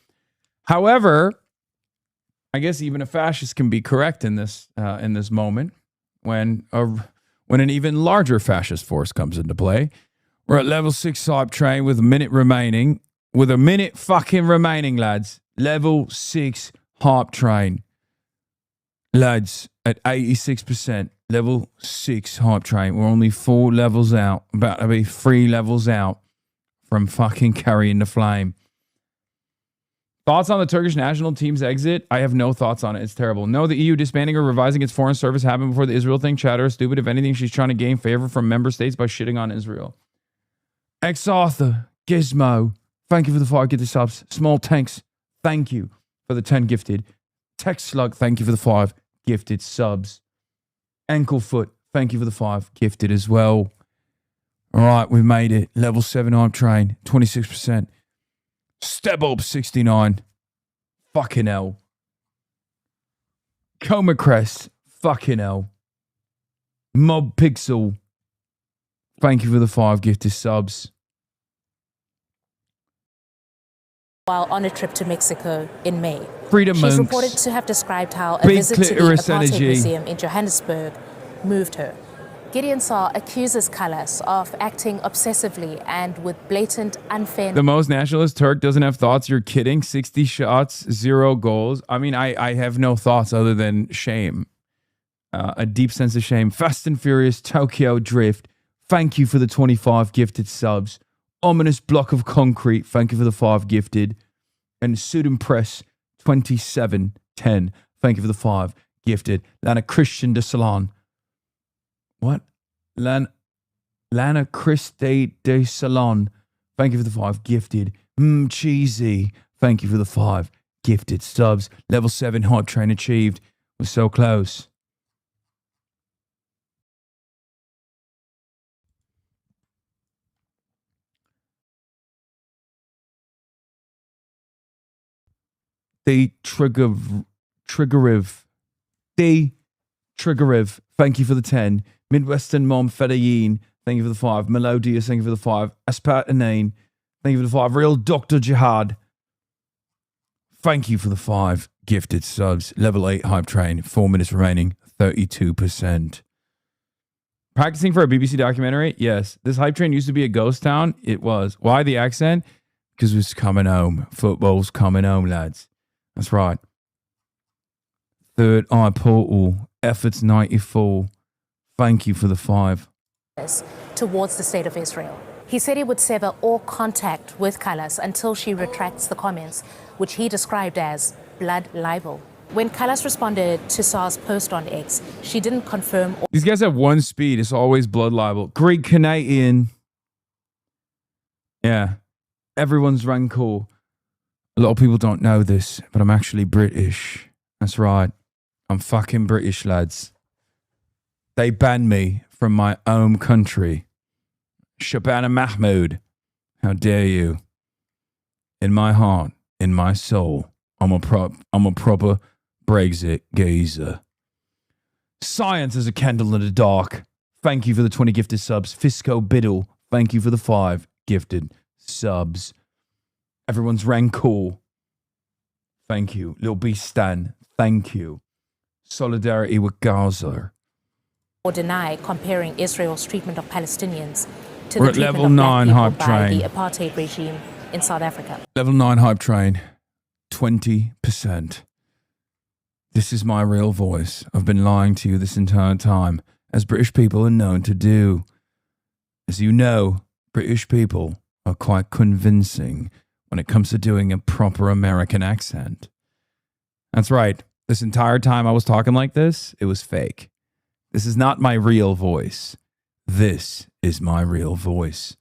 However, I guess even a fascist can be correct in this moment when an even larger fascist force comes into play. We're at level 6 hype train with a minute remaining. With a minute fucking remaining, lads. Level 6 hype train. Lads, at 86%. Level 6 hype train. We're only 4 levels out. About to be 3 levels out from fucking carrying the flame. Thoughts on the Turkish national team's exit? I have no thoughts on it. It's terrible. No, the EU disbanding or revising its foreign service happened before the Israel thing. Chatter is stupid. If anything, she's trying to gain favor from member states by shitting on Israel. X-Arthur, Gizmo, thank you for the 5 gifted subs. Small Tanks, thank you for the 10 gifted. Text Slug, thank you for the 5 gifted subs. Anklefoot, thank you for the 5 gifted as well. All right, we made it. Level 7 hype train, 26%. Stebob 69. Fucking hell. Coma Crest. Fucking hell. Mob Pixel. Thank you for the 5 gifted subs. While on a trip to Mexico in May. Freedom She's Monks. reported to have described how a Big visit to the clitoris Apartheid energy. Museum in Johannesburg moved her. Gideon Saar accuses Callas of acting obsessively and with blatant unfairness. The most nationalist Turk doesn't have thoughts. You're kidding. 60 shots, 0 goals. I mean, I have no thoughts other than shame. A deep sense of shame. Fast and Furious, Tokyo Drift. Thank you for the 25 gifted subs. Ominous Block of Concrete. Thank you for the 5 gifted. And Sudan Press 2710. Thank you for the 5 gifted. Lana Christian de Salon. What? Lana Christe de Salon. Thank you for the 5 gifted. Cheesy. Thank you for the 5 gifted subs. Level 7 hype train achieved. We're so close. The Triggeriv. Thank you for the 10. Midwestern Mom Fedayeen. Thank you for the 5. Melodious. Thank you for the 5. Aspat Anane. Thank you for the 5. Real Dr. Jihad. Thank you for the 5 gifted subs. Level 8 hype train. 4 minutes remaining. 32%. Practicing for a BBC documentary? Yes. This hype train used to be a ghost town. It was. Why the accent? Because it's coming home. Football's coming home, lads. That's right. Third Eye Portal. Efforts 94. Thank you for the 5. Towards the state of Israel. He said he would sever all contact with Callas until she retracts the comments, which he described as blood libel. When Callas responded to Saar's post on X, she didn't confirm. These guys have one speed. It's always blood libel. Greek Canadian. Yeah. Everyone's rancor. A lot of people don't know this, but I'm actually British. That's right. I'm fucking British, lads. They banned me from my own country. Shabana Mahmood. How dare you? In my heart, in my soul, I'm a proper Brexit geezer. Science is a candle in the dark. Thank you for the 20 gifted subs. Fisco Biddle. Thank you for the 5 gifted subs. Everyone's rancor. Thank you. Lil B Stan. Thank you. Solidarity with Gaza. Or deny comparing Israel's treatment of Palestinians to We're the at treatment level of 9 black hype people by train. the apartheid regime in South Africa. Level 9 hype train. 20%. This is my real voice. I've been lying to you this entire time. as British people are known to do. As you know, British people are quite convincing when it comes to doing a proper American accent. That's right. This entire time I was talking like this, it was fake. This is not my real voice. This is my real voice.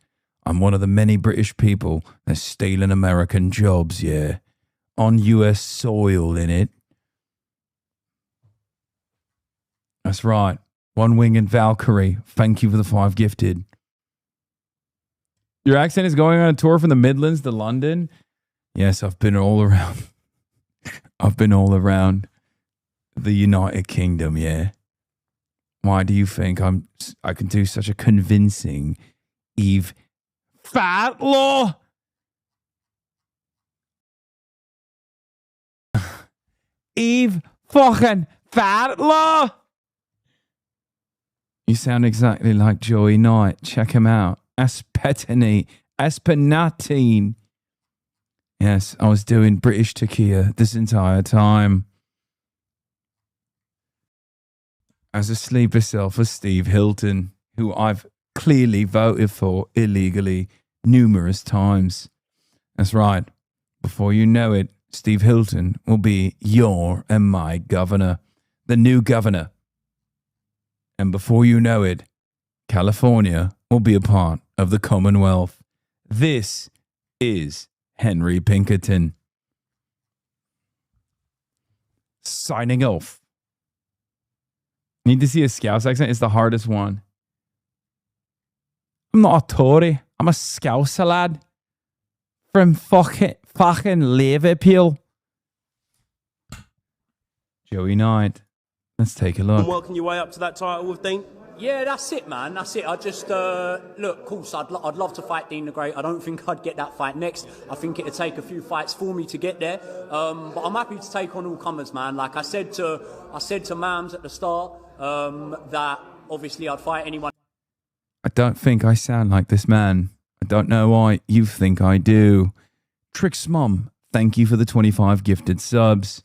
I'm one of the many British people that's stealing American jobs, yeah. On US soil, innit? That's right. One Winged Valkyrie. Thank you for the 5 gifted. Your accent is going on a tour from the Midlands to London? Yes, I've been all around. I've been all around the United Kingdom, yeah. Why do you think I can do such a convincing Eve Fatlaw? Eve fucking Fatlaw? You sound exactly like Joey Knight. Check him out. Aspenatine. Yes, I was doing British Takia this entire time. As a sleeper cell for Steve Hilton, who I've clearly voted for illegally numerous times. That's right. Before you know it, Steve Hilton will be your and my governor, the new governor. And before you know it, California will be a part of the Commonwealth. This is Henry Pinkerton. Signing off. Need to see a Scouse accent? It's the hardest one. I'm not a Tory. I'm a Scouser lad. From fucking Liverpool. Joey Knight. Let's take a look. Working your way up to that title with Dean? Yeah, that's it, man. That's it. I just, look, of course, I'd love to fight Dean the Great. I don't think I'd get that fight next. I think it'd take a few fights for me to get there. But I'm happy to take on all comers, man. Like I said to Mams at the start, that obviously I'd fight anyone. I don't think I sound like this man. I don't know why you think I do. Trix Mom, thank you for the 25 gifted subs.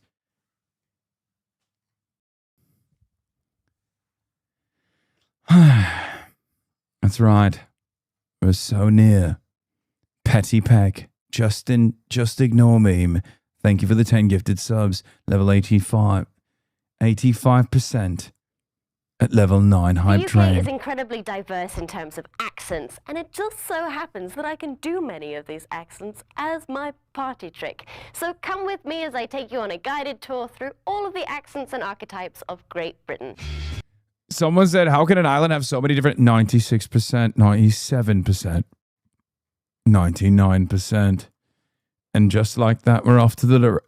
That's right. We're so near. Petty Peck. Justin, just ignore me. Thank you for the 10 gifted subs. Level 85. 85%. At level 9 hype The UK train. is incredibly diverse in terms of accents, and it just so happens that I can do many of these accents as my party trick. So come with me as I take you on a guided tour through all of the accents and archetypes of Great Britain. Someone said, how can an island have so many different 96%, 97%, 99%? And just like that, we're off to the...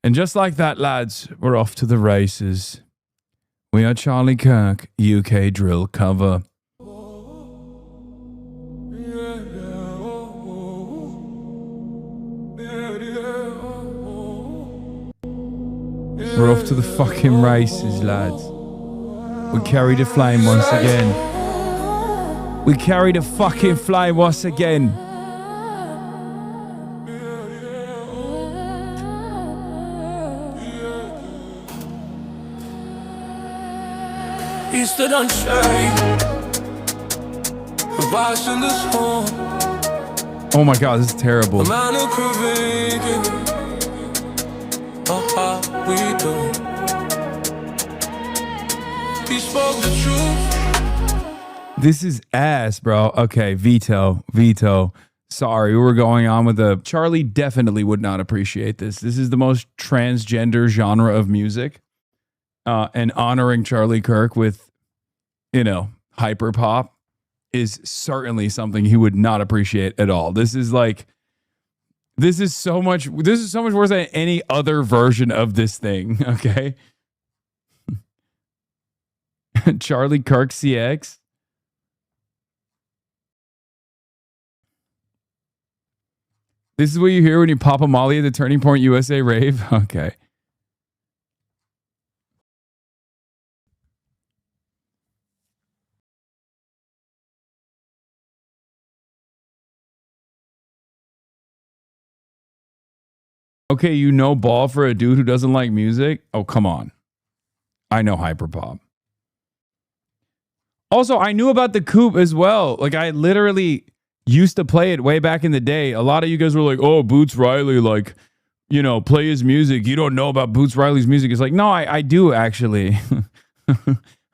And just like that, lads, we're off to the races. We are Charlie Kirk, UK drill cover. We're off to the fucking races, lads. We carried a flame once again. We carried a fucking flame once again. He stood unshade. Oh my god, this is terrible. He spoke the truth. This is ass, bro. Okay, veto. Sorry, we were going on with the... Charlie definitely would not appreciate this. This is the most transgender genre of music. And honoring Charlie Kirk with, hyper pop is certainly something he would not appreciate at all. This is so much worse than any other version of this thing, okay? Charlie Kirk CX. This is what you hear when you pop a molly at the Turning Point USA rave? Okay. Okay, ball for a dude who doesn't like music? Oh, come on. I know hyperpop. Also, I knew about the coup as well. Like, I literally used to play it way back in the day. A lot of you guys were like, oh, Boots Riley, like, you know, play his music. You don't know about Boots Riley's music. It's like, no, I do actually.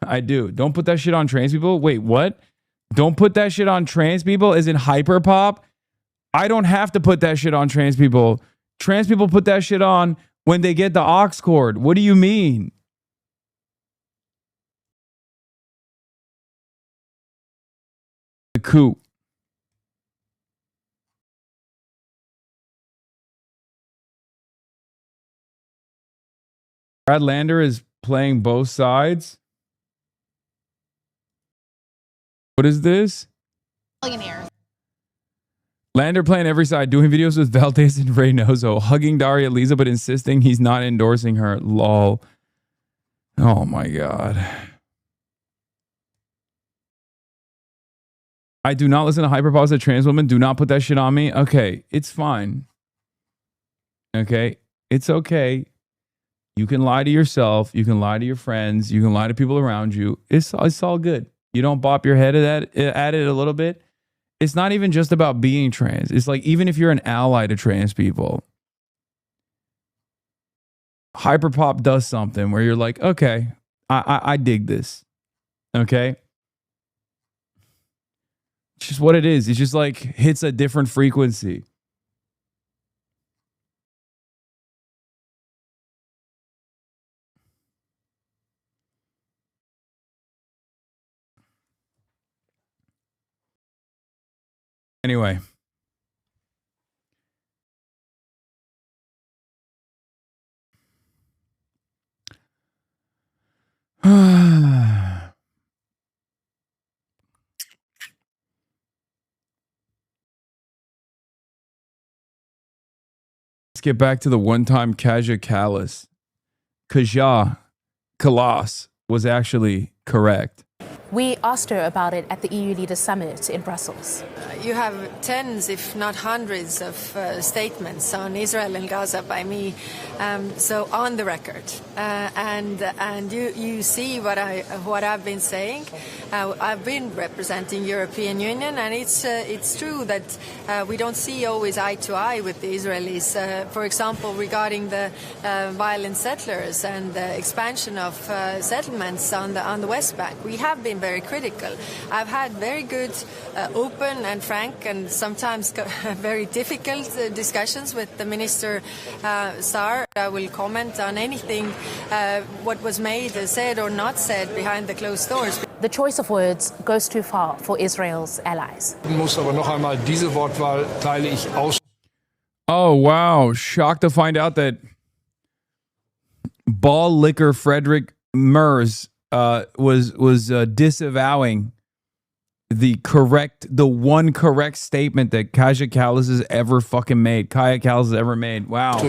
I do. Don't put that shit on trans people. Wait, what? Don't put that shit on trans people as in hyperpop? I don't have to put that shit on trans people. Trans people put that shit on when they get the aux cord. What do you mean? The coup. Brad Lander is playing both sides. What is this? Millionaires. Lander playing every side, doing videos with Valdez and Reynoso, hugging Daria Lisa, but insisting he's not endorsing her. Lol. Oh my God. I do not listen to hyperpop as a trans woman. Do not put that shit on me. Okay, it's fine. Okay, it's okay. You can lie to yourself. You can lie to your friends. You can lie to people around you. It's all good. You don't bop your head at it a little bit. It's not even just about being trans. It's like, even if you're an ally to trans people, hyperpop does something where you're like, okay, I dig this. Okay. It's just what it is. It's just like hits a different frequency. Anyway. Let's get back to the one-time Kaja Kallas. Kallas was actually correct. We asked her about it at the EU Leaders Summit in Brussels. You have tens, if not hundreds, of statements on Israel and Gaza by me, so on the record, and you see what I've been saying. I've been representing European Union, and it's true that we don't see always eye to eye with the Israelis. For example, regarding the violent settlers and the expansion of settlements on the West Bank, we have been very critical. I've had very good, open and frank and sometimes very difficult discussions with the Minister Saar. I will comment on anything what was made, said or not said behind the closed doors. The choice of words goes too far for Israel's allies. Oh, wow. Shocked to find out that ball licker Frederick Merz was disavowing the one correct statement that Kaja Kallas has ever fucking made. Kaya Kallas has ever made. Wow.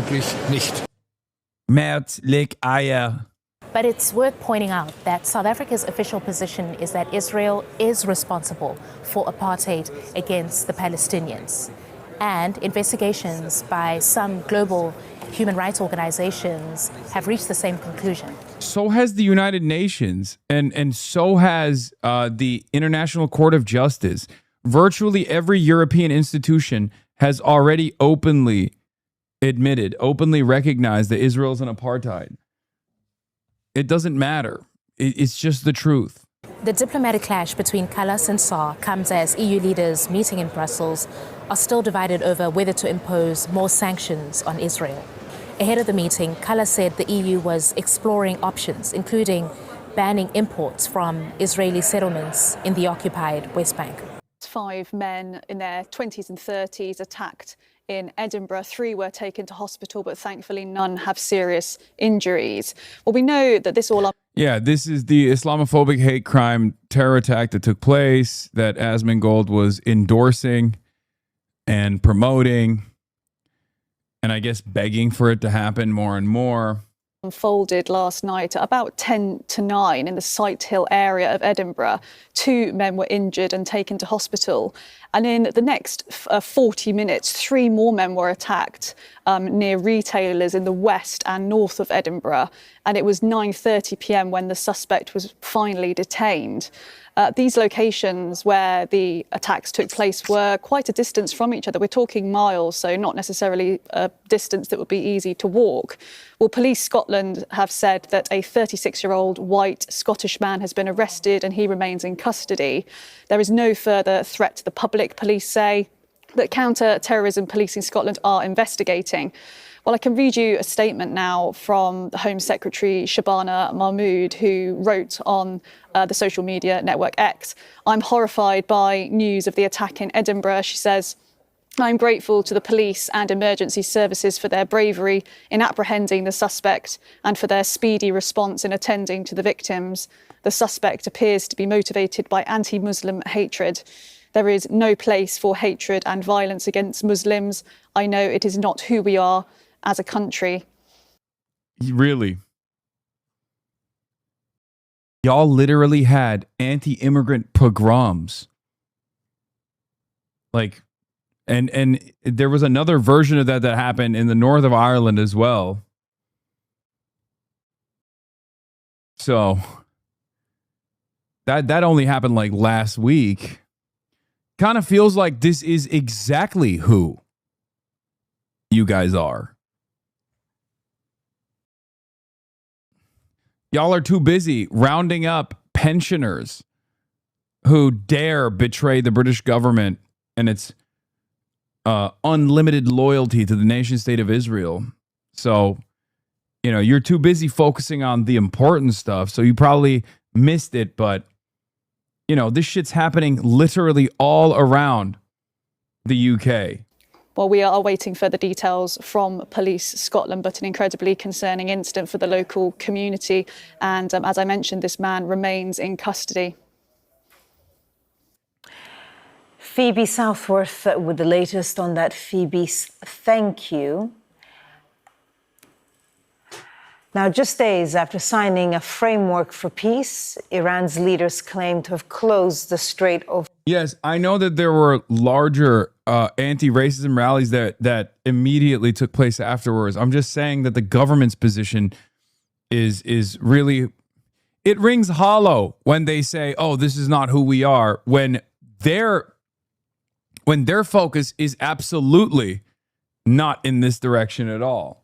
Merz leg Eier. But it's worth pointing out that South Africa's official position is that Israel is responsible for apartheid against the Palestinians. And investigations by some global human rights organizations have reached the same conclusion. So has the United Nations, and so has the International Court of Justice. Virtually every European institution has already openly admitted, openly recognized that Israel is an apartheid. It doesn't matter. It's just the truth. The diplomatic clash between Kallas and Saar comes as EU leaders meeting in Brussels are still divided over whether to impose more sanctions on Israel. Ahead of the meeting, Kallas said the EU was exploring options, including banning imports from Israeli settlements in the occupied West Bank. 5 men in their 20s and 30s attacked in Edinburgh. 3 were taken to hospital, but thankfully none have serious injuries. Well, we know that this all... Yeah, this is the Islamophobic hate crime terror attack that took place that Asmongold was endorsing and promoting, and I guess begging for it to happen more and more. Unfolded last night at about 10 to 9 in the Sighthill area of Edinburgh. 2 men were injured and taken to hospital. And in the next 40 minutes, 3 more men were attacked near retailers in the west and north of Edinburgh. And it was 9:30 p.m. when the suspect was finally detained. These locations where the attacks took place were quite a distance from each other. We're talking miles, so not necessarily a distance that would be easy to walk. Well, Police Scotland have said that a 36-year-old white Scottish man has been arrested and he remains in custody. There is no further threat to the public, police say, that counter-terrorism policing Scotland are investigating. Well, I can read you a statement now from the Home Secretary Shabana Mahmood, who wrote on the social media network X. "I'm horrified by news of the attack in Edinburgh," she says. "I'm grateful to the police and emergency services for their bravery in apprehending the suspect and for their speedy response in attending to the victims. The suspect appears to be motivated by anti-Muslim hatred. There is no place for hatred and violence against Muslims. I know it is not who we are as a country." Really? Y'all literally had anti-immigrant pogroms. Like, and there was another version of that happened in the north of Ireland as well. So that only happened like last week. Kind of feels like this is exactly who you guys are. Y'all are too busy rounding up pensioners who dare betray the British government and its unlimited loyalty to the nation state of Israel. So, you know, you're too busy focusing on the important stuff. So you probably missed it. But, you know, this shit's happening literally all around the UK. Well, we are awaiting further details from Police Scotland, but an incredibly concerning incident for the local community. And as I mentioned, this man remains in custody. Phoebe Southworth with the latest on that. Phoebe, thank you. Now, just days after signing a framework for peace, Iran's leaders claim to have closed the Strait of... Yes, I know that there were larger anti-racism rallies that immediately took place afterwards. I'm just saying that the government's position is really... It rings hollow when they say, oh, this is not who we are, when their focus is absolutely not in this direction at all.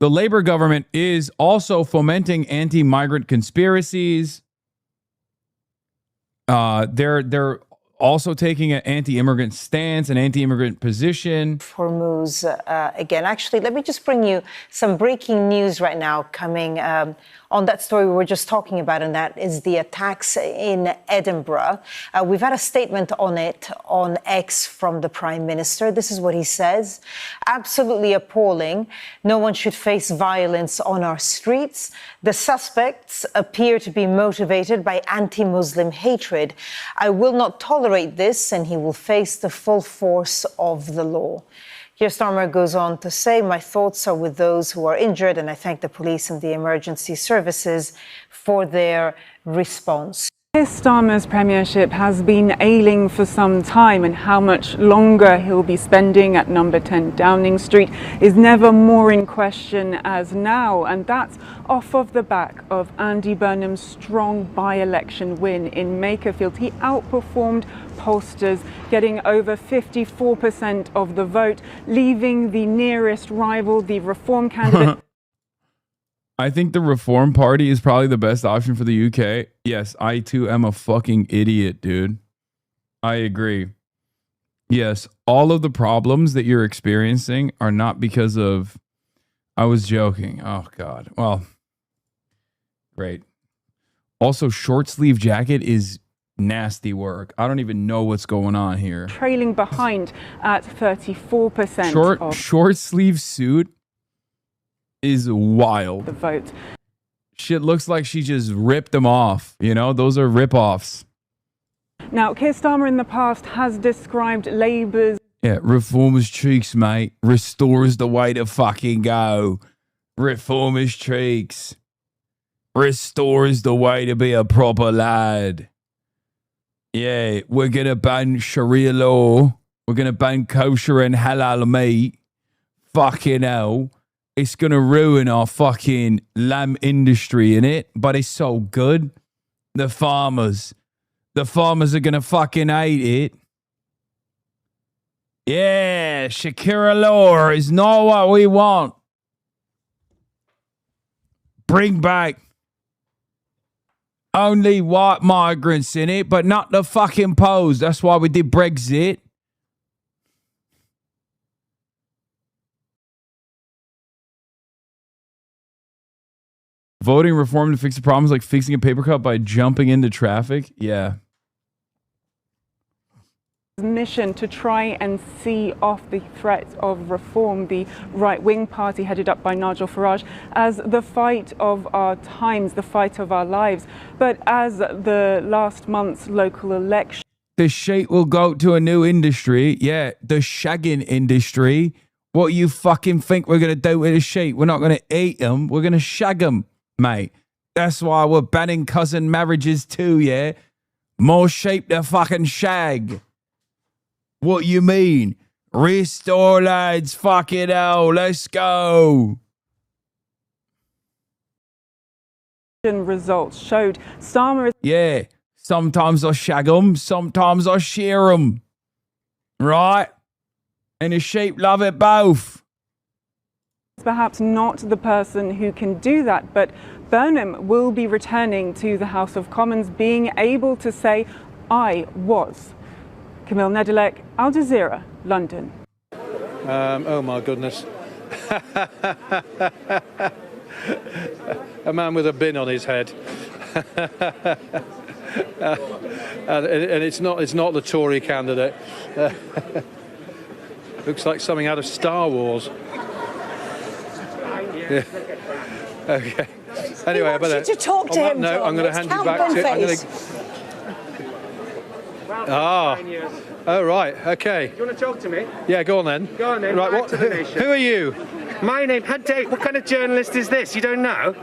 The Labour government is also fomenting anti-migrant conspiracies. They're also taking an anti-immigrant stance, an anti-immigrant position. Hormuz again. Actually, let me just bring you some breaking news right now coming on that story we were just talking about, and that is the attacks in Edinburgh. We've had a statement on it on X from the Prime Minister. This is what he says. Absolutely appalling. No one should face violence on our streets. The suspects appear to be motivated by anti-Muslim hatred. I will not tolerate this, and he will face the full force of the law. Keir Starmer goes on to say, my thoughts are with those who are injured, and I thank the police and the emergency services for their response. Keir Starmer's premiership has been ailing for some time, and how much longer he'll be spending at number 10 Downing Street is never more in question as now, and that's off of the back of Andy Burnham's strong by-election win in Makerfield. He outperformed pollsters, getting over 54% of the vote, leaving the nearest rival, the Reform candidate. I think the Reform Party is probably the best option for the UK. Yes, I too am a fucking idiot, dude. I agree. Yes, all of the problems that you're experiencing are not because of... I was joking. Oh, God. Well, great. Also, short sleeve jacket is nasty work. I don't even know what's going on here. Trailing behind at 34%. Short sleeve suit is wild. The vote. Shit looks like she just ripped them off. You know, those are rip-offs. Now, Keir Starmer in the past has described Labour's... Yeah, reformers cheeks, mate. Restores the way to fucking go. Reformers cheeks. Restores the way to be a proper lad. Yeah, we're going to ban Sharia law. We're going to ban kosher and halal meat. Fucking hell. It's going to ruin our fucking lamb industry, innit? But it's so good. The farmers are going to fucking hate it. Yeah, Shakira law is not what we want. Bring back only white migrants in it, but not the fucking Poles. That's why we did Brexit. Voting reform to fix the problems like fixing a paper cup by jumping into traffic. Yeah. Mission to try and see off the threat of reform, the right-wing party headed up by Nigel Farage, as the fight of our times, the fight of our lives. But as the last month's local election... The sheep will go to a new industry. Yeah, the shagging industry. What you fucking think we're going to do with the sheep? We're not going to eat them. We're going to shag them, mate. That's why we're banning cousin marriages too, yeah? More sheep to fucking shag. What you mean? Restore, lads. Fucking hell. Let's go. Results showed Starmer... Yeah. Sometimes I shag them. Sometimes I shear them. Right? And the sheep love it both. Perhaps not the person who can do that, but Burnham will be returning to the House of Commons, being able to say, I was. Camille Nedelec, Al Jazeera, London. Oh my goodness. A man with a bin on his head. And it's not the Tory candidate. Looks like something out of Star Wars. Yeah. Okay. Anyway, I better to talk to him. No, John. I'm going to hand you back to. Oh, right. Okay. Do you want to talk to me? Yeah, go on then. Go on then. Right, Back to the nation. Who are you? My name. What kind of journalist is this? You don't know?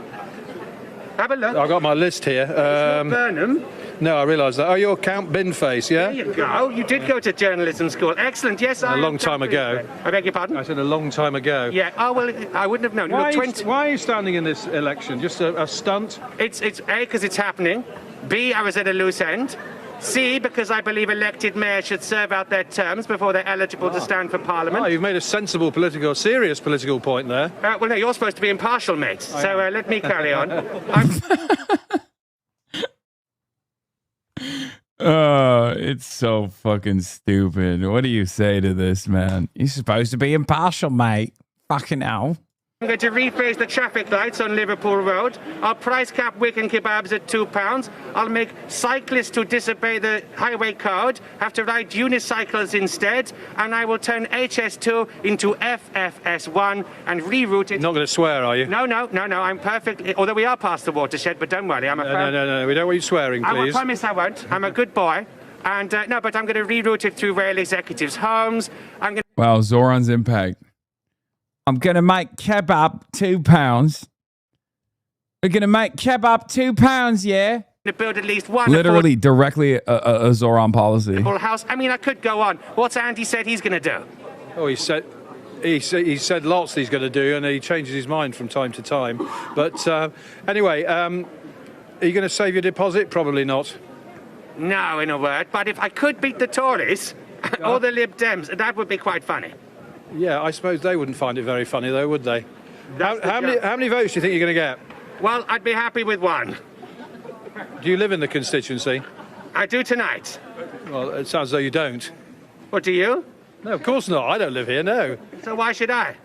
Have a look. I've got my list here. It's not Burnham. No, I realise that. Oh, you're Count Binface, yeah? There you go. You did go to journalism school. Excellent. Yes, I. A long time ago. I beg your pardon? I said a long time ago. Yeah. Oh well, I wouldn't have known. Why, Look, why are you standing in this election? Just a stunt? It's A, because it's happening. B, I was at a loose end. C, because I believe elected mayors should serve out their terms before they're eligible to stand for Parliament. Oh, you've made a sensible serious political point there. Well, no, you're supposed to be impartial, mate. So let me carry on. It's so fucking stupid. What do you say to this, man? You're supposed to be impartial, mate. Fucking hell. I'm going to rephrase the traffic lights on Liverpool Road. I'll price cap Wigan kebabs at £2. I'll make cyclists who disobey the highway code have to ride unicycles instead. And I will turn HS2 into FFS1 and reroute it. Not going to swear, are you? No, I'm perfectly... Although we are past the watershed, but don't worry. No, we don't want you swearing, please. I promise I won't. I'm a good boy. And no, but I'm going to reroute it through rail executives' homes. Wow, Zoran's impact. I'm going to make kebab £2. We're going to make kebab £2, yeah? To build at least one... Literally, directly a Zoran policy. House. I mean, I could go on. What's Andy said he's going to do? Oh, he said lots he's going to do, and he changes his mind from time to time. But anyway, are you going to save your deposit? Probably not. No, in a word. But if I could beat the Tories or the Lib Dems, that would be quite funny. Yeah, I suppose they wouldn't find it very funny, though, would they? How many votes do you think you're going to get? Well, I'd be happy with one. Do you live in the constituency? I do tonight. Well, it sounds as though you don't. What, do you? No, of course not. I don't live here, no. So why should I?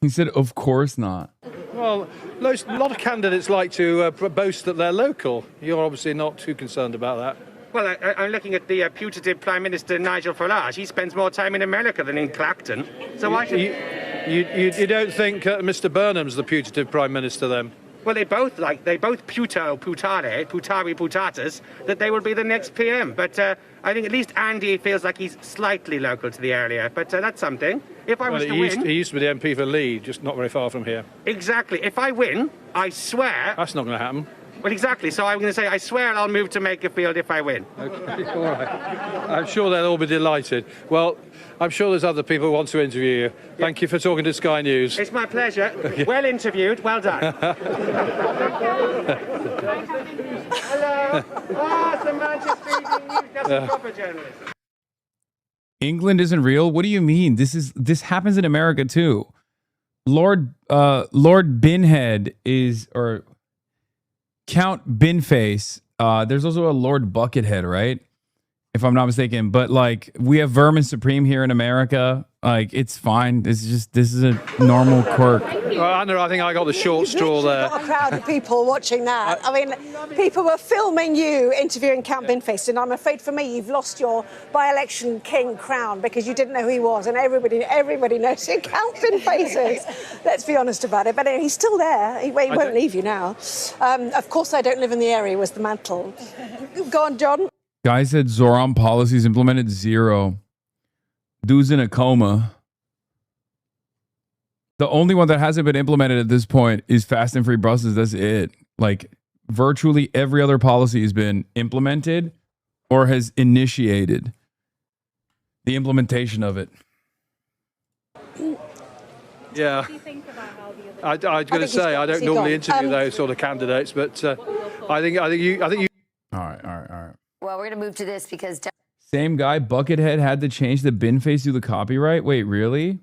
He said, of course not. Well, a lot of candidates like to boast that they're local. You're obviously not too concerned about that. Well, I'm looking at the putative Prime Minister Nigel Farage. He spends more time in America than in Clacton. So why should... You don't think Mr. Burnham's the putative Prime Minister, then? Well, they both putari putatas, that they will be the next PM. But I think at least Andy feels like he's slightly local to the area. But that's something. If I was to win... He used to be the MP for Lee, just not very far from here. Exactly. If I win, I swear... That's not going to happen. Well, exactly. So I'm going to say, I swear I'll move to Makerfield if I win. Okay, all right. I'm sure they'll all be delighted. Well, I'm sure there's other people who want to interview you. Thank you for talking to Sky News. It's my pleasure. Well interviewed. Well done. Hello. Ah, some Manchester Evening News. That's a proper journalist. England isn't real? What do you mean? This happens in America too. Lord Binhead is, or Count Binface. There's also a Lord Buckethead, right? If I'm not mistaken. But like, we have Vermin Supreme here in America. Like, it's fine. This is a normal quirk. Anna, I think I got the short straw there. Got a crowd of people watching that. I mean, people were filming you interviewing Count Binface, and I'm afraid for me, you've lost your by-election king crown because you didn't know who he was, and everybody knows who Count Binface is. Let's be honest about it. But anyway, he's still there. He won't leave you now. Of course, I don't live in the area. Was the mantle? Go on, John. Guy said Zoran policies implemented 0. Dude's in a coma. The only one that hasn't been implemented at this point is Fast and Free buses. That's it. Like, virtually every other policy has been implemented or has initiated the implementation of it. Yeah. I was going to say, I don't normally interview those sort of candidates, but I think you. All right. Well, we're going to move to this because... Same guy, Buckethead, had to change the bin face through the copyright? Wait, really?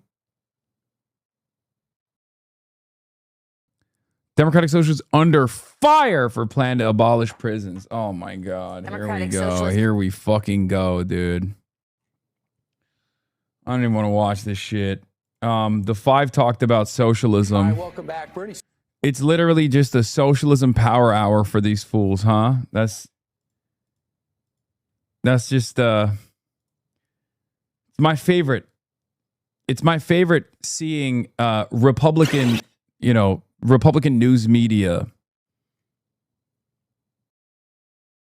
Democratic Socialists under fire for plan to abolish prisons. Oh my God. Here we go. Here we fucking go, dude. I don't even want to watch this shit. The 5 talked about socialism. Hi, welcome back, Bernie. It's literally just a socialism power hour for these fools, huh? That's just it's my favorite. It's my favorite seeing Republican, Republican news media.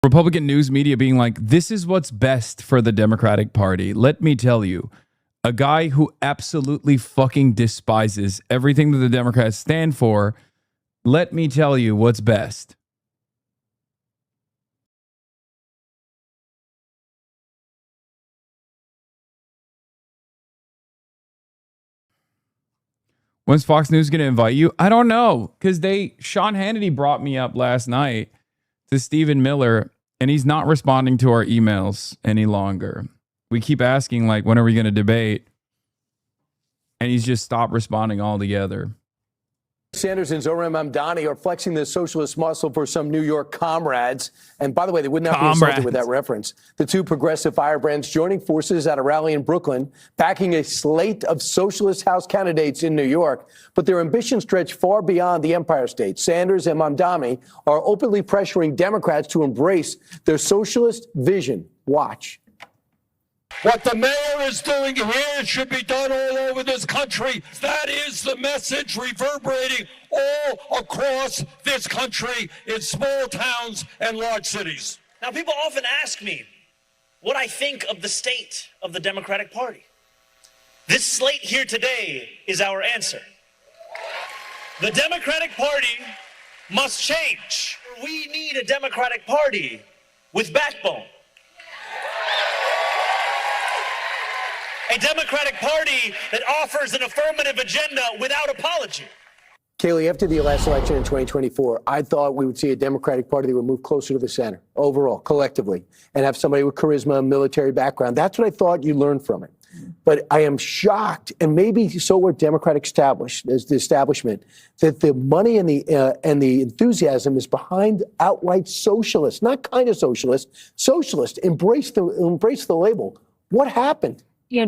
Republican news media being like, this is what's best for the Democratic Party. Let me tell you, a guy who absolutely fucking despises everything that the Democrats stand for. Let me tell you what's best. When's Fox News going to invite you? I don't know, because Sean Hannity brought me up last night to Stephen Miller, and he's not responding to our emails any longer. We keep asking, like, when are we going to debate? And he's just stopped responding altogether. Sanders and Zoran Mamdani are flexing the socialist muscle for some New York comrades. And by the way, they would not be insulted with that reference. The two progressive firebrands joining forces at a rally in Brooklyn, backing a slate of socialist House candidates in New York. But their ambitions stretch far beyond the Empire State. Sanders and Mamdani are openly pressuring Democrats to embrace their socialist vision. Watch. What the mayor is doing here should be done all over this country. That is the message reverberating all across this country in small towns and large cities. Now, people often ask me what I think of the state of the Democratic Party. This slate here today is our answer. The Democratic Party must change. We need a Democratic Party with backbone. A Democratic Party that offers an affirmative agenda without apology. Kayleigh, after the last election in 2024, I thought we would see a Democratic Party that would move closer to the center overall, collectively, and have somebody with charisma, military background. That's what I thought you learned from it. But I am shocked, and maybe so were Democratic establishment, that the money and the enthusiasm is behind outright socialists, not kind of socialists. Socialists embrace the label. What happened?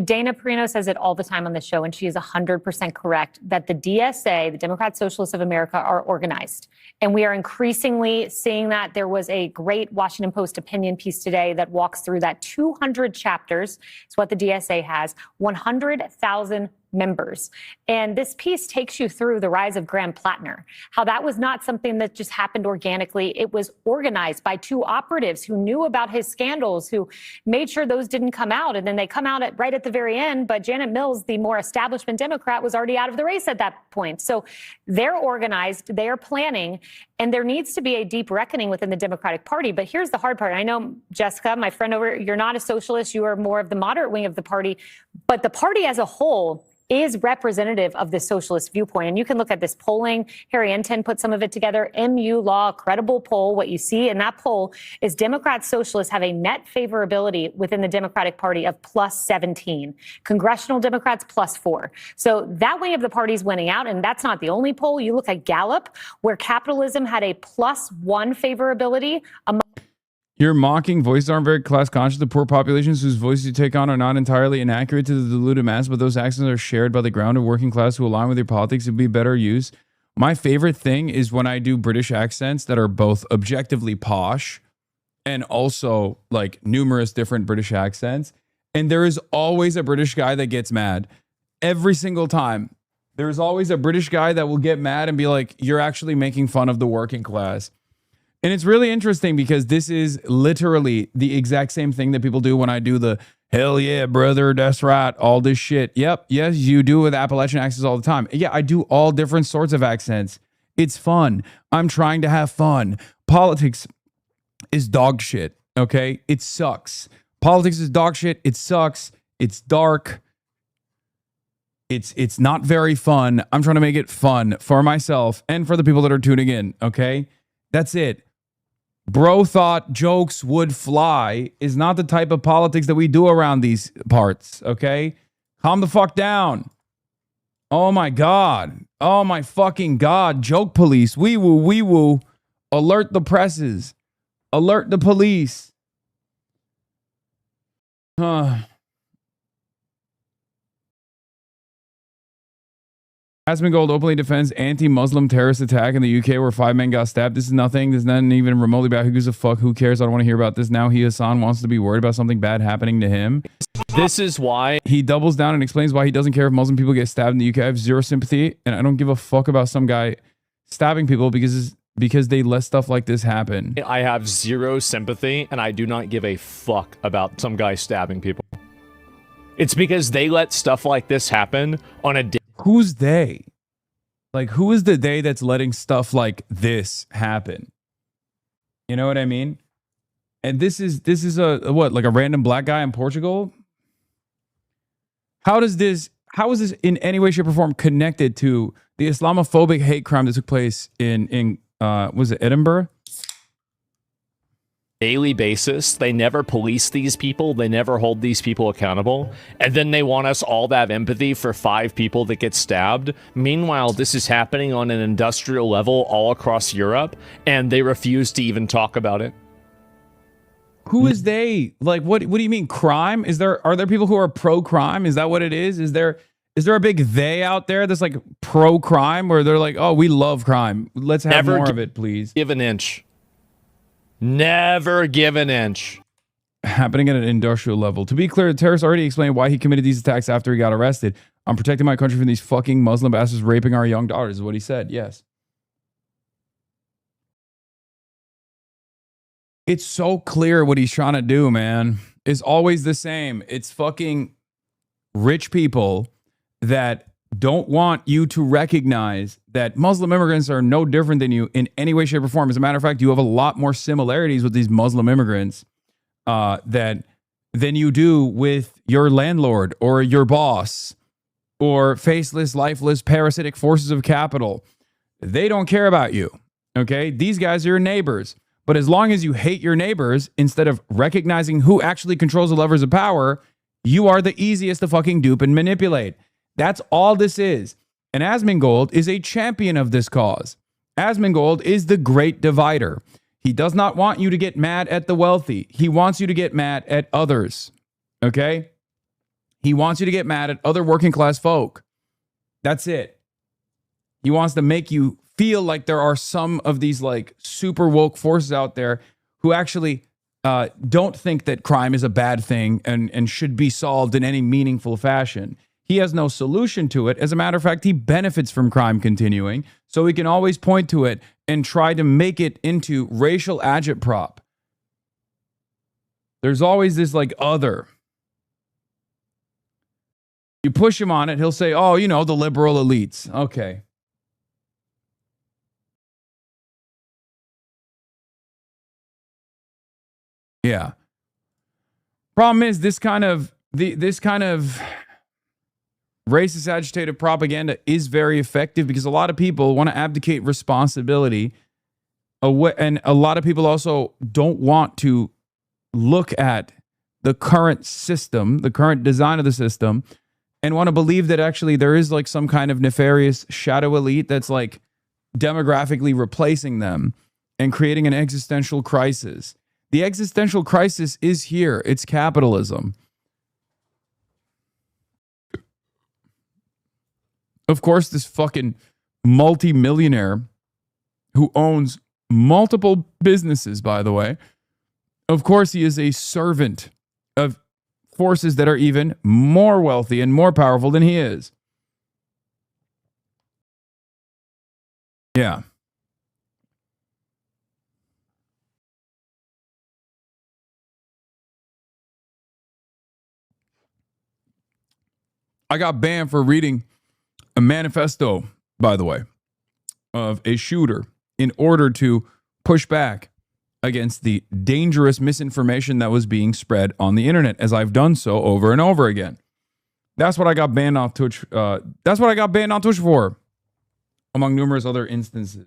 Dana Perino says it all the time on the show, and she is 100% correct, that the DSA, the Democrat Socialists of America, are organized. And we are increasingly seeing that. There was a great Washington Post opinion piece today that walks through that. 200 chapters is what the DSA has, 100,000 members. And this piece takes you through the rise of Graham Plattner, how that was not something that just happened organically. It was organized by two operatives who knew about his scandals, who made sure those didn't come out. And then they come out right at the very end. But Janet Mills, the more establishment Democrat, was already out of the race at that point. So they're organized, they are planning, and there needs to be a deep reckoning within the Democratic Party. But here's the hard part. I know, Jessica, my friend over, you're not a socialist. You are more of the moderate wing of the party. But the party as a whole is representative of the socialist viewpoint. And you can look at this polling. Harry Enten put some of it together. MU Law, credible poll. What you see in that poll is Democrats, socialists have a net favorability within the Democratic Party of plus 17. Congressional Democrats plus 4. So that wing of the party is winning out. And that's not the only poll. You look at Gallup, where capitalism had a plus 1 favorability among Your mocking voices aren't very class conscious. The poor populations whose voices you take on are not entirely inaccurate to the diluted mass, but those accents are shared by the ground of working class who align with your politics would be better used. My favorite thing is when I do British accents that are both objectively posh and also like numerous different British accents. And there is always a British guy that gets mad every single time. There's always a British guy that will get mad and be like, you're actually making fun of the working class. And it's really interesting because this is literally the exact same thing that people do when I do the hell yeah, brother, that's right, all this shit. Yep, yes, you do with Appalachian accents all the time. Yeah, I do all different sorts of accents. It's fun. I'm trying to have fun. Politics is dog shit, okay? It sucks. Politics is dog shit. It sucks. It's dark. It's not very fun. I'm trying to make it fun for myself and for the people that are tuning in, okay? That's it. Bro thought jokes would fly is not the type of politics that we do around these parts, okay? Calm the fuck down. Oh my God. Oh my fucking God. Joke police. Wee woo, wee woo. Alert the presses. Alert the police. Asmongold openly defends anti-Muslim terrorist attack in the UK where 5 men got stabbed. This is nothing. This is not even remotely bad. Who gives a fuck? Who cares? I don't want to hear about this now. Hasan wants to be worried about something bad happening to him. This is why he doubles down and explains why he doesn't care if Muslim people get stabbed in the UK. I have zero sympathy, and I don't give a fuck about some guy stabbing people because they let stuff like this happen. I have zero sympathy, and I do not give a fuck about some guy stabbing people. It's because they let stuff like this happen on a day. Who's they? Like, who is the they that's letting stuff like this happen? You know what I mean? And this is a what, like a random black guy in Portugal? How is this in any way, shape, or form connected to the Islamophobic hate crime that took place in was it Edinburgh? Daily basis. They never police these people. They never hold these people accountable. And then they want us all to have empathy for 5 people that get stabbed. Meanwhile, this is happening on an industrial level all across Europe, and they refuse to even talk about it. Who is they? Like, what do you mean crime? Are there people who are pro-crime? Is that what it is? Is there a big they out there that's like pro-crime where they're like, oh, we love crime. Let's have more of it, please. Give an inch. Never give an inch. Happening at an industrial level. To be clear, the terrorist already explained why he committed these attacks after he got arrested. I'm protecting my country from these fucking Muslim bastards raping our young daughters, is what he said. Yes. It's so clear what he's trying to do, man. It's always the same. It's fucking rich people that don't want you to recognize that Muslim immigrants are no different than you in any way, shape, or form. As a matter of fact, you have a lot more similarities with these Muslim immigrants than you do with your landlord or your boss or faceless, lifeless, parasitic forces of capital. They don't care about you, okay? These guys are your neighbors. But as long as you hate your neighbors, instead of recognizing who actually controls the levers of power, you are the easiest to fucking dupe and manipulate. That's all this is. And Asmongold is a champion of this cause. Asmongold is the great divider. He does not want you to get mad at the wealthy. He wants you to get mad at others. Okay? He wants you to get mad at other working class folk. That's it. He wants to make you feel like there are some of these like super woke forces out there who actually don't think that crime is a bad thing and should be solved in any meaningful fashion. He has no solution to it. As a matter of fact, he benefits from crime continuing. So he can always point to it and try to make it into racial agitprop. There's always this like other. You push him on it, he'll say, oh, you know, the liberal elites. Okay. Yeah. Problem is this kind of racist agitated propaganda is very effective because a lot of people want to abdicate responsibility away, and a lot of people also don't want to look at the current system, the current design of the system, and want to believe that actually there is like some kind of nefarious shadow elite that's like demographically replacing them and creating an existential crisis. The existential crisis is here. It's capitalism. Of course, this fucking multi-millionaire who owns multiple businesses, by the way, of course, he is a servant of forces that are even more wealthy and more powerful than he is. Yeah. I got banned for reading a manifesto, by the way, of a shooter in order to push back against the dangerous misinformation that was being spread on the internet, as I've done so over and over again. That's what I got banned off Twitch. That's what I got banned on Twitch for, among numerous other instances.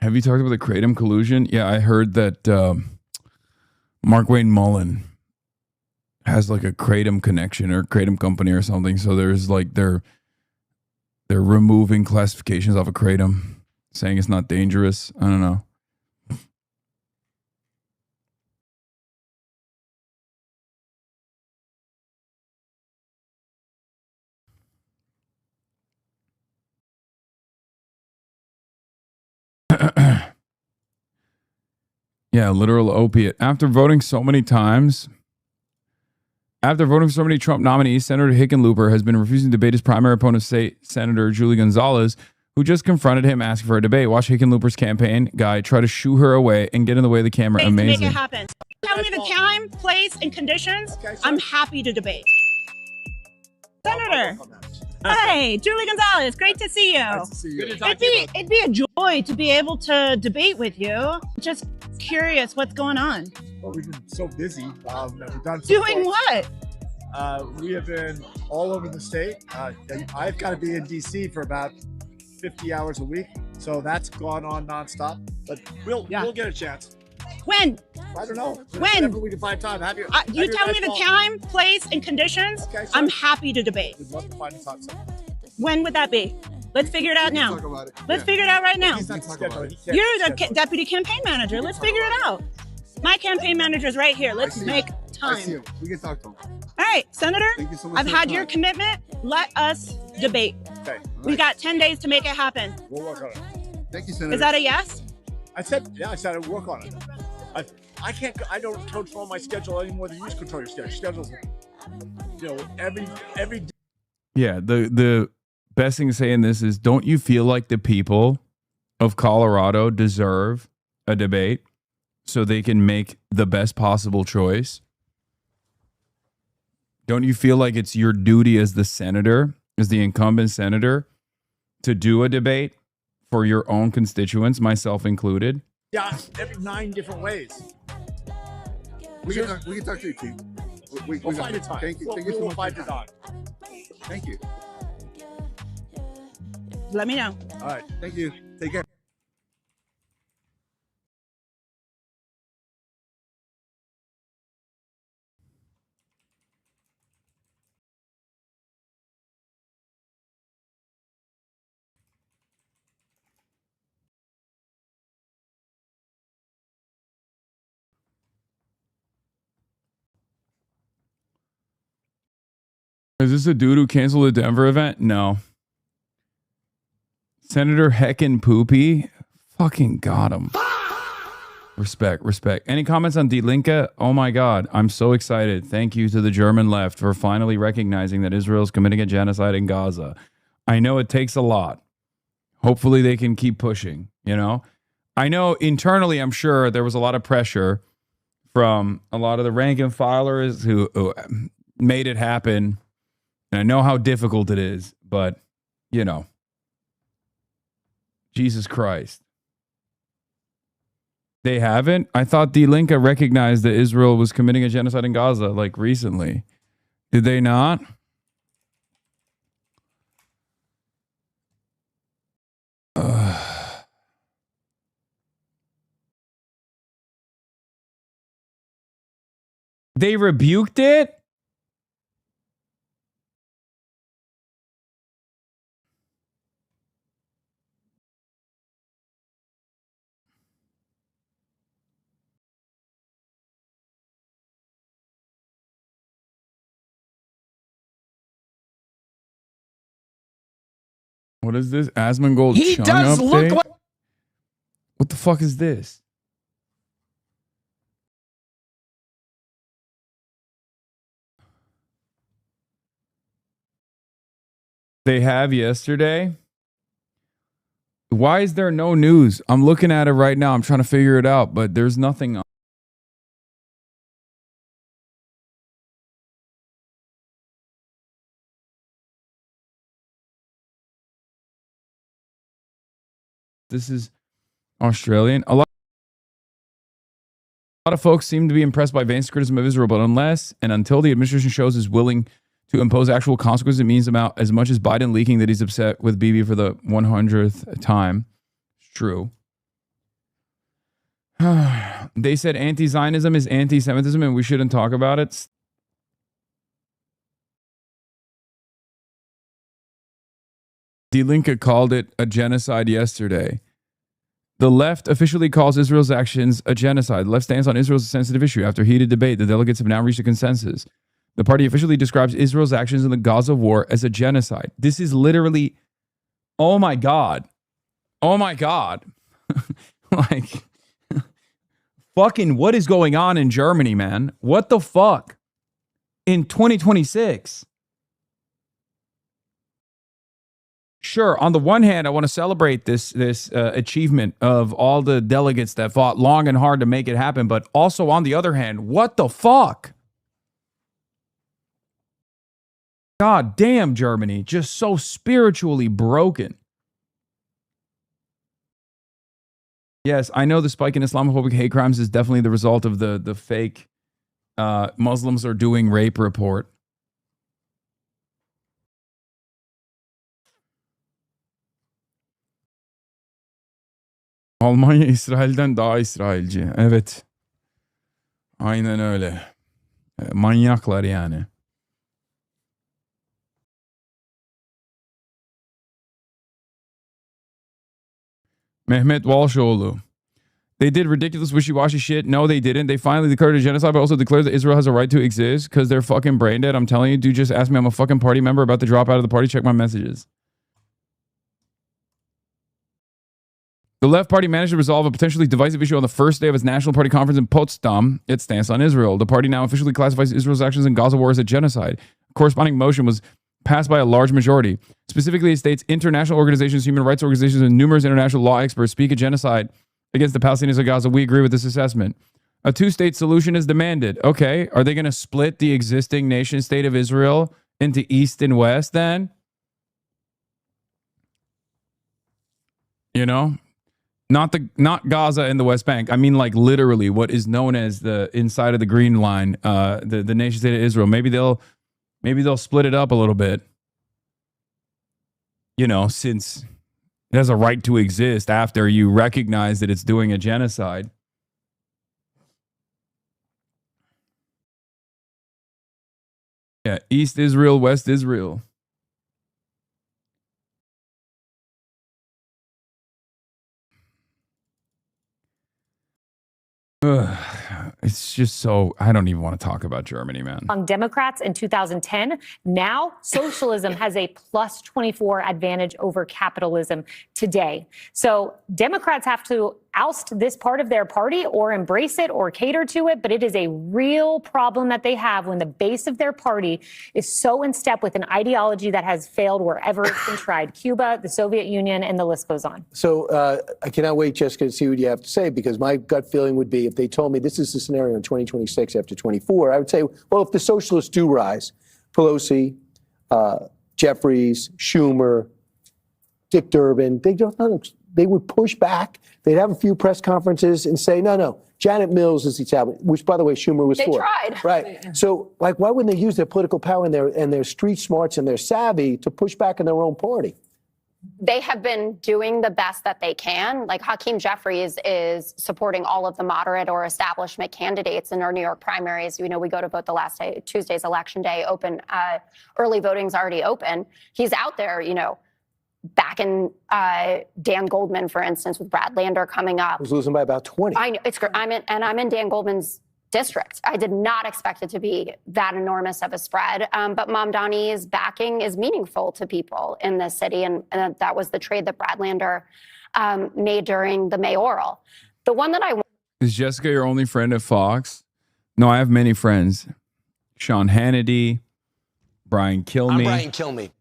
Have you talked about the Kratom collusion? Yeah, I heard that Mark Wayne Mullen has like a Kratom connection or Kratom company or something. So there's like they're removing classifications off of Kratom, saying it's not dangerous. I don't know. Yeah, literal opiate. After voting for so many Trump nominees, Senator Hickenlooper has been refusing to debate his primary opponent, Senator Julie Gonzalez, who just confronted him asking for a debate. Watch Hickenlooper's campaign guy try to shoo her away and get in the way of the camera. Amazing. To make it happen. Tell me the time, place, and conditions. Okay, I'm happy to debate. Senator. Hey, Julie Gonzalez, great to see you. Nice to see you. It'd be a joy to be able to debate with you. Just curious, what's going on? Well, we've been so busy. We've done doing what? We have been all over the state. I've got to be in DC for about 50 hours a week, so that's gone on nonstop. But we'll get a chance. When? I don't know. When? Whenever we can find time. You tell me the time, place, and conditions. Okay, I'm happy to debate. We'd love to find a time. When would that be? Let's figure it out now. Let's figure it out right now. You're the deputy campaign manager. Let's figure it out. My campaign manager's right here. Let's make time. I see him. We can talk to him. All right, Senator. Thank you so much. I've had your commitment. Let us debate. Okay. We got 10 days to make it happen. We'll work on it. Thank you, Senator. Is that a yes? I said I'd work on it. I don't control my schedule any more than you control your schedule. Every day. Yeah, the best thing to say in this is, don't you feel like the people of Colorado deserve a debate so they can make the best possible choice? Don't you feel like it's your duty as the senator, as the incumbent senator, to do a debate for your own constituents, myself included? Yeah, every 9 different ways. We can talk to you, Chief. We'll find a time. Thank you. Thank you so much. Find a time. Thank you. Let me know. All right. Thank you. Take care. Is this a dude who canceled the Denver event? No. Senator Heckin' Poopy? Fucking got him. Respect, respect. Any comments on Die Linke? Oh my God, I'm so excited. Thank you to the German left for finally recognizing that Israel is committing a genocide in Gaza. I know it takes a lot. Hopefully they can keep pushing, you know? I know internally, I'm sure there was a lot of pressure from a lot of the rank and filers who made it happen. And I know how difficult it is, but, you know, Jesus Christ. They haven't? I thought Die Linke recognized that Israel was committing a genocide in Gaza, like, recently. Did they not? They rebuked it? What is this? Asmongold He Chung does update? look like... What the fuck is this? They have yesterday? Why is there no news? I'm looking at it right now. I'm trying to figure it out, but there's nothing on. This is Australian. A lot of folks seem to be impressed by Vance's criticism of Israel, but unless and until the administration shows is willing to impose actual consequences, it means about as much as Biden leaking that he's upset with Bibi for the 100th time. It's true. They said anti-Zionism is anti-Semitism and we shouldn't talk about it. Die Linke called it a genocide yesterday. The left officially calls Israel's actions a genocide. The left stands on Israel's sensitive issue. After heated debate, the delegates have now reached a consensus. The party officially describes Israel's actions in the Gaza war as a genocide. This is literally, oh my God. Oh my God. Like, fucking what is going on in Germany, man? What the fuck? In 2026. Sure, on the one hand, I want to celebrate this achievement of all the delegates that fought long and hard to make it happen. But also on the other hand, what the fuck? God damn, Germany, just so spiritually broken. Yes, I know the spike in Islamophobic hate crimes is definitely the result of the fake Muslims are doing rape report. Almanya İsrail'den daha İsrailci. Evet. Aynen öyle. Manyaklar yani. Mehmet Walshoğlu. They did ridiculous wishy-washy shit. No, they didn't. They finally declared a genocide, but also declared that Israel has a right to exist because they're fucking brain dead. I'm telling you, dude, just ask me. I'm a fucking party member about to drop out of the party. Check my messages. The left party managed to resolve a potentially divisive issue on the first day of its national party conference in Potsdam. Its stance on Israel. The party now officially classifies Israel's actions in Gaza war as a genocide. A corresponding motion was passed by a large majority. Specifically, it states international organizations, human rights organizations, and numerous international law experts speak of genocide against the Palestinians of Gaza. We agree with this assessment. A two-state solution is demanded. Okay, are they going to split the existing nation-state of Israel into East and West then? You know? Not Gaza and the West Bank. I mean, like, literally what is known as the inside of the green line, the nation-state of Israel. Maybe they'll split it up a little bit. You know, since it has a right to exist after you recognize that it's doing a genocide. Yeah, East Israel, West Israel. It's just so, I don't even want to talk about Germany, man. On Democrats in 2010. Now, socialism has a plus 24 advantage over capitalism today. So Democrats have to oust this part of their party or embrace it or cater to it. But it is a real problem that they have when the base of their party is so in step with an ideology that has failed wherever it's been tried. Cuba, the Soviet Union, and the list goes on. So I cannot wait, Jessica, to see what you have to say, because my gut feeling would be if they told me this is the scenario in 2026 after 24, I would say, well, if the socialists do rise, Pelosi, Jeffries, Schumer, Dick Durbin, they would push back. They'd have a few press conferences and say, no, Janet Mills is the establishment, which, by the way, Schumer was for. They tried. Right. So, like, why wouldn't they use their political power and their street smarts and their savvy to push back in their own party? They have been doing the best that they can. Like Hakeem Jeffries is supporting all of the moderate or establishment candidates in our New York primaries. You know, we go to vote the last day, Tuesday's election day, open, early voting's already open. He's out there, you know, backing Dan Goldman, for instance, with Brad Lander coming up. Who's losing by about 20. I know, it's great. I'm in Dan Goldman's district. I did not expect it to be that enormous of a spread. But Mamdani's backing is meaningful to people in this city. And that was the trade that Brad Lander made during the mayoral. The one that I... Is Jessica your only friend at Fox? No, I have many friends. Sean Hannity, Brian Kilmeade. I'm Brian Kilmeade.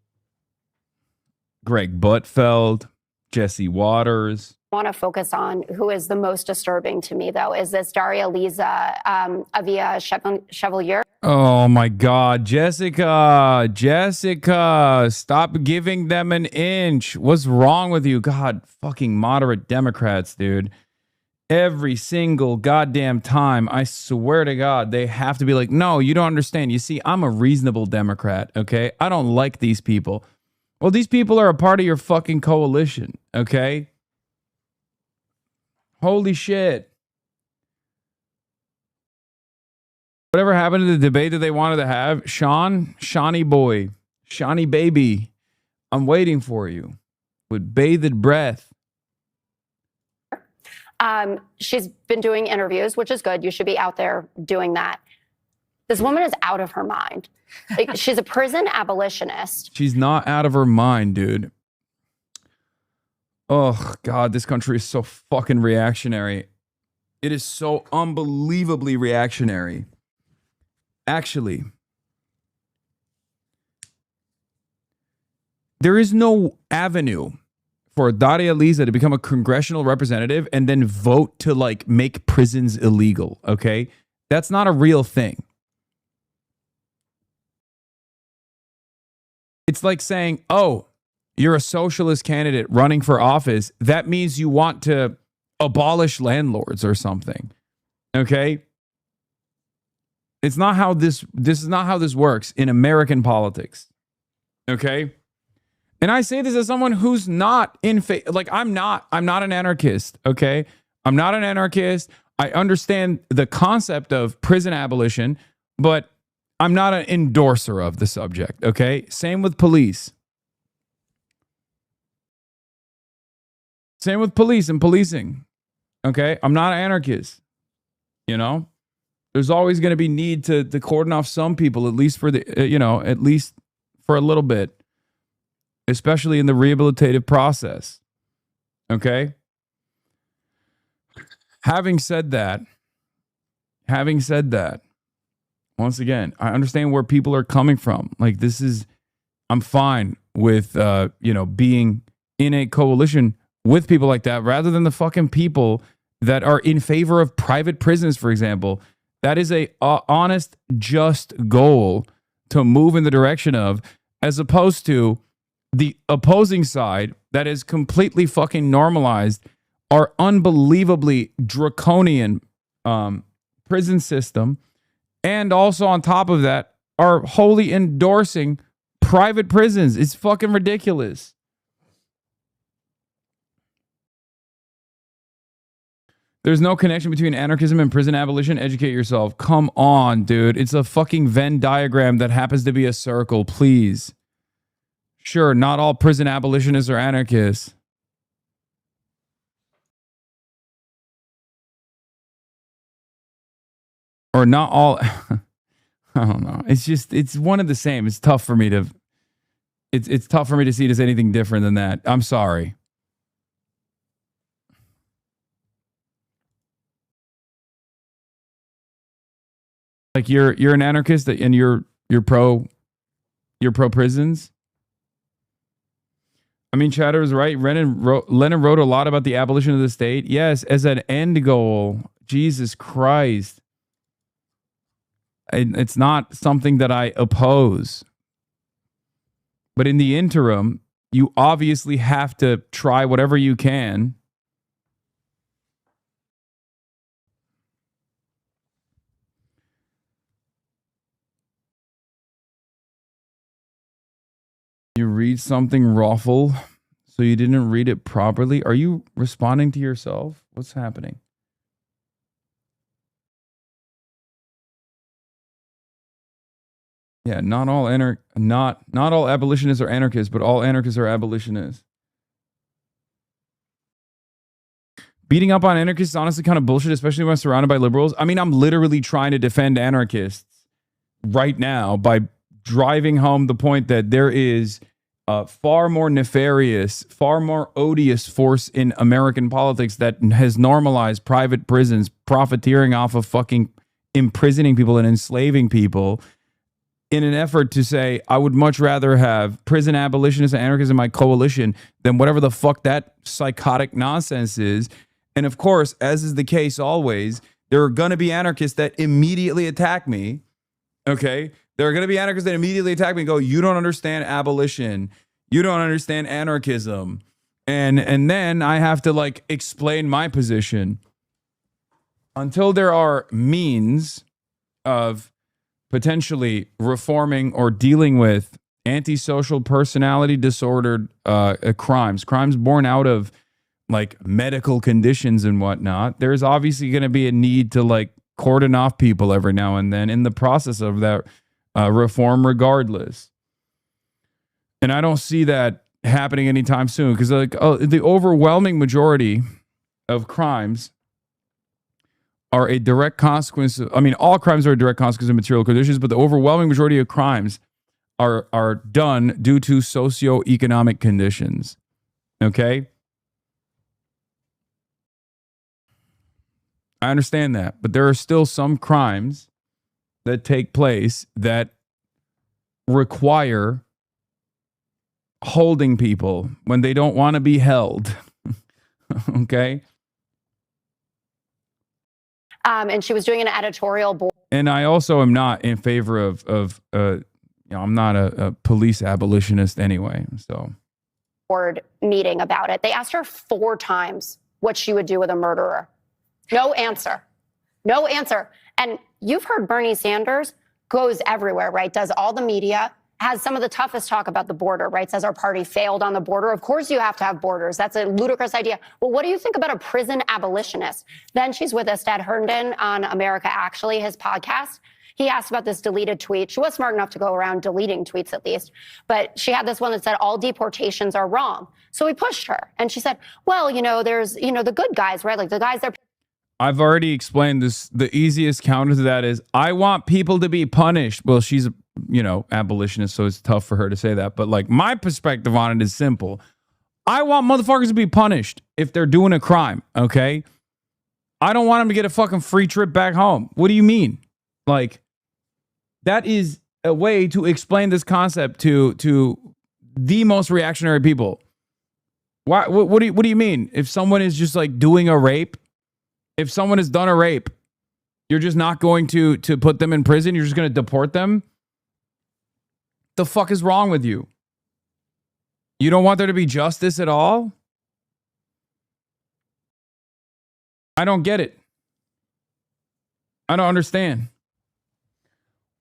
Greg Buttfeld, Jesse Waters. want to focus on who is the most disturbing to me, though, is this Daria Liza Avia Chevalier. Oh, my God. Jessica, stop giving them an inch. What's wrong with you? God, fucking moderate Democrats, dude. Every single goddamn time, I swear to God, they have to be like, no, you don't understand. You see, I'm a reasonable Democrat, okay? I don't like these people. Well, these people are a part of your fucking coalition, okay? Holy shit. Whatever happened to the debate that they wanted to have? Shawnee boy, Shawnee baby, I'm waiting for you with bathed breath. She's been doing interviews, which is good. You should be out there doing that. This woman is out of her mind. Like, she's a prison abolitionist. She's not out of her mind, dude. Oh, God, this country is so fucking reactionary. It is so unbelievably reactionary. Actually, there is no avenue for Daria Liza to become a congressional representative and then vote to, like, make prisons illegal, okay? That's not a real thing. It's like saying, oh, you're a socialist candidate running for office. That means you want to abolish landlords or something. Okay? It's not how this is not how this works in American politics. Okay? And I say this as someone who's not in favor. Like, I'm not an anarchist. Okay? I'm not an anarchist. I understand the concept of prison abolition, but I'm not an endorser of the subject, okay? Same with police. Same with police and policing, okay? I'm not an anarchist, you know? There's always going to be need to cordon off some people, at least for the, at least for a little bit, especially in the rehabilitative process, okay? Having said that, once again, I understand where people are coming from. Like, I'm fine with, being in a coalition with people like that rather than the fucking people that are in favor of private prisons, for example. That is a honest, just goal to move in the direction of, as opposed to the opposing side that is completely fucking normalized our unbelievably draconian prison system. And also on top of that, are wholly endorsing private prisons. It's fucking ridiculous. There's no connection between anarchism and prison abolition. Educate yourself. Come on, dude. It's a fucking Venn diagram that happens to be a circle, please. Sure, not all prison abolitionists are anarchists. or not all. I don't know. It's one of the same. It's tough for me to it's tough for me to see it as anything different than that. I'm sorry. Like you're an anarchist and you're pro prisons. I mean, Chatter is right. Lenin wrote a lot about the abolition of the state. Yes, as an end goal. Jesus Christ. It's not something that I oppose. But in the interim, you obviously have to try whatever you can. You read something rawful, so you didn't read it properly. Are you responding to yourself? What's happening? Yeah, not all abolitionists are anarchists, but all anarchists are abolitionists. Beating up on anarchists is honestly kind of bullshit, especially when I'm surrounded by liberals. I mean, I'm literally trying to defend anarchists right now by driving home the point that there is a far more nefarious, far more odious force in American politics that has normalized private prisons, profiteering off of fucking imprisoning people and enslaving people, in an effort to say, I would much rather have prison abolitionists and anarchists in my coalition than whatever the fuck that psychotic nonsense is. And of course, as is the case always, there are going to be anarchists that immediately attack me. Okay? There are going to be anarchists that immediately attack me and go, you don't understand abolition. You don't understand anarchism. And then I have to like explain my position. Until there are means of potentially reforming or dealing with antisocial personality disordered crimes born out of like medical conditions and whatnot, there's obviously going to be a need to like cordon off people every now and then in the process of that reform regardless. And I don't see that happening anytime soon because like the overwhelming majority of crimes are a direct consequence of, I mean, all crimes are a direct consequence of material conditions, but the overwhelming majority of crimes are done due to socioeconomic conditions. Okay? I understand that, but there are still some crimes that take place that require holding people when they don't want to be held. Okay? And she was doing an editorial board. And I also am not in favor of you know, I'm not a police abolitionist anyway. So Board meeting about it. They asked her 4 times what she would do with a murderer. No answer. No answer. And you've heard Bernie Sanders goes everywhere, right? Does all the media, has some of the toughest talk about the border, right? Says our party failed on the border. Of course you have to have borders. That's a ludicrous idea. Well, what do you think about a prison abolitionist? Then she's with Estad Herndon on America Actually, his podcast. He asked about this deleted tweet. She was smart enough to go around deleting tweets at least. But she had this one that said all deportations are wrong. So we pushed her. And she said, well, you know, there's, you know, the good guys, right? Like the guys that... I've already explained this. The easiest counter to that is I want people to be punished. Well, she's a, you know, abolitionist, so it's tough for her to say that. But like my perspective on it is simple. I want motherfuckers to be punished if they're doing a crime, okay? I don't want them to get a fucking free trip back home. What do you mean? Like, that is a way to explain this concept to the most reactionary people. Why? What do you mean? If someone is just like doing a rape, if someone has done a rape, you're just not going to put them in prison? You're just going to deport them? The fuck is wrong with you? You don't want there to be justice at all? I don't get it. I don't understand.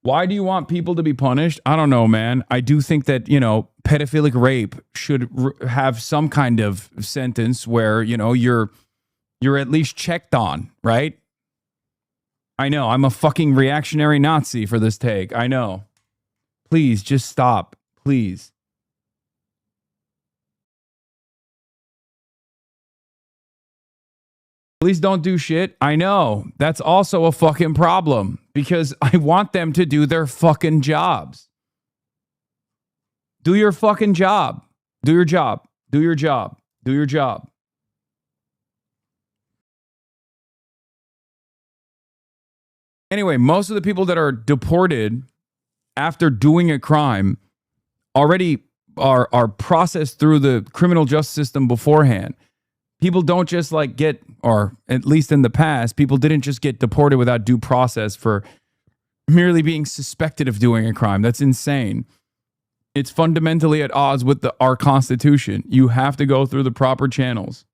Why do you want people to be punished? I don't know, man. I do think that, you know, pedophilic rape should have some kind of sentence where, you know, you're at least checked on, right? I know, I'm a fucking reactionary Nazi for this take. I know. Please, just stop. Please. Police don't do shit. I know. That's also a fucking problem because I want them to do their fucking jobs. Do your fucking job. Do your job. Do your job. Do your job. Anyway, most of the people that are deported after doing a crime already are processed through the criminal justice system beforehand. People don't just like get, or at least in the past, people didn't just get deported without due process for merely being suspected of doing a crime. That's insane. It's fundamentally at odds with our Constitution. You have to go through the proper channels.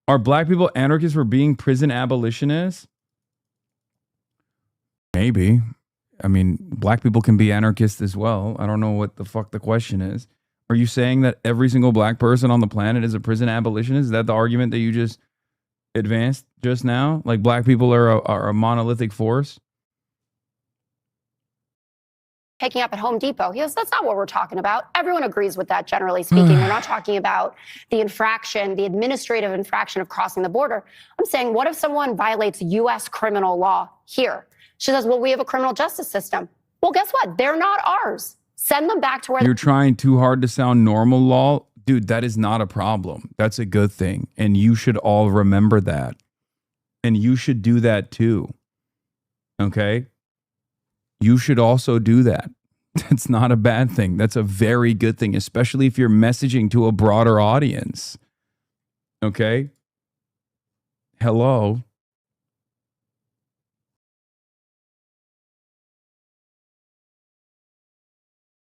Are black people anarchists for being prison abolitionists? Maybe. I mean, black people can be anarchists as well. I don't know what the fuck the question is. Are you saying that every single black person on the planet is a prison abolitionist? Is that the argument that you just advanced just now? Like black people are a monolithic force? Picking up at Home Depot. He goes, that's not what we're talking about. Everyone agrees with that, generally speaking. We're not talking about the infraction, the administrative infraction of crossing the border. I'm saying, what if someone violates U.S. criminal law here? She says, well, we have a criminal justice system. Well, guess what? They're not ours. Send them back to where you're trying too hard to sound normal, law. Dude, that is not a problem. That's a good thing. And you should all remember that. And you should do that too. Okay? You should also do that. That's not a bad thing. That's a very good thing, especially if you're messaging to a broader audience. Okay? Hello?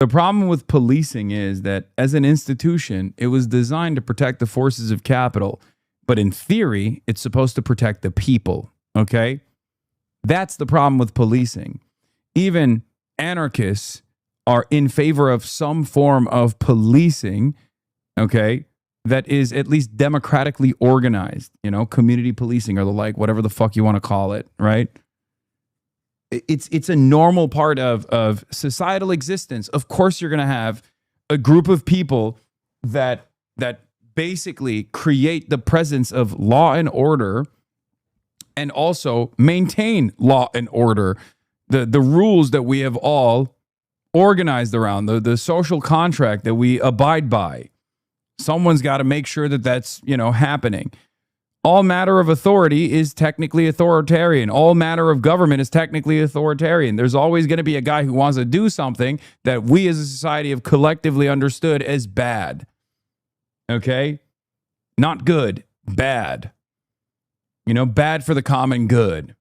The problem with policing is that as an institution, it was designed to protect the forces of capital. But in theory, it's supposed to protect the people. Okay? That's the problem with policing. Even anarchists are in favor of some form of policing, okay, that is at least democratically organized, you know, community policing or the like, whatever the fuck you want to call it, right? It's a normal part of societal existence. Of course, you're going to have a group of people that basically create the presence of law and order and also maintain law and order. The rules that we have all organized around, the social contract that we abide by. Someone's got to make sure that that's, you know, happening. All matter of authority is technically authoritarian. All matter of government is technically authoritarian. There's always going to be a guy who wants to do something that we as a society have collectively understood as bad. Okay? Not good, bad. You know, bad for the common good.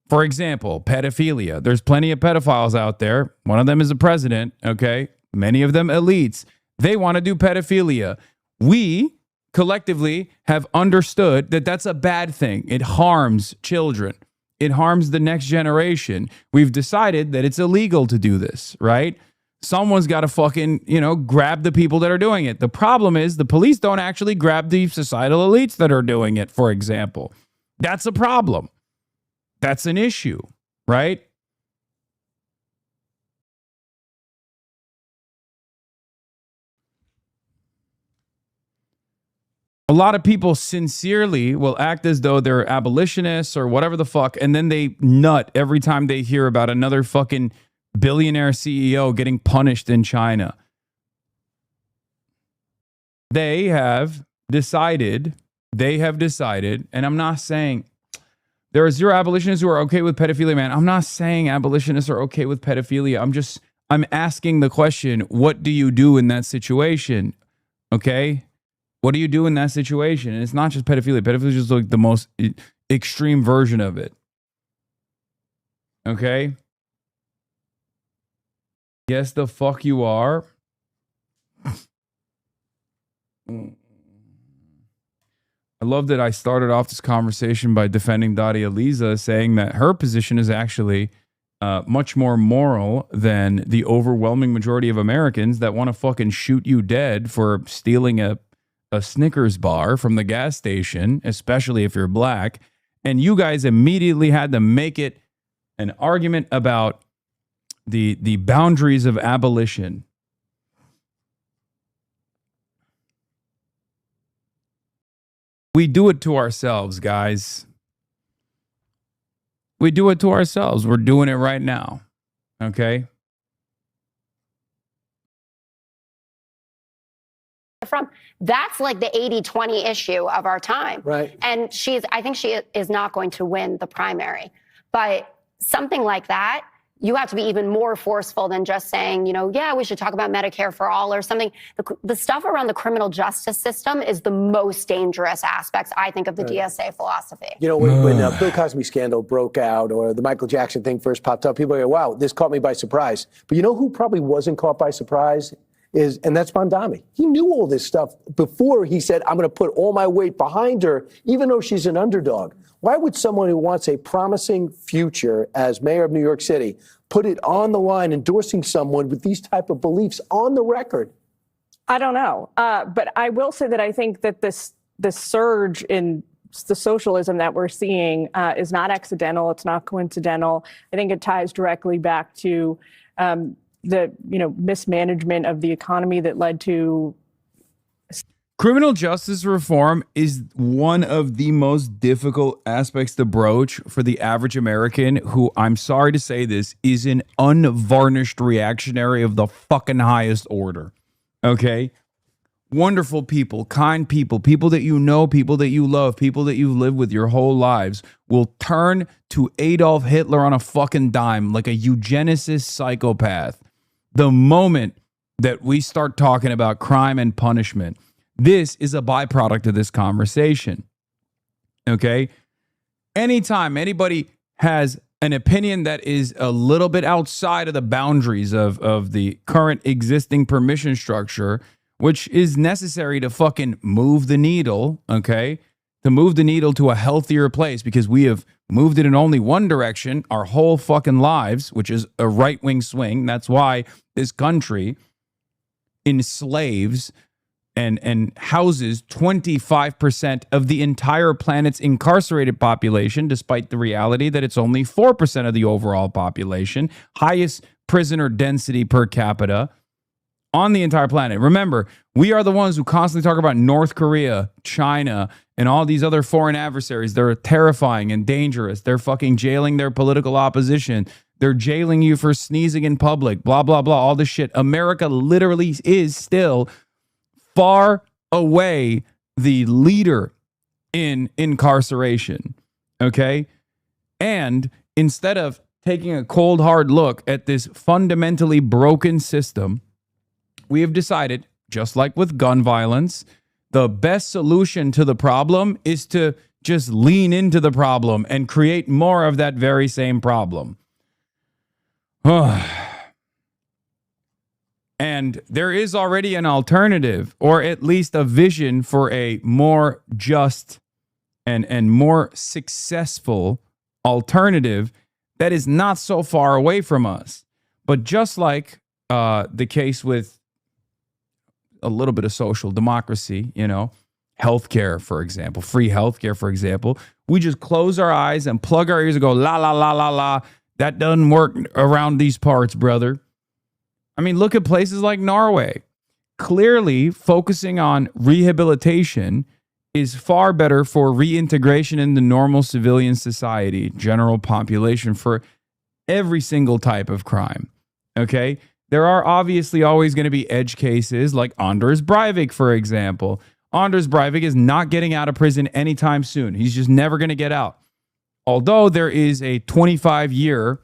For example, pedophilia. There's plenty of pedophiles out there. One of them is a president, okay? Many of them elites. They want to do pedophilia. We collectively have understood that that's a bad thing. It harms children. It harms the next generation. We've decided that it's illegal to do this, right? Someone's got to fucking, you know, grab the people that are doing it. The problem is the police don't actually grab the societal elites that are doing it, for example. That's a problem. That's an issue, right? A lot of people sincerely will act as though they're abolitionists or whatever the fuck, and then they nut every time they hear about another fucking billionaire CEO getting punished in China. They have decided, and I'm not saying there are zero abolitionists who are okay with pedophilia, man. I'm not saying abolitionists are okay with pedophilia. I'm asking the question, what do you do in that situation? Okay? What do you do in that situation? And it's not just pedophilia. Pedophilia is just like the most extreme version of it. Okay? Yes, the fuck you are. I love that I started off this conversation by defending Daria Liza, saying that her position is actually much more moral than the overwhelming majority of Americans that want to fucking shoot you dead for stealing a Snickers bar from the gas station, especially if you're black. And you guys immediately had to make it an argument about the boundaries of abolition. We do it to ourselves, guys. We do it to ourselves. We're doing it right now. Okay? From that's like the 80-20 issue of our time. Right. And I think she is not going to win the primary. But something like that, you have to be even more forceful than just saying, yeah, we should talk about Medicare for all or something. The stuff around the criminal justice system is the most dangerous aspects, I think, of the DSA philosophy. When Bill Cosby scandal broke out or the Michael Jackson thing first popped up, people go, wow, this caught me by surprise. But you know who probably wasn't caught by surprise? And that's Mondami. He knew all this stuff before he said, I'm going to put all my weight behind her, even though she's an underdog. Why would someone who wants a promising future as mayor of New York City put it on the line, endorsing someone with these type of beliefs on the record? I don't know. But I will say that I think that this surge in the socialism that we're seeing is not accidental. It's not coincidental. I think it ties directly back to the mismanagement of the economy that led to. Criminal justice reform is one of the most difficult aspects to broach for the average American who, I'm sorry to say this, is an unvarnished reactionary of the fucking highest order. Okay? Wonderful people, kind people, people that you know, people that you love, people that you've lived with your whole lives will turn to Adolf Hitler on a fucking dime like a eugenicist psychopath the moment that we start talking about crime and punishment. This is a byproduct of this conversation. Okay? Anytime anybody has an opinion that is a little bit outside of the boundaries of the current existing permission structure, which is necessary to fucking move the needle, okay? To move the needle to a healthier place, because we have moved it in only one direction our whole fucking lives, which is a right-wing swing. That's why this country enslaves and houses 25% of the entire planet's incarcerated population, despite the reality that it's only 4% of the overall population, highest prisoner density per capita on the entire planet. Remember, we are the ones who constantly talk about North Korea, China, and all these other foreign adversaries. They're terrifying and dangerous. They're fucking jailing their political opposition. They're jailing you for sneezing in public, blah, blah, blah, all this shit. America literally is still far away the leader in incarceration, okay? And instead of taking a cold, hard look at this fundamentally broken system, we have decided, just like with gun violence, the best solution to the problem is to just lean into the problem and create more of that very same problem. And there is already an alternative, or at least a vision for a more just and more successful alternative that is not so far away from us. But just like the case with a little bit of social democracy, healthcare, for example, free healthcare, for example, we just close our eyes and plug our ears and go, la, la, la, la, la. That doesn't work around these parts, brother. I mean, look at places like Norway. Clearly, focusing on rehabilitation is far better for reintegration into normal civilian society, general population, for every single type of crime. Okay? There are obviously always going to be edge cases like Anders Breivik, for example. Anders Breivik is not getting out of prison anytime soon. He's just never going to get out. Although there is a 25-year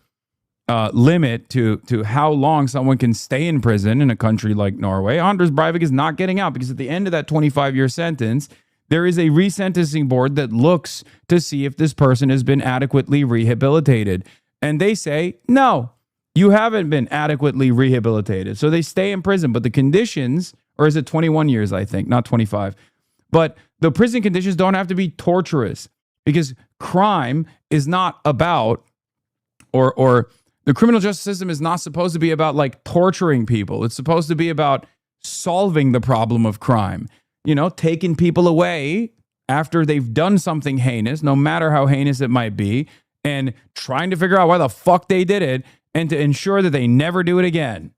limit to how long someone can stay in prison in a country like Norway, Anders Breivik is not getting out, because at the end of that 25-year sentence, there is a resentencing board that looks to see if this person has been adequately rehabilitated. And they say, no, you haven't been adequately rehabilitated. So they stay in prison. But the conditions, or is it 21 years, I think, not 25. But the prison conditions don't have to be torturous, because crime is not about, or the criminal justice system is not supposed to be about like torturing people. It's supposed to be about solving the problem of crime. Taking people away after they've done something heinous, no matter how heinous it might be, and trying to figure out why the fuck they did it and to ensure that they never do it again.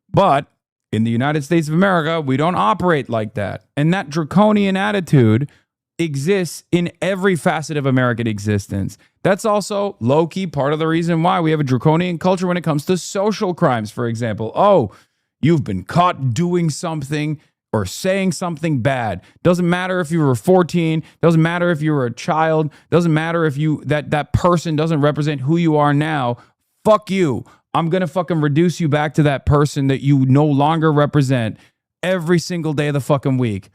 But in the United States of America, we don't operate like that. And that draconian attitude exists in every facet of American existence. That's also low-key part of the reason why we have a draconian culture when it comes to social crimes, for example. Oh, you've been caught doing something or saying something bad. Doesn't matter if you were 14, doesn't matter if you were a child, doesn't matter if that person doesn't represent who you are now. Fuck you. I'm going to fucking reduce you back to that person that you no longer represent every single day of the fucking week.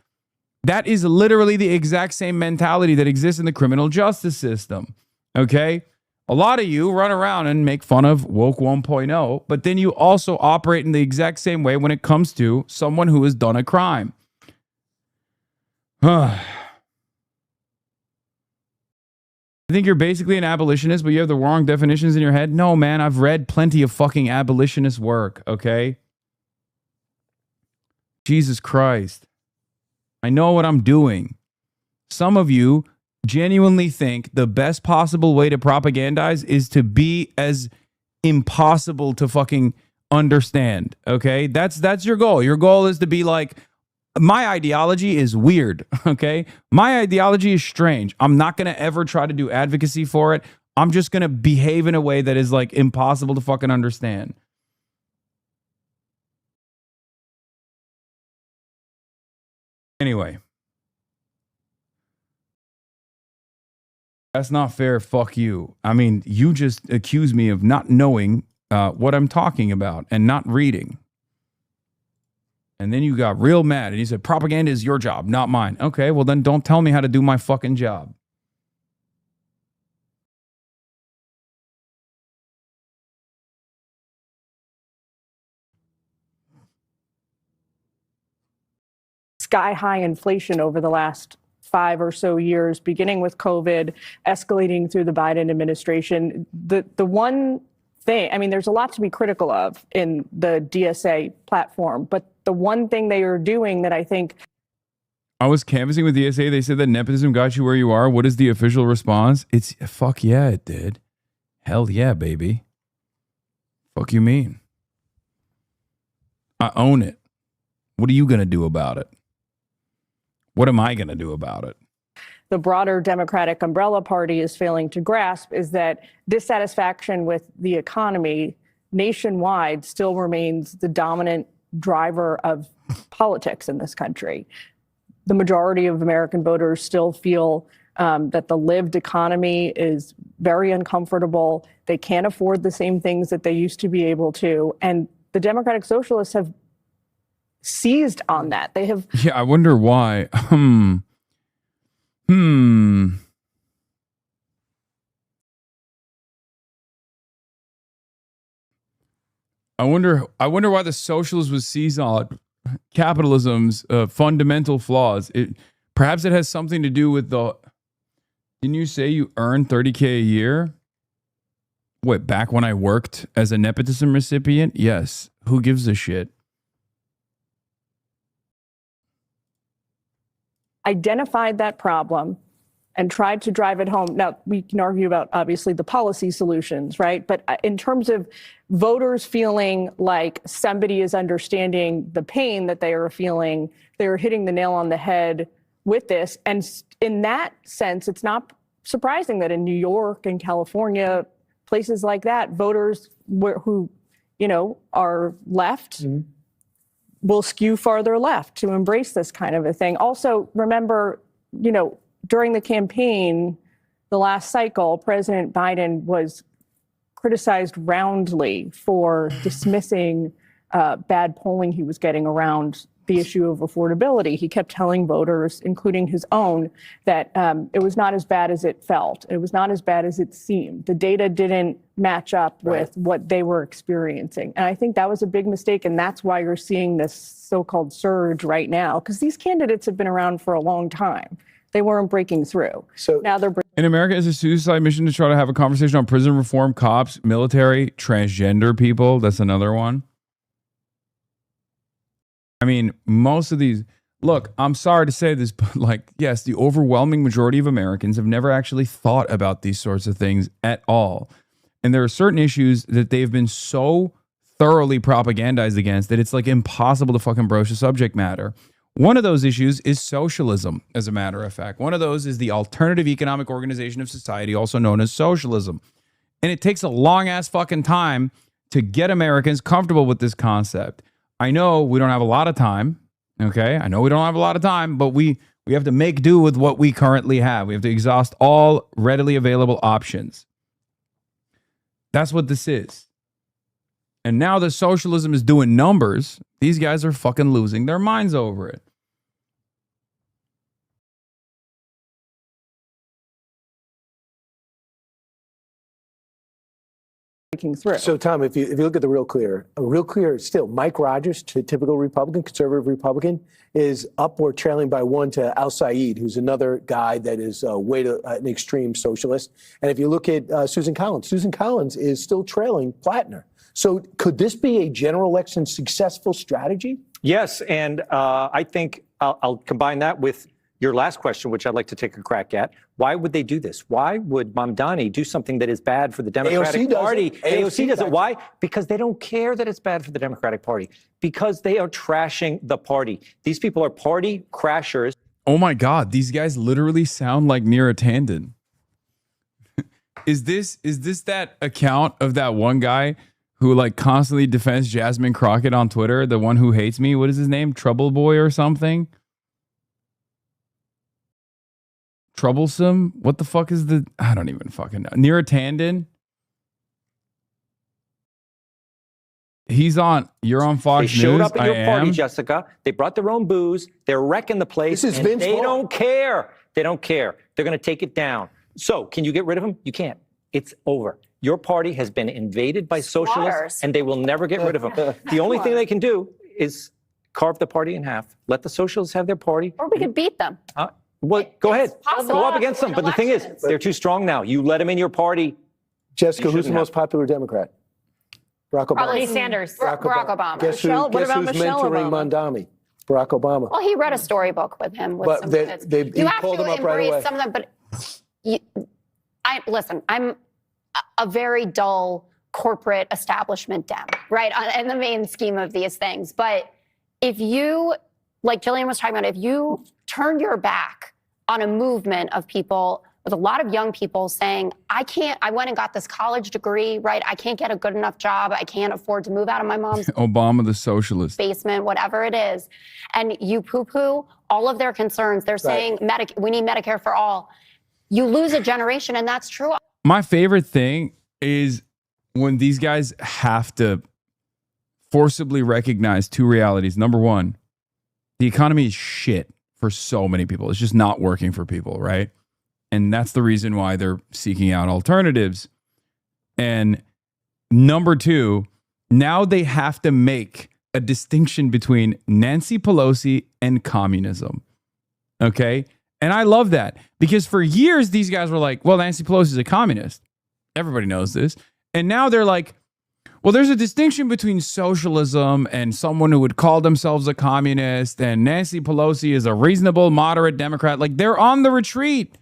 That is literally the exact same mentality that exists in the criminal justice system. Okay? A lot of you run around and make fun of woke 1.0, but then you also operate in the exact same way when it comes to someone who has done a crime. I think you're basically an abolitionist, but you have the wrong definitions in your head. No, man, I've read plenty of fucking abolitionist work, okay? Jesus Christ. I know what I'm doing. Some of you genuinely think the best possible way to propagandize is to be as impossible to fucking understand, okay? That's your goal. Your goal is to be like, my ideology is weird, okay? My ideology is strange. I'm not going to ever try to do advocacy for it. I'm just going to behave in a way that is like impossible to fucking understand. Anyway. That's not fair. Fuck you. I mean, you just accuse me of not knowing what I'm talking about and not reading. And then you got real mad and you said, propaganda is your job, not mine. Okay, well then don't tell me how to do my fucking job. Sky high inflation over the last 5 or so years, beginning with COVID, escalating through the Biden administration. The one thing, I mean, there's a lot to be critical of in the DSA platform, but the one thing they are doing that I think... I was canvassing with DSA. They said that nepotism got you where you are. What is the official response? It's, fuck yeah, it did. Hell yeah, baby. Fuck you mean? I own it. What are you going to do about it? What am I going to do about it? The broader Democratic umbrella party is failing to grasp is that dissatisfaction with the economy nationwide still remains the dominant driver of politics in this country. The majority of American voters still feel that the lived economy is very uncomfortable. They can't afford the same things that they used to be able to. And the Democratic Socialists have seized on that. They have. Yeah, I wonder why. I wonder why the socialists would seize on capitalism's fundamental flaws. Perhaps it has something to do with the. Didn't you say you earn $30K a year? What, back when I worked as a nepotism recipient? Yes. Who gives a shit? Identified that problem and tried to drive it home. Now, we can argue about, obviously, the policy solutions, right? But in terms of voters feeling like somebody is understanding the pain that they are feeling, they are hitting the nail on the head with this. And in that sense, it's not surprising that in New York and California, places like that, voters who, are left will skew farther left to embrace this kind of a thing. Also, remember, during the campaign, the last cycle, President Biden was criticized roundly for dismissing bad polling he was getting around the issue of affordability. He kept telling voters, including his own, that it was not as bad as it felt. It was not as bad as it seemed. The data didn't match up with what they were experiencing. And I think that was a big mistake. And that's why you're seeing this so-called surge right now, because these candidates have been around for a long time. They weren't breaking through. So now they're in America, is a suicide mission to try to have a conversation on prison reform, cops, military, transgender people. That's another one. I mean, most of these, look, I'm sorry to say this, but yes, the overwhelming majority of Americans have never actually thought about these sorts of things at all. And there are certain issues that they've been so thoroughly propagandized against that it's impossible to fucking broach the subject matter. One of those issues is socialism, as a matter of fact. One of those is the alternative economic organization of society, also known as socialism. And it takes a long-ass fucking time to get Americans comfortable with this concept. I know we don't have a lot of time, okay? I know we don't have a lot of time, but we have to make do with what we currently have. We have to exhaust all readily available options. That's what this is. And now that socialism is doing numbers, these guys are fucking losing their minds over it. Through. So, Tom, if you look at the Real Clear still, Mike Rogers, typical Republican, conservative Republican, is up or trailing by 1 to Al Saeed, who's another guy that is way to an extreme socialist. And if you look at Susan Collins is still trailing Plattner. So could this be a general election successful strategy? Yes, and I think I'll combine that with your last question, which I'd like to take a crack at. Why would they do this? Why would Mamdani do something that is bad for the Democratic Party? AOC does it. Why? Because they don't care that it's bad for the Democratic Party. Because they are trashing the party. These people are party crashers. Oh my God, these guys literally sound like Neera Tanden. Is this that account of that one guy who like constantly defends Jasmine Crockett on Twitter? The one who hates me? What is his name? Trouble Boy or something? Troublesome? What the fuck is the... I don't even fucking know. Neera Tanden? You're on Fox News. They showed up at your party, am. Jessica. They brought their own booze. They're wrecking the place. This is Vince They Vaughn. don't care. They don't care. They're going to take it down. So can you get rid of them? You can't. It's over. Your party has been invaded by socialists, and they will never get rid of them. The only thing they can do is carve the party in half. Let the socialists have their party. Or we could beat them. Well, go ahead. possible. Go up against them. But the thing is, they're too strong now. You let them in your party. Jessica, who's the most popular Democrat? Barack Obama. Probably Sanders. Barack Obama. Guess who's mentoring Mamdani? Barack Obama. Well, he read a storybook with him. With some kids. He You have pulled to them up right embrace away. some of them, but listen, I'm a very dull corporate establishment Dem, right? In the main scheme of these things. But if you, like Jillian was talking about, if you turn your back on a movement of people with a lot of young people saying, I went and got this college degree, right? I can't get a good enough job. I can't afford to move out of my mom's Obama the socialist. basement, whatever it is. And you poo-poo all of their concerns. They're saying we need Medicare for all. You lose a generation, and that's true. My favorite thing is when these guys have to forcibly recognize two realities. Number one, the economy is shit for so many people. It's just not working for people, right? And that's the reason why they're seeking out alternatives. And number two, now they have to make a distinction between Nancy Pelosi and communism. Okay? And I love that because for years, these guys were like, well, Nancy Pelosi is a communist. Everybody knows this. And now they're like, well, there's a distinction between socialism and someone who would call themselves a communist, and Nancy Pelosi is a reasonable, moderate Democrat. Like, they're on the retreat.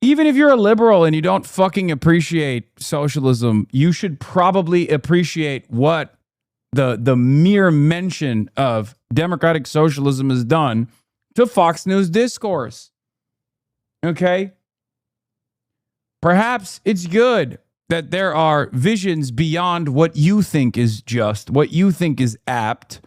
Even if you're a liberal and you don't fucking appreciate socialism, you should probably appreciate what the mere mention of democratic socialism has done to Fox News discourse. Okay? Perhaps it's good that there are visions beyond what you think is just, what you think is apt,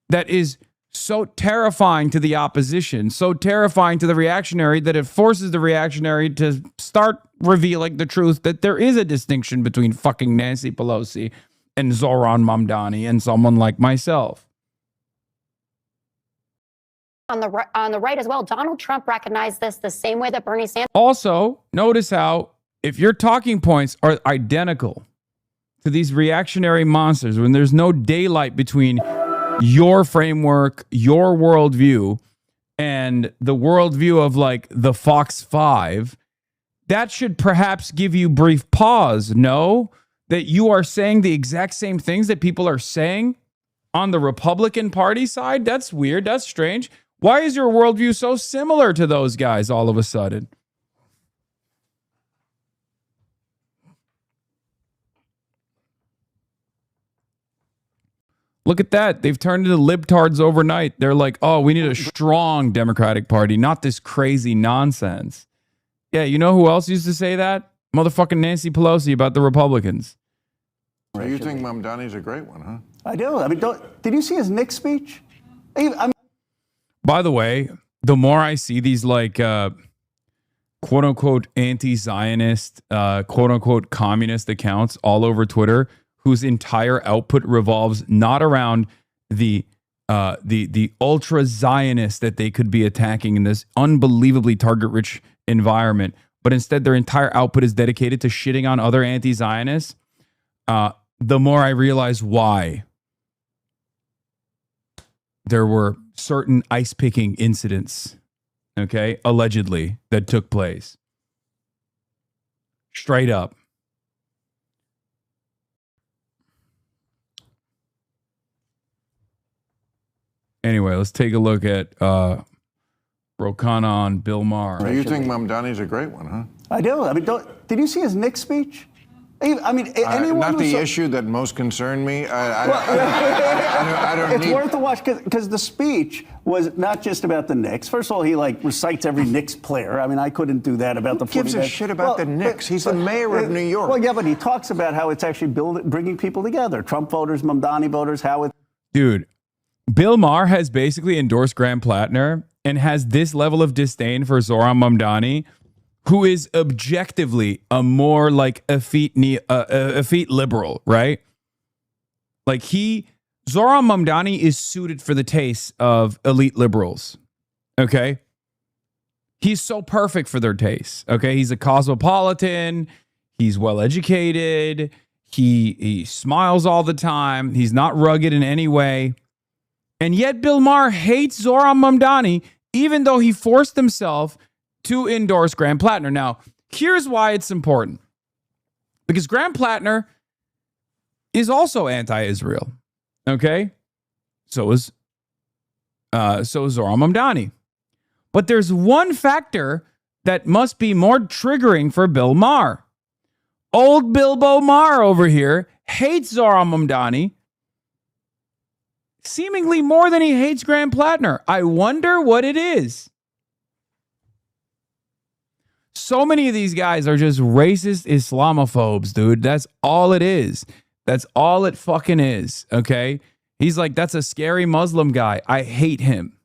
that is so terrifying to the opposition, so terrifying to the reactionary that it forces the reactionary to start revealing the truth that there is a distinction between fucking Nancy Pelosi and Zoran Mamdani and someone like myself. On the right as well, Donald Trump recognized this the same way that Bernie Sanders. Also, notice how if your talking points are identical to these reactionary monsters, when there's no daylight between your framework, your worldview, and the worldview of like the Fox 5, that should perhaps give you brief pause. No, that you are saying the exact same things that people are saying on the Republican Party side. That's weird. That's strange. Why is your worldview so similar to those guys all of a sudden? Look at that. They've turned into libtards overnight. They're like, oh, we need a strong Democratic Party, not this crazy nonsense. Yeah, you know who else used to say that? Motherfucking Nancy Pelosi about the Republicans. So you think Mamdani's a great one, huh? I do. I mean, did you see his Knicks speech? By the way, the more I see these like quote unquote anti-Zionist, quote unquote communist accounts all over Twitter, whose entire output revolves not around the ultra Zionists that they could be attacking in this unbelievably target-rich environment, but instead their entire output is dedicated to shitting on other anti-Zionists, the more I realize why there were certain ice-picking incidents, okay, allegedly, that took place. Straight up. Anyway, let's take a look at Rokana on Bill Maher. So you think Mamdani's a great one, huh? I do. I mean, did you see his Knicks speech? I mean, anyone not the who's issue that most concerned me. I don't it's need... worth a watch because the speech was not just about the Knicks. First of all, he like recites every Knicks player. I mean, I couldn't do that about the 49ers. Who gives a shit about the Knicks? He's the mayor of New York. Well, yeah, but he talks about how it's actually bringing people together. Trump voters, Mamdani voters, how it... Dude, Bill Maher has basically endorsed Graham Plattner and has this level of disdain for Zohran Mamdani, who is objectively a more like effete liberal, right? Like Zohran Mamdani is suited for the taste of elite liberals, okay? He's so perfect for their taste, okay? He's a cosmopolitan. He's well-educated. He smiles all the time. He's not rugged in any way. And yet Bill Maher hates Zohran Mamdani, even though he forced himself to endorse Graham Plattner. Now, here's why it's important. Because Graham Plattner is also anti-Israel. Okay? So is Zohran Mamdani. But there's one factor that must be more triggering for Bill Maher. Old Bilbo Maher over here hates Zohran Mamdani seemingly more than he hates Graham Plattner. I wonder what it is. So many of these guys are just racist Islamophobes, dude. That's all it is. That's all it fucking is, okay? He's like, that's a scary Muslim guy. I hate him.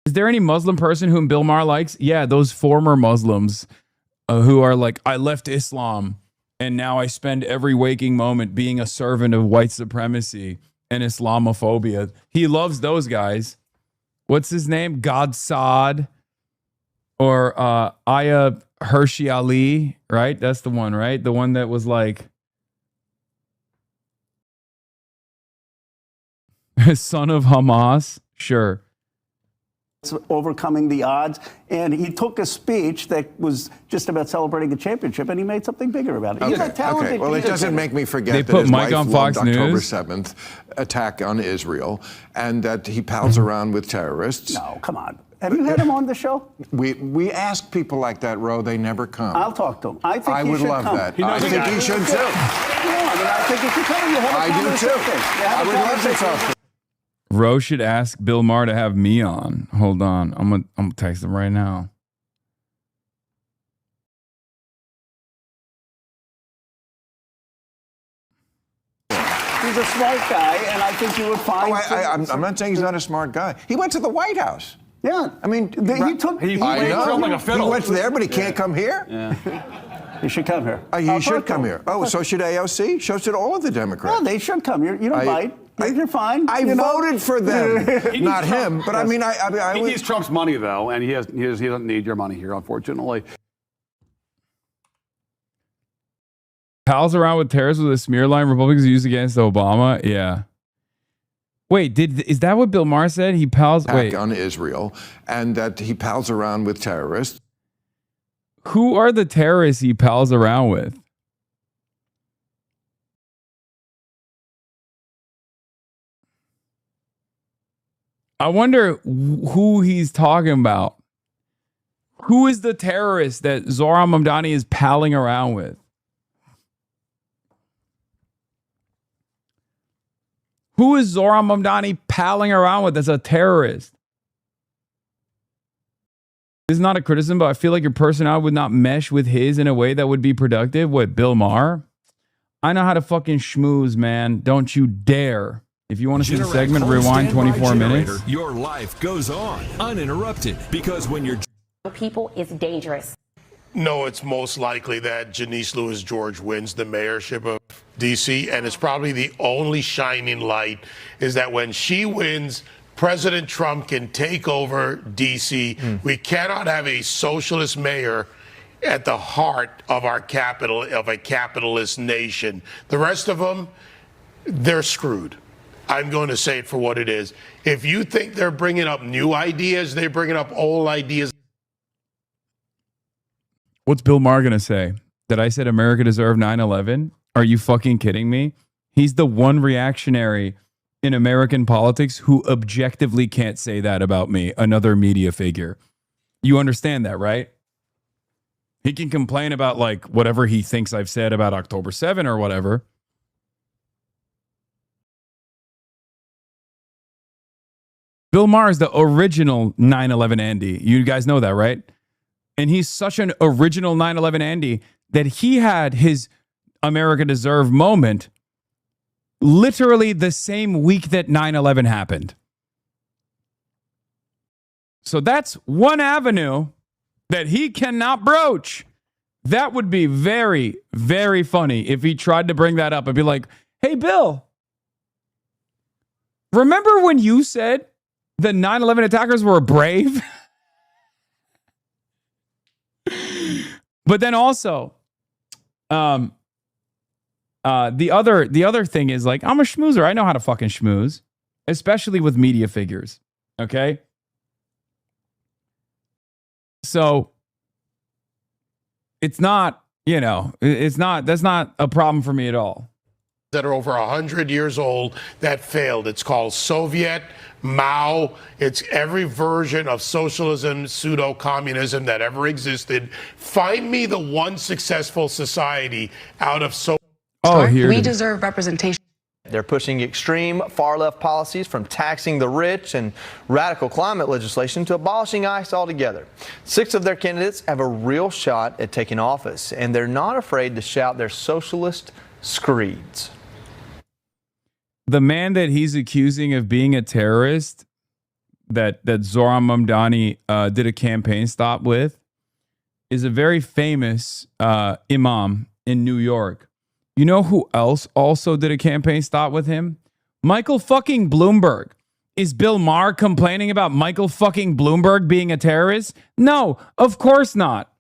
Is there any Muslim person whom Bill Maher likes? Yeah, those former Muslims who are like, I left Islam and now I spend every waking moment being a servant of white supremacy and Islamophobia. He loves those guys. What's his name? God Saad. Or Aya Hershey Ali, right? That's the one, right? The one that was like son of Hamas. Sure. Overcoming the odds. And he took a speech that was just about celebrating a championship, and he made something bigger about it. He's a talented. Okay. Well, it doesn't make me forget They that put his Mike wife on Fox loved October News? 7th attack on Israel, and that he pals around with terrorists. No, come on. Have you had him on the show? We ask people like that, Ro. They never come. I'll talk to him. I think I he would should love come. that. I think he should too. I think he should come. You have a I do too. conversation. You have I a would love to conversation. talk to him. Ro should ask Bill Maher to have me on. Hold on. I'm gonna text him right now. He's a smart guy, and I think you would find. I'm not saying he's not a smart guy. He went to the White House. Yeah. I mean, he took. I know. He went there, but he can't come here. Yeah. He should come here. He should come here. Oh, so should AOC? So should all of the Democrats. No, they should come. You don't bite. You're fine. I voted for them, not him. But I mean, he needs Trump's money though, and he doesn't need your money here, unfortunately. Pals around with terrorists with a smear line Republicans use against Obama. Yeah. Wait, is that what Bill Maher said? He pals on Israel, and that he pals around with terrorists. Who are the terrorists he pals around with? I wonder who he's talking about. Who is the terrorist that Zohran Mamdani is palling around with? Who is Zohran Mamdani palling around with as a terrorist? This is not a criticism, but I feel like your personality would not mesh with his in a way that would be productive. What, Bill Maher? I know how to fucking schmooze, man. Don't you dare. If you want to see the segment, rewind 24 minutes. Your life goes on uninterrupted because when you're people is dangerous. No, it's most likely that Janice Lewis George wins the mayorship of D.C. And it's probably the only shining light is that when she wins, President Trump can take over D.C. We cannot have a socialist mayor at the heart of our capital, of a capitalist nation. The rest of them, they're screwed. I'm going to say it for what it is. If you think they're bringing up new ideas, they're bringing up old ideas. What's Bill Maher going to say? That I said America deserved 9/11? Are you fucking kidding me? He's the one reactionary in American politics who objectively can't say that about me, another media figure. You understand that, right? He can complain about like whatever he thinks I've said about October 7 or whatever. Bill Maher is the original 9/11 Andy. You guys know that, right? And he's such an original 9/11 Andy that he had his America Deserve moment literally the same week that 9/11 happened. So that's one avenue that he cannot broach. That would be very, very funny if he tried to bring that up and be like, hey, Bill, remember when you said the 9/11 attackers were brave? But then also, the other thing is like, I'm a schmoozer. I know how to fucking schmooze, especially with media figures. Okay. So it's not, that's not a problem for me at all. That are over 100 years old that failed. It's called Soviet, Mao. It's every version of socialism, pseudo-communism that ever existed. Find me the one successful society out of so. Oh, here we deserve representation. They're pushing extreme far-left policies from taxing the rich and radical climate legislation to abolishing ICE altogether. 6 of their candidates have a real shot at taking office, and they're not afraid to shout their socialist screeds. The man that he's accusing of being a terrorist that Zohran Mamdani did a campaign stop with is a very famous imam in New York. You know who else also did a campaign stop with him? Michael fucking Bloomberg. Is Bill Maher complaining about Michael fucking Bloomberg being a terrorist? No, of course not.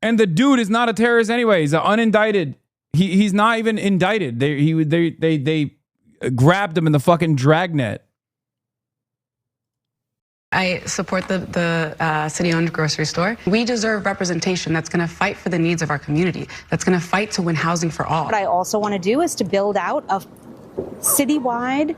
And the dude is not a terrorist anyway. He's an unindicted. He's not even indicted. They grabbed him in the fucking dragnet. I support the city-owned grocery store. We deserve representation that's going to fight for the needs of our community, that's going to fight to win housing for all. What I also want to do is to build out a citywide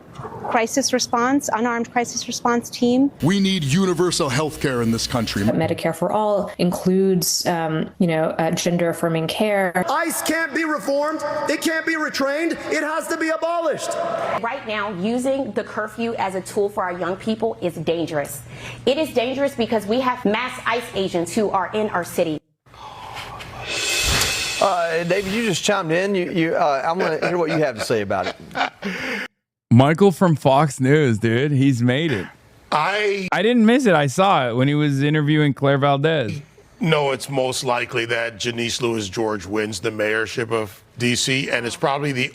crisis response, unarmed crisis response team. We need universal health care in this country. Medicare for all includes, gender affirming care. ICE can't be reformed. It can't be retrained. It has to be abolished. Right now, using the curfew as a tool for our young people is dangerous. It is dangerous because we have mass ICE agents who are in our city. David, you just chimed in. I'm going to hear what you have to say about it. Michael from Fox News, dude. He's made it. I didn't miss it. I saw it when he was interviewing Claire Valdez. No, it's most likely that Janice Lewis George wins the mayorship of D.C. and it's probably the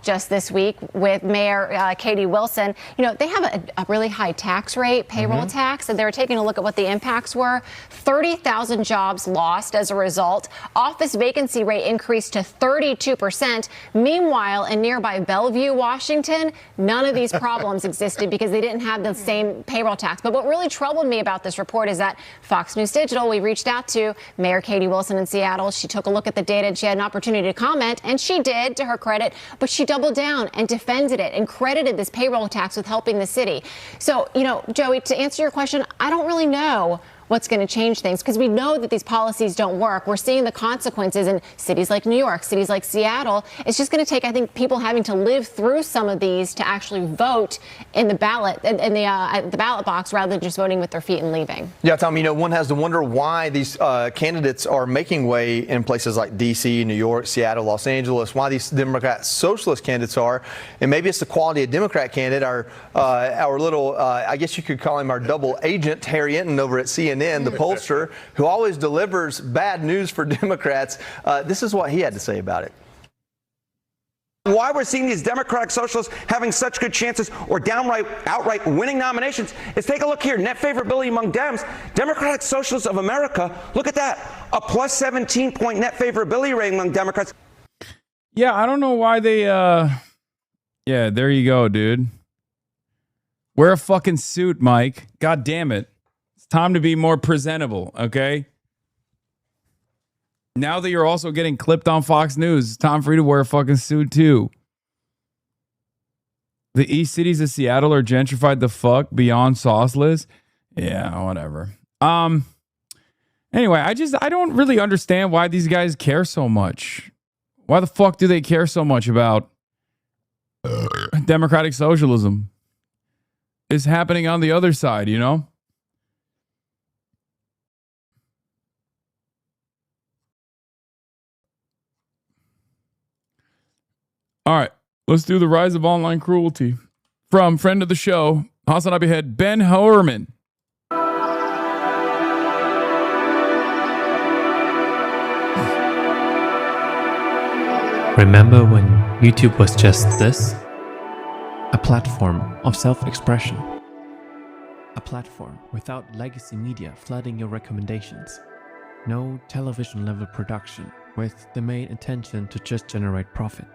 just this week with Mayor Katie Wilson. They have a really high tax rate, payroll tax, and they were taking a look at what the impacts were. 30,000 jobs lost as a result. Office vacancy rate increased to 32%. Meanwhile, in nearby Bellevue, Washington, none of these problems existed because they didn't have the same payroll tax. But what really troubled me about this report is that Fox News Digital, we reached out to Mayor Katie Wilson in Seattle. She took a look at the data and she had an opportunity to comment, and she did, to her credit, but she doubled down and defended it and credited this payroll tax with helping the city. So, Joey, to answer your question, I don't really know what's going to change things, because we know that these policies don't work. We're seeing the consequences in cities like New York, cities like Seattle. It's just going to take, I think, people having to live through some of these to actually vote in the ballot, in the ballot box, rather than just voting with their feet and leaving. Yeah, Tom, you know, one has to wonder why these candidates are making way in places like D.C., New York, Seattle, Los Angeles, why these Democrat socialist candidates are. And maybe it's the quality of Democrat candidate, our little, I guess you could call him our double agent, Harry Enton over at CNN, the pollster, who always delivers bad news for Democrats. This is what he had to say about it. Why we're seeing these Democratic socialists having such good chances or outright winning nominations is take a look here. Net favorability among Dems. Democratic Socialists of America, look at that. A plus 17-point net favorability rating among Democrats. Yeah, I don't know why they, yeah, there you go, dude. Wear a fucking suit, Mike. God damn it. It's time to be more presentable, okay? Now that you're also getting clipped on Fox News, it's time for you to wear a fucking suit too. The East cities of Seattle are gentrified the fuck beyond sauceless. Yeah, whatever. Anyway, I don't really understand why these guys care so much. Why the fuck do they care so much about democratic socialism? It's happening on the other side, you know? All right, let's do the rise of online cruelty. From friend of the show, Hasanabi head Ben Hoerman. Remember when YouTube was just this? A platform of self-expression. A platform without legacy media flooding your recommendations. No television-level production with the main intention to just generate profit.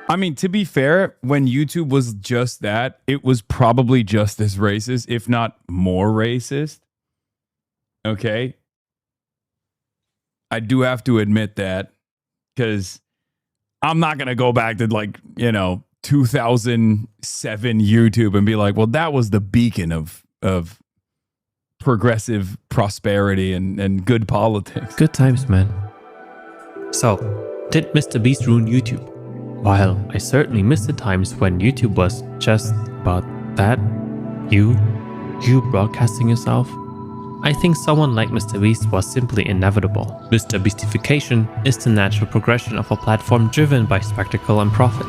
I mean, to be fair, when YouTube was just that, it was probably just as racist, if not more racist. Okay? I do have to admit that, because I'm not going to go back to, like, 2007 YouTube and be like, well, that was the beacon of progressive prosperity and good politics. Good times, man. So, did Mr. Beast ruin YouTube? While I certainly miss the times when YouTube was just about that, you broadcasting yourself, I think someone like Mr. Beast was simply inevitable. Mr. Beastification is the natural progression of a platform driven by spectacle and profit.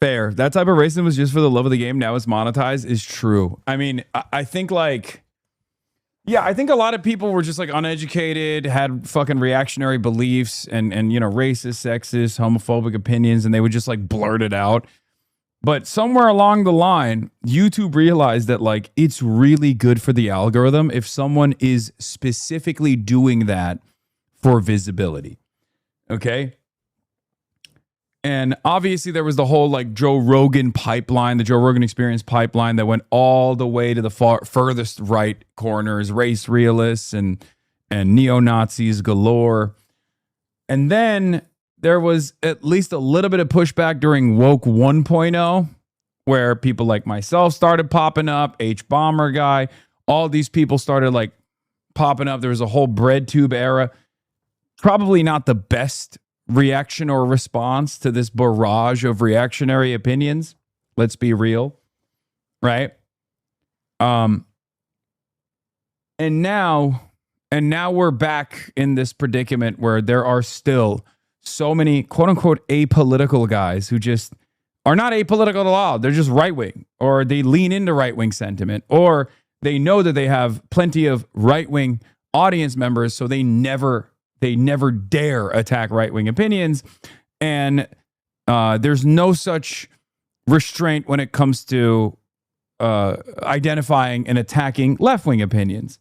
Fair. That type of racism was just for the love of the game. Now it's monetized is true. I mean, I think I think a lot of people were just like uneducated, had fucking reactionary beliefs and racist, sexist, homophobic opinions, and they would just like blurt it out. But somewhere along the line, YouTube realized that like it's really good for the algorithm if someone is specifically doing that for visibility. Okay? And obviously there was the whole like Joe Rogan pipeline, the Joe Rogan Experience pipeline that went all the way to the furthest right corners, race realists and neo-Nazis galore. And then there was at least a little bit of pushback during Woke 1.0, where people like myself started popping up, H-Bomber guy, all these people started like popping up. There was a whole bread tube era. Probably not the best reaction or response to this barrage of reactionary opinions. Let's be real, right? And now we're back in this predicament where there are still so many quote unquote apolitical guys who just are not apolitical at all. They're just right wing, or they lean into right wing sentiment, or they know that they have plenty of right wing audience members, so they never dare attack right-wing opinions. And there's no such restraint when it comes to identifying and attacking left-wing opinions.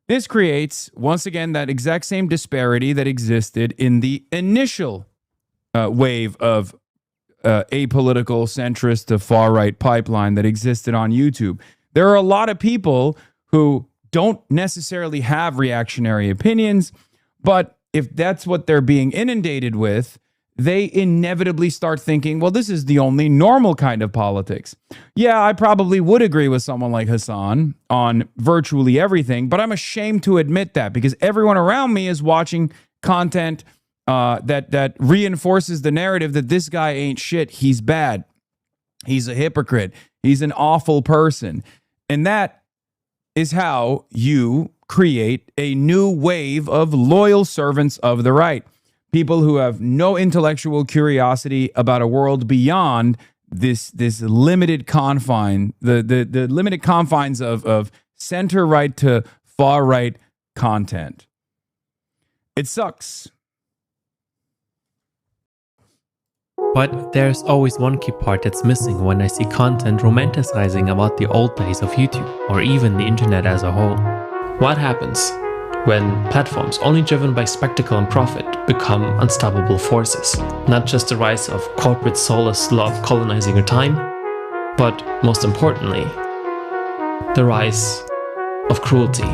This creates, once again, that exact same disparity that existed in the initial wave of apolitical centrist to far-right pipeline that existed on YouTube. There are a lot of people who don't necessarily have reactionary opinions, but if that's what they're being inundated with, they inevitably start thinking, well, this is the only normal kind of politics. Yeah, I probably would agree with someone like Hasan on virtually everything, but I'm ashamed to admit that because everyone around me is watching content that reinforces the narrative that this guy ain't shit. He's bad. He's a hypocrite. He's an awful person. And that is how you create a new wave of loyal servants of the right. People who have no intellectual curiosity about a world beyond this limited confine, the limited confines of center right to far right content. It sucks. But there's always one key part that's missing when I see content romanticizing about the old days of YouTube, or even the internet as a whole. What happens when platforms only driven by spectacle and profit become unstoppable forces? Not just the rise of corporate soulless love colonizing your time, but most importantly, the rise of cruelty.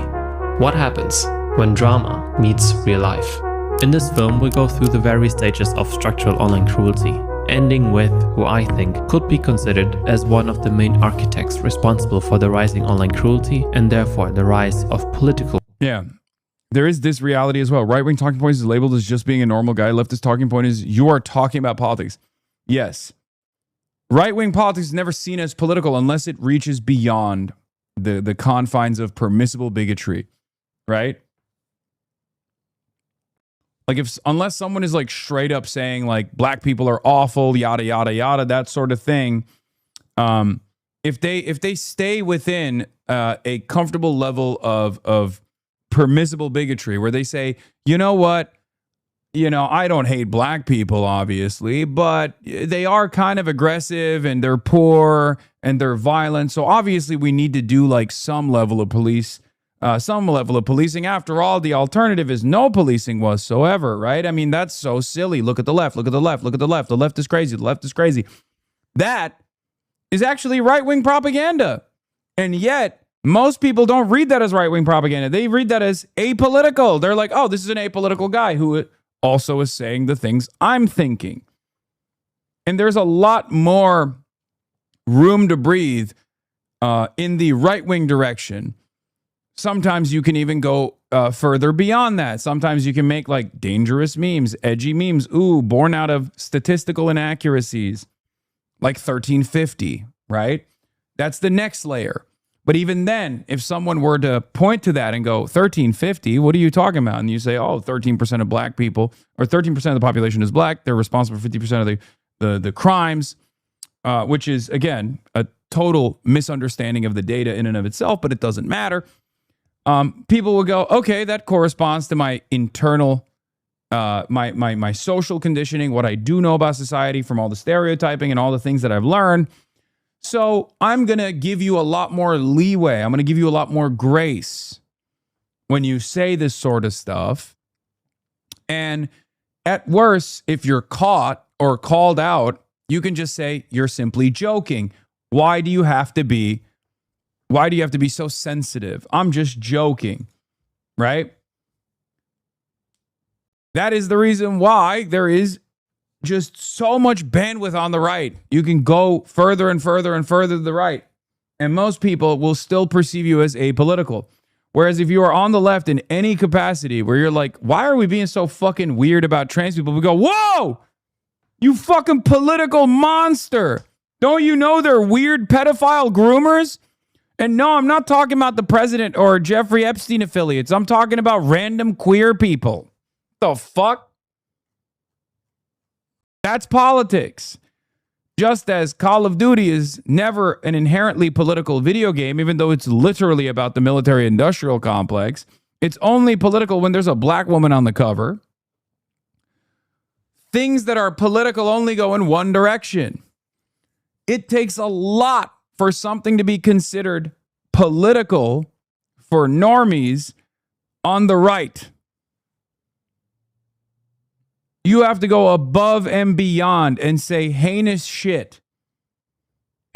What happens when drama meets real life? In this film, we go through the various stages of structural online cruelty, ending with who I think could be considered as one of the main architects responsible for the rising online cruelty and therefore the rise of political. Yeah, there is this reality as well. Right-wing talking points is labeled as just being a normal guy. Leftist talking point is you are talking about politics. Yes, right-wing politics is never seen as political unless it reaches beyond the confines of permissible bigotry, right? Like unless someone is like straight up saying like black people are awful, yada, yada, yada, that sort of thing. If they stay within a comfortable level of permissible bigotry where they say, you know what, I don't hate black people, obviously, but they are kind of aggressive and they're poor and they're violent. So obviously we need to do like some level of policing. After all, the alternative is no policing whatsoever, right? I mean, that's so silly. Look at the left, look at the left, look at the left. The left is crazy. The left is crazy. That is actually right-wing propaganda. And yet, most people don't read that as right-wing propaganda. They read that as apolitical. They're like, oh, this is an apolitical guy who also is saying the things I'm thinking. And there's a lot more room to breathe in the right-wing direction. Sometimes you can even go further beyond that. Sometimes you can make like dangerous memes, edgy memes, born out of statistical inaccuracies, like 1350, right? That's the next layer. But even then, if someone were to point to that and go, 1350, what are you talking about? And you say, 13% of black people, or 13% of the population is black. They're responsible for 50% of the crimes, which is, again, a total misunderstanding of the data in and of itself, but it doesn't matter. People will go, okay, that corresponds to my internal, my social conditioning, what I do know about society from all the stereotyping and all the things that I've learned. So I'm going to give you a lot more leeway. I'm going to give you a lot more grace when you say this sort of stuff. And at worst, if you're caught or called out, you can just say, you're simply joking. Why do you have to be so sensitive? I'm just joking, right? That is the reason why there is just so much bandwidth on the right. You can go further and further and further to the right. And most people will still perceive you as apolitical. Whereas if you are on the left in any capacity where you're like, why are we being so fucking weird about trans people? We go, whoa, you fucking political monster. Don't you know they're weird pedophile groomers? And no, I'm not talking about the president or Jeffrey Epstein affiliates. I'm talking about random queer people. The fuck? That's politics. Just as Call of Duty is never an inherently political video game, even though it's literally about the military-industrial complex, it's only political when there's a black woman on the cover. Things that are political only go in one direction. It takes a lot for something to be considered political for normies on the right. You have to go above and beyond and say heinous shit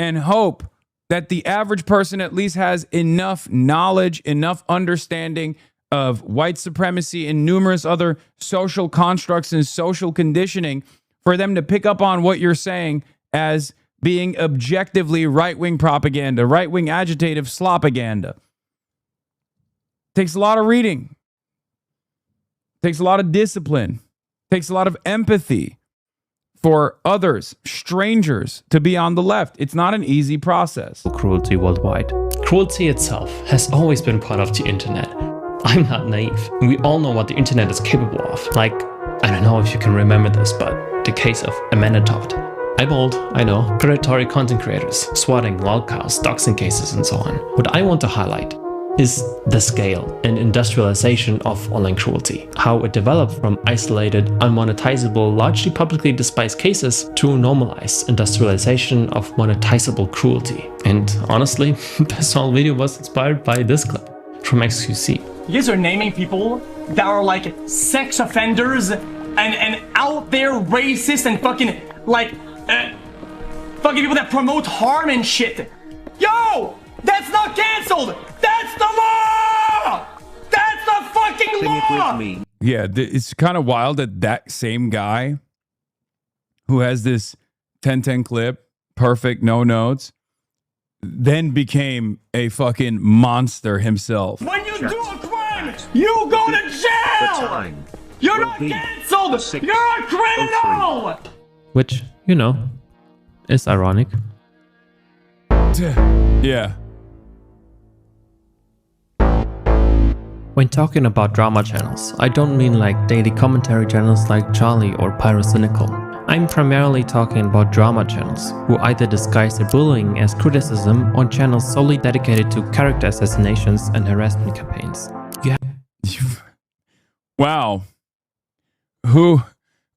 and hope that the average person at least has enough knowledge, enough understanding of white supremacy and numerous other social constructs and social conditioning for them to pick up on what you're saying as being objectively right-wing propaganda, right-wing agitative slopaganda. Takes a lot of reading. Takes a lot of discipline. Takes a lot of empathy for others, strangers, to be on the left. It's not an easy process. Cruelty worldwide. Cruelty itself has always been part of the internet. I'm not naive. We all know what the internet is capable of. Like, I don't know if you can remember this, but the case of Amanda Todd. Eyeballed, I know, predatory content creators, swatting, lolcows, doxing cases, and so on. What I want to highlight is the scale and industrialization of online cruelty. How it developed from isolated, unmonetizable, largely publicly despised cases to normalized industrialization of monetizable cruelty. And honestly, this whole video was inspired by this clip from XQC. You guys are naming people that are like sex offenders and out there racist and fucking like fucking people that promote harm and shit. Yo! That's not canceled! That's the law! That's the fucking law! Yeah, it's kind of wild that that same guy who has this 10-10 clip, perfect, no notes, then became a fucking monster himself. When you do a crime, you go to jail! You're not canceled! You're a criminal! Which, you know, is ironic. Yeah. When talking about drama channels, I don't mean like daily commentary channels like Charlie or Pyrocynical. I'm primarily talking about drama channels, who either disguise their bullying as criticism on channels solely dedicated to character assassinations and harassment campaigns. Wow.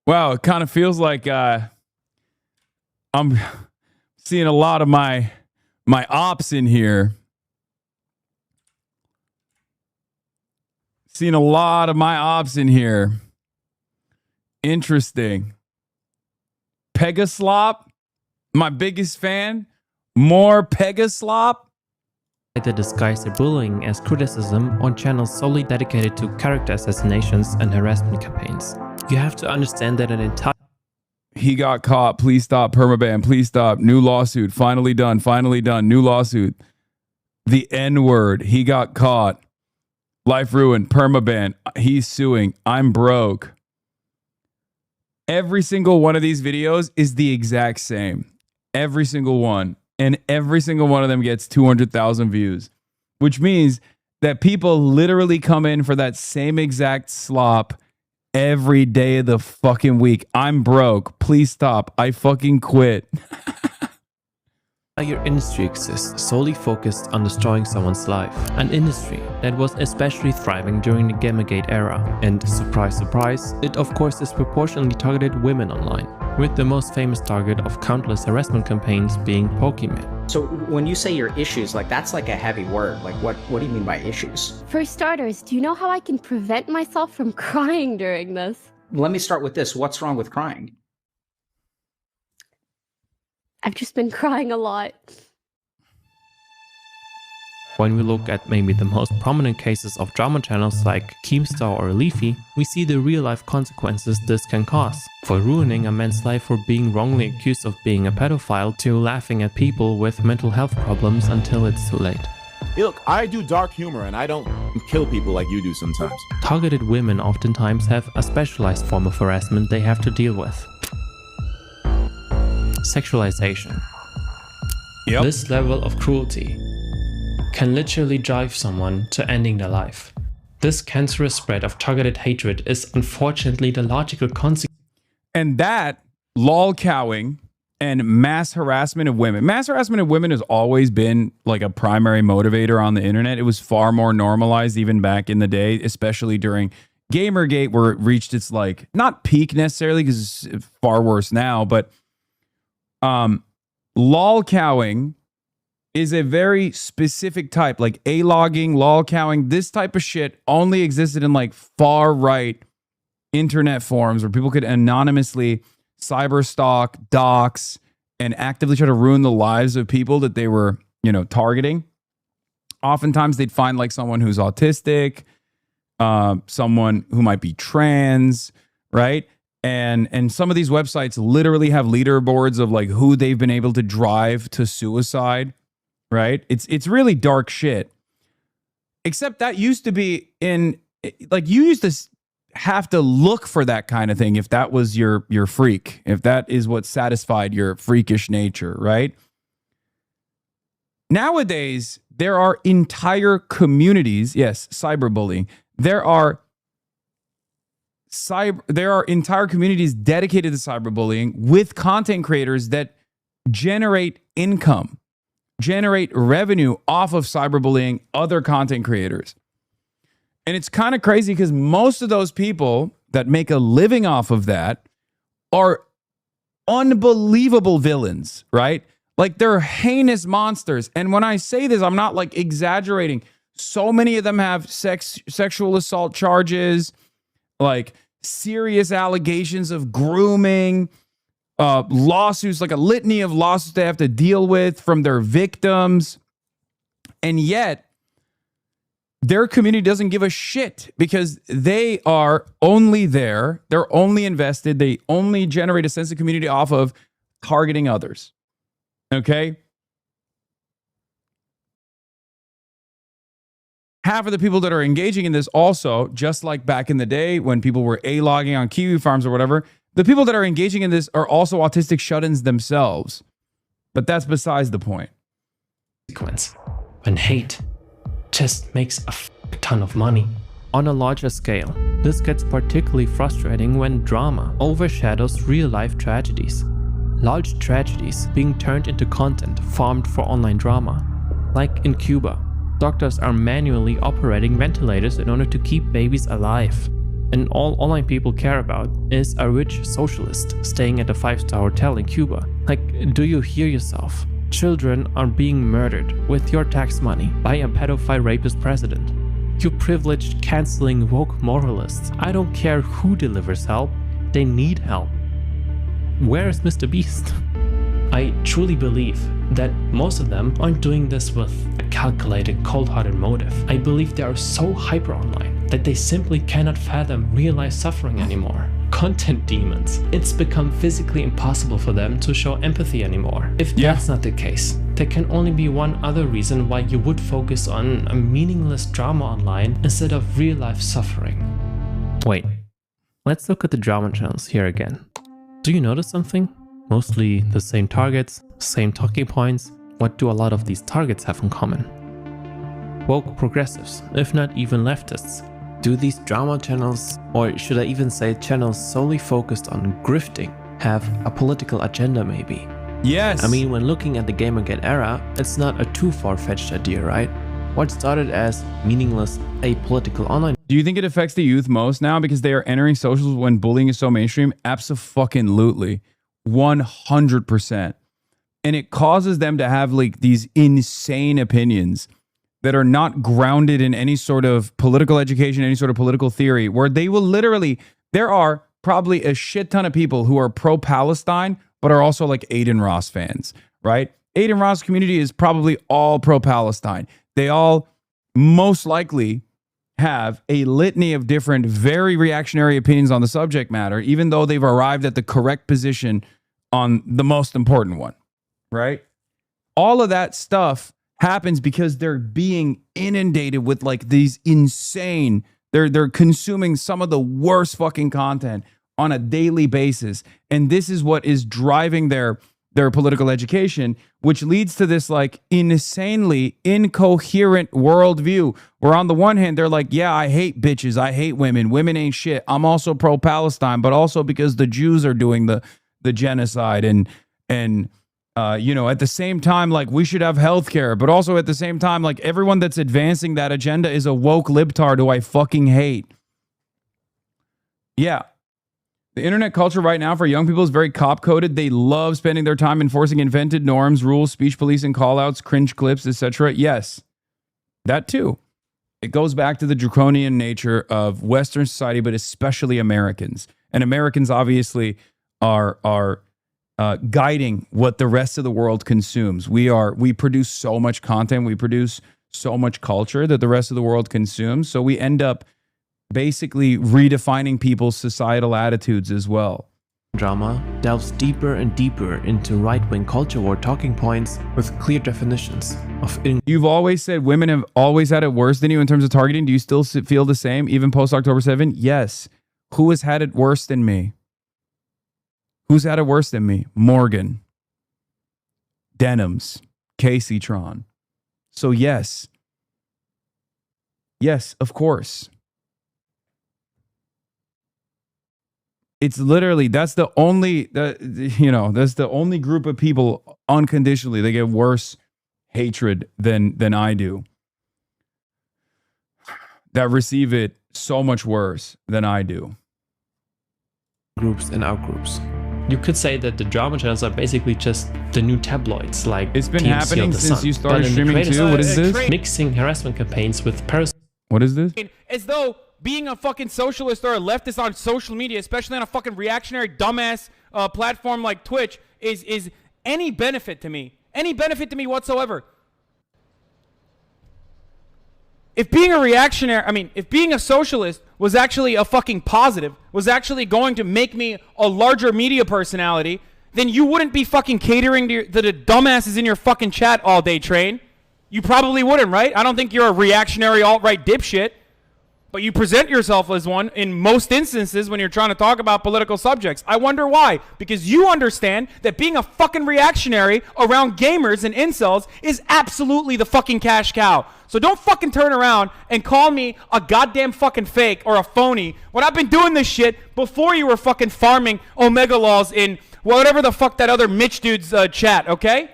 Wow, it kind of feels like I'm seeing a lot of my ops in here. Seen a lot of my ops in here. Interesting. Pegaslop, my biggest fan. More Pegaslop. Either disguise their bullying as criticism on channels solely dedicated to character assassinations and harassment campaigns. You have to understand that an entire... He got caught. Please stop. Permaban. Please stop. New lawsuit. Finally done. Finally done. New lawsuit. The N-word. He got caught. Life ruined, permaban, he's suing, I'm broke. Every single one of these videos is the exact same. Every single one. And every single one of them gets 200,000 views. Which means that people literally come in for that same exact slop every day of the fucking week. I'm broke. Please stop. I fucking quit. Your industry exists solely focused on destroying someone's life. An industry that was especially thriving during the Gamergate era. And surprise, surprise, it of course disproportionately targeted women online, with the most famous target of countless harassment campaigns being Pokemon. So when you say your issues, like that's like a heavy word. Like what do you mean by issues? For starters, do you know how I can prevent myself from crying during this? Let me start with this. What's wrong with crying? I've just been crying a lot. When we look at maybe the most prominent cases of drama channels like Keemstar or Leafy, we see the real-life consequences this can cause. For ruining a man's life for being wrongly accused of being a pedophile, to laughing at people with mental health problems until it's too late. Hey, look, I do dark humor and I don't kill people like you do sometimes. Targeted women oftentimes have a specialized form of harassment they have to deal with. Sexualization. Yep. This level of cruelty can literally drive someone to ending their life. This cancerous spread of targeted hatred is unfortunately the logical consequence. And that lolcowing and mass harassment of women. Mass harassment of women has always been like a primary motivator on the internet. It was far more normalized even back in the day, especially during Gamergate, where it reached its like, not peak necessarily because it's far worse now, but lolcowing is a very specific type, like A-logging, lolcowing. This type of shit only existed in like far right internet forums where people could anonymously cyber stalk, dox, and actively try to ruin the lives of people that they were, targeting. Oftentimes they'd find like someone who's autistic someone who might be trans, right? And some of these websites literally have leaderboards of like who they've been able to drive to suicide, right? It's really dark shit. Except that used to be in, like, you used to have to look for that kind of thing if that was your freak, if that is what satisfied your freakish nature, right? Nowadays, there are entire communities, yes, cyberbullying. There are entire communities dedicated to cyberbullying with content creators that generate income, generate revenue off of cyberbullying other content creators. And it's kind of crazy because most of those people that make a living off of that are unbelievable villains, right? Like, they're heinous monsters. And when I say this, I'm not like exaggerating. So many of them have sexual assault charges, like serious allegations of grooming, lawsuits, like a litany of lawsuits they have to deal with from their victims. And yet, their community doesn't give a shit because they are only there. They're only invested. They only generate a sense of community off of targeting others. Okay? Half of the people that are engaging in this also, just like back in the day when people were A-logging on kiwi farms or whatever, the people that are engaging in this are also autistic shut-ins themselves. But that's besides the point. Consequence. When hate just makes a ton of money. On a larger scale, this gets particularly frustrating when drama overshadows real-life tragedies. Large tragedies being turned into content farmed for online drama. Like in Cuba, doctors are manually operating ventilators in order to keep babies alive. And all online people care about is a rich socialist staying at a 5-star hotel in Cuba. Like, do you hear yourself? Children are being murdered with your tax money by a pedophile rapist president. You privileged canceling woke moralists. I don't care who delivers help, they need help. Where is Mr. Beast? I truly believe that most of them aren't doing this with a calculated, cold-hearted motive. I believe they are so hyper online that they simply cannot fathom real-life suffering anymore. Content demons. It's become physically impossible for them to show empathy anymore. If that's not the case, there can only be one other reason why you would focus on a meaningless drama online instead of real-life suffering. Wait, let's look at the drama channels here again. Do you notice something? Mostly the same targets, same talking points. What do a lot of these targets have in common? Woke progressives, if not even leftists. Do these drama channels, or should I even say channels solely focused on grifting, have a political agenda maybe? Yes. I mean, when looking at the Gamergate era, it's not a too far-fetched idea, right? What started as meaningless, apolitical online. Do you think it affects the youth most now because they are entering socials when bullying is so mainstream? Abso-fucking-lutely. 100%. And it causes them to have like these insane opinions that are not grounded in any sort of political education, any sort of political theory, where they will literally, there are probably a shit ton of people who are pro-Palestine, but are also like Aiden Ross fans, right? Aiden Ross community is probably all pro-Palestine. They all most likely have a litany of different, very reactionary opinions on the subject matter, even though they've arrived at the correct position on the most important one, right? All of that stuff happens because they're being inundated with like these insane, they're consuming some of the worst fucking content on a daily basis. And this is what is driving their political education, which leads to this like insanely incoherent worldview where on the one hand, they're like, yeah, I hate bitches. I hate women. Women ain't shit. I'm also pro-Palestine, but also because the Jews are doing the genocide and you know, at the same time, like we should have healthcare, but also at the same time, like everyone that's advancing that agenda is a woke libtard who I fucking hate. Yeah. The internet culture right now for young people is very cop-coded. They love spending their time enforcing invented norms, rules, speech policing, call-outs, cringe clips, etc. Yes, that too. It goes back to the draconian nature of Western society, but especially Americans. And Americans obviously are guiding what the rest of the world consumes. We produce so much content, we produce so much culture that the rest of the world consumes. So we end up basically redefining people's societal attitudes as well. Drama delves deeper and deeper into right-wing culture war talking points with clear definitions of. You've always said women have always had it worse than you in terms of targeting. Do you still feel the same, even post October 7? Yes. Who has had it worse than me? Who's had it worse than me? Morgan, Denims, Casey Tron. So yes. Yes, of course. It's literally, that's the only group of people unconditionally, they get worse hatred than I do. That receive it so much worse than I do. Groups and outgroups. You could say that the drama channels are basically just the new tabloids, like it's been TMC happening or The since Sun. you started But in the streaming creative too. What is side, this? Mixing harassment campaigns with parasites. What is this? As though being a fucking socialist or a leftist on social media, especially on a fucking reactionary dumbass platform like Twitch, is any benefit to me. Any benefit to me whatsoever. If being a reactionary, if being a socialist was actually a fucking positive, was actually going to make me a larger media personality, then you wouldn't be fucking catering to the dumbasses in your fucking chat all day, Train. You probably wouldn't, right? I don't think you're a reactionary alt-right dipshit, but you present yourself as one in most instances when you're trying to talk about political subjects. I wonder why. Because you understand that being a fucking reactionary around gamers and incels is absolutely the fucking cash cow. So don't fucking turn around and call me a goddamn fucking fake or a phony when I've been doing this shit before you were fucking farming Omega laws in whatever the fuck that other Mitch dude's chat, okay?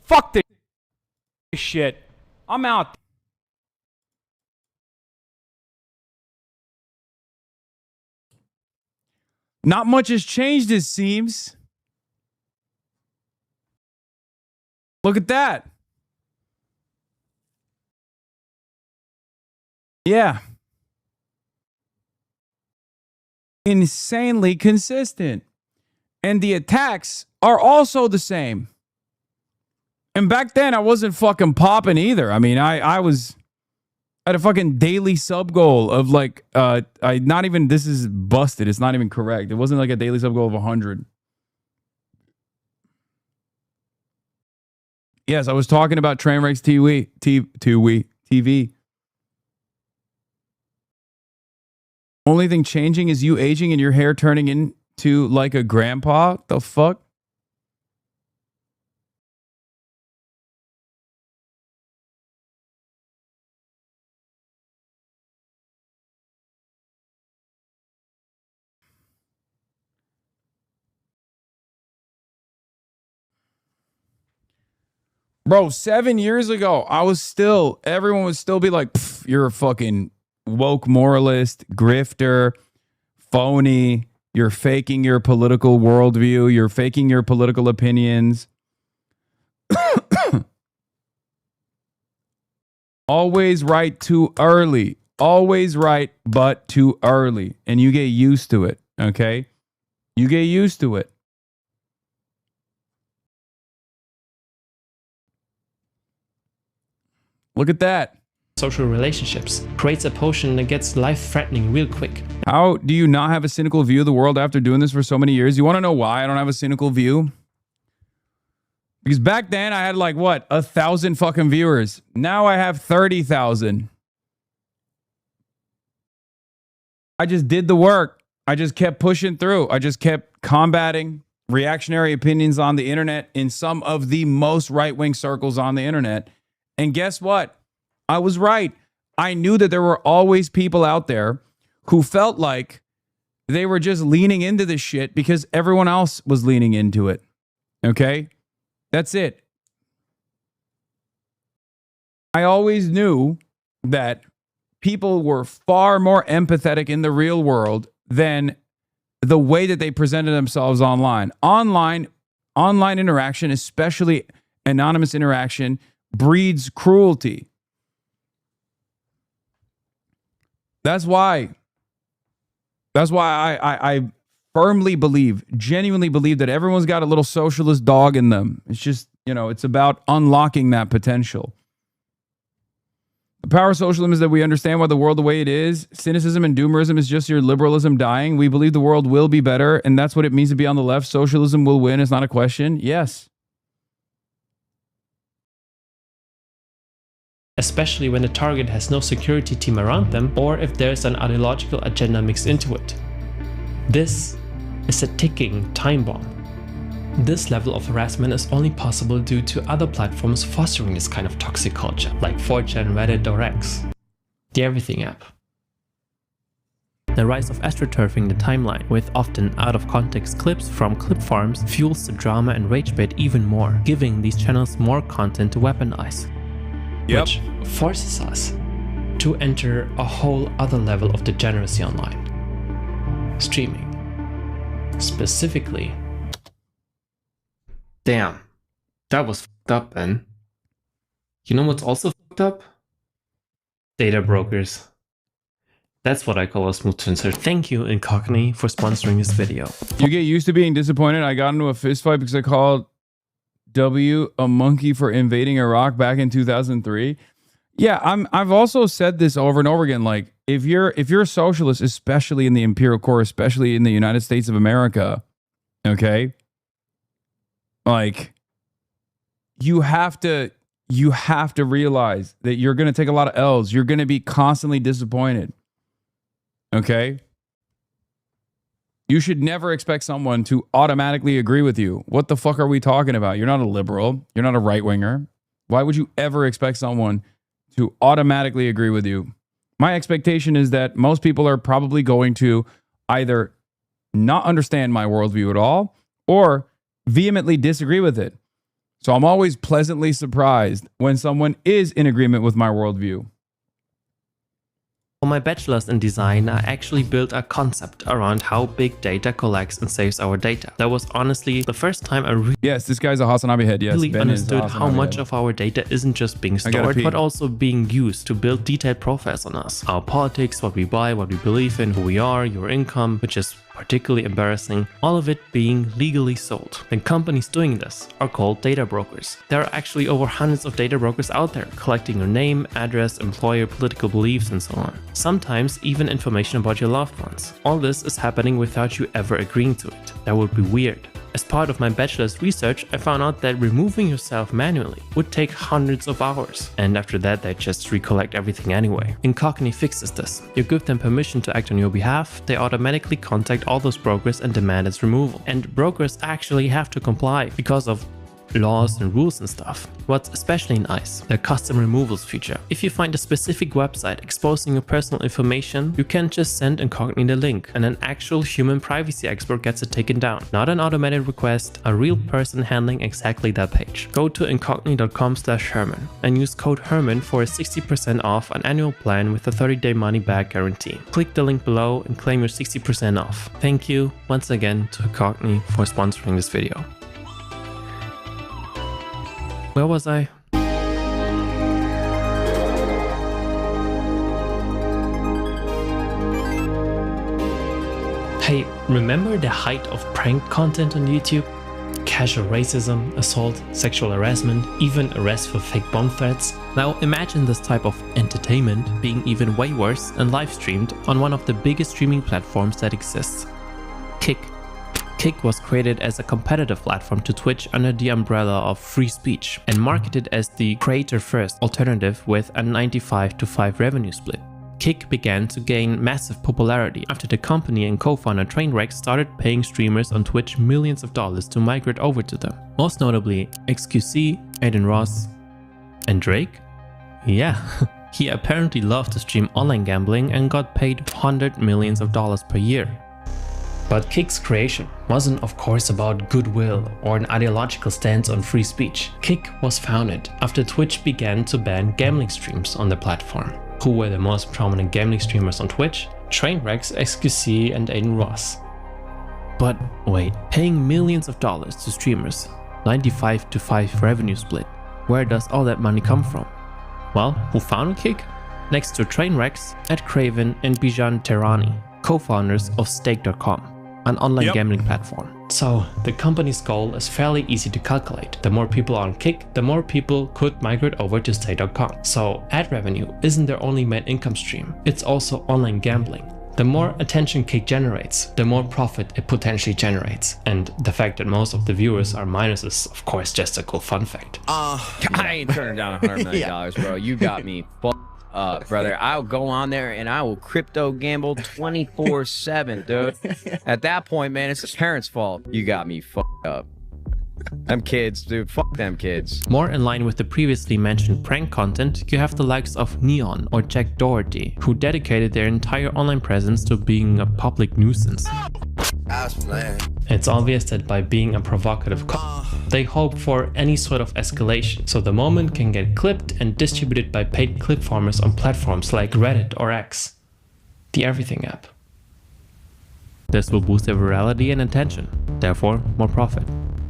Fuck this shit. I'm out. Not much has changed, it seems. Look at that. Yeah. Insanely consistent. And the attacks are also the same. And back then, I wasn't fucking popping either. I mean, I had a fucking daily sub goal of like, this is busted. It's not even correct. It wasn't like a daily sub goal of 100. Yes, I was talking about Trainwrecks TV. Only thing changing is you aging and your hair turning into like a grandpa. The fuck? Bro, 7 years ago, everyone would still be like, you're a fucking woke moralist, grifter, phony. You're faking your political worldview. You're faking your political opinions. Always right too early. Always right, but too early. And you get used to it, okay? You get used to it. Look at that. Social relationships creates a potion that gets life-threatening real quick. How do you not have a cynical view of the world after doing this for so many years? You want to know why I don't have a cynical view? Because back then I had like, 1,000 fucking viewers. Now I have 30,000. I just did the work. I just kept pushing through. I just kept combating reactionary opinions on the internet in some of the most right-wing circles on the internet. And guess what? I was right. I knew that there were always people out there who felt like they were just leaning into this shit because everyone else was leaning into it. Okay? That's it. I always knew that people were far more empathetic in the real world than the way that they presented themselves online. Online interaction, especially anonymous interaction, breeds cruelty. That's why I firmly believe, genuinely believe that everyone's got a little socialist dog in them. It's just, it's about unlocking that potential. The power of socialism is that we understand why the world the way it is. Cynicism and doomerism is just your liberalism dying. We believe the world will be better, and that's what it means to be on the left. Socialism will win. It's not a question. Yes. Especially when the target has no security team around them, or if there's an ideological agenda mixed into it. This is a ticking time bomb. This level of harassment is only possible due to other platforms fostering this kind of toxic culture, like 4chan, Reddit, or X, the Everything app. The rise of astroturfing the timeline with often out-of-context clips from clip farms fuels the drama and rage bait even more, giving these channels more content to weaponize. Which forces us to enter a whole other level of degeneracy online. Streaming. Specifically. Damn. That was fucked up, man. You know what's also fucked up? Data brokers. That's what I call a smooth transition. Thank you, Incognito, for sponsoring this video. You get used to being disappointed. I got into a fist fight because I called W a monkey for invading Iraq back in 2003. Yeah, I've also said this over and over again. Like, if you're a socialist, especially in the imperial core, especially in the United States of America, okay, like you have to realize that you're going to take a lot of L's. You're going to be constantly disappointed. Okay. You should never expect someone to automatically agree with you. What the fuck are we talking about? You're not a liberal. You're not a right-winger. Why would you ever expect someone to automatically agree with you? My expectation is that most people are probably going to either not understand my worldview at all or vehemently disagree with it. So I'm always pleasantly surprised when someone is in agreement with my worldview. For my bachelor's in design, I actually built a concept around how big data collects and saves our data. That was honestly the first time I yes, this guy's a Hasanabi head. Yes, really Ben understood how much of our data isn't just being stored, but also being used to build detailed profiles on us. Our politics, what we buy, what we believe in, who we are, your income, which is particularly embarrassing, all of it being legally sold. And companies doing this are called data brokers. There are actually over hundreds of data brokers out there, collecting your name, address, employer, political beliefs, and so on. Sometimes even information about your loved ones. All this is happening without you ever agreeing to it. That would be weird. As part of my bachelor's research, I found out that removing yourself manually would take hundreds of hours, and after that they just recollect everything anyway. Incognito fixes this. You give them permission to act on your behalf, they automatically contact all those brokers and demand its removal. And brokers actually have to comply because of laws and rules and stuff. What's especially nice, the custom removals feature. If you find a specific website exposing your personal information, you can just send Incognito the link and an actual human privacy expert gets it taken down. Not an automated request, a real person handling exactly that page. Go to incognito.com/Herman and use code Herman for a 60% off an annual plan with a 30-day money-back guarantee. Click the link below and claim your 60% off. Thank you once again to Incognito for sponsoring this video. Where was I? Hey, remember the height of prank content on YouTube? Casual racism, assault, sexual harassment, even arrest for fake bomb threats? Now imagine this type of entertainment being even way worse and live streamed on one of the biggest streaming platforms that exists, Kick. Kick was created as a competitive platform to Twitch under the umbrella of free speech and marketed as the creator-first alternative with a 95-5 revenue split. Kick began to gain massive popularity after the company and co-founder Trainwreck started paying streamers on Twitch millions of dollars to migrate over to them. Most notably XQC, Aiden Ross, and Drake? Yeah, he apparently loved to stream online gambling and got paid $100 million per year. But Kick's creation wasn't of course about goodwill or an ideological stance on free speech. Kick was founded after Twitch began to ban gambling streams on the platform. Who were the most prominent gambling streamers on Twitch? Trainwrecks, XQC and Aiden Ross. But wait, paying millions of dollars to streamers, 95-5 revenue split, where does all that money come from? Well, who founded Kick? Next to Trainwrecks, Ed Craven and Bijan Tehrani, co-founders of Stake.com, an online gambling platform. So the company's goal is fairly easy to calculate. The more people are on Kick, the more people could migrate over to stay.com. So ad revenue isn't their only main income stream, it's also online gambling. The more attention Kick generates, the more profit it potentially generates. And the fact that most of the viewers are minors is of course just a cool fun fact. I ain't turning down $100 million, bro. You got me fucked up, brother. I'll go on there and I will crypto gamble 24/7, dude. At that point, man, it's the parents' fault. You got me fucked up. Them kids, dude. Fuck them kids. More in line with the previously mentioned prank content, you have the likes of Neon or Jack Doherty, who dedicated their entire online presence to being a public nuisance. It's obvious that by being a provocative they hope for any sort of escalation, so the moment can get clipped and distributed by paid clip farmers on platforms like Reddit or X, the Everything app. This will boost their virality and attention, therefore more profit.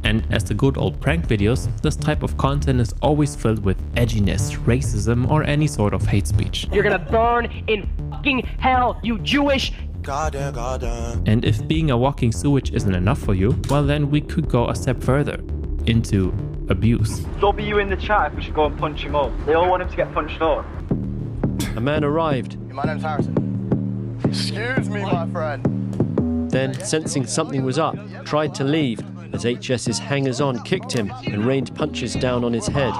And as the good old prank videos, this type of content is always filled with edginess, racism, or any sort of hate speech. You're gonna burn in fucking hell, you Jewish. Goddamn. And if being a walking sewage isn't enough for you, well then we could go a step further, into abuse. W in the chat if we should go and punch him up. They all want him to get punched up. A man arrived. My name's Harrison. Excuse me, my friend. Then, sensing something was up, tried to leave, as HS's hangers-on kicked him and rained punches down on his head.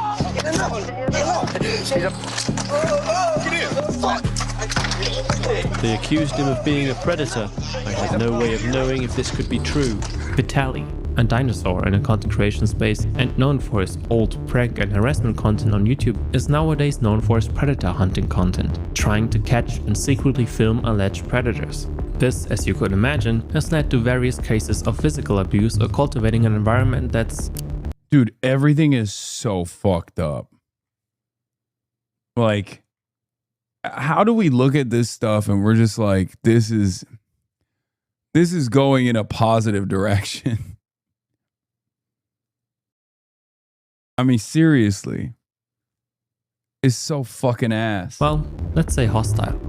They accused him of being a predator. I had no way of knowing if this could be true. Vitali, a dinosaur in a content creation space and known for his old prank and harassment content on YouTube, is nowadays known for his predator hunting content, trying to catch and secretly film alleged predators. This, as you could imagine, has led to various cases of physical abuse or cultivating an environment that's... Dude, everything is so fucked up. Like, how do we look at this stuff and we're just like, this is going in a positive direction? I mean, seriously. It's so fucking ass. Well, let's say hostile.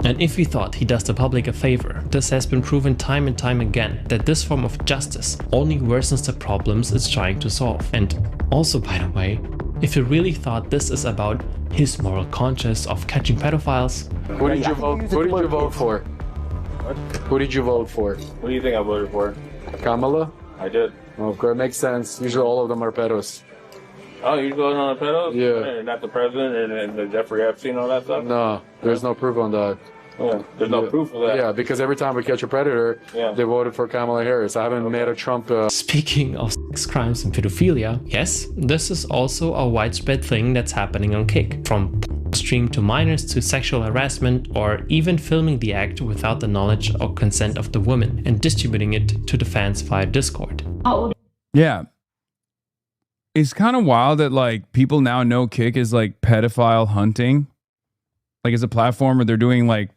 And if you thought he does the public a favor, this has been proven time and time again that this form of justice only worsens the problems it's trying to solve. And also, by the way, if you really thought this is about his moral conscience of catching pedophiles... Who did you vote for? What? Who did you vote for? What do you think I voted for? Kamala? I did. Well, of course, it makes sense. Usually all of them are pedos. Oh, you going on a pedos? Yeah. Not the president and the Jeffrey Epstein, all that stuff? No, there's no proof on that. Yeah, there's no proof of that. Yeah, because every time we catch a predator, they voted for Kamala Harris. I haven't met a Trump... Speaking of sex crimes and pedophilia, yes, this is also a widespread thing that's happening on Kick. From stream to minors to sexual harassment or even filming the act without the knowledge or consent of the woman and distributing it to the fans via Discord. Oh. Yeah. It's kind of wild that like people now know Kick is like pedophile hunting. Like as a platform where they're doing like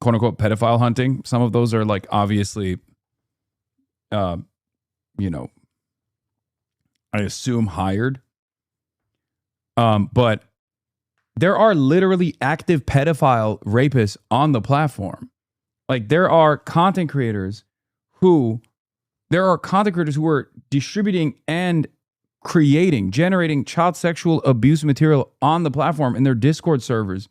quote unquote pedophile hunting. Some of those are like obviously, you know, I assume hired. But there are literally active pedophile rapists on the platform. Like there are content creators who are distributing and generating child sexual abuse material on the platform in their Discord servers.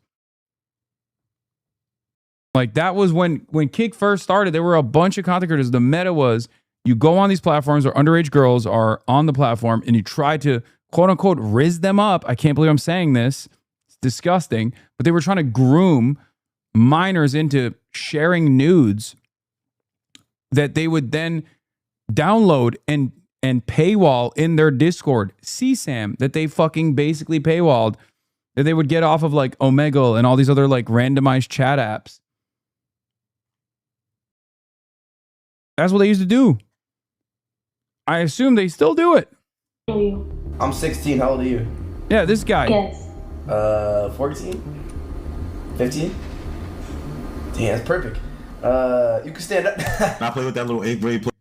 Like that was when Kick first started, there were a bunch of content creators. The meta was you go on these platforms where underage girls are on the platform and you try to quote unquote riz them up. I can't believe I'm saying this. It's disgusting. But they were trying to groom minors into sharing nudes that they would then download and paywall in their Discord. CSAM that they fucking basically paywalled that they would get off of like Omegle and all these other like randomized chat apps. That's what they used to do. I assume they still do it. I'm 16. How old are you? Yeah, this guy. Yes. 14? 15? Damn, that's perfect. You can stand up. I play with that little 8th grade play.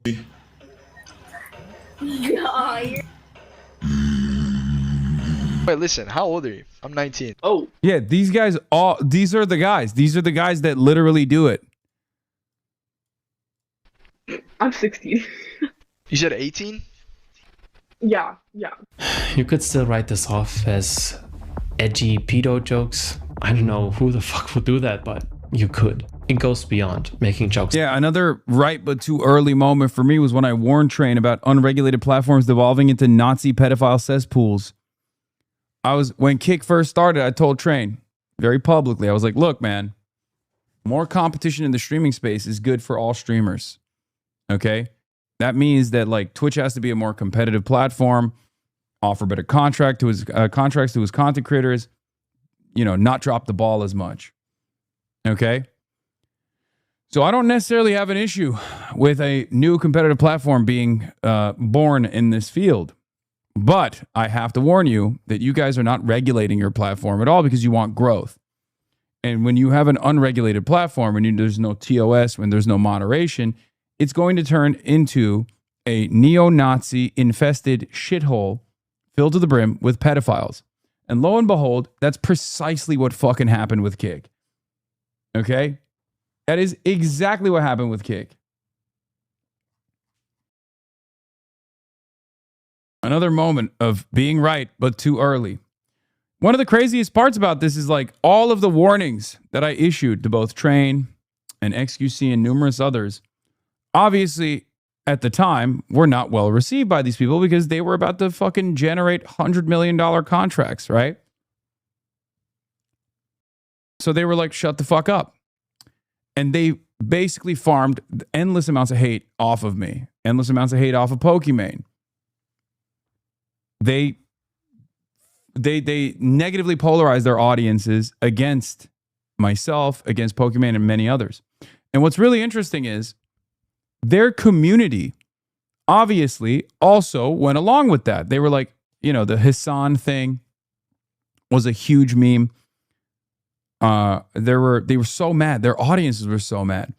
Wait, listen, how old are you? I'm 19. Oh. Yeah, these are the guys. These are the guys that literally do it. I'm 16. You said 18? Yeah. You could still write this off as edgy pedo jokes. I don't know who the fuck would do that, but you could. It goes beyond making jokes. Yeah, another right but too early moment for me was when I warned Train about unregulated platforms devolving into Nazi pedophile cesspools. When Kick first started, I told Train very publicly, I was like, look, man, more competition in the streaming space is good for all streamers. Okay? That means that like Twitch has to be a more competitive platform, offer better contracts to his content creators, not drop the ball as much. Okay? So I don't necessarily have an issue with a new competitive platform being born in this field. But I have to warn you that you guys are not regulating your platform at all because you want growth. And when you have an unregulated platform, when there's no TOS, when there's no moderation, it's going to turn into a neo-Nazi infested shithole filled to the brim with pedophiles. And lo and behold, that's precisely what fucking happened with Kick. Okay? That is exactly what happened with Kick. Another moment of being right, but too early. One of the craziest parts about this is like all of the warnings that I issued to both Train and XQC and numerous others, obviously at the time were not well received by these people because they were about to fucking generate $100 million contracts, right? So they were like, shut the fuck up. And they basically farmed endless amounts of hate off of me, endless amounts of hate off of Pokimane. They negatively polarized their audiences against myself, against Pokimane, and many others. And what's really interesting is their community obviously also went along with that. They were like, the Hasan thing was a huge meme. They were so mad. Their audiences were so mad.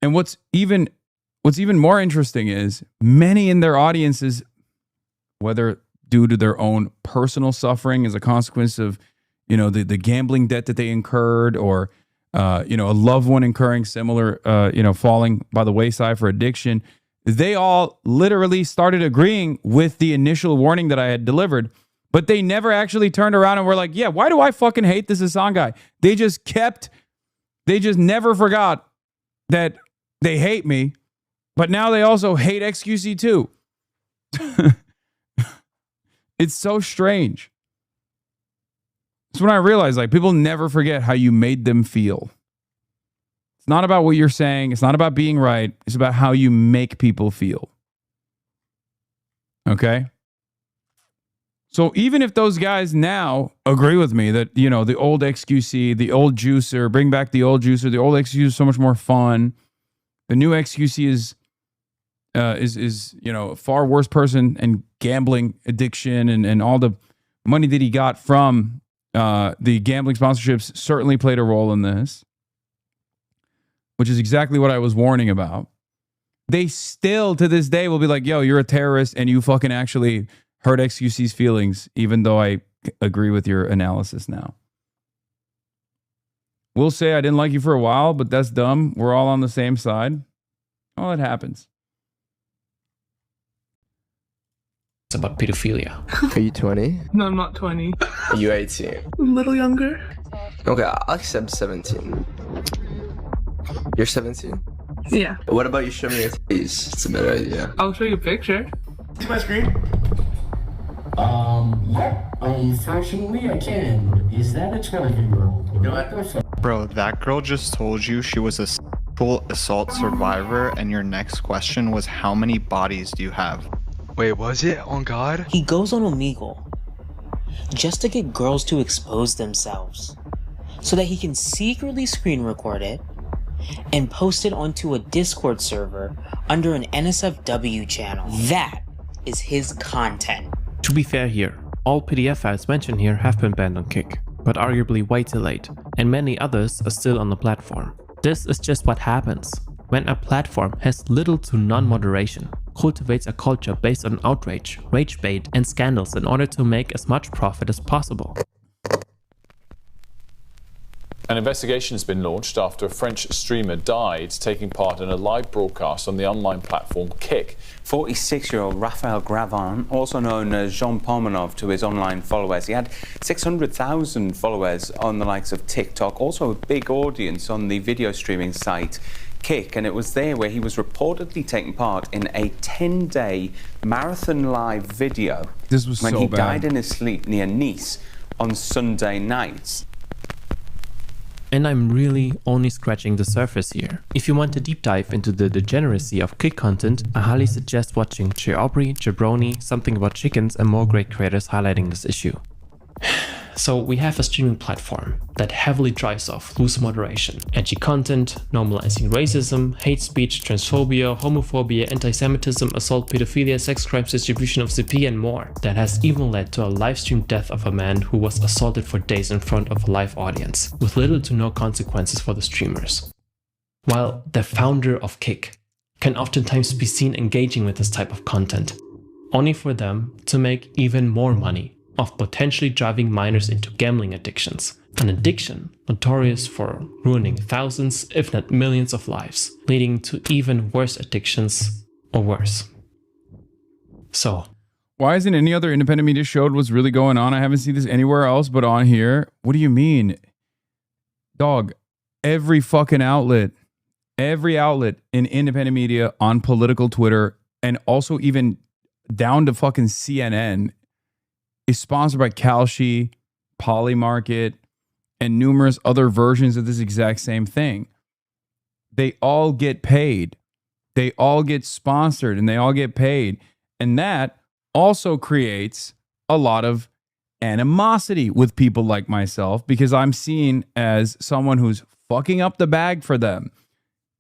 And what's even more interesting is many in their audiences, whether due to their own personal suffering as a consequence of, the gambling debt that they incurred, or, a loved one incurring similar, falling by the wayside for addiction, they all literally started agreeing with the initial warning that I had delivered, but they never actually turned around and were like, yeah, why do I fucking hate this Hasan guy? They just never forgot that they hate me, but now they also hate XQC too. It's so strange. It's when I realized, like, people never forget how you made them feel. It's not about what you're saying. It's not about being right. It's about how you make people feel. Okay? So even if those guys now agree with me that, the old XQC, the old juicer, bring back the old juicer, the old XQC is so much more fun. The new XQC is a far worse person and gambling addiction and all the money that he got from the gambling sponsorships certainly played a role in this, which is exactly what I was warning about. They still to this day will be like, yo, you're a terrorist and you fucking actually hurt XQC's feelings, even though I agree with your analysis now. We'll say I didn't like you for a while, but that's dumb. We're all on the same side. Oh, it happens. It's about pedophilia. Are you 20? No, I'm not 20. Are you 18? A little younger. Okay, I'll accept 17. You're 17? Yeah. What about you show me your titties? It's a better idea. I'll show you a picture. See my screen? Yeah. Unfortunately, I can. Is that a 12-year-old? You know what? Bro, that girl just told you she was a sexual assault survivor, and your next question was, how many bodies do you have? Wait, was it? On God? He goes on Omegle just to get girls to expose themselves so that he can secretly screen record it and post it onto a Discord server under an NSFW channel. That is his content. To be fair here, all PDF files mentioned here have been banned on Kick, but arguably way too late, and many others are still on the platform. This is just what happens when a platform has little to none moderation, cultivates a culture based on outrage, rage bait, and scandals in order to make as much profit as possible. An investigation has been launched after a French streamer died taking part in a live broadcast on the online platform Kick. 46-year-old Raphael Gravin, also known as Jean Pomenov to his online followers. He had 600,000 followers on the likes of TikTok, also a big audience on the video streaming site Kick, and it was there where he was reportedly taking part in a 10-day marathon live video. This was when so he bad. died in his sleep near Nice on Sunday night. And I'm really only scratching the surface here. If you want a deep dive into the degeneracy of Kick content, I highly suggest watching Jay Aubrey, Jabroni, Something About Chickens, and more great creators highlighting this issue. So we have a streaming platform that heavily drives off loose moderation, edgy content, normalizing racism, hate speech, transphobia, homophobia, anti-Semitism, assault, pedophilia, sex crimes, distribution of CP, and more. That has even led to a live-streamed death of a man who was assaulted for days in front of a live audience, with little to no consequences for the streamers. While the founder of Kick can oftentimes be seen engaging with this type of content, only for them to make even more money of potentially driving minors into gambling addictions. An addiction notorious for ruining thousands, if not millions of lives, leading to even worse addictions or worse. So, why isn't any other independent media showed what's really going on? I haven't seen this anywhere else but on here. What do you mean? Dog, every fucking outlet, every outlet in independent media on political Twitter, and also even down to fucking CNN, is sponsored by Kalshi, Polymarket, and numerous other versions of this exact same thing. They all get paid. They all get sponsored and they all get paid. And that also creates a lot of animosity with people like myself because I'm seen as someone who's fucking up the bag for them.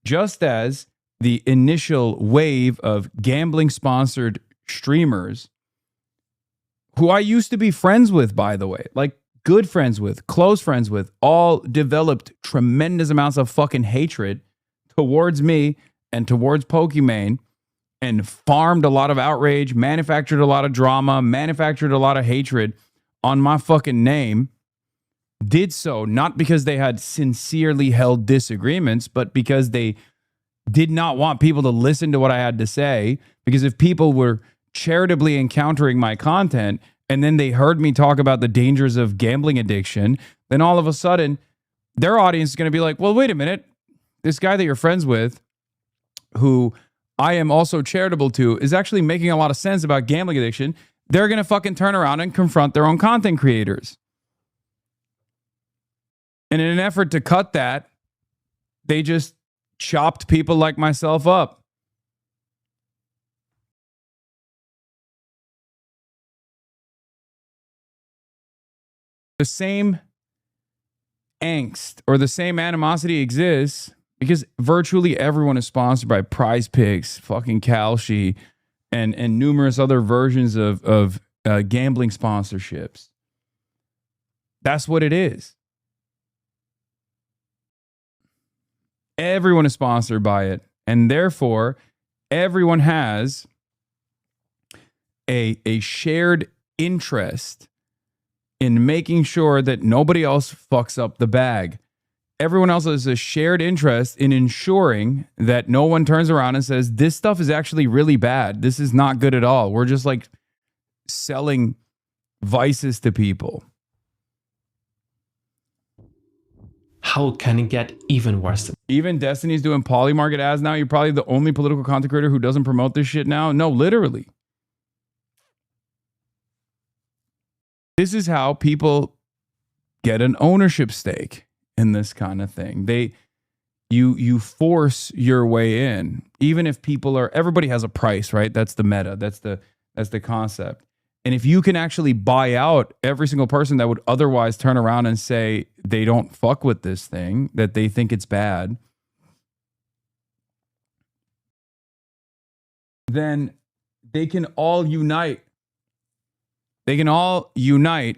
Just as the initial wave of gambling sponsored streamers, who I used to be friends with, by the way, like good friends with, close friends with, all developed tremendous amounts of fucking hatred towards me and towards Pokimane, and farmed a lot of outrage, manufactured a lot of drama, manufactured a lot of hatred on my fucking name, did so not because they had sincerely held disagreements, but because they did not want people to listen to what I had to say. Because if people were charitably encountering my content and then they heard me talk about the dangers of gambling addiction, then all of a sudden their audience is going to be like, well, wait a minute, this guy that you're friends with, who I am also charitable to, is actually making a lot of sense about gambling addiction. They're going to fucking turn around and confront their own content creators. And in an effort to cut that, they just chopped people like myself up. The same angst or the same animosity exists because virtually everyone is sponsored by Prize Picks, fucking Kalshi, and numerous other versions of gambling sponsorships. That's what it is. Everyone is sponsored by it, and therefore everyone has a shared interest in making sure that nobody else fucks up the bag. Everyone else has a shared interest in ensuring that no one turns around and says, this stuff is actually really bad. This is not good at all. We're just like selling vices to people. how can it get even worse? Even Destiny's doing Polymarket ads now. You're probably the only political content creator who doesn't promote this shit now. No, literally. This is how people get an ownership stake in this kind of thing. You force your way in, even if people are, everybody has a price, right? That's the meta. That's the concept. And if you can actually buy out every single person that would otherwise turn around and say they don't fuck with this thing, that they think it's bad, then they can all unite. They can all unite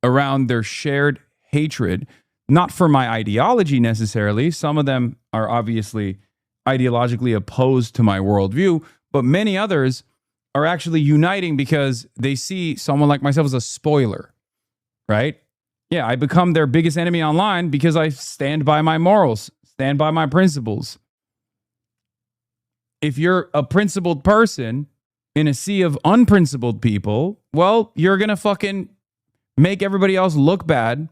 around their shared hatred, not for my ideology necessarily. Some of them are obviously ideologically opposed to my worldview, but many others are actually uniting because they see someone like myself as a spoiler, right? Yeah, I become their biggest enemy online because I stand by my morals, stand by my principles. If you're a principled person in a sea of unprincipled people, well, you're going to fucking make everybody else look bad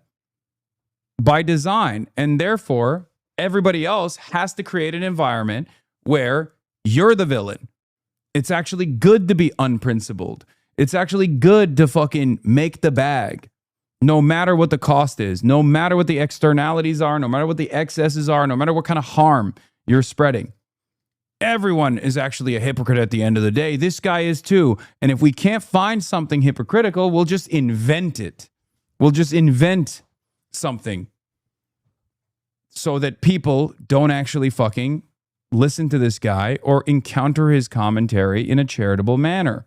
by design. And therefore, everybody else has to create an environment where you're the villain. It's actually good to be unprincipled. It's actually good to fucking make the bag, no matter what the cost is, no matter what the externalities are, no matter what the excesses are, no matter what kind of harm you're spreading. Everyone is actually a hypocrite at the end of the day. This guy is too. And if we can't find something hypocritical, we'll just invent it. We'll just invent something so that people don't actually fucking listen to this guy or encounter his commentary in a charitable manner.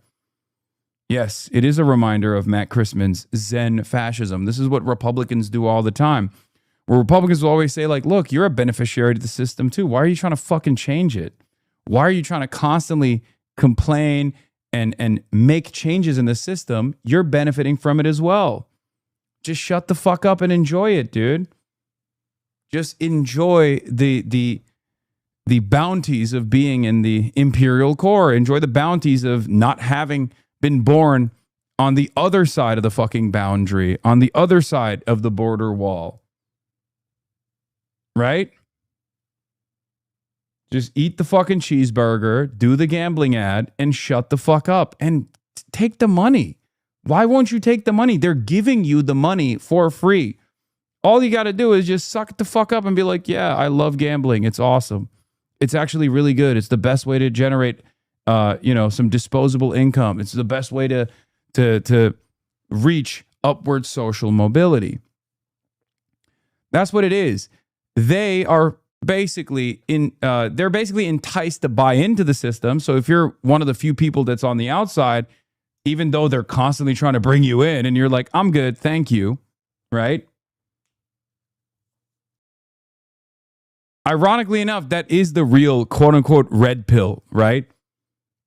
Yes, it is a reminder of Matt Christman's Zen fascism. This is what Republicans do all the time. Where Republicans will always say, like, look, you're a beneficiary to the system too. Why are you trying to fucking change it? Why are you trying to constantly complain and make changes in the system? You're benefiting from it as well. Just shut the fuck up and enjoy it, dude. Just enjoy the bounties of being in the imperial core. Enjoy the bounties of not having been born on the other side of the fucking boundary, on the other side of the border wall. Right? Just eat the fucking cheeseburger, do the gambling ad, and shut the fuck up. And take the money. Why won't you take the money? They're giving you the money for free. All you got to do is just suck it the fuck up and be like, yeah, I love gambling. It's awesome. It's actually really good. It's the best way to generate, some disposable income. It's the best way to reach upward social mobility. That's what it is. They are basically they're basically enticed to buy into the system. So if you're one of the few people that's on the outside, even though they're constantly trying to bring you in and you're like, I'm good, thank you, right? Ironically enough, that is the real quote unquote red pill, right?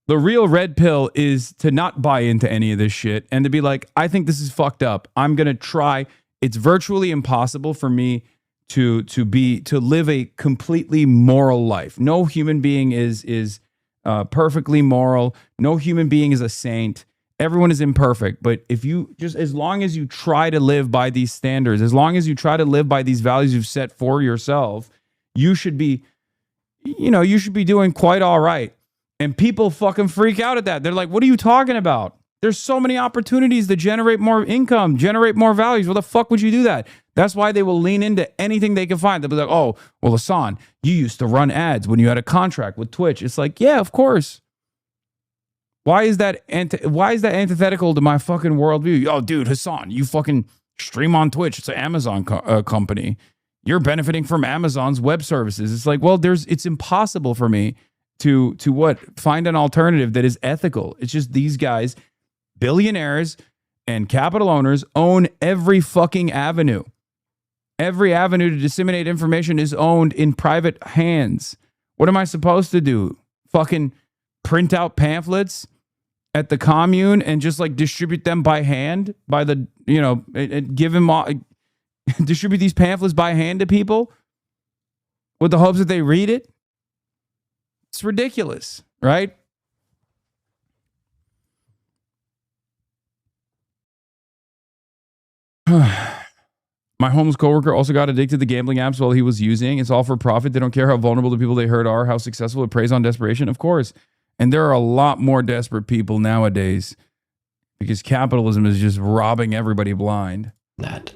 The real red pill is to not buy into any of this shit and to be like, I think this is fucked up. I'm going to try. It's virtually impossible for me to live a completely moral life. No human being is perfectly moral. No human being is a saint. Everyone is imperfect. But if you just, as long as you try to live by these standards, as long as you try to live by these values you've set for yourself, you should be doing quite all right. And people fucking freak out at that. They're like, what are you talking about? There's so many opportunities to generate more income, generate more values. What the fuck would you do that? That's why they will lean into anything they can find. They'll be like, oh, well, Hasan, you used to run ads when you had a contract with Twitch. It's like, yeah, of course. Why is that antithetical to my fucking worldview? Oh, dude, Hasan, you fucking stream on Twitch. It's an Amazon company. You're benefiting from Amazon's web services. It's like, well, it's impossible for me to find an alternative that is ethical. It's just these guys, billionaires and capital owners, own every fucking avenue. Every avenue to disseminate information is owned in private hands. What am I supposed to do? Fucking print out pamphlets at the commune and just like distribute them by hand by the, give them all, distribute these pamphlets by hand to people with the hopes that they read it? It's ridiculous, right? My homeless coworker also got addicted to gambling apps while he was using. It's all for profit. They don't care how vulnerable the people they hurt are, how successful. It preys on desperation, of course. And there are a lot more desperate people nowadays because capitalism is just robbing everybody blind. That.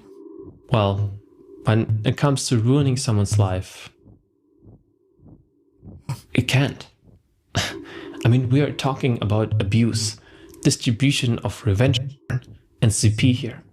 Well, when it comes to ruining someone's life, it can't. I mean, we are talking about abuse, distribution of revenge, and CP here.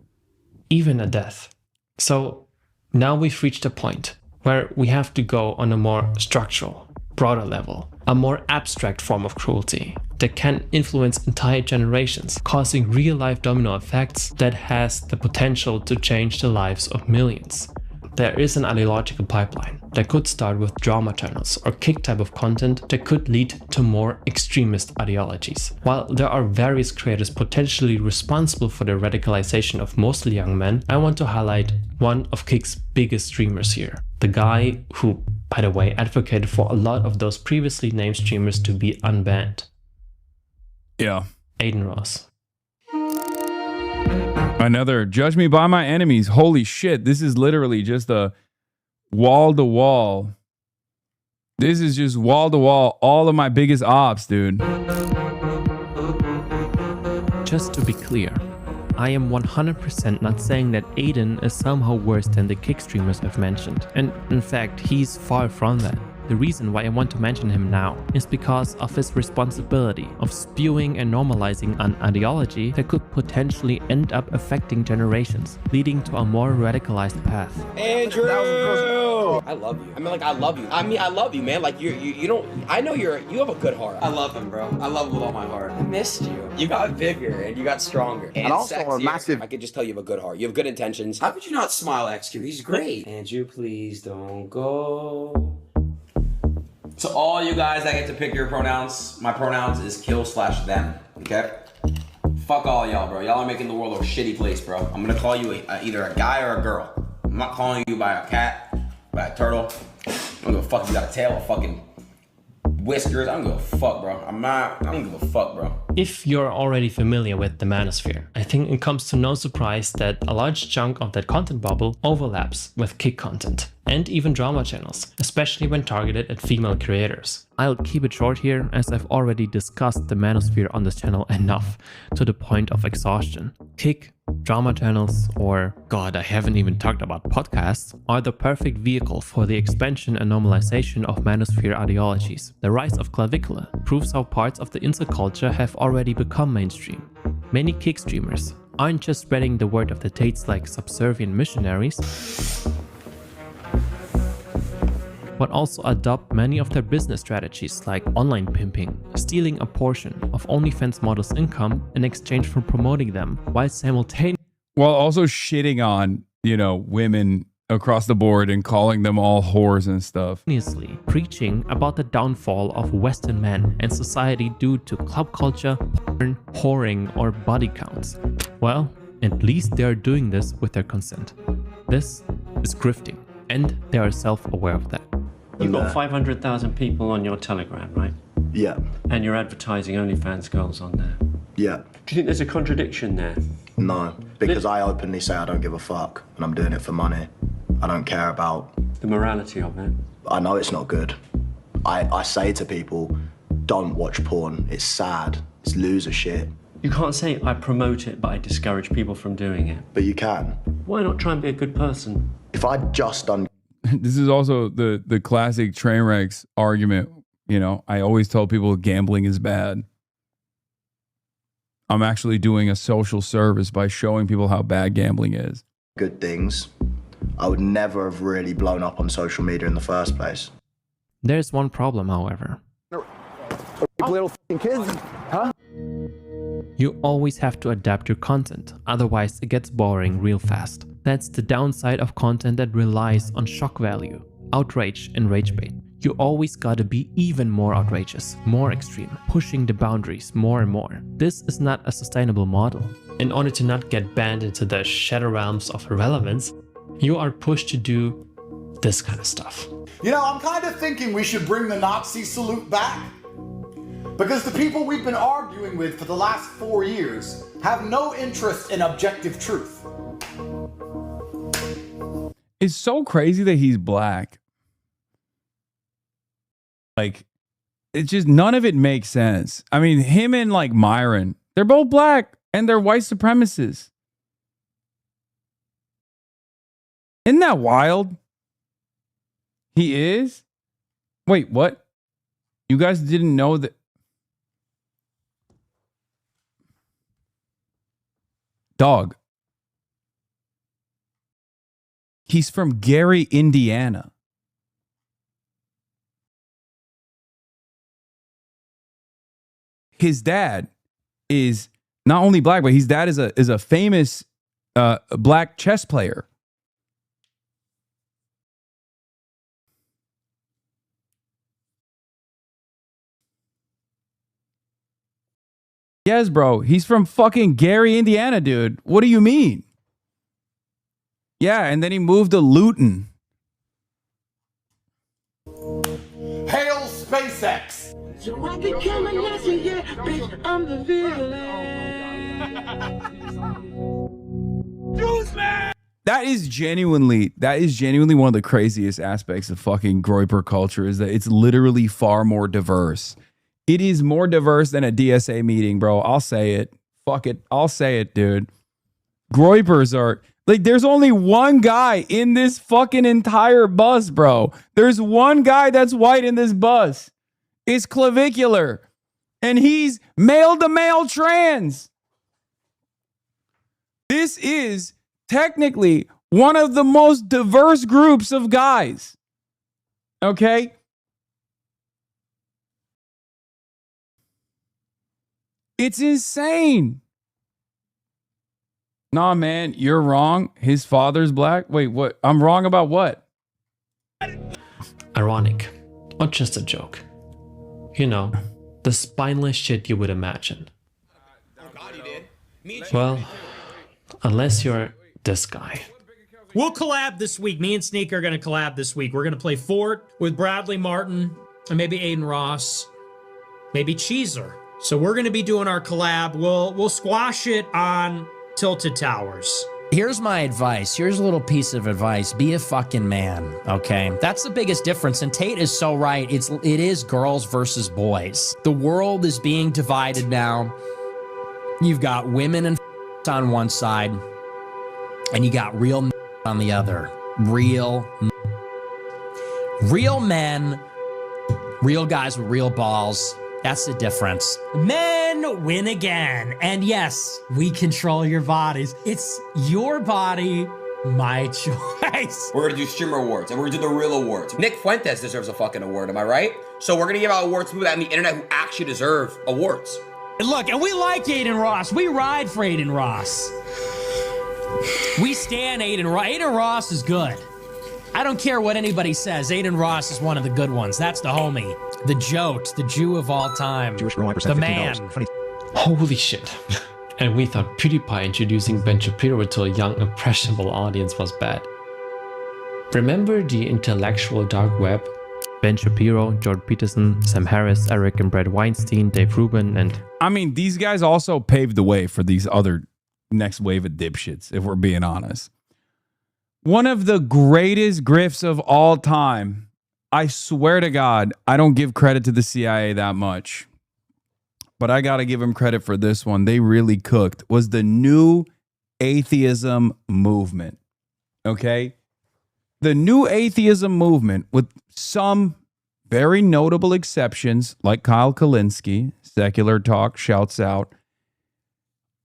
Even a death. So now we've reached a point where we have to go on a more structural, broader level, a more abstract form of cruelty that can influence entire generations, causing real-life domino effects that has the potential to change the lives of millions. There is an ideological pipeline that could start with drama channels or kick type of content that could lead to more extremist ideologies. While there are various creators potentially responsible for the radicalization of mostly young men, I want to highlight one of Kick's biggest streamers here. The guy who, by the way, advocated for a lot of those previously named streamers to be unbanned. Yeah. Aiden Ross. Another judge me by my enemies. Holy shit. This is literally just a wall to wall. This is just wall to wall. All of my biggest ops, dude. Just to be clear, I am 100% not saying that Aiden is somehow worse than the Kick streamers I've mentioned. And in fact, he's far from that. The reason why I want to mention him now is because of his responsibility of spewing and normalizing an ideology that could potentially end up affecting generations, leading to a more radicalized path. Andrew! I love you. I mean, like, I love you. I mean, I love you, man. Like, you don't, I know you have a good heart. I love him, bro. I love him with all my heart. I missed you. You got bigger and you got stronger. And also sexier. A massive... I could just tell you have a good heart. You have good intentions. How could you not smile, XQ? He's great. Andrew, please don't go. So all you guys that get to pick your pronouns, my pronouns is kill/them, okay? Fuck all y'all, bro. Y'all are making the world a shitty place, bro. I'm gonna call you either a guy or a girl. I'm not calling you by a cat, by a turtle. I don't give a fuck if you got a tail or fucking whiskers. I don't give a fuck, bro. I don't give a fuck, bro. If you're already familiar with the manosphere, I think it comes to no surprise that a large chunk of that content bubble overlaps with Kick content and even drama channels, especially when targeted at female creators. I'll keep it short here as I've already discussed the manosphere on this channel enough to the point of exhaustion. Kick, drama channels, or god, I haven't even talked about podcasts, are the perfect vehicle for the expansion and normalization of manosphere ideologies. The rise of Clavicula proves how parts of the incel culture have already become mainstream. Many Kick streamers aren't just spreading the word of the Tates like subservient missionaries, but also adopt many of their business strategies like online pimping, stealing a portion of OnlyFans models' income in exchange for promoting them, while simultaneously also shitting on, women across the board and calling them all whores and stuff. Preaching about the downfall of Western men and society due to club culture, porn, whoring, or body counts. Well, at least they are doing this with their consent. This is grifting, and they are self-aware of that. You've got 500,000 people on your Telegram, right? Yeah. And you're advertising OnlyFans girls on there. Yeah. Do you think there's a contradiction there? No, because I openly say I don't give a fuck and I'm doing it for money. I don't care about... the morality of it. I know it's not good. I say to people, don't watch porn. It's sad. It's loser shit. You can't say I promote it, but I discourage people from doing it. But you can. Why not try and be a good person? If I'd just done... This is also the classic train wrecks argument. I always tell people gambling is bad. I'm actually doing a social service by showing people how bad gambling is. Good things. I would never have really blown up on social media in the first place. There's one problem, however. Little kids, huh? You always have to adapt your content, otherwise it gets boring real fast. That's the downside of content that relies on shock value, outrage, and rage bait. You always gotta be even more outrageous, more extreme, pushing the boundaries more and more. This is not a sustainable model. In order to not get banned into the shadow realms of irrelevance, you are pushed to do this kind of stuff. I'm kind of thinking we should bring the Nazi salute back. Because the people we've been arguing with for the last 4 years have no interest in objective truth. It's so crazy that he's black. Like, it's just, none of it makes sense. I mean, him and like Myron, they're both black and they're white supremacists. Isn't that wild? He is? Wait, what? You guys didn't know that? Dog. He's from Gary, Indiana. His dad is not only black, but his dad is a famous black chess player. Yes, bro. He's from fucking Gary, Indiana, dude. What do you mean? Yeah, and then he moved to Luton. Hail SpaceX! So I become a Nazi, yeah, bitch, I'm the villain. That is genuinely one of the craziest aspects of fucking Groyper culture, is that it's literally far more diverse. It is more diverse than a DSA meeting, bro. I'll say it. Fuck it. I'll say it, dude. Groypers are like, there's only one guy in this fucking entire bus, bro. There's one guy that's white in this bus. It's clavicular. And he's male to male trans. This is technically one of the most diverse groups of guys. Okay? It's insane. Nah, man, you're wrong. His father's black. Wait, what? I'm wrong about what? Ironic, or just a joke. You know, the spineless shit you would imagine. Well, unless you're this guy. We'll collab this week. Me and Sneak are going to collab this week. We're going to play Fort with Bradley Martin and maybe Aiden Ross, maybe Cheezer. So we're going to be doing our collab. We'll squash it on Tilted Towers. Here's my advice. Here's a little piece of advice. Be a fucking man, okay? That's the biggest difference. And Tate is so right. It is girls versus boys. The world is being divided now. You've got women and on one side, and you got real on the other. Real men, real guys with real balls. That's the difference. Men win again. And yes, we control your bodies. It's your body, my choice. We're gonna do streamer awards, and we're gonna do the real awards. Nick Fuentes deserves a fucking award, am I right? So we're gonna give out awards to people out on the internet who actually deserve awards. Look, and we like Aiden Ross. We ride for Aiden Ross. We stand Aiden Ross. Aiden Ross is good. I don't care what anybody says. Aiden Ross is one of the good ones. That's the homie. The Jote, the Jew of all time. The man. Holy shit. And we thought PewDiePie introducing Ben Shapiro to a young, impressionable audience was bad. Remember the intellectual dark web? Ben Shapiro, Jordan Peterson, Sam Harris, Eric and Brad Weinstein, Dave Rubin, and... I mean, these guys also paved the way for these other next wave of dipshits, if we're being honest. One of the greatest grifts of all time. I swear to God, I don't give credit to the CIA that much, but I got to give them credit for this one. They really cooked. Was the new atheism movement. Okay? The new atheism movement, with some very notable exceptions, like Kyle Kalinske, Secular Talk, shouts out,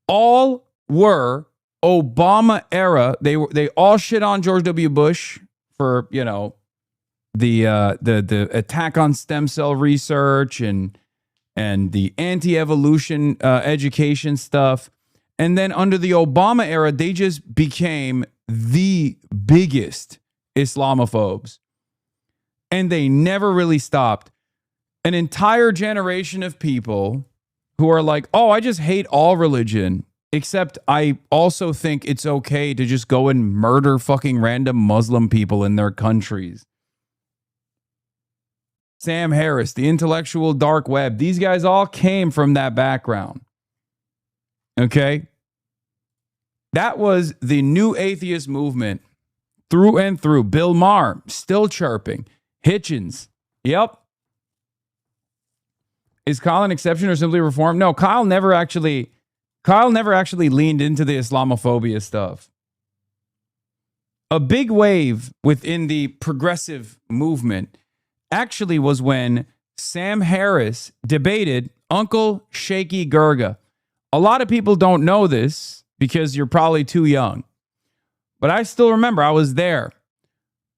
all were Obama era. They all shit on George W. Bush for, you know, the attack on stem cell research and the anti-evolution education stuff. And then under the Obama era, they just became the biggest Islamophobes. And they never really stopped. An entire generation of people who are like, oh, I just hate all religion, except I also think it's okay to just go and murder fucking random Muslim people in their countries. Sam Harris, the intellectual dark web. These guys all came from that background. Okay? That was the new atheist movement through and through. Bill Maher, still chirping. Hitchens. Yep. Is Kyle an exception or simply reformed? No, Kyle never actually leaned into the Islamophobia stuff. A big wave within the progressive movement actually was when Sam Harris debated Uncle Shaky Gurga. A lot of people don't know this because you're probably too young. But I still remember I was there.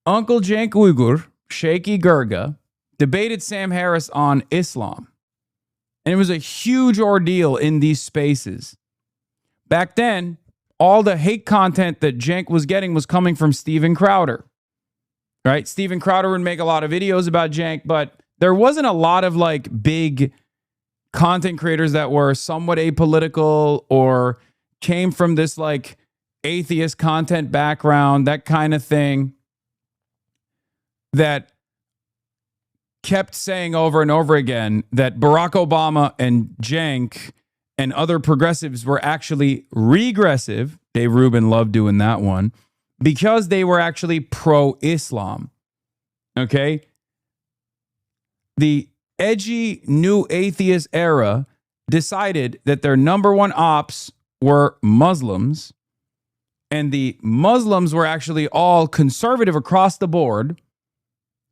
Uncle Cenk Uygur, Shaky Gurga, debated Sam Harris on Islam. And it was a huge ordeal in these spaces. Back then, all the hate content that Cenk was getting was coming from Steven Crowder. Right? Steven Crowder would make a lot of videos about Cenk, but there wasn't a lot of like big content creators that were somewhat apolitical or came from this like atheist content background, that kind of thing, that kept saying over and over again that Barack Obama and Cenk and other progressives were actually regressive. Dave Rubin loved doing that one because they were actually pro-Islam. Okay? The edgy new atheist era decided that their number one ops were Muslims, and the Muslims were actually all conservative across the board,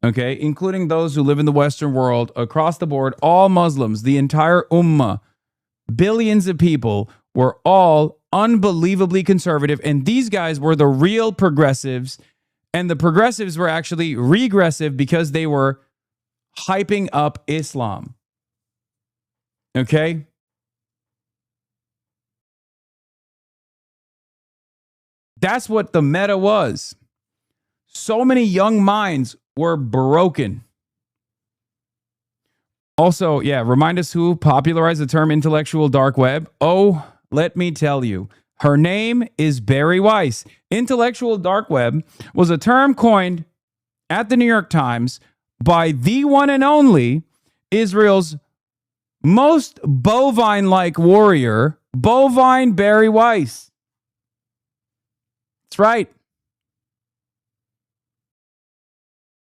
okay, including those who live in the Western world, across the board, all Muslims, the entire ummah, billions of people were all unbelievably conservative, and these guys were the real progressives, and the progressives were actually regressive because they were hyping up Islam. Okay? That's what the meta was. So many young minds were broken. Also, yeah, remind us who popularized the term intellectual dark web. Oh, let me tell you. Her name is Bari Weiss. Intellectual dark web was a term coined at the New York Times by the one and only Israel's most bovine-like warrior, bovine Bari Weiss. That's right.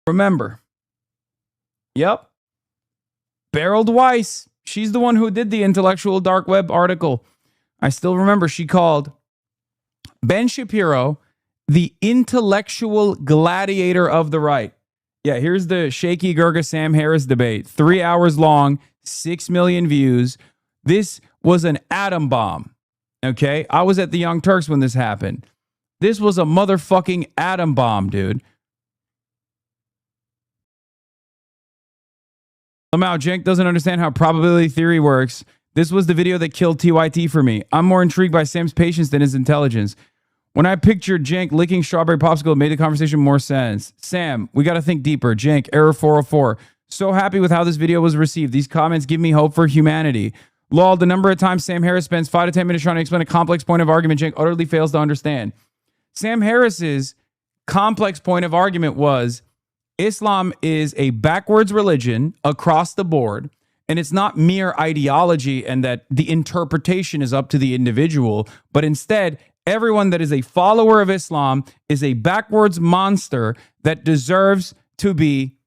Remember. Yep. Beryl Weiss. She's the one who did the intellectual dark web article. I still remember she called Ben Shapiro the intellectual gladiator of the right. Yeah, here's the Shaky Gurga Sam Harris debate. 3 hours long, 6 million views. This was an atom bomb. Okay? I was at the Young Turks when this happened. This was a motherfucking atom bomb, dude. Somehow Cenk doesn't understand how probability theory works. This was the video that killed TYT for me. I'm more intrigued by Sam's patience than his intelligence. When I pictured Cenk licking strawberry popsicle, it made the conversation more sense. Sam, we got to think deeper. Cenk, error 404. So happy with how this video was received. These comments give me hope for humanity. Lol, the number of times Sam Harris spends 5 to 10 minutes trying to explain a complex point of argument Cenk utterly fails to understand. Sam Harris's complex point of argument was Islam is a backwards religion across the board, and it's not mere ideology and that the interpretation is up to the individual, but instead, everyone that is a follower of Islam is a backwards monster that deserves to be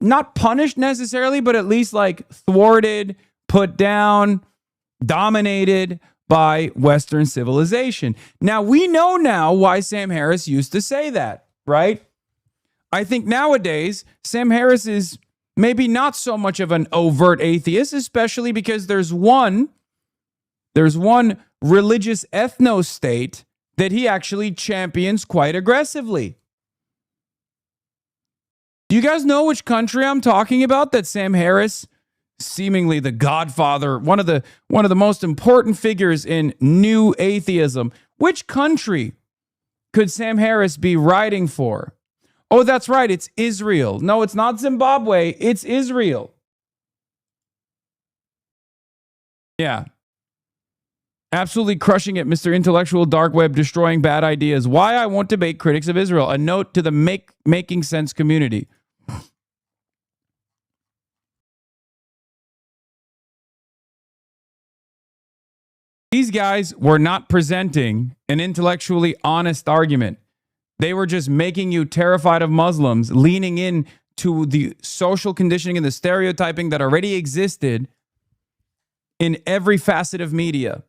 not punished necessarily, but at least like thwarted, put down, dominated by Western civilization. Now, we know now why Sam Harris used to say that, right? I think nowadays, Sam Harris is maybe not so much of an overt atheist, especially because there's one religious ethno-state that he actually champions quite aggressively. Do you guys know which country I'm talking about that Sam Harris, seemingly the godfather, one of the most important figures in new atheism, which country could Sam Harris be writing for? Oh, that's right, it's Israel. No, it's not Zimbabwe, it's Israel. Yeah. Absolutely crushing it, Mr. Intellectual Dark Web, destroying bad ideas. Why I won't debate critics of Israel. A note to the making sense community. These guys were not presenting an intellectually honest argument. They were just making you terrified of Muslims, leaning in to the social conditioning and the stereotyping that already existed in every facet of media.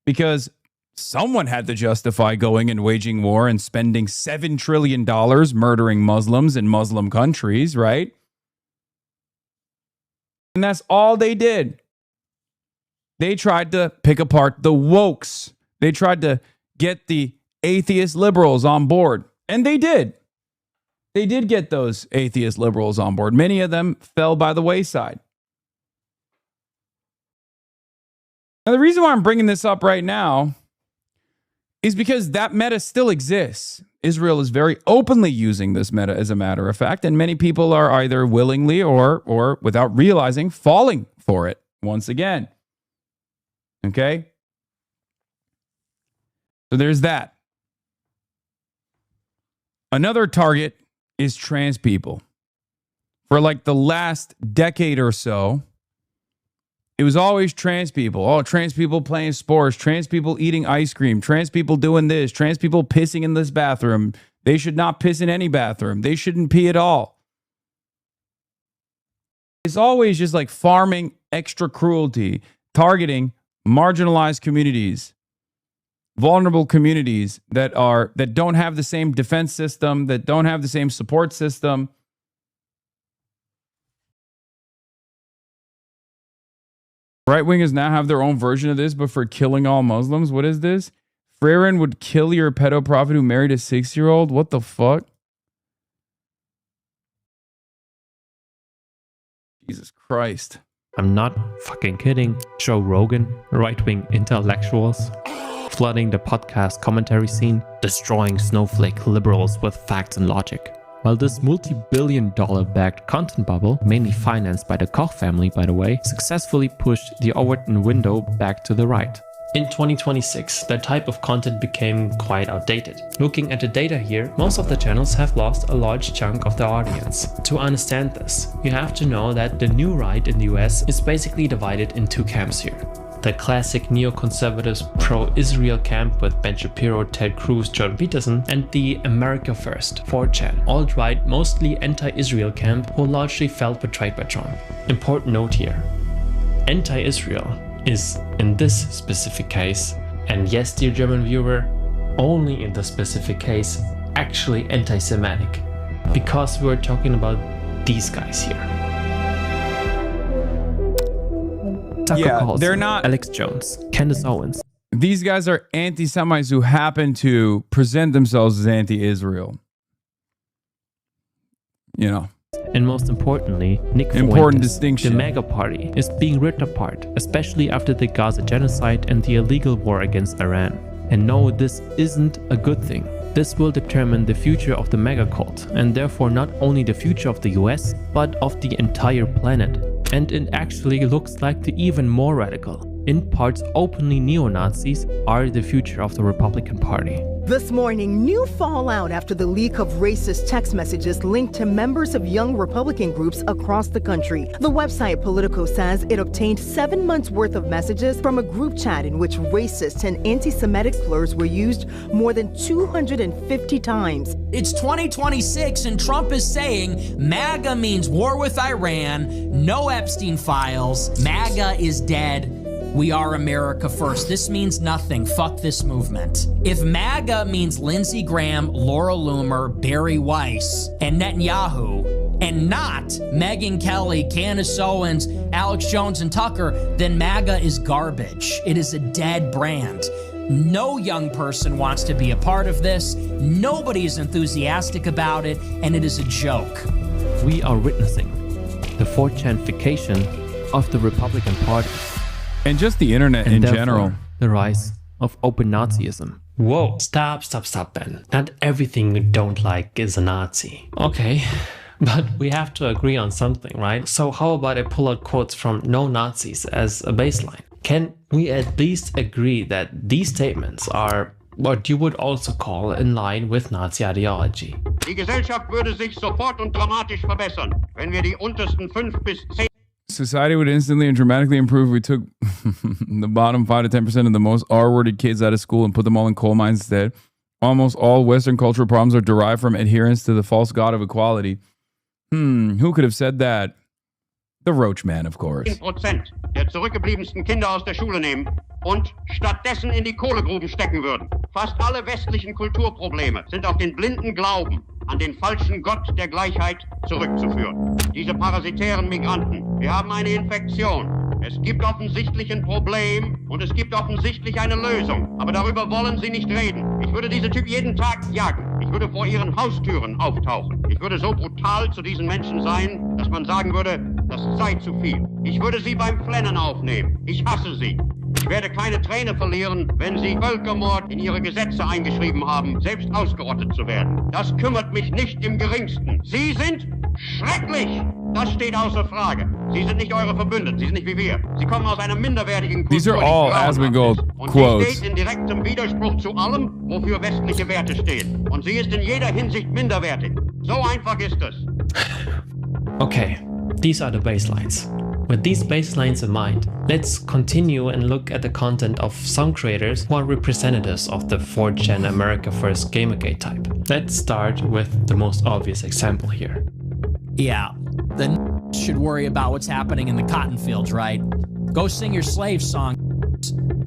Because someone had to justify going and waging war and spending $7 trillion murdering Muslims in Muslim countries, right? And that's all they did. They tried to pick apart the wokes. They tried to get the atheist liberals on board. And they did. They did get those atheist liberals on board. Many of them fell by the wayside. Now, the reason why I'm bringing this up right now is because that meta still exists. Israel is very openly using this meta, as a matter of fact, and many people are either willingly or without realizing falling for it once again. Okay? So there's that. Another target is trans people. For like the last decade or so, it was always trans people. Oh, trans people playing sports, trans people eating ice cream, trans people doing this, trans people pissing in this bathroom. They should not piss in any bathroom. They shouldn't pee at all. It's always just like farming extra cruelty, targeting marginalized communities, vulnerable communities that don't have the same defense system, that don't have the same support system. Right wingers now have their own version of this, but for killing all Muslims. What is this? Frerin would kill your pedo prophet who married a 6-year-old? What the fuck? Jesus Christ. I'm not fucking kidding. Joe Rogan, right-wing intellectuals, flooding the podcast commentary scene, destroying snowflake liberals with facts and logic. While this multi-billion-dollar backed content bubble, mainly financed by the Koch family by the way, successfully pushed the Overton window back to the right. In 2026, that type of content became quite outdated. Looking at the data here, most of the channels have lost a large chunk of their audience. To understand this, you have to know that the new right in the US is basically divided in two camps here. The classic neoconservatives pro-Israel camp with Ben Shapiro, Ted Cruz, Jordan Peterson, and the America First, 4chan, alt-right, mostly anti-Israel camp who largely felt betrayed by Trump. Important note here, anti-Israel is, in this specific case, and yes dear German viewer, only in this specific case, actually anti-Semitic, because we're talking about these guys here. Tucker Carlson, they're not Alex Jones, Candace Owens. These guys are anti-Semites who happen to present themselves as anti-Israel. You know. And most importantly, Nick Important Fuentes, distinction. the MAGA party, is being ripped apart, especially after the Gaza genocide and the illegal war against Iran. And no, this isn't a good thing. This will determine the future of the MAGA cult, and therefore not only the future of the US, but of the entire planet. And it actually looks like the even more radical, in parts openly neo-Nazis, are the future of the Republican Party. This morning, new fallout after the leak of racist text messages linked to members of young Republican groups across the country. The website Politico says it obtained 7 months' worth of messages from a group chat in which racist and anti-Semitic slurs were used more than 250 times. It's 2026 and Trump is saying MAGA means war with Iran, no Epstein files, MAGA is dead. We are America first. This means nothing. Fuck this movement. If MAGA means Lindsey Graham, Laura Loomer, Barry Weiss, and Netanyahu, and not Megyn Kelly, Candace Owens, Alex Jones, and Tucker, then MAGA is garbage. It is a dead brand. No young person wants to be a part of this. Nobody is enthusiastic about it, and it is a joke. We are witnessing the 4chanification of the Republican Party. And just the internet and in general. The rise of open Nazism. Whoa, stop, Ben. Not everything you don't like is a Nazi. Okay, but we have to agree on something, right? So how about I pull out quotes from no Nazis as a baseline? Can we at least agree that these statements are what you would also call in line with Nazi ideology? Die Gesellschaft würde sich sofort und dramatisch verbessern, wenn wir die untersten 5 bis 10 Society would instantly and dramatically improve if we took the bottom 5 to 10% of the most R-worded kids out of school and put them all in coal mines instead. Almost all Western cultural problems are derived from adherence to the false god of equality. Who could have said that? The Roach Man, of course. 10% der zurückgebliebensten Kinder aus der Schule nehmen und stattdessen in die Kohlegruben stecken würden. Fast alle westlichen Kulturprobleme sind auf den blinden Glauben an den falschen Gott der Gleichheit zurückzuführen. Diese parasitären Migranten, wir haben eine Infektion. Es gibt offensichtlich ein Problem und es gibt offensichtlich eine Lösung. Aber darüber wollen sie nicht reden. Ich würde diese Typen jeden Tag jagen. Ich würde vor ihren Haustüren auftauchen. Ich würde so brutal zu diesen Menschen sein, dass man sagen würde, das sei zu viel. Ich würde sie beim Flennen aufnehmen. Ich hasse sie. Ich werde keine Träne verlieren, wenn Sie Völkermord in Ihre Gesetze eingeschrieben haben, selbst ausgerottet zu werden. Das kümmert mich nicht im Geringsten. Sie sind schrecklich! Das steht außer Frage. Sie sind nicht eure Verbündeten, Sie sind nicht wie wir. Sie kommen aus einer minderwertigen Kultur. These are all Asmongold Und quotes. sie steht in direktem Widerspruch zu allem, wofür westliche Werte stehen. Und sie ist in jeder Hinsicht minderwertig. So einfach ist es. Okay, these are the baselines. With these baselines in mind, let's continue and look at the content of some creators who are representatives of the 4th-gen America First Gamergate type. Let's start with the most obvious example here. Yeah, the should worry about what's happening in the cotton fields, right? Go sing your slave song.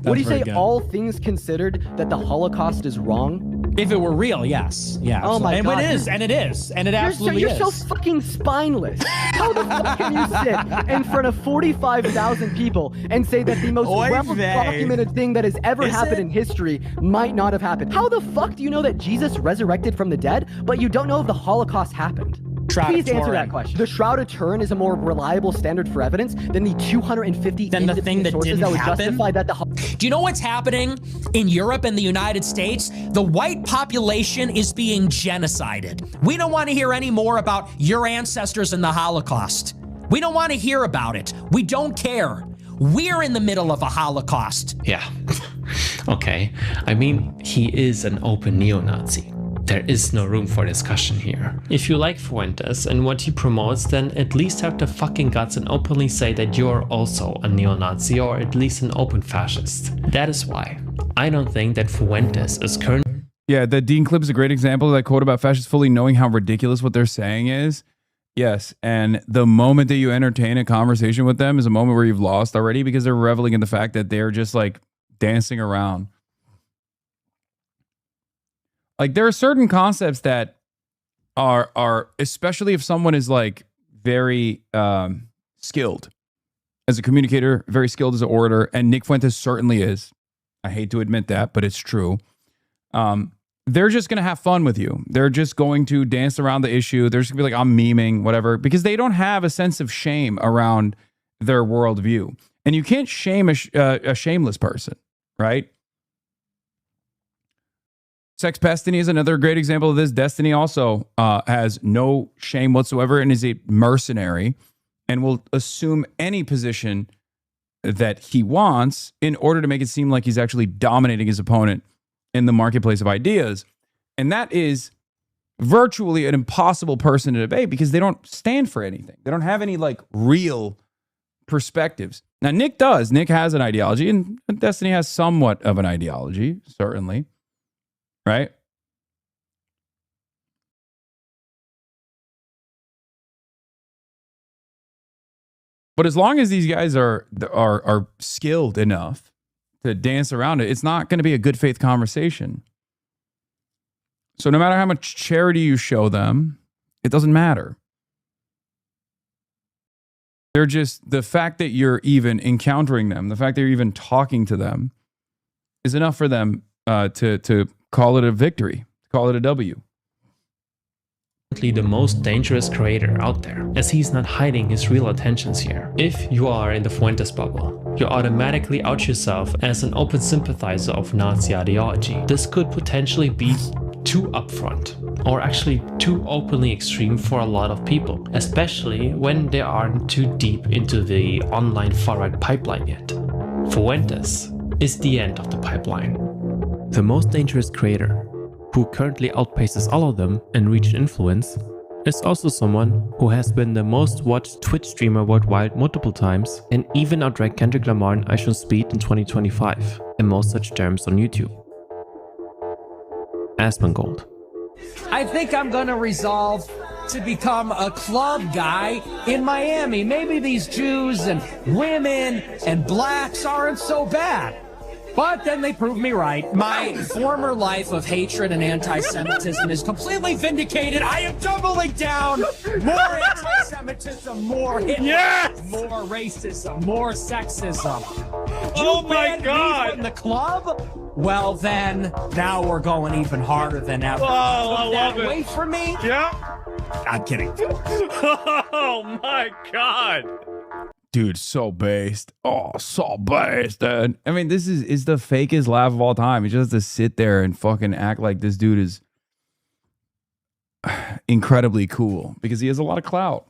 Would you say all things considered that the Holocaust is wrong? If it were real, yes. Yeah. Oh my and God. It is, and it is, and it absolutely you're is. so fucking spineless. How the fuck can you sit in front of 45,000 people and say that the most well-documented thing that has ever happened in history might not have happened? How the fuck do you know that Jesus resurrected from the dead, but you don't know if the Holocaust happened? Please answer that question. The Shroud of Turin is a more reliable standard for evidence than the 250 Than the thing that sources didn't that would happen? justify that the Do you know what's happening in Europe and the United States? The white population is being genocided. We don't want to hear any more about your ancestors in the Holocaust. We don't want to hear about it. We don't care. We're in the middle of a Holocaust. Yeah, okay. I mean, he is an open neo-Nazi. There is no room for discussion here. If you like Fuentes and what he promotes, then at least have the fucking guts and openly say that you're also a neo-Nazi or at least an open fascist. That is why I don't think that Fuentes is currently... Yeah, the Dean clip is a great example of that quote about fascists fully knowing how ridiculous what they're saying is. Yes, and the moment that you entertain a conversation with them is a moment where you've lost already because they're reveling in the fact that they're just like dancing around. Like there are certain concepts that are especially if someone is like very skilled as a communicator, very skilled as an orator, and Nick Fuentes certainly is. I hate to admit that, but it's true. They're just going to have fun with you. They're just going to dance around the issue. They're just going to be like, I'm memeing, whatever, because they don't have a sense of shame around their worldview. And you can't shame a shameless person, right? Sex Destiny is another great example of this. Destiny also has no shame whatsoever and is a mercenary and will assume any position that he wants in order to make it seem like he's actually dominating his opponent in the marketplace of ideas. And that is virtually an impossible person to debate because they don't stand for anything. They don't have any like real perspectives. Now, Nick does. Nick has an ideology and Destiny has somewhat of an ideology, certainly. Right? But as long as these guys are skilled enough to dance around it, it's not going to be a good faith conversation. So no matter how much charity you show them, it doesn't matter. They're just, the fact that you're even encountering them, the fact that you're even talking to them is enough for them to call it a victory, call it a W. The most dangerous creator out there, as he's not hiding his real intentions here. If you are in the Fuentes bubble, you automatically out yourself as an open sympathizer of Nazi ideology. This could potentially be too upfront, or actually too openly extreme for a lot of people, especially when they aren't too deep into the online far-right pipeline yet. Fuentes is the end of the pipeline. The most dangerous creator, who currently outpaces all of them in reach and influence, is also someone who has been the most watched Twitch streamer worldwide multiple times and even outranked Kendrick Lamar and iShow Speed in 2025 in most such terms on YouTube. Asmongold. I think I'm gonna resolve to become a club guy in Miami. Maybe these Jews and women and blacks aren't so bad. But then they proved me right. My former life of hatred and anti-Semitism is completely vindicated. I am doubling down. More anti-Semitism, more Hitler, more racism, more sexism. Oh my banned God. me from the club? Well then, now we're going even harder than ever. Oh, I love it. Wait for me? Yeah. I'm kidding. Oh my God. dude, so based. Oh, so based, dude. I mean, this is the fakest laugh of all time. He just has to sit there and fucking act like this dude is incredibly cool because he has a lot of clout.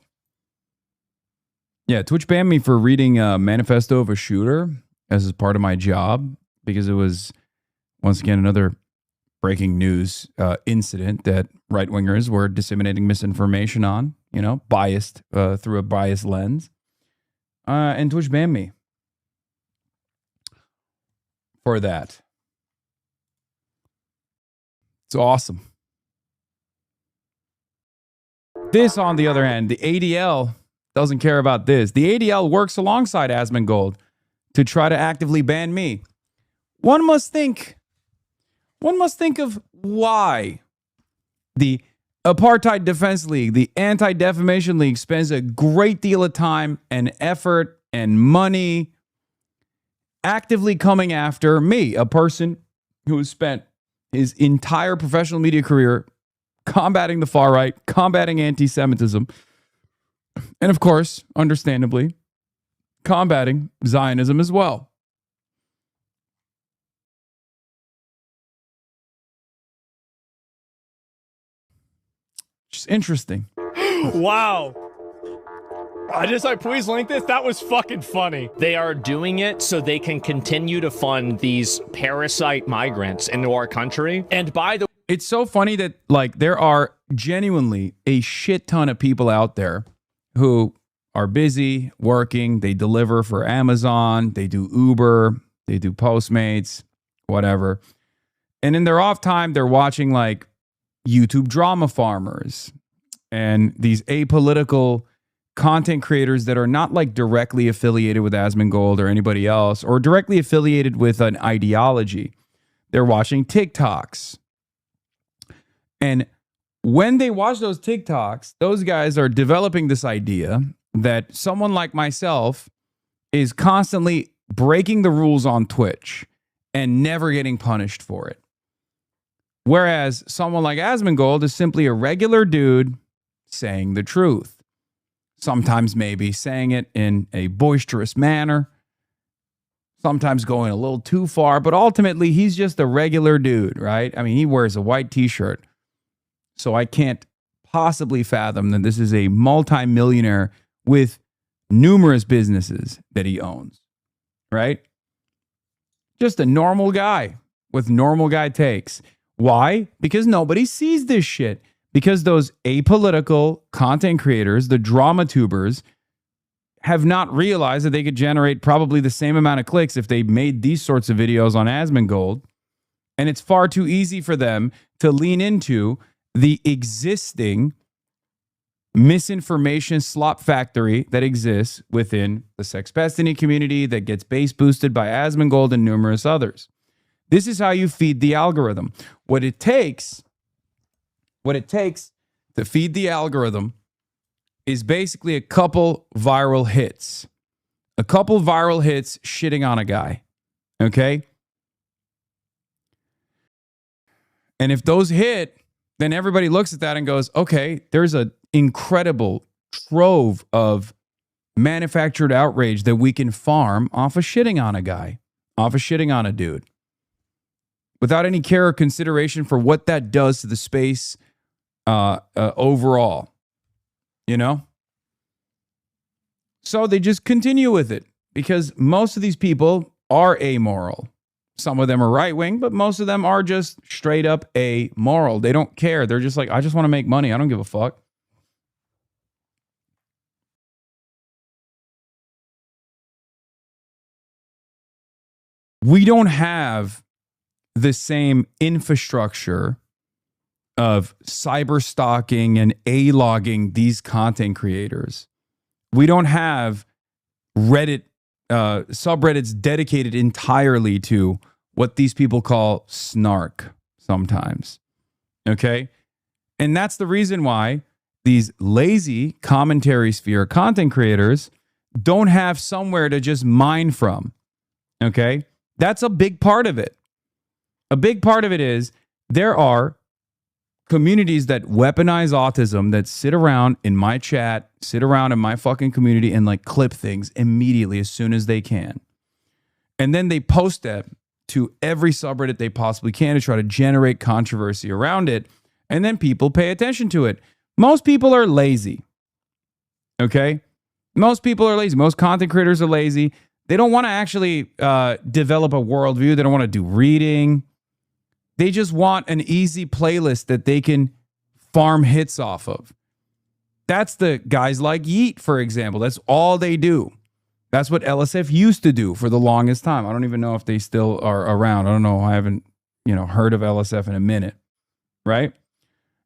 Yeah, Twitch banned me for reading Manifesto of a Shooter as part of my job because it was, once again, another breaking news incident that right-wingers were disseminating misinformation on, you know, biased through a biased lens. And Twitch banned me for that. It's awesome. This, on the other hand, the ADL doesn't care about this. The ADL works alongside Asmongold to try to actively ban me. One must think of why the Apartheid Defense League, the Anti-Defamation League, spends a great deal of time and effort and money actively coming after me, a person who has spent his entire professional media career combating the far right, combating anti-Semitism, and of course, understandably, combating Zionism as well. Just interesting. Wow. I just like, please link this. That was fucking funny. They are doing it so they can continue to fund these parasite migrants into our country. And by the it's so funny that like there are genuinely a shit ton of people out there who are busy working. They deliver for Amazon, they do Uber, they do Postmates, whatever. And in their off time, they're watching like YouTube drama farmers and these apolitical content creators that are not like directly affiliated with Asmongold or anybody else or directly affiliated with an ideology. They're watching TikToks. And when they watch those TikToks, those guys are developing this idea that someone like myself is constantly breaking the rules on Twitch and never getting punished for it. Whereas someone like Asmongold is simply a regular dude saying the truth. Sometimes maybe saying it in a boisterous manner. Sometimes going a little too far. But ultimately, he's just a regular dude, right? I mean, he wears a white t-shirt. So I can't possibly fathom that this is a multimillionaire with numerous businesses that he owns, right? Just a normal guy with normal guy takes. Why? Because nobody sees this shit. Because those apolitical content creators, the drama tubers, have not realized that they could generate probably the same amount of clicks if they made these sorts of videos on Asmongold. And it's far too easy for them to lean into the existing misinformation slop factory that exists within the Sex Destiny community that gets base boosted by Asmongold and numerous others. This is how you feed the algorithm. What it takes to feed the algorithm is basically a couple viral hits. A couple viral hits shitting on a guy. Okay? And if those hit, then everybody looks at that and goes, okay, there's an incredible trove of manufactured outrage that we can farm off of shitting on a guy, off of shitting on a dude, without any care or consideration for what that does to the space overall, you know? So they just continue with it because most of these people are amoral. Some of them are right-wing, but most of them are just straight up amoral. They don't care. They're just like, I just want to make money. I don't give a fuck. We don't have the same infrastructure of cyber stalking and A-logging these content creators. We don't have Reddit subreddits dedicated entirely to what these people call snark sometimes. Okay? And that's the reason why these lazy commentary sphere content creators don't have somewhere to just mine from. Okay? That's a big part of it. A big part of it is there are communities that weaponize autism, that sit around in my chat, sit around in my fucking community and like clip things immediately as soon as they can. And then they post that to every subreddit they possibly can to try to generate controversy around it. And then people pay attention to it. Most people are lazy. Okay? Most people are lazy. Most content creators are lazy. They don't want to actually develop a worldview. They don't want to do reading. They just want an easy playlist that they can farm hits off of. That's the guys like Yeet, for example. That's all they do. That's what LSF used to do for the longest time. I don't even know if they still are around. I don't know. I haven't, heard of LSF in a minute, right?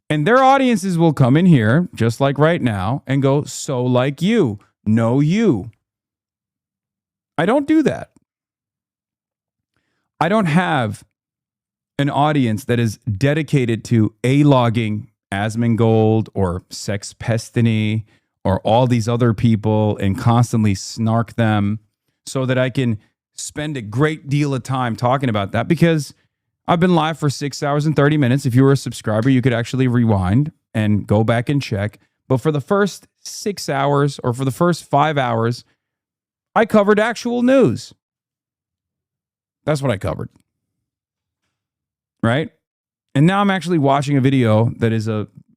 And their audiences will come in here, just like right now, and go, so like you, know you. I don't do that. I don't have an audience that is dedicated to A-logging Asmongold or Sex Pestiny or all these other people and constantly snark them so that I can spend a great deal of time talking about that, because I've been live for 6 hours and 30 minutes. If you were a subscriber, you could actually rewind and go back and check. But for the first 6 hours or for the first 5 hours, I covered actual news. That's what I covered. Right? And now I'm actually watching a video that is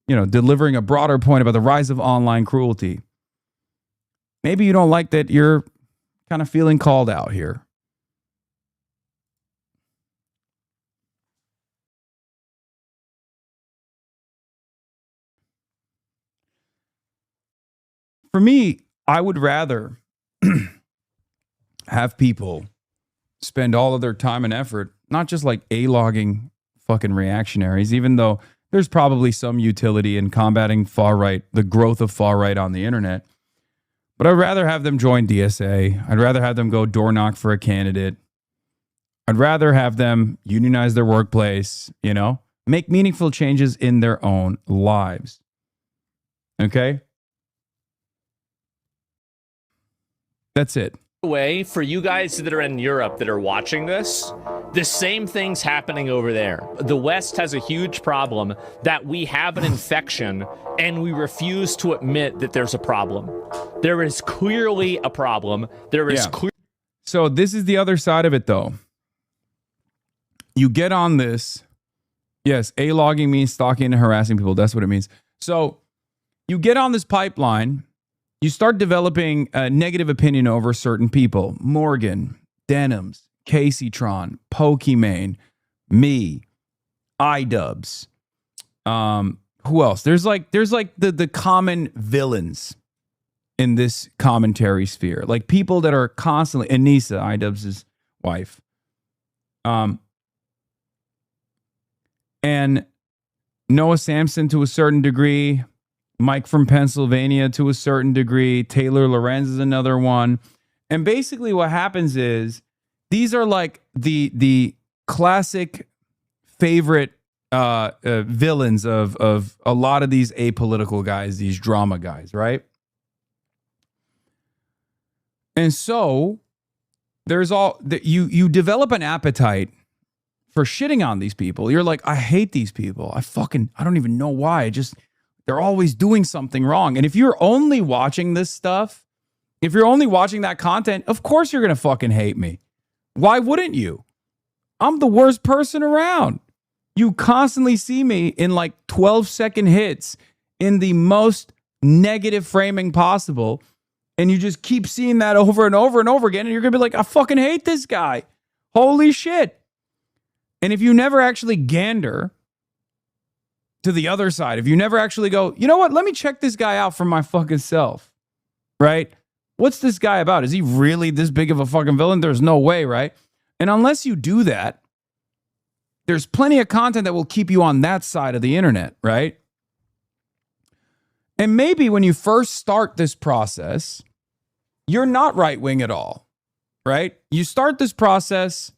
delivering a broader point about the rise of online cruelty. Maybe you don't like that you're kind of feeling called out here. For me, I would rather have people spend all of their time and effort, not just like A-logging fucking reactionaries, even though there's probably some utility in combating far-right, the growth of far-right on the internet. But I'd rather have them join DSA. I'd rather have them go door knock for a candidate. I'd rather have them unionize their workplace, make meaningful changes in their own lives. Okay? That's it. Way for you guys that are in Europe that are watching this, the same thing's happening over there. The West has a huge problem that we have an infection and we refuse to admit that there's a problem. There is clearly a problem. There is So this is the other side of it, though. You get on this. Yes, A-logging means stalking and harassing people. That's what it means. So you get on this pipeline. You start developing a negative opinion over certain people. Morgan, Denims, Caseytron, Pokimane, me, iDubbbz. Who else? There's like the common villains in this commentary sphere. Like people that are constantly, Anissa, iDubbbz's wife. And Noah Samson to a certain degree. Mike from Pennsylvania to a certain degree. Taylor Lorenz is another one. And basically what happens is these are like the classic favorite villains of a lot of these apolitical guys, these drama guys, right? And so there's you develop an appetite for shitting on these people. You're like, I hate these people. I don't even know why. They're always doing something wrong. And if you're only watching this stuff, if you're only watching that content, of course you're going to fucking hate me. Why wouldn't you? I'm the worst person around. You constantly see me in like 12-second hits in the most negative framing possible. And you just keep seeing that over and over and over again. And you're going to be like, I fucking hate this guy. Holy shit. And if you never actually gander to the other side, if you never actually go, you know what, let me check this guy out for my fucking self, right? What's this guy about? Is he really this big of a fucking villain? There's no way, right? And unless you do that, there's plenty of content that will keep you on that side of the internet, right? And maybe when you first start this process, you're not right-wing at all, right? You start this process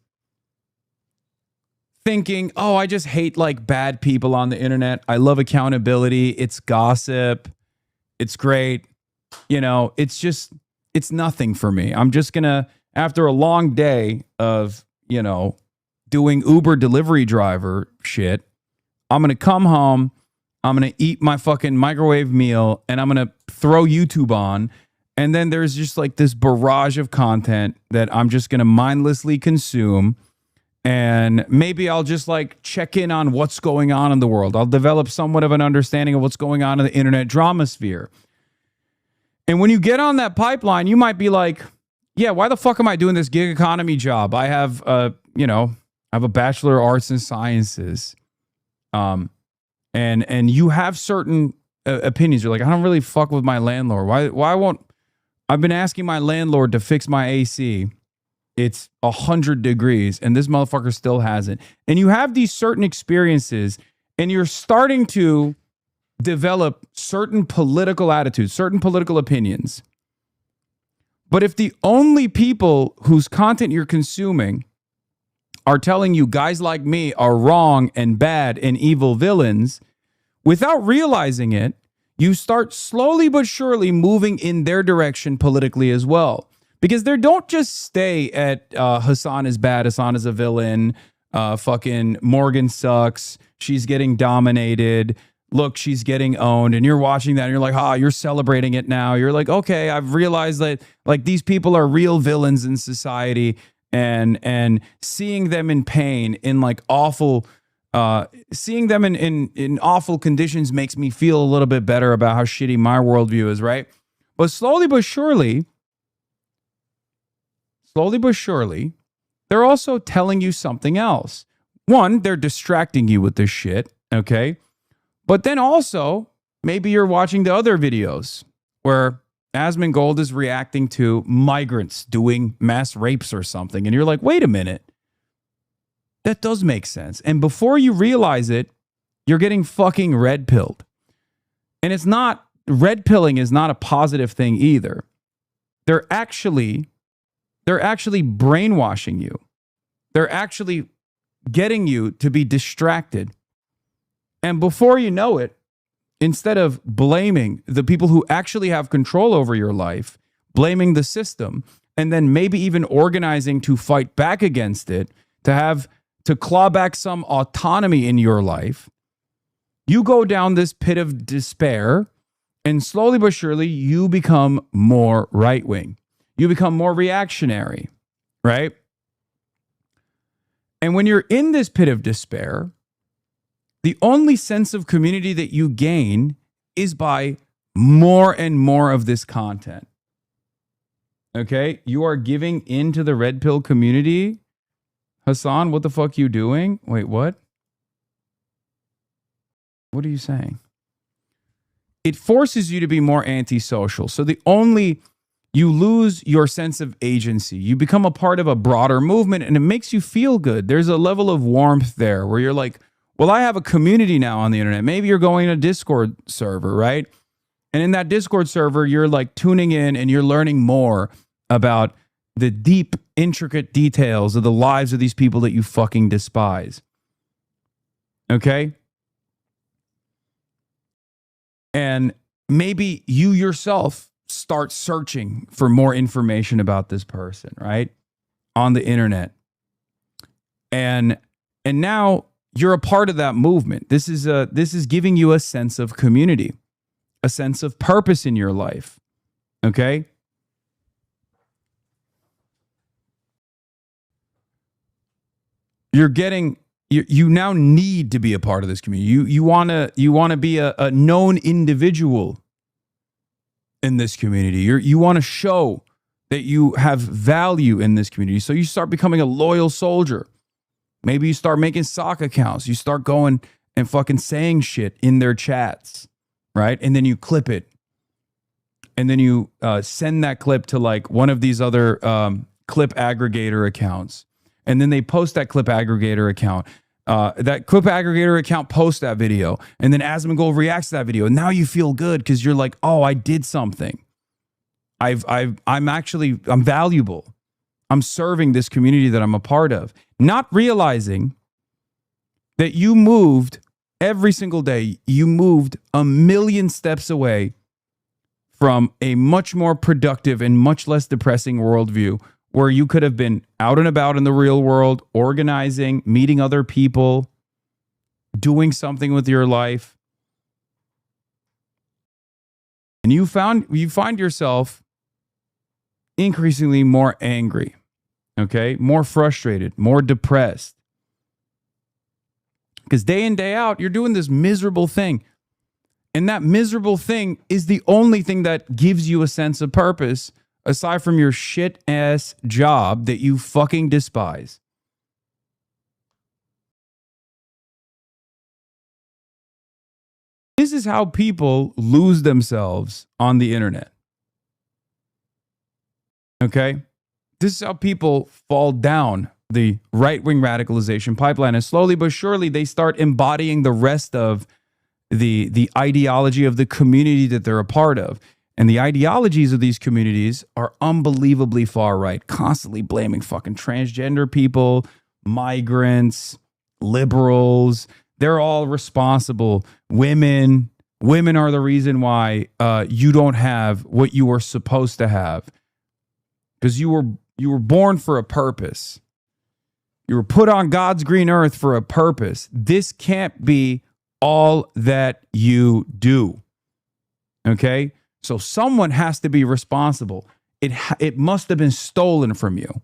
thinking, oh, I just hate like bad people on the internet. I love accountability. It's gossip. It's great. It's nothing for me. I'm just gonna, after a long day of, doing Uber delivery driver shit, I'm going to come home, I'm going to eat my fucking microwave meal, and I'm going to throw YouTube on. And then there's just like this barrage of content that I'm just going to mindlessly consume. And maybe I'll just like check in on what's going on in the world. I'll develop somewhat of an understanding of what's going on in the internet drama sphere. And when you get on that pipeline, you might be like, yeah, why the fuck am I doing this gig economy job? I have, I have a Bachelor of Arts and Sciences. And you have certain opinions. You're like, I don't really fuck with my landlord. Why won't, I've been asking my landlord to fix my AC. It's 100 degrees and this motherfucker still hasn't. And you have these certain experiences and you're starting to develop certain political attitudes, certain political opinions. But if the only people whose content you're consuming are telling you guys like me are wrong and bad and evil villains, without realizing it, you start slowly but surely moving in their direction politically as well. Because they don't just stay at Hasan is bad, Hasan is a villain, fucking Morgan sucks, she's getting dominated, look, she's getting owned, and you're watching that and you're like, you're celebrating it now. You're like, okay, I've realized that like these people are real villains in society, and seeing them in pain, in like awful, seeing them in awful conditions makes me feel a little bit better about how shitty my worldview is, right? But slowly but surely, they're also telling you something else. One, they're distracting you with this shit, okay? But then also, maybe you're watching the other videos where Asmongold is reacting to migrants doing mass rapes or something. And you're like, wait a minute. That does make sense. And before you realize it, you're getting fucking red pilled. And it's not, red pilling is not a positive thing either. They're actually brainwashing you. They're actually getting you to be distracted. And before you know it, instead of blaming the people who actually have control over your life, blaming the system, and then maybe even organizing to fight back against it, to claw back some autonomy in your life, you go down this pit of despair, and slowly but surely you become more right-wing. You become more reactionary, right? And when you're in this pit of despair, the only sense of community that you gain is by more and more of this content. Okay? You are giving into the red pill community. Hasan, what the fuck you doing? Wait, what? What are you saying? It forces you to be more antisocial. So you lose your sense of agency. You become a part of a broader movement and it makes you feel good. There's a level of warmth there where you're like, well, I have a community now on the internet. Maybe you're going to a Discord server, right? And in that Discord server, you're like tuning in and you're learning more about the deep, intricate details of the lives of these people that you fucking despise. Okay? And maybe you yourself start searching for more information about this person, right? On the internet. And now you're a part of that movement. This is giving you a sense of community, a sense of purpose in your life. Okay? You now need to be a part of this community. You want to be a known individual in this community. You want to show that you have value in this community. So you start becoming a loyal soldier. Maybe you start making sock accounts. You start going and fucking saying shit in their chats, right? And then you clip it. And then you send that clip to like one of these other clip aggregator accounts. And then they post that clip aggregator account. That clip aggregator account posts that video. And then Asmongold reacts to that video. And now you feel good because you're like, oh, I did something. I'm valuable. I'm serving this community that I'm a part of. Not realizing that you moved every single day, you moved 1,000,000 steps away from a much more productive and much less depressing worldview where you could have been out and about in the real world, organizing, meeting other people, doing something with your life, and you find yourself increasingly more angry, okay, more frustrated, more depressed, because day in, day out, you're doing this miserable thing. And that miserable thing is the only thing that gives you a sense of purpose, aside from your shit ass job that you fucking despise. This is how people lose themselves on the internet. Okay? This is how people fall down the right-wing radicalization pipeline. And slowly but surely, they start embodying the rest of the ideology of the community that they're a part of. And the ideologies of these communities are unbelievably far right, constantly blaming fucking transgender people, migrants, liberals. They're all responsible. Women are the reason why you don't have what you were supposed to have, because you were born for a purpose. You were put on God's green earth for a purpose. This can't be all that you do. Okay? So someone has to be responsible. It must have been stolen from you.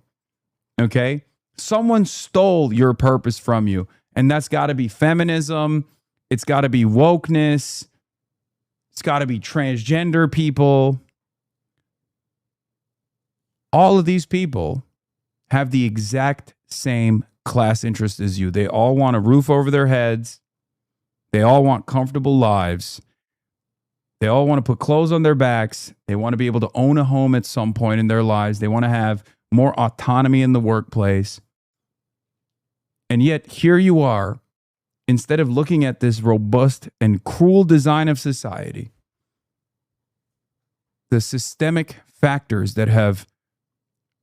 Okay? Someone stole your purpose from you. And that's got to be feminism. It's got to be wokeness. It's got to be transgender people. All of these people have the exact same class interest as you. They all want a roof over their heads. They all want comfortable lives. They all want to put clothes on their backs. They want to be able to own a home at some point in their lives. They want to have more autonomy in the workplace. And yet here you are, instead of looking at this robust and cruel design of society, the systemic factors that have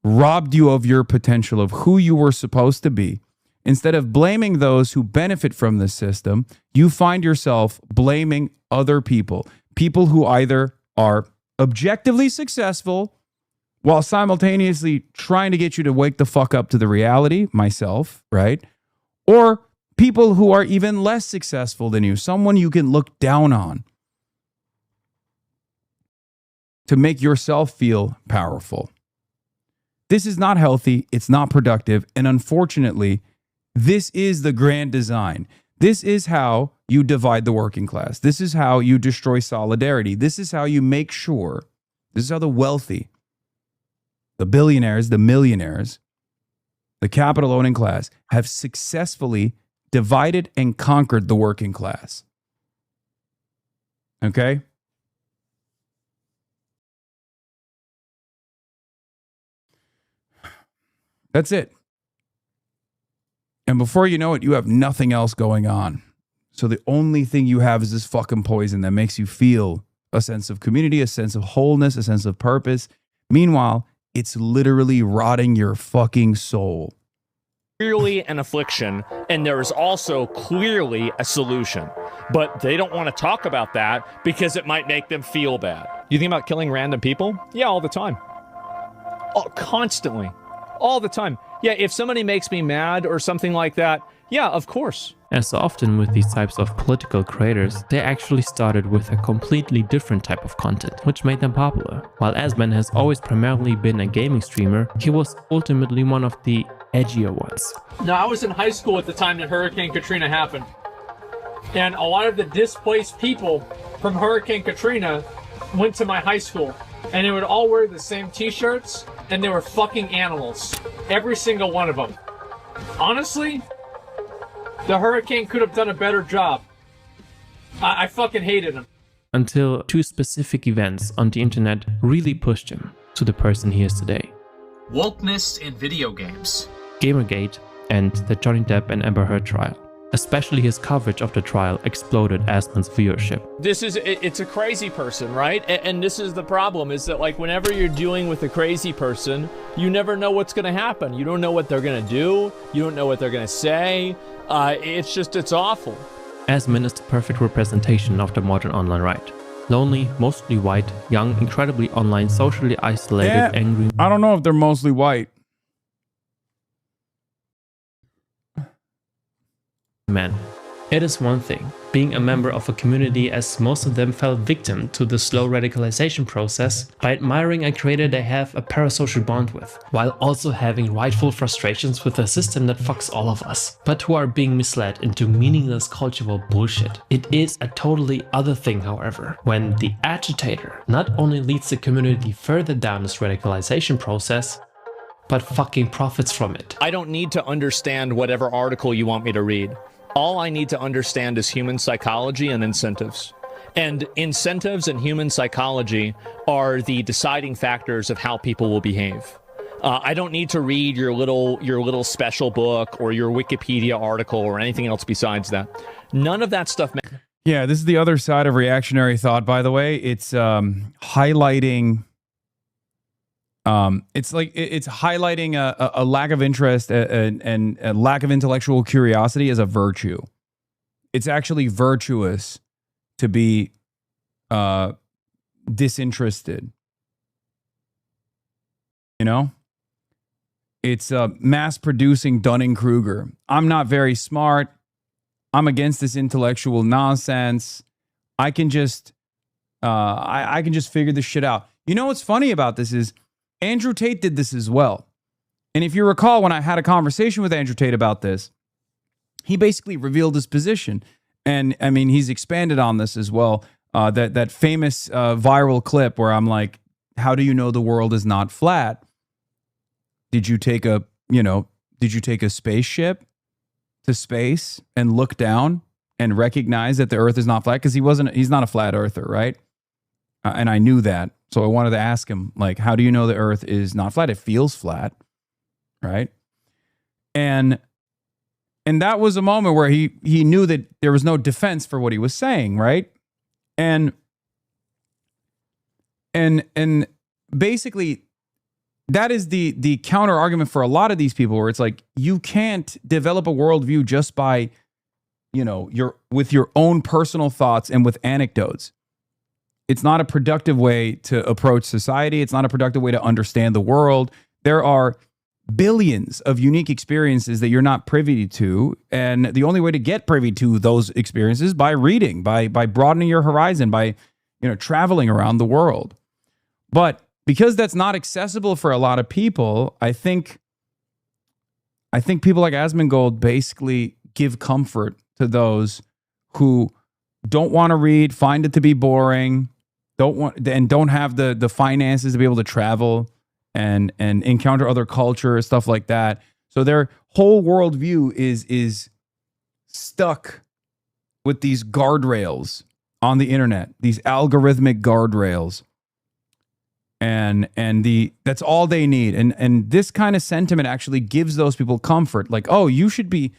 robbed you of your potential, of who you were supposed to be, instead of blaming those who benefit from the system, you find yourself blaming other people. People who either are objectively successful while simultaneously trying to get you to wake the fuck up to the reality, myself, right? Or people who are even less successful than you, someone you can look down on to make yourself feel powerful. This is not healthy. It's not productive. And unfortunately, this is the grand design. This is how you divide the working class. This is how you destroy solidarity. This is how you make sure, this is how the wealthy, the billionaires, the millionaires, the capital owning class have successfully divided and conquered the working class. Okay? That's it. And before you know it, you have nothing else going on. So the only thing you have is this fucking poison that makes you feel a sense of community, a sense of wholeness, a sense of purpose. Meanwhile, it's literally rotting your fucking soul. Clearly an affliction, and there is also clearly a solution. But they don't want to talk about that because it might make them feel bad. You think about killing random people? Yeah, all the time. Oh, constantly. All the time. Yeah, if somebody makes me mad or something like that, yeah, of course. As so often with these types of political creators, they actually started with a completely different type of content, which made them popular. While Asman has always primarily been a gaming streamer, he was ultimately one of the edgier ones. Now, I was in high school at the time that Hurricane Katrina happened. And a lot of the displaced people from Hurricane Katrina went to my high school. And they would all wear the same t-shirts, and they were fucking animals. Every single one of them. Honestly, the hurricane could have done a better job. I fucking hated him. Until two specific events on the internet really pushed him to the person he is today. Wokeness in video games. Gamergate and the Johnny Depp and Amber Heard trial. Especially his coverage of the trial exploded Asman's viewership. It's a crazy person, right? And this is the problem, is that like whenever you're dealing with a crazy person, you never know what's gonna happen. You don't know what they're gonna do. You don't know what they're gonna say. It's awful. Asman is the perfect representation of the modern online right. Lonely, mostly white, young, incredibly online, socially isolated, angry. I don't know if they're mostly white. Man. It is one thing being a member of a community, as most of them fell victim to the slow radicalization process by admiring a creator they have a parasocial bond with, while also having rightful frustrations with a system that fucks all of us, but who are being misled into meaningless cultural bullshit. It is a totally other thing, however, when the agitator not only leads the community further down this radicalization process, but fucking profits from it. I don't need to understand whatever article you want me to read. All I need to understand is human psychology and incentives. And incentives and human psychology are the deciding factors of how people will behave. I don't need to read your little special book or your Wikipedia article or anything else besides that. None of that stuff. Yeah, this is the other side of reactionary thought, by the way. It's highlighting... it's highlighting a lack of interest and a lack of intellectual curiosity as a virtue. It's actually virtuous to be disinterested. You know? It's mass producing Dunning-Kruger. I'm not very smart. I'm against this intellectual nonsense. I can just I can just figure this shit out. You know what's funny about this is Andrew Tate did this as well. And if you recall, when I had a conversation with Andrew Tate about this, he basically revealed his position. And I mean, he's expanded on this as well. That famous viral clip where I'm like, how do you know the world is not flat? Did you take a spaceship to space and look down and recognize that the earth is not flat? Because he's not a flat earther, right? And I knew that. So I wanted to ask him, like, how do you know the earth is not flat? It feels flat, right? And that was a moment where he knew that there was no defense for what he was saying, right? And basically that is the counter argument for a lot of these people, where it's like, you can't develop a worldview just by, with your own personal thoughts and with anecdotes. It's not a productive way to approach society. It's not a productive way to understand the world. There are billions of unique experiences that you're not privy to. And the only way to get privy to those experiences is by reading, by broadening your horizon, by, traveling around the world. But because that's not accessible for a lot of people, I think people like Asmongold basically give comfort to those who don't want to read, find it to be boring, don't have the finances to be able to travel and encounter other culture, stuff like that. So their whole worldview is stuck with these guardrails on the internet, these algorithmic guardrails. And that's all they need. And this kind of sentiment actually gives those people comfort. Like, oh, you should be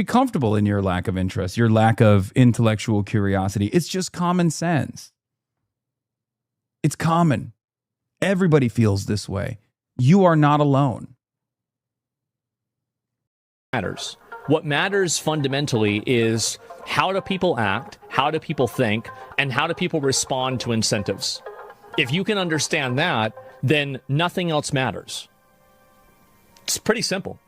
comfortable in your lack of interest, your lack of intellectual curiosity. It's just common sense. It's common. Everybody feels this way. You are not alone. Matters. What matters fundamentally is, how do people act, how do people think, and how do people respond to incentives? If you can understand that, then nothing else matters. It's pretty simple.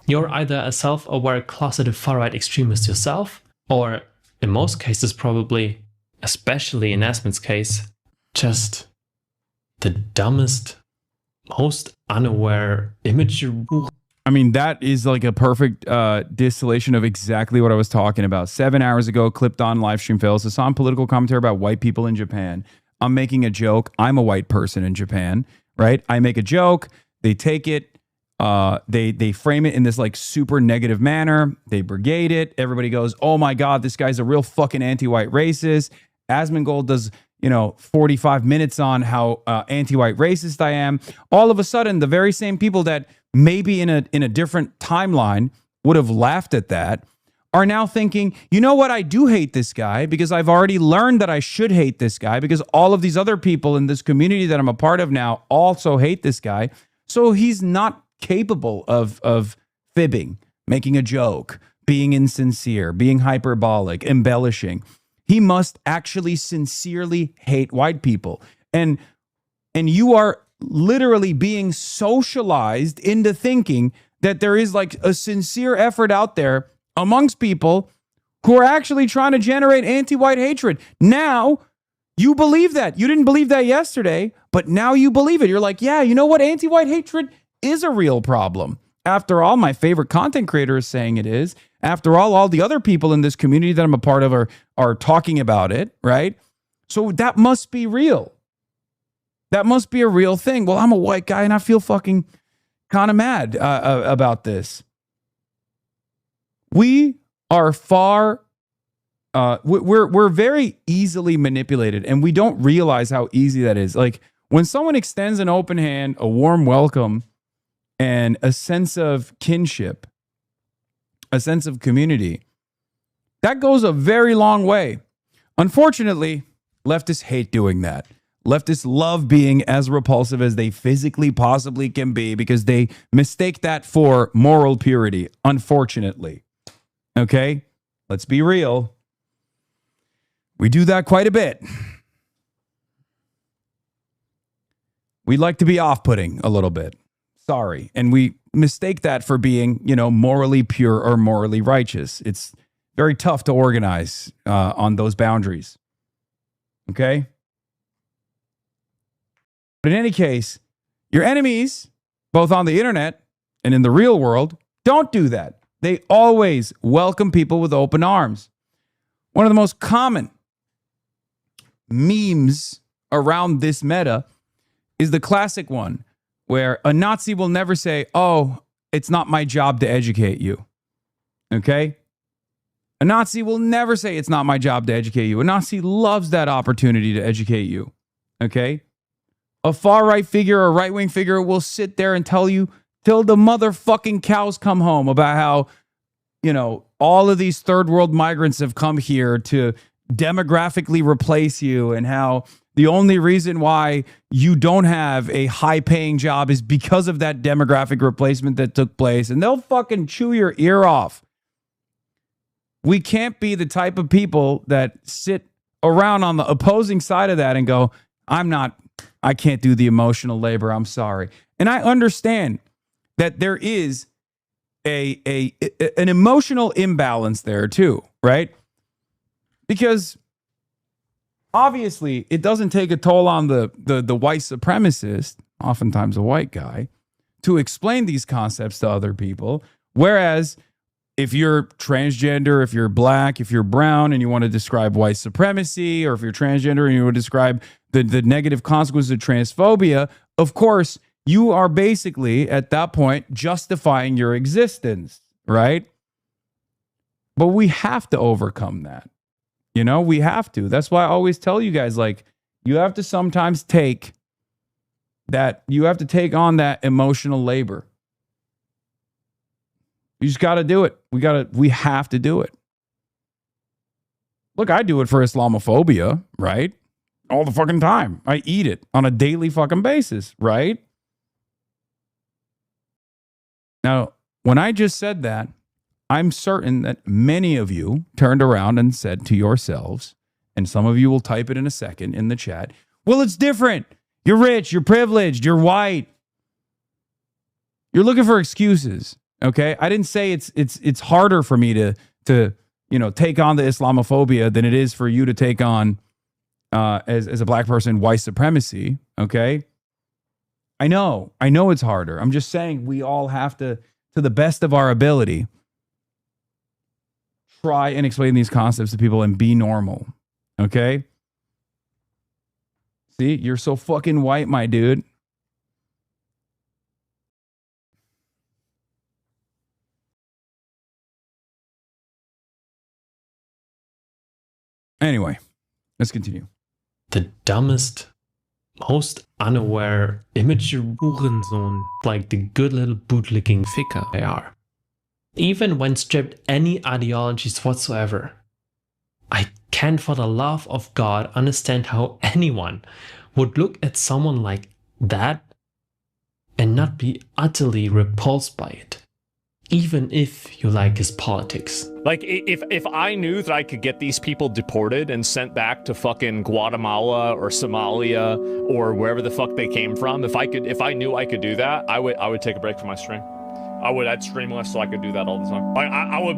You're either a self-aware closeted far-right extremist yourself, or in most cases probably, especially in Asmon's case, just the dumbest, most unaware immature. I mean, that is like a perfect distillation of exactly what I was talking about. 7 hours ago, clipped on live stream fails. Hasan political commentary about white people in Japan. I'm making a joke. I'm a white person in Japan, right? I make a joke. They take it. They frame it in this like super negative manner. They brigade it. Everybody goes, oh my God, this guy's a real fucking anti-white racist. Asmongold does, 45 minutes on how anti-white racist I am. All of a sudden, the very same people that maybe in a different timeline would have laughed at that are now thinking, you know what, I do hate this guy because I've already learned that I should hate this guy because all of these other people in this community that I'm a part of now also hate this guy. So he's not capable of fibbing, making a joke, being insincere, being hyperbolic, embellishing. He must actually sincerely hate white people. And you are literally being socialized into thinking that there is like a sincere effort out there amongst people who are actually trying to generate anti-white hatred. Now, you believe that. You didn't believe that yesterday, but now you believe it. You're like, yeah, you know what? Anti-white hatred is a real problem. After all, my favorite content creator is saying it is. After all the other people in this community that I'm a part of are talking about it, right? So that must be real. That must be a real thing. Well, I'm a white guy and I feel fucking kind of mad about this. We are we're very easily manipulated, and we don't realize how easy that is. Like when someone extends an open hand, a warm welcome, and a sense of kinship, a sense of community, that goes a very long way. Unfortunately, leftists hate doing that. Leftists love being as repulsive as they physically possibly can be because they mistake that for moral purity, unfortunately. Okay? Let's be real. We do that quite a bit. We like to be off-putting a little bit. Sorry. And we mistake that for being, morally pure or morally righteous. It's very tough to organize on those boundaries. Okay? But in any case, your enemies, both on the internet and in the real world, don't do that. They always welcome people with open arms. One of the most common memes around this meta is the classic one where a Nazi will never say, "Oh, it's not my job to educate you." Okay? A Nazi will never say, "It's not my job to educate you." A Nazi loves that opportunity to educate you. Okay? A far-right figure or right-wing figure will sit there and tell you till the motherfucking cows come home about how, all of these third world migrants have come here to demographically replace you, and how the only reason why you don't have a high-paying job is because of that demographic replacement that took place, and they'll fucking chew your ear off. We can't be the type of people that sit around on the opposing side of that and go, I can't do the emotional labor, I'm sorry. And I understand that there is an emotional imbalance there too, right? Because obviously it doesn't take a toll on the white supremacist, oftentimes a white guy, to explain these concepts to other people. Whereas if you're transgender, if you're black, if you're brown and you want to describe white supremacy, or if you're transgender and you want to describe the negative consequences of transphobia, of course, you are basically at that point justifying your existence, right? But we have to overcome that. We have to. That's why I always tell you guys, you have to sometimes take on that emotional labor. You just got to do it. We have to do it. Look, I do it for Islamophobia, right? All the fucking time. I eat it on a daily fucking basis, right? Now, when I just said that, I'm certain that many of you turned around and said to yourselves, and some of you will type it in a second in the chat, well, it's different. You're rich, you're privileged, you're white. You're looking for excuses, okay? I didn't say it's harder for me to take on the Islamophobia than it is for you to take on, as a black person, white supremacy, okay? I know it's harder. I'm just saying we all have to the best of our ability, try and explain these concepts to people and be normal, okay? See, you're so fucking white, my dude. Anyway, let's continue. The dumbest, most unaware, immature Hurensohn, like the good little bootlicking ficker they are. Even when stripped any ideologies whatsoever. I can't for the love of God understand how anyone would look at someone like that and not be utterly repulsed by it. Even if you like his politics. Like, if I knew that I could get these people deported and sent back to fucking Guatemala or Somalia or wherever the fuck they came from, if I knew I could do that, I would take a break from my stream. I'd stream less so I could do that all the time. Like I'll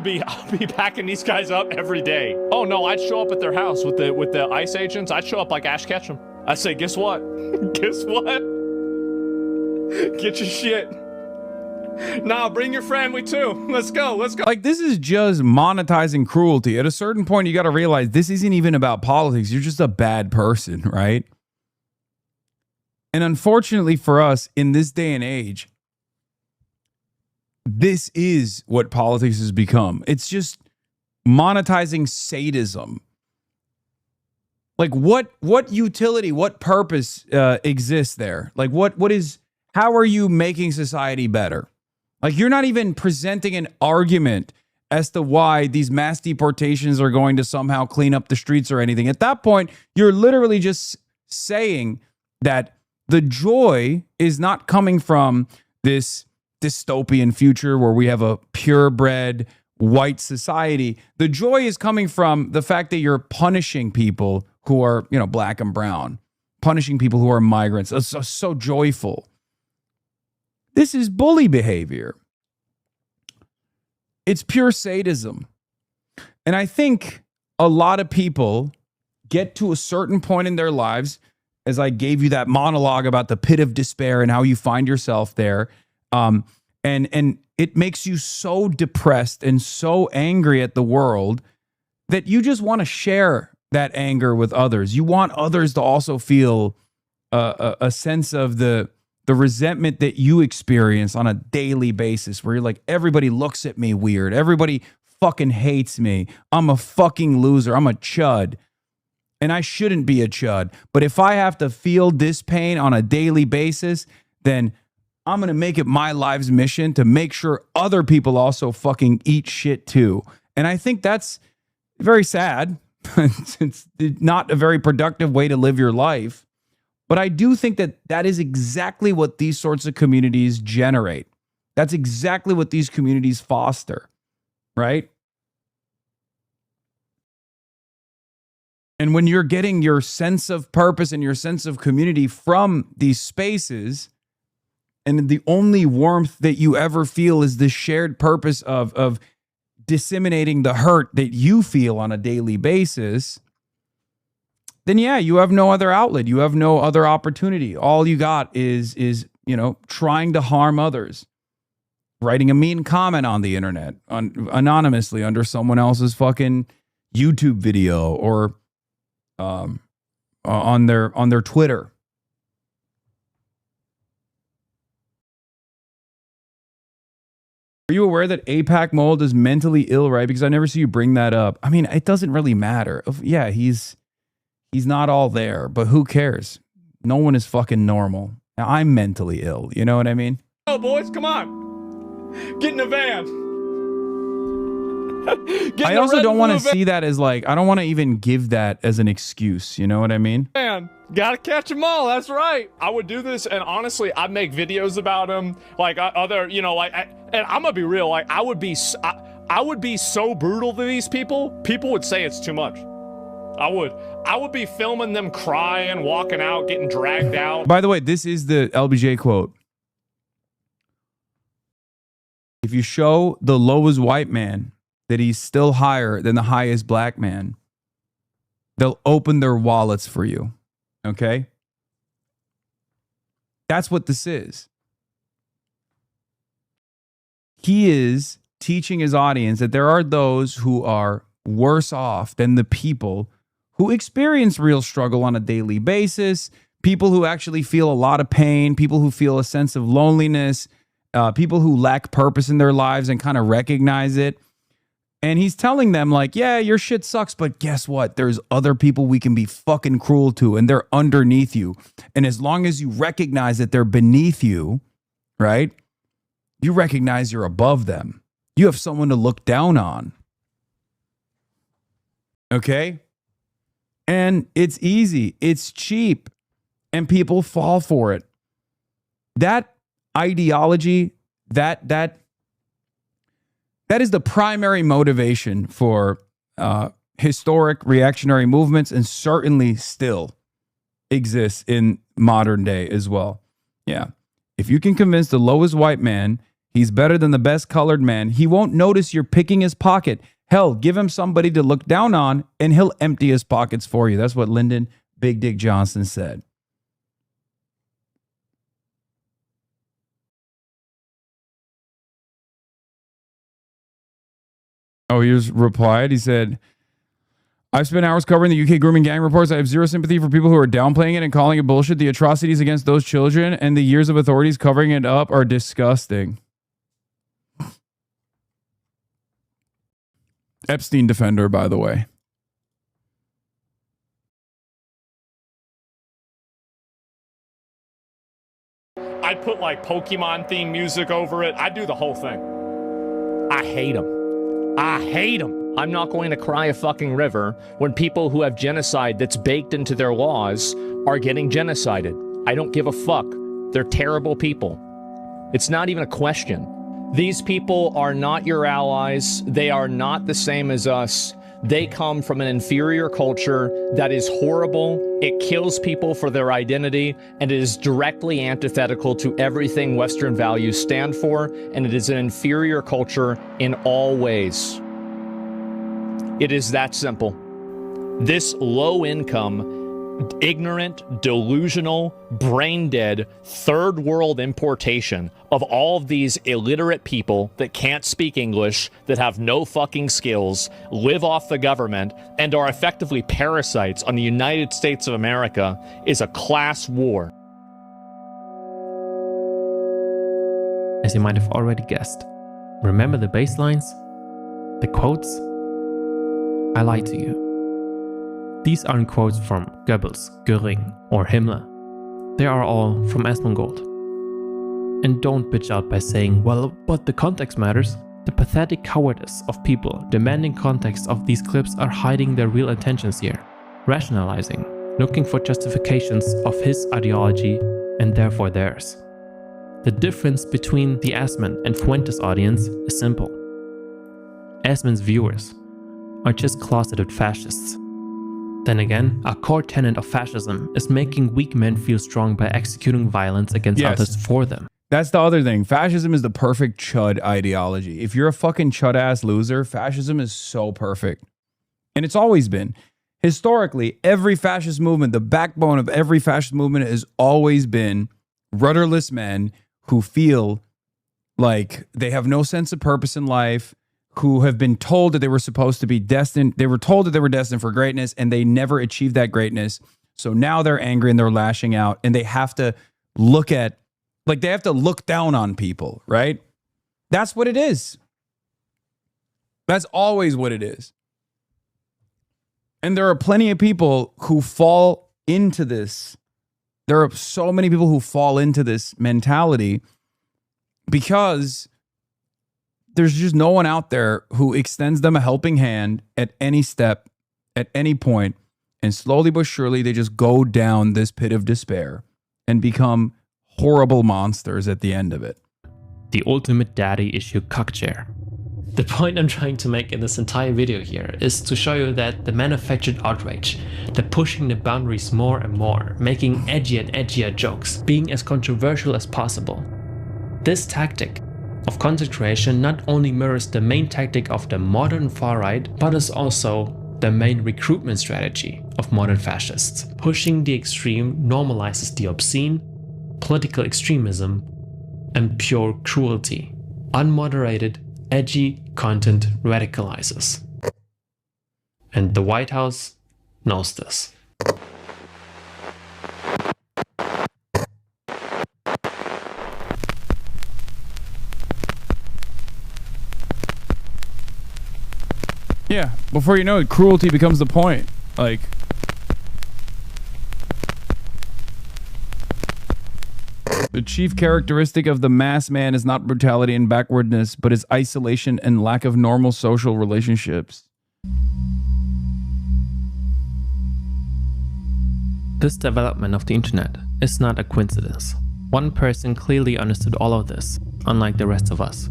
be packing these guys up every day. Oh no, I'd show up at their house with the ICE agents. I'd show up like Ash Ketchum. I'd say, guess what? Guess what? Get your shit. Nah, bring your family too. Let's go. Let's go. Like, this is just monetizing cruelty. At a certain point, you got to realize this isn't even about politics. You're just a bad person, right? And unfortunately for us, in this day and age, this is what politics has become. It's just monetizing sadism. Like, what utility, what purpose exists there? Like, how are you making society better? Like, you're not even presenting an argument as to why these mass deportations are going to somehow clean up the streets or anything. At that point, you're literally just saying that the joy is not coming from this dystopian future where we have a purebred white society. The joy is coming from the fact that you're punishing people who are, black and brown, punishing people who are migrants. It's so joyful. This is bully behavior. It's pure sadism. And I think a lot of people get to a certain point in their lives, as I gave you that monologue about the pit of despair and how you find yourself there. And it makes you so depressed and so angry at the world that you just want to share that anger with others. You want others to also feel a sense of the resentment that you experience on a daily basis, where you're like, everybody looks at me weird. Everybody fucking hates me. I'm a fucking loser. I'm a chud. And I shouldn't be a chud. But if I have to feel this pain on a daily basis, then I'm going to make it my life's mission to make sure other people also fucking eat shit too. And I think that's very sad. It's not a very productive way to live your life. But I do think that is exactly what these sorts of communities generate. That's exactly what these communities foster, right? And when you're getting your sense of purpose and your sense of community from these spaces, and the only warmth that you ever feel is the shared purpose of disseminating the hurt that you feel on a daily basis, then yeah, you have no other outlet. You have no other opportunity. All you got is trying to harm others, writing a mean comment on the internet, anonymously under someone else's fucking YouTube video or on their Twitter. Are you aware that APAC mold is mentally ill, right? Because I never see you bring that up. I mean, it doesn't really matter. Yeah, he's not all there, but who cares? No one is fucking normal. Now, I'm mentally ill. You know what I mean? Oh, boys, come on. Get in the van. I also don't want to see that as like, I don't want to even give that as an excuse. You know what I mean? Man, gotta catch them all. That's right. I would do this, and honestly, I'd make videos about them. Like other, and I'm gonna be real. Like I would be so brutal to these people. People would say it's too much. I would be filming them crying, walking out, getting dragged out. By the way, this is the LBJ quote. If you show the lowest white man that he's still higher than the highest black man, they'll open their wallets for you. Okay? That's what this is. He is teaching his audience that there are those who are worse off than the people who experience real struggle on a daily basis, people who actually feel a lot of pain, people who feel a sense of loneliness, people who lack purpose in their lives and kind of recognize it. And he's telling them like, yeah, your shit sucks, but guess what? There's other people we can be fucking cruel to, and they're underneath you. And as long as you recognize that they're beneath you, right? You recognize you're above them. You have someone to look down on. Okay? And it's easy. It's cheap. And people fall for it. That ideology, that is the primary motivation for historic reactionary movements, and certainly still exists in modern day as well. Yeah. If you can convince the lowest white man he's better than the best colored man, he won't notice you're picking his pocket. Hell, give him somebody to look down on and he'll empty his pockets for you. That's what Lyndon Big Dick Johnson said. Oh, he just replied. He said, I've spent hours covering the UK grooming gang reports. I have zero sympathy for people who are downplaying it and calling it bullshit. The atrocities against those children and the years of authorities covering it up are disgusting. Epstein defender, by the way. I'd put like Pokemon theme music over it. I'd do the whole thing. I hate them. I hate them. I'm not going to cry a fucking river when people who have genocide that's baked into their laws are getting genocided. I don't give a fuck. They're terrible people. It's not even a question. These people are not your allies. They are not the same as us. They come from an inferior culture that is horrible. It kills people for their identity, and it is directly antithetical to everything Western values stand for, and it is an inferior culture in all ways. It is that simple. This low-income, ignorant, delusional, brain-dead, third-world importation of all of these illiterate people that can't speak English, that have no fucking skills, live off the government, and are effectively parasites on the United States of America is a class war. As you might have already guessed, remember the baselines? The quotes? I lied to you. These aren't quotes from Goebbels, Göring, or Himmler. They are all from Asmongold. And don't bitch out by saying, well, but the context matters. The pathetic cowardice of people demanding context of these clips are hiding their real intentions here, rationalizing, looking for justifications of his ideology and therefore theirs. The difference between the Asman and Fuentes audience is simple. Asman's viewers are just closeted fascists. Then again, a core tenet of fascism is making weak men feel strong by executing violence against others for them. That's the other thing. Fascism is the perfect chud ideology. If you're a fucking chud-ass loser, fascism is so perfect. And it's always been. Historically, every fascist movement, the backbone of every fascist movement has always been rudderless men who feel like they have no sense of purpose in life, who have been told that they were supposed to be destined. They were told that they were destined for greatness and they never achieved that greatness. So now they're angry and they're lashing out and they have to look at, like they have to look down on people, right? That's what it is. That's always what it is. And there are plenty of people who fall into this. There are so many people who fall into this mentality because there's just no one out there who extends them a helping hand at any step, at any point, and slowly but surely they just go down this pit of despair and become horrible monsters at the end of it. The ultimate daddy issue cockchair. The point I'm trying to make in this entire video here is to show you that the manufactured outrage, the pushing the boundaries more and more, making edgier and edgier jokes, being as controversial as possible. This tactic of content creation not only mirrors the main tactic of the modern far-right, but is also the main recruitment strategy of modern fascists. Pushing the extreme normalizes the obscene, political extremism, and pure cruelty. Unmoderated, edgy content radicalizes. And the White House knows this. Yeah, before you know it, cruelty becomes the point. Like, the chief characteristic of the mass man is not brutality and backwardness, but is isolation and lack of normal social relationships. This development of the internet is not a coincidence. One person clearly understood all of this, unlike the rest of us.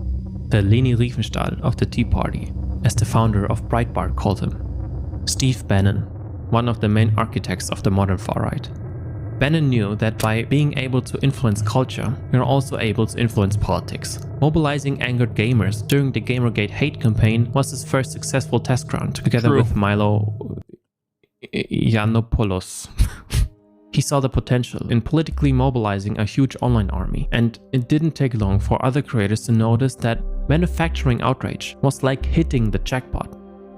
The Leni Riefenstahl of the Tea Party, as the founder of Breitbart called him. Steve Bannon, one of the main architects of the modern far-right. Bannon knew that by being able to influence culture, we are also able to influence politics. Mobilizing angered gamers during the Gamergate hate campaign was his first successful test ground, together with Milo Yiannopoulos. He saw the potential in politically mobilizing a huge online army, and it didn't take long for other creators to notice that manufacturing outrage was like hitting the jackpot.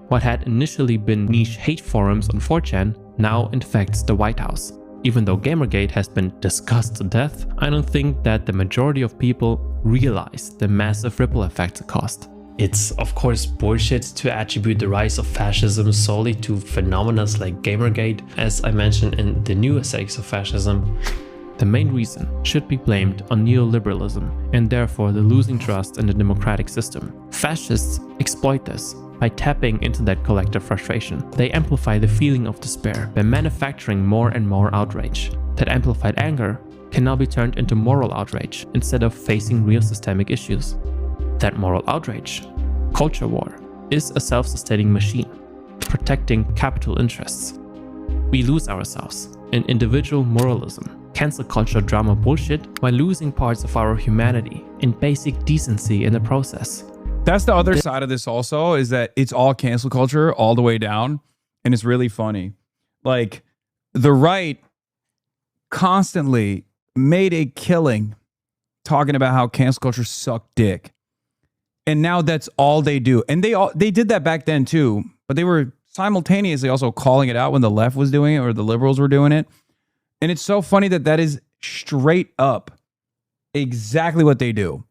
What had initially been niche hate forums on 4chan now infects the White House. Even though Gamergate has been discussed to death, I don't think that the majority of people realize the massive ripple effects it caused. It's of course bullshit to attribute the rise of fascism solely to phenomena like Gamergate, as I mentioned in the new aesthetics of fascism. The main reason should be blamed on neoliberalism and therefore the losing trust in the democratic system. Fascists exploit this by tapping into that collective frustration. They amplify the feeling of despair by manufacturing more and more outrage. That amplified anger can now be turned into moral outrage instead of facing real systemic issues. That moral outrage, culture war, is a self-sustaining machine, protecting capital interests. We lose ourselves in individual moralism, cancel culture drama bullshit, while losing parts of our humanity and basic decency in the process. That's the other side of this also, is that it's all cancel culture all the way down. And it's really funny. Like, the right constantly made a killing talking about how cancel culture sucked dick. And now that's all they do. And they did that back then too, but they were simultaneously also calling it out when the left was doing it or the liberals were doing it. And it's so funny that that is straight up exactly what they do.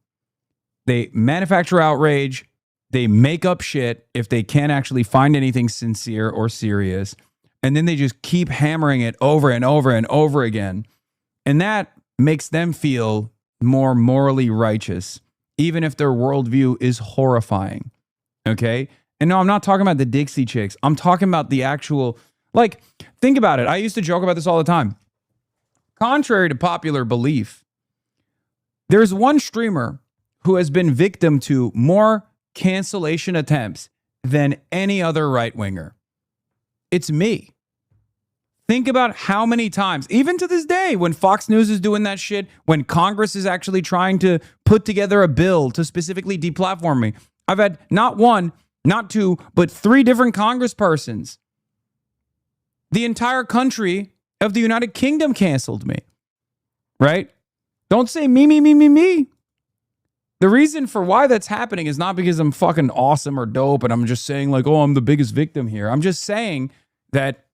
They manufacture outrage. They make up shit if they can't actually find anything sincere or serious. And then they just keep hammering it over and over and over again. And that makes them feel more morally righteous, even if their worldview is horrifying. Okay? And no, I'm not talking about the Dixie Chicks. I'm talking about the actual, like, think about it. I used to joke about this all the time. Contrary to popular belief, there's one streamer who has been victim to more cancellation attempts than any other right-winger. It's me. Think about how many times, even to this day, when Fox News is doing that shit, when Congress is actually trying to put together a bill to specifically deplatform me, I've had not one, not two, but 3 different congresspersons. The entire country of the United Kingdom canceled me, right? Don't say me, me, me, me, me. The reason for why that's happening is not because I'm fucking awesome or dope and I'm just saying like, oh, I'm the biggest victim here. I'm just saying that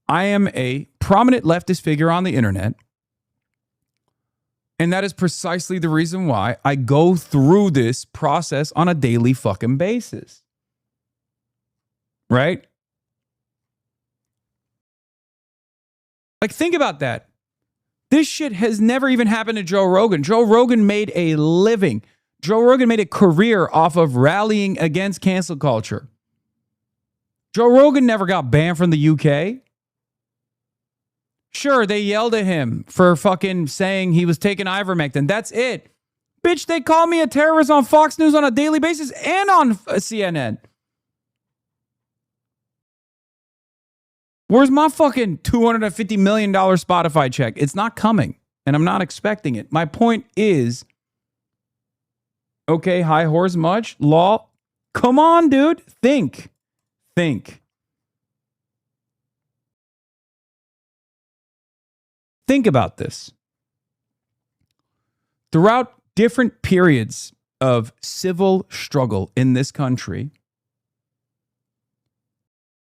I am a prominent leftist figure on the internet. And that is precisely the reason why I go through this process on a daily fucking basis. Right? Like, think about that. This shit has never even happened to Joe Rogan. Joe Rogan made a living. Joe Rogan made a career off of rallying against cancel culture. Joe Rogan never got banned from the UK. Sure, they yelled at him for fucking saying he was taking ivermectin. That's it. Bitch, they call me a terrorist on Fox News on a daily basis and on CNN. Where's my fucking $250 million Spotify check? It's not coming, and I'm not expecting it. My point is, okay, high horse much? Law? Come on, dude. Think. Think about this. Throughout different periods of civil struggle in this country,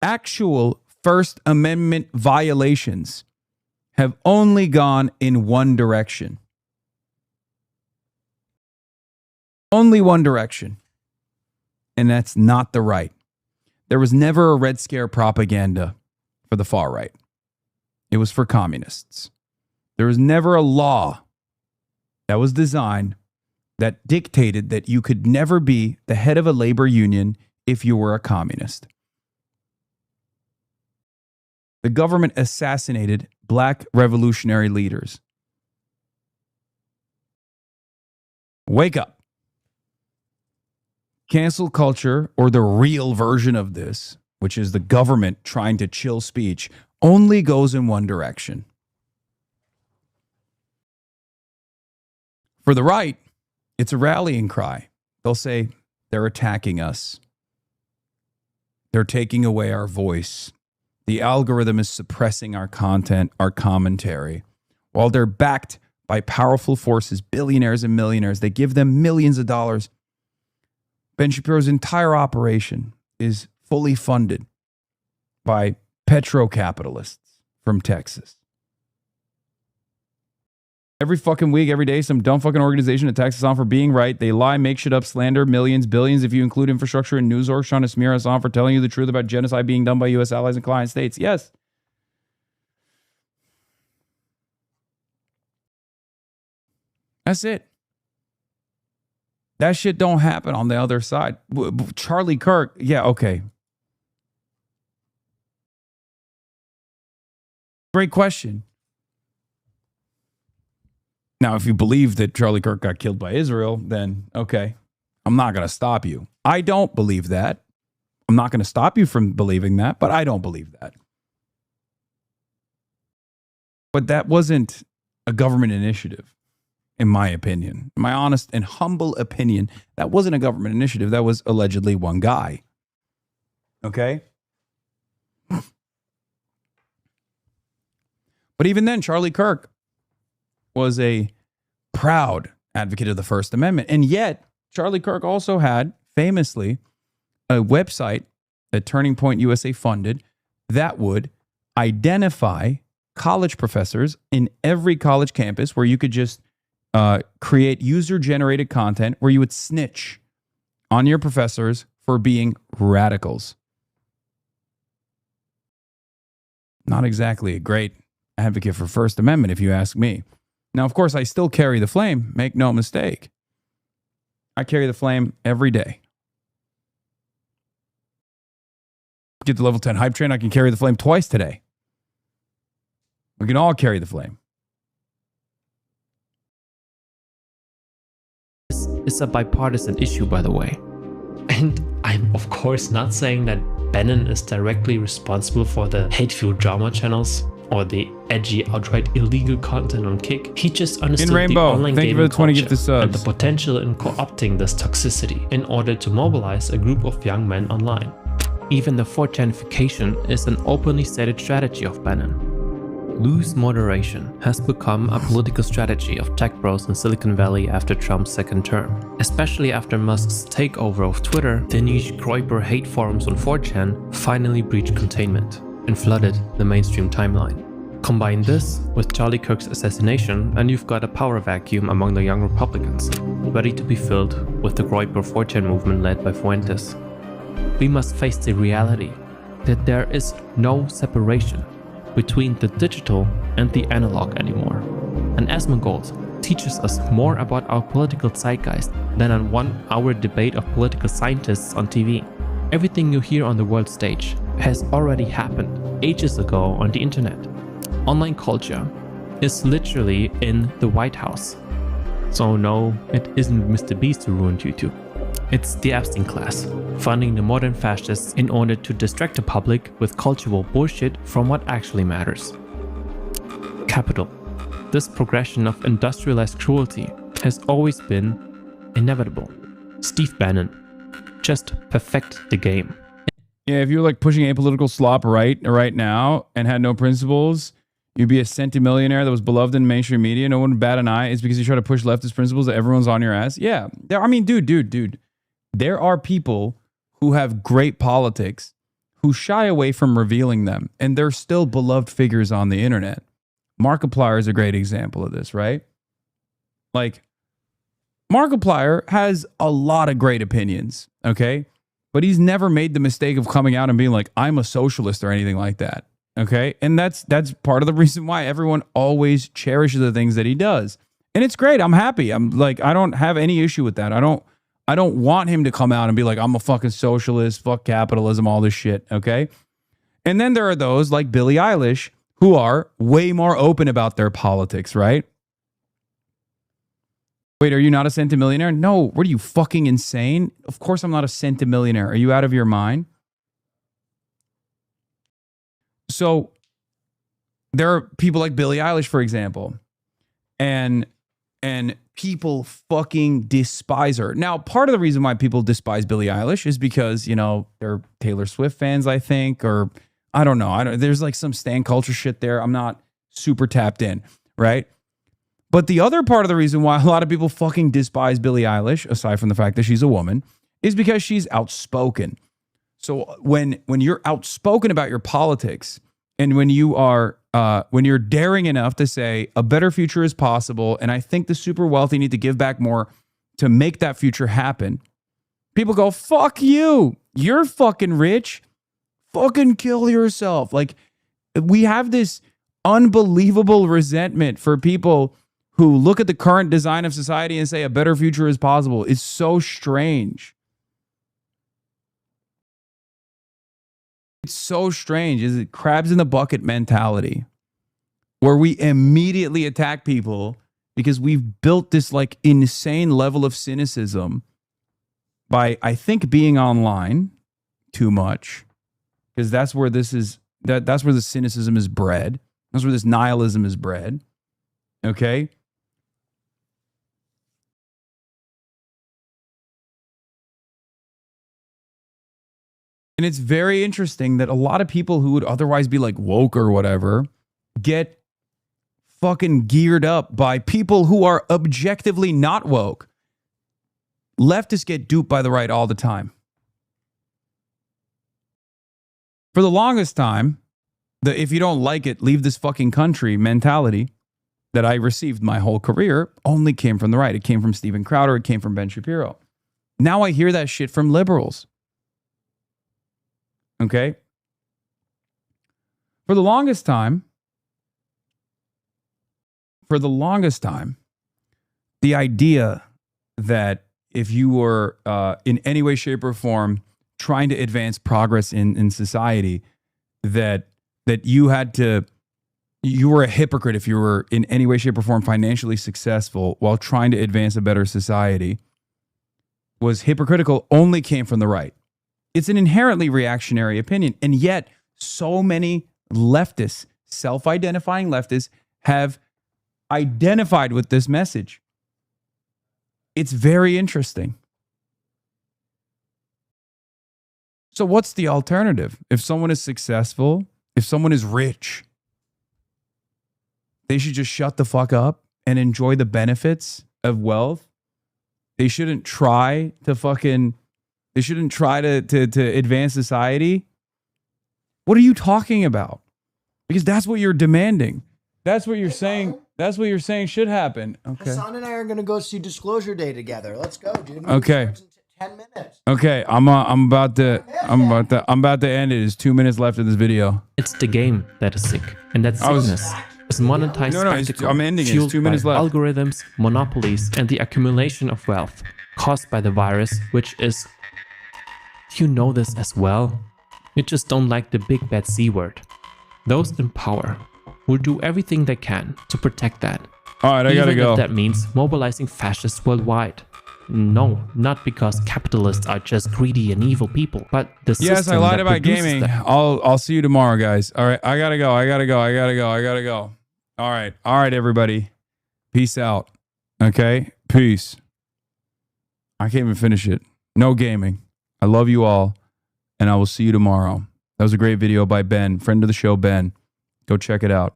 actual First Amendment violations have only gone in one direction. Only one direction. And that's not the right. There was never a Red Scare propaganda for the far right. It was for communists. There was never a law that was designed that dictated that you could never be the head of a labor union if you were a communist. The government assassinated black revolutionary leaders. Wake up. Cancel culture, or the real version of this, which is the government trying to chill speech, only goes in one direction. For the right, it's a rallying cry. They'll say they're attacking us. They're taking away our voice. The algorithm is suppressing our content, our commentary. While they're backed by powerful forces, billionaires and millionaires, they give them millions of dollars. Ben Shapiro's entire operation is fully funded by petro-capitalists from Texas. Every fucking week, every day, some dumb fucking organization attacks Hassan for being right. They lie, make shit up, slander millions, billions if you include infrastructure and news orgs trying to smear Hassan for telling you the truth about genocide being done by U.S. allies and client states. Yes. That's it. That shit don't happen on the other side. Charlie Kirk, yeah, okay. Great question. Now, if you believe that Charlie Kirk got killed by Israel, then okay, I'm not going to stop you. I don't believe that. I'm not going to stop you from believing that, but I don't believe that. But that wasn't a government initiative, in my opinion. My honest and humble opinion, that wasn't a government initiative. That was allegedly one guy. Okay? But even then, Charlie Kirk was a proud advocate of the First Amendment. And yet, Charlie Kirk also had, famously, a website that Turning Point USA funded that would identify college professors in every college campus where you could just create user-generated content where you would snitch on your professors for being radicals. Not exactly a great advocate for First Amendment, if you ask me. Now, of course, I still carry the flame. Make no mistake. I carry the flame every day. Get the level 10 hype train. I can carry the flame twice today. We can all carry the flame. This is a bipartisan issue, by the way. And I'm of course not saying that Bannon is directly responsible for the hate-fueled drama channels or the edgy, outright illegal content on Kick. He just understood the online gaming culture and the potential in co-opting this toxicity in order to mobilize a group of young men online. Even the 4chanification is an openly stated strategy of Bannon. Loose moderation has become a political strategy of tech bros in Silicon Valley after Trump's second term. Especially after Musk's takeover of Twitter, the niche Groyper hate forums on 4chan finally breached containment and flooded the mainstream timeline. Combine this with Charlie Kirk's assassination and you've got a power vacuum among the young Republicans, ready to be filled with the Groyper 4chan movement led by Fuentes. We must face the reality that there is no separation between the digital and the analog anymore. And Asmongold teaches us more about our political zeitgeist than a 1-hour debate of political scientists on TV. Everything you hear on the world stage has already happened ages ago on the internet. Online culture is literally in the White House. So no, it isn't Mr. Beast who ruined YouTube. It's the Epstein class, funding the modern fascists in order to distract the public with cultural bullshit from what actually matters. Capital. This progression of industrialized cruelty has always been inevitable. Steve Bannon. Just perfect the game. Yeah, if you were like pushing apolitical slop right now and had no principles, you'd be a centimillionaire that was beloved in mainstream media. No one would bat an eye. It's because you try to push leftist principles that everyone's on your ass. Yeah. I mean, dude. There are people who have great politics who shy away from revealing them, and they're still beloved figures on the internet. Markiplier is a great example of this, right? Like, Markiplier has a lot of great opinions, okay? But he's never made the mistake of coming out and being like, I'm a socialist or anything like that, okay? And that's part of the reason why everyone always cherishes the things that he does. And it's great. I'm happy. I'm like, I don't have any issue with that. I don't want him to come out and be like, I'm a fucking socialist, fuck capitalism, all this shit, okay? And then there are those like Billie Eilish who are way more open about their politics, right? Wait, are you not a centimillionaire? No, what are you, fucking insane? Of course I'm not a centimillionaire. Are you out of your mind? So there are people like Billie Eilish, for example, and and people fucking despise her. Now, part of the reason why people despise Billie Eilish is because, you know, they're Taylor Swift fans, I think, or I don't know. There's like some stan culture shit there. I'm not super tapped in, right? But the other part of the reason why a lot of people fucking despise Billie Eilish, aside from the fact that she's a woman, is because she's outspoken. So when you're outspoken about your politics, and when you're daring enough to say a better future is possible, and I think the super wealthy need to give back more to make that future happen, people go, fuck you. You're fucking rich. Fucking kill yourself. Like, we have this unbelievable resentment for people who look at the current design of society and say a better future is possible. It's so strange. It's so strange. Is it crabs in the bucket mentality where we immediately attack people because we've built this like insane level of cynicism by, I think, being online too much, because that's where this is, that's where the cynicism is bred. That's where this nihilism is bred. Okay. And it's very interesting that a lot of people who would otherwise be like woke or whatever get fucking geared up by people who are objectively not woke. Leftists get duped by the right all the time. For the longest time, the if you don't like it, leave this fucking country mentality that I received my whole career only came from the right. It came from Steven Crowder. It came from Ben Shapiro. Now I hear that shit from liberals. Okay? For the longest time, the idea that if you were in any way, shape, or form trying to advance progress in society, that you were a hypocrite if you were in any way, shape, or form financially successful while trying to advance a better society, was hypocritical, only came from the right. It's an inherently reactionary opinion. And yet, so many leftists, self-identifying leftists, have identified with this message. It's very interesting. So what's the alternative? If someone is successful, if someone is rich, they should just shut the fuck up and enjoy the benefits of wealth. They shouldn't try to advance society. What are you talking about? Because that's what you're demanding. That's what you're saying. That's what you're saying should happen. Okay. Hasan and I are gonna go see Disclosure Day together. Let's go, dude. Okay. 10 minutes. Okay. I'm about to end it. There's 2 minutes left of this video. It's the game that is sick, and that sickness is monetized spectacle I'm ending it. It's fueled 2 minutes by left. algorithms, monopolies, and the accumulation of wealth caused by the virus, which is, you know this as well. You just don't like the big bad C word. Those in power will do everything they can to protect that. All right, I gotta go. If that means mobilizing fascists worldwide. No, not because capitalists are just greedy and evil people, but the system. Yes, I lied that about produces gaming. them. I'll see you tomorrow, guys. All right, I gotta go. All right, everybody. Peace out. Okay, peace. I can't even finish it. No gaming. I love you all, and I will see you tomorrow. That was a great video by Ben, friend of the show, Ben. Go check it out.